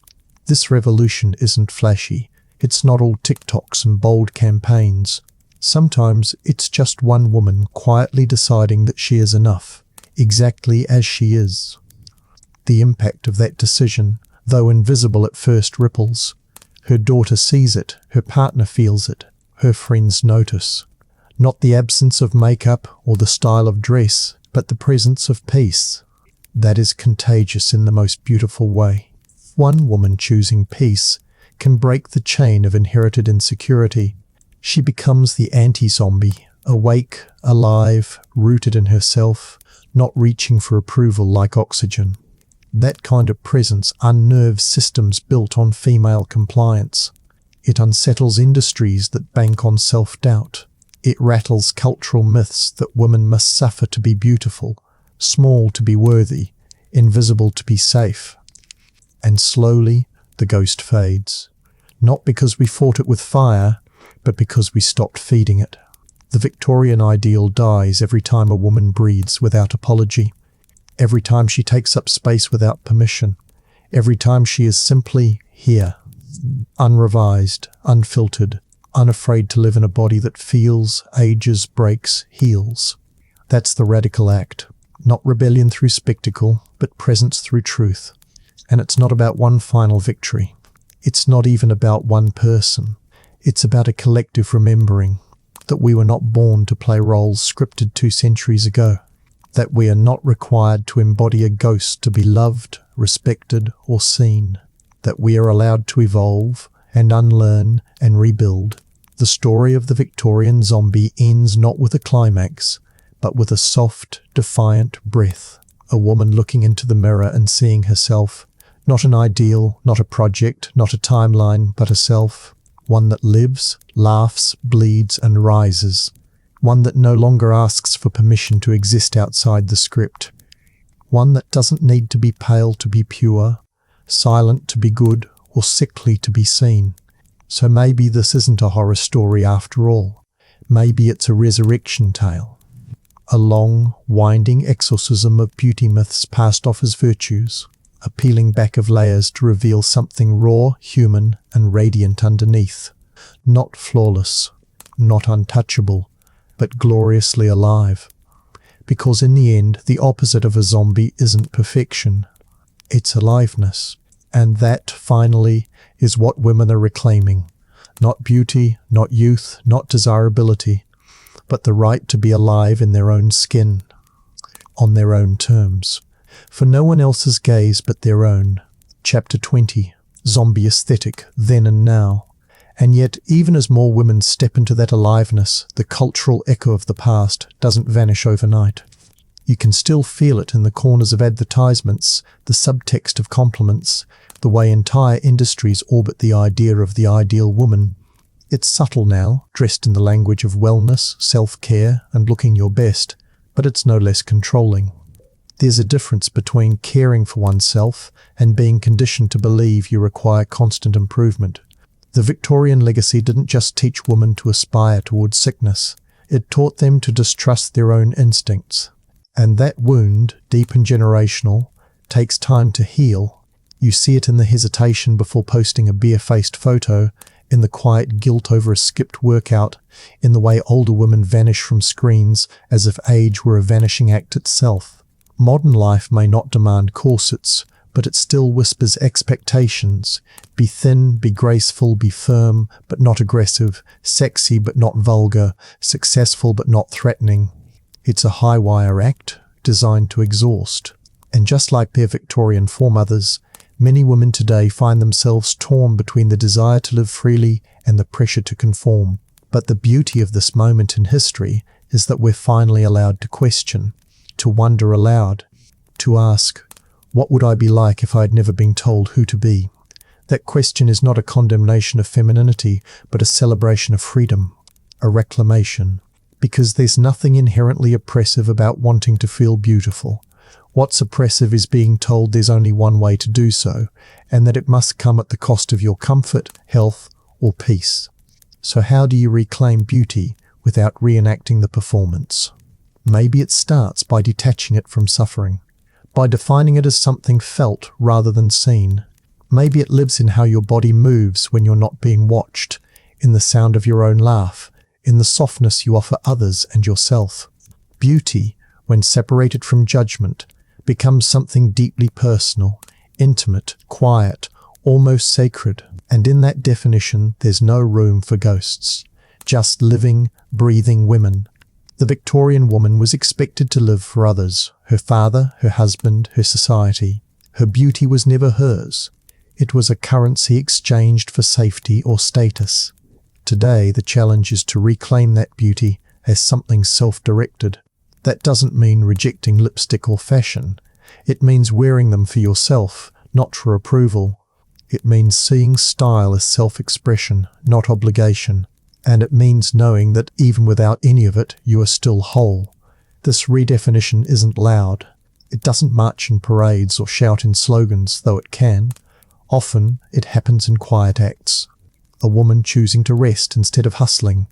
Speaker 1: This revolution isn't flashy. It's not all TikToks and bold campaigns. Sometimes it's just one woman quietly deciding that she is enough, exactly as she is. The impact of that decision, though invisible at first, ripples. Her daughter sees it, her partner feels it, her friends notice. Not the absence of makeup or the style of dress, but the presence of peace. That is contagious in the most beautiful way. One woman choosing peace can break the chain of inherited insecurity. She becomes the anti-zombie, awake, alive, rooted in herself, not reaching for approval like oxygen. That kind of presence unnerves systems built on female compliance. It unsettles industries that bank on self-doubt. It rattles cultural myths that women must suffer to be beautiful, small to be worthy, invisible to be safe. And slowly, the ghost fades. Not because we fought it with fire, but because we stopped feeding it. The Victorian ideal dies every time a woman breathes without apology. Every time she takes up space without permission. Every time she is simply here. Unrevised, unfiltered, unafraid to live in a body that feels, ages, breaks, heals. That's the radical act. Not rebellion through spectacle, but presence through truth. And it's not about one final victory. It's not even about one person. It's about a collective remembering that we were not born to play roles scripted 2 centuries ago. That we are not required to embody a ghost to be loved, respected, or seen. That we are allowed to evolve and unlearn and rebuild. The story of the Victorian zombie ends not with a climax, but with a soft, defiant breath. A woman looking into the mirror and seeing herself. Not an ideal, not a project, not a timeline, but a self. One that lives, laughs, bleeds, and rises. One that no longer asks for permission to exist outside the script. One that doesn't need to be pale to be pure, silent to be good, or sickly to be seen. So maybe this isn't a horror story after all. Maybe it's a resurrection tale. A long, winding exorcism of beauty myths passed off as virtues. A peeling back of layers to reveal something raw, human, and radiant underneath. Not flawless, not untouchable, but gloriously alive. Because in the end, the opposite of a zombie isn't perfection. It's aliveness. And that, finally, is what women are reclaiming. Not beauty, not youth, not desirability, but the right to be alive in their own skin, on their own terms. For no one else's gaze but their own. Chapter 20. Zombie Aesthetic, Then and Now. And yet, even as more women step into that aliveness, the cultural echo of the past doesn't vanish overnight. You can still feel it in the corners of advertisements, the subtext of compliments, the way entire industries orbit the idea of the ideal woman. It's subtle now, dressed in the language of wellness, self-care, and looking your best, but it's no less controlling. There's a difference between caring for oneself and being conditioned to believe you require constant improvement. The Victorian legacy didn't just teach women to aspire towards sickness, it taught them to distrust their own instincts. And that wound, deep and generational, takes time to heal. You see it in the hesitation before posting a bare-faced photo, in the quiet guilt over a skipped workout, in the way older women vanish from screens as if age were a vanishing act itself. Modern life may not demand corsets, but it still whispers expectations. Be thin, be graceful, be firm, but not aggressive, sexy but not vulgar, successful but not threatening. It's a high-wire act, designed to exhaust. And just like their Victorian foremothers, many women today find themselves torn between the desire to live freely and the pressure to conform. But the beauty of this moment in history is that we're finally allowed to question, to wonder aloud, to ask, what would I be like if I had never been told who to be? That question is not a condemnation of femininity, but a celebration of freedom, a reclamation. Because there's nothing inherently oppressive about wanting to feel beautiful. What's oppressive is being told there's only one way to do so, and that it must come at the cost of your comfort, health, or peace. So how do you reclaim beauty without reenacting the performance? Maybe it starts by detaching it from suffering, by defining it as something felt rather than seen. Maybe it lives in how your body moves when you're not being watched, in the sound of your own laugh, in the softness you offer others and yourself. Beauty, when separated from judgment, becomes something deeply personal, intimate, quiet, almost sacred. And in that definition, there's no room for ghosts. Just living, breathing women. The Victorian woman was expected to live for others, her father, her husband, her society. Her beauty was never hers. It was a currency exchanged for safety or status. Today, the challenge is to reclaim that beauty as something self-directed. That doesn't mean rejecting lipstick or fashion. It means wearing them for yourself, not for approval. It means seeing style as self-expression, not obligation. And it means knowing that even without any of it, you are still whole. This redefinition isn't loud. It doesn't march in parades or shout in slogans, though it can. Often, it happens in quiet acts. A woman choosing to rest instead of hustling.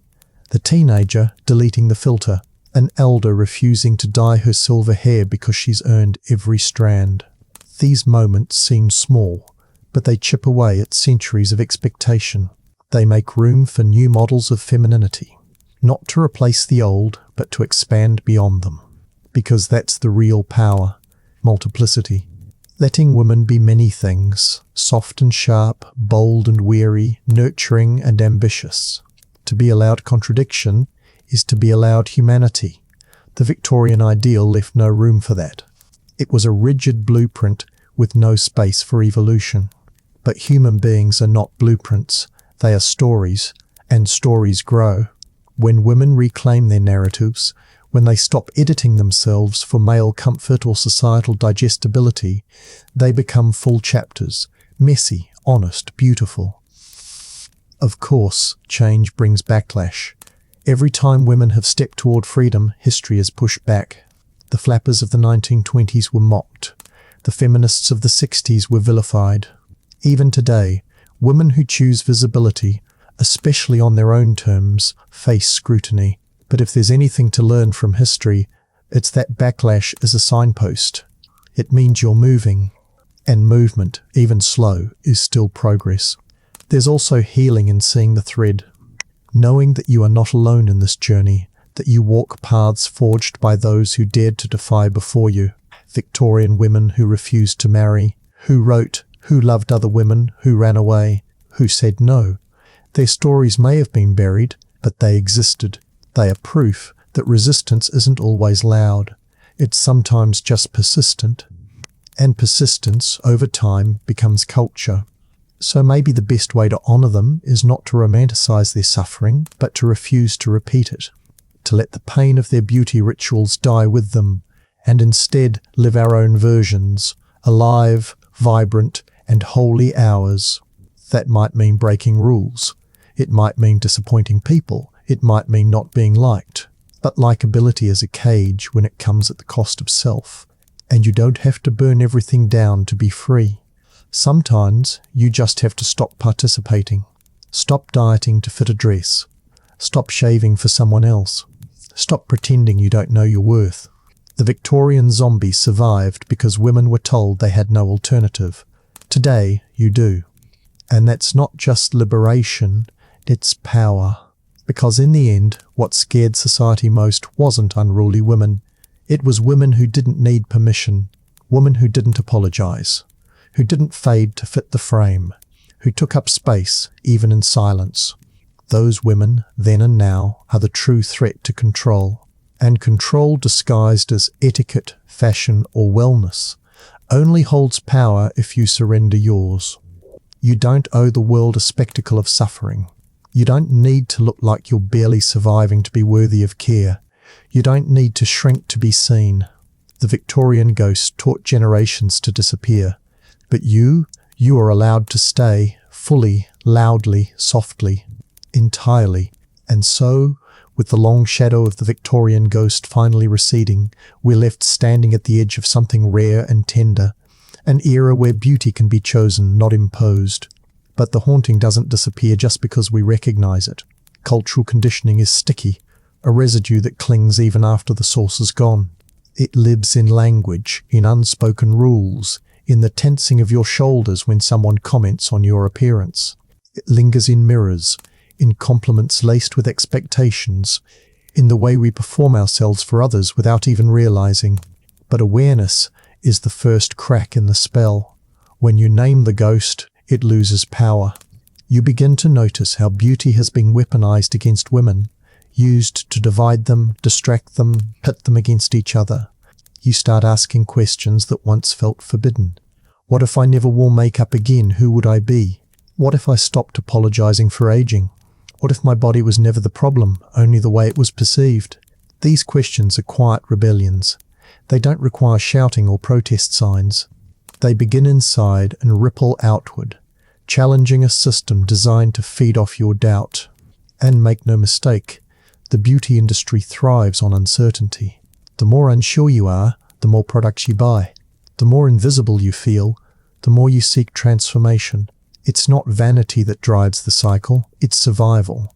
Speaker 1: The teenager deleting the filter. An elder refusing to dye her silver hair because she's earned every strand. These moments seem small, but they chip away at centuries of expectation. They make room for new models of femininity. Not to replace the old, but to expand beyond them. Because that's the real power. Multiplicity. Letting women be many things, soft and sharp, bold and weary, nurturing and ambitious. To be allowed contradiction is to be allowed humanity. The Victorian ideal left no room for that. It was a rigid blueprint with no space for evolution. But human beings are not blueprints, they are stories, and stories grow. When women reclaim their narratives, when they stop editing themselves for male comfort or societal digestibility, they become full chapters, messy, honest, beautiful. Of course, change brings backlash. Every time women have stepped toward freedom, history is pushed back. The flappers of the 1920s were mocked. The feminists of the 60s were vilified. Even today, women who choose visibility, especially on their own terms, face scrutiny. But if there's anything to learn from history, it's that backlash is a signpost. It means you're moving. And movement, even slow, is still progress. There's also healing in seeing the thread. Knowing that you are not alone in this journey, that you walk paths forged by those who dared to defy before you. Victorian women who refused to marry, who wrote, who loved other women, who ran away, who said no. Their stories may have been buried, but they existed. They are proof that resistance isn't always loud. It's sometimes just persistent. And persistence, over time, becomes culture. So maybe the best way to honor them is not to romanticize their suffering, but to refuse to repeat it, to let the pain of their beauty rituals die with them, and instead live our own versions, alive, vibrant, and wholly ours. That might mean breaking rules. It might mean disappointing people. It might mean not being liked. But likability is a cage when it comes at the cost of self, and you don't have to burn everything down to be free. Sometimes you just have to stop participating. Stop dieting to fit a dress. Stop shaving for someone else. Stop pretending you don't know your worth. The Victorian zombie survived because women were told they had no alternative. Today, you do. And that's not just liberation, it's power. Because in the end, what scared society most wasn't unruly women. It was women who didn't need permission, women who didn't apologize, who didn't fade to fit the frame, who took up space, even in silence. Those women, then and now, are the true threat to control. And control disguised as etiquette, fashion, or wellness only holds power if you surrender yours. You don't owe the world a spectacle of suffering. You don't need to look like you're barely surviving to be worthy of care. You don't need to shrink to be seen. The Victorian ghost taught generations to disappear. But you are allowed to stay, fully, loudly, softly, entirely. And so, with the long shadow of the Victorian ghost finally receding, we're left standing at the edge of something rare and tender, an era where beauty can be chosen, not imposed. But the haunting doesn't disappear just because we recognize it. Cultural conditioning is sticky, a residue that clings even after the source is gone. It lives in language, in unspoken rules, in the tensing of your shoulders when someone comments on your appearance. It lingers in mirrors, in compliments laced with expectations, in the way we perform ourselves for others without even realizing. But awareness is the first crack in the spell. When you name the ghost, it loses power. You begin to notice how beauty has been weaponized against women, used to divide them, distract them, pit them against each other. You start asking questions that once felt forbidden. What if I never wore makeup again? Who would I be? What if I stopped apologizing for aging? What if my body was never the problem, only the way it was perceived? These questions are quiet rebellions. They don't require shouting or protest signs. They begin inside and ripple outward, challenging a system designed to feed off your doubt. And make no mistake, the beauty industry thrives on uncertainty. The more unsure you are, the more products you buy. The more invisible you feel, the more you seek transformation. It's not vanity that drives the cycle, it's survival.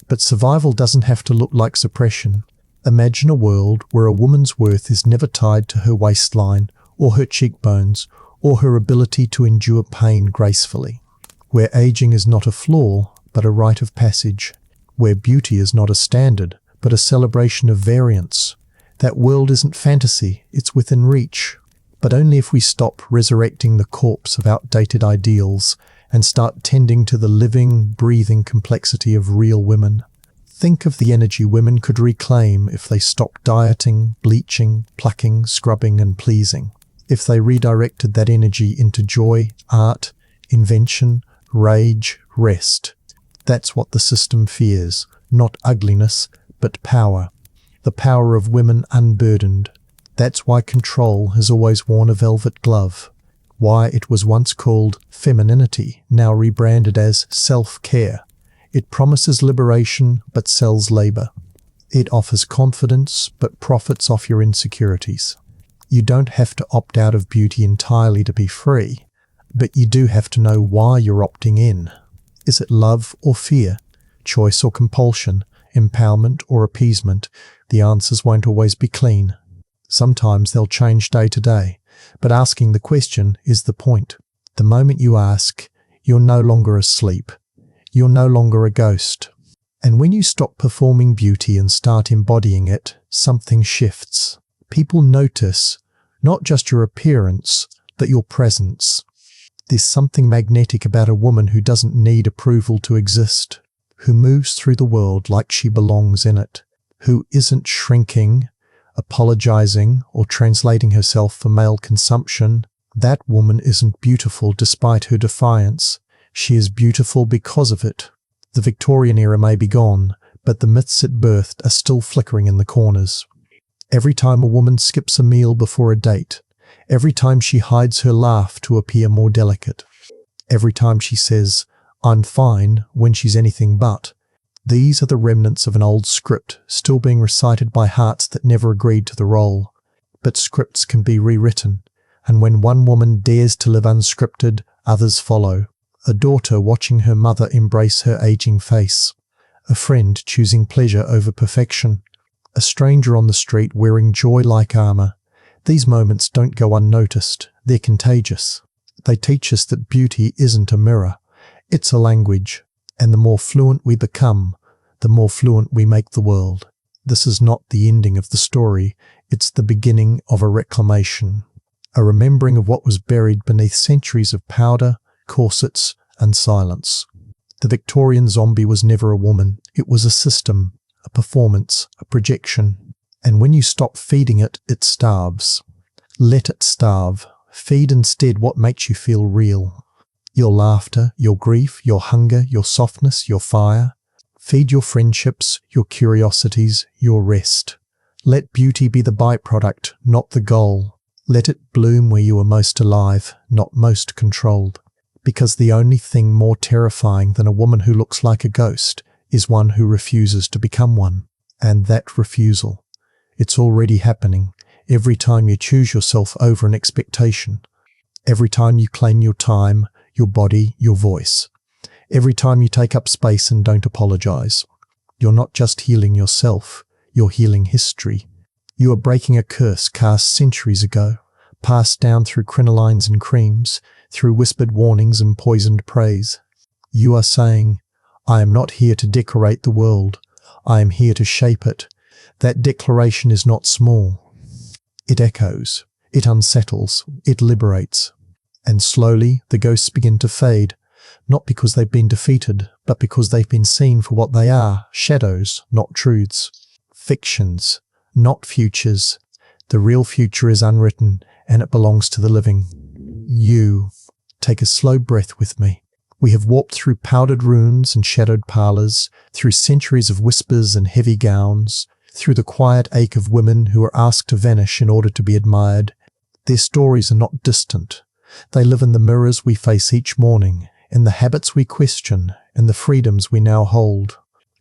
Speaker 1: But survival doesn't have to look like suppression. Imagine a world where a woman's worth is never tied to her waistline, or her cheekbones, or her ability to endure pain gracefully. Where aging is not a flaw, but a rite of passage. Where beauty is not a standard, but a celebration of variance. That world isn't fantasy, it's within reach. But only if we stop resurrecting the corpse of outdated ideals and start tending to the living, breathing complexity of real women. Think of the energy women could reclaim if they stopped dieting, bleaching, plucking, scrubbing, and pleasing. If they redirected that energy into joy, art, invention, rage, rest. That's what the system fears, not ugliness, but power. The power of women unburdened. That's why control has always worn a velvet glove. Why it was once called femininity, now rebranded as self-care. It promises liberation, but sells labor. It offers confidence, but profits off your insecurities. You don't have to opt out of beauty entirely to be free, but you do have to know why you're opting in. Is it love or fear? Choice or compulsion? Empowerment or appeasement? The answers won't always be clean. Sometimes they'll change day to day, but asking the question is the point. The moment you ask, you're no longer asleep. You're no longer a ghost. And when you stop performing beauty and start embodying it, something shifts. People notice not just your appearance, but your presence. There's something magnetic about a woman who doesn't need approval to exist, who moves through the world like she belongs in it, who isn't shrinking, apologizing, or translating herself for male consumption. That woman isn't beautiful despite her defiance. She is beautiful because of it. The Victorian era may be gone, but the myths it birthed are still flickering in the corners. Every time a woman skips a meal before a date, every time she hides her laugh to appear more delicate, every time she says, "I'm fine," when she's anything but, these are the remnants of an old script still being recited by hearts that never agreed to the role. But scripts can be rewritten, and when one woman dares to live unscripted, others follow. A daughter watching her mother embrace her aging face, a friend choosing pleasure over perfection, a stranger on the street wearing joy like armor. These moments don't go unnoticed, they're contagious. They teach us that beauty isn't a mirror, it's a language, and the more fluent we become, the more fluent we make the world. This is not the ending of the story, it's the beginning of a reclamation, a remembering of what was buried beneath centuries of powder, corsets, and silence. The Victorian zombie was never a woman, it was a system, a performance, a projection. And when you stop feeding it, it starves. Let it starve. Feed instead what makes you feel real. Your laughter, your grief, your hunger, your softness, your fire. Feed your friendships, your curiosities, your rest. Let beauty be the byproduct, not the goal. Let it bloom where you are most alive, not most controlled. Because the only thing more terrifying than a woman who looks like a ghost is one who refuses to become one. And that refusal, it's already happening every time you choose yourself over an expectation. Every time you claim your time, your body, your voice. Every time you take up space and don't apologize. You're not just healing yourself, you're healing history. You are breaking a curse cast centuries ago, passed down through crinolines and creams, through whispered warnings and poisoned praise. You are saying, "I am not here to decorate the world, I am here to shape it." That declaration is not small. It echoes, it unsettles, it liberates. And slowly the ghosts begin to fade, not because they've been defeated, but because they've been seen for what they are, shadows, not truths. Fictions, not futures. The real future is unwritten, and it belongs to the living. You. Take a slow breath with me. We have walked through powdered rooms and shadowed parlours, through centuries of whispers and heavy gowns, through the quiet ache of women who are asked to vanish in order to be admired. Their stories are not distant. They live in the mirrors we face each morning, in the habits we question, and the freedoms we now hold.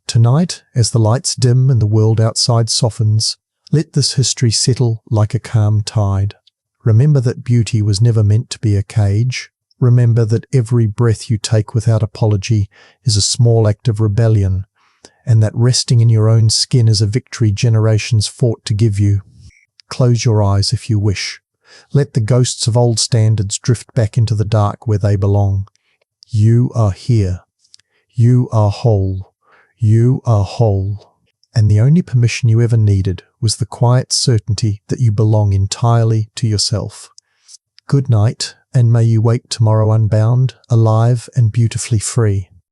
Speaker 1: Tonight, as the lights dim and the world outside softens, let this history settle like a calm tide. Remember that beauty was never meant to be a cage. Remember that every breath you take without apology is a small act of rebellion, and that resting in your own skin is a victory generations fought to give you. Close your eyes if you wish. Let the ghosts of old standards drift back into the dark where they belong. You are here. You are whole. You are whole. And the only permission you ever needed was the quiet certainty that you belong entirely to yourself. Good night, and may you wake tomorrow unbound, alive and beautifully free.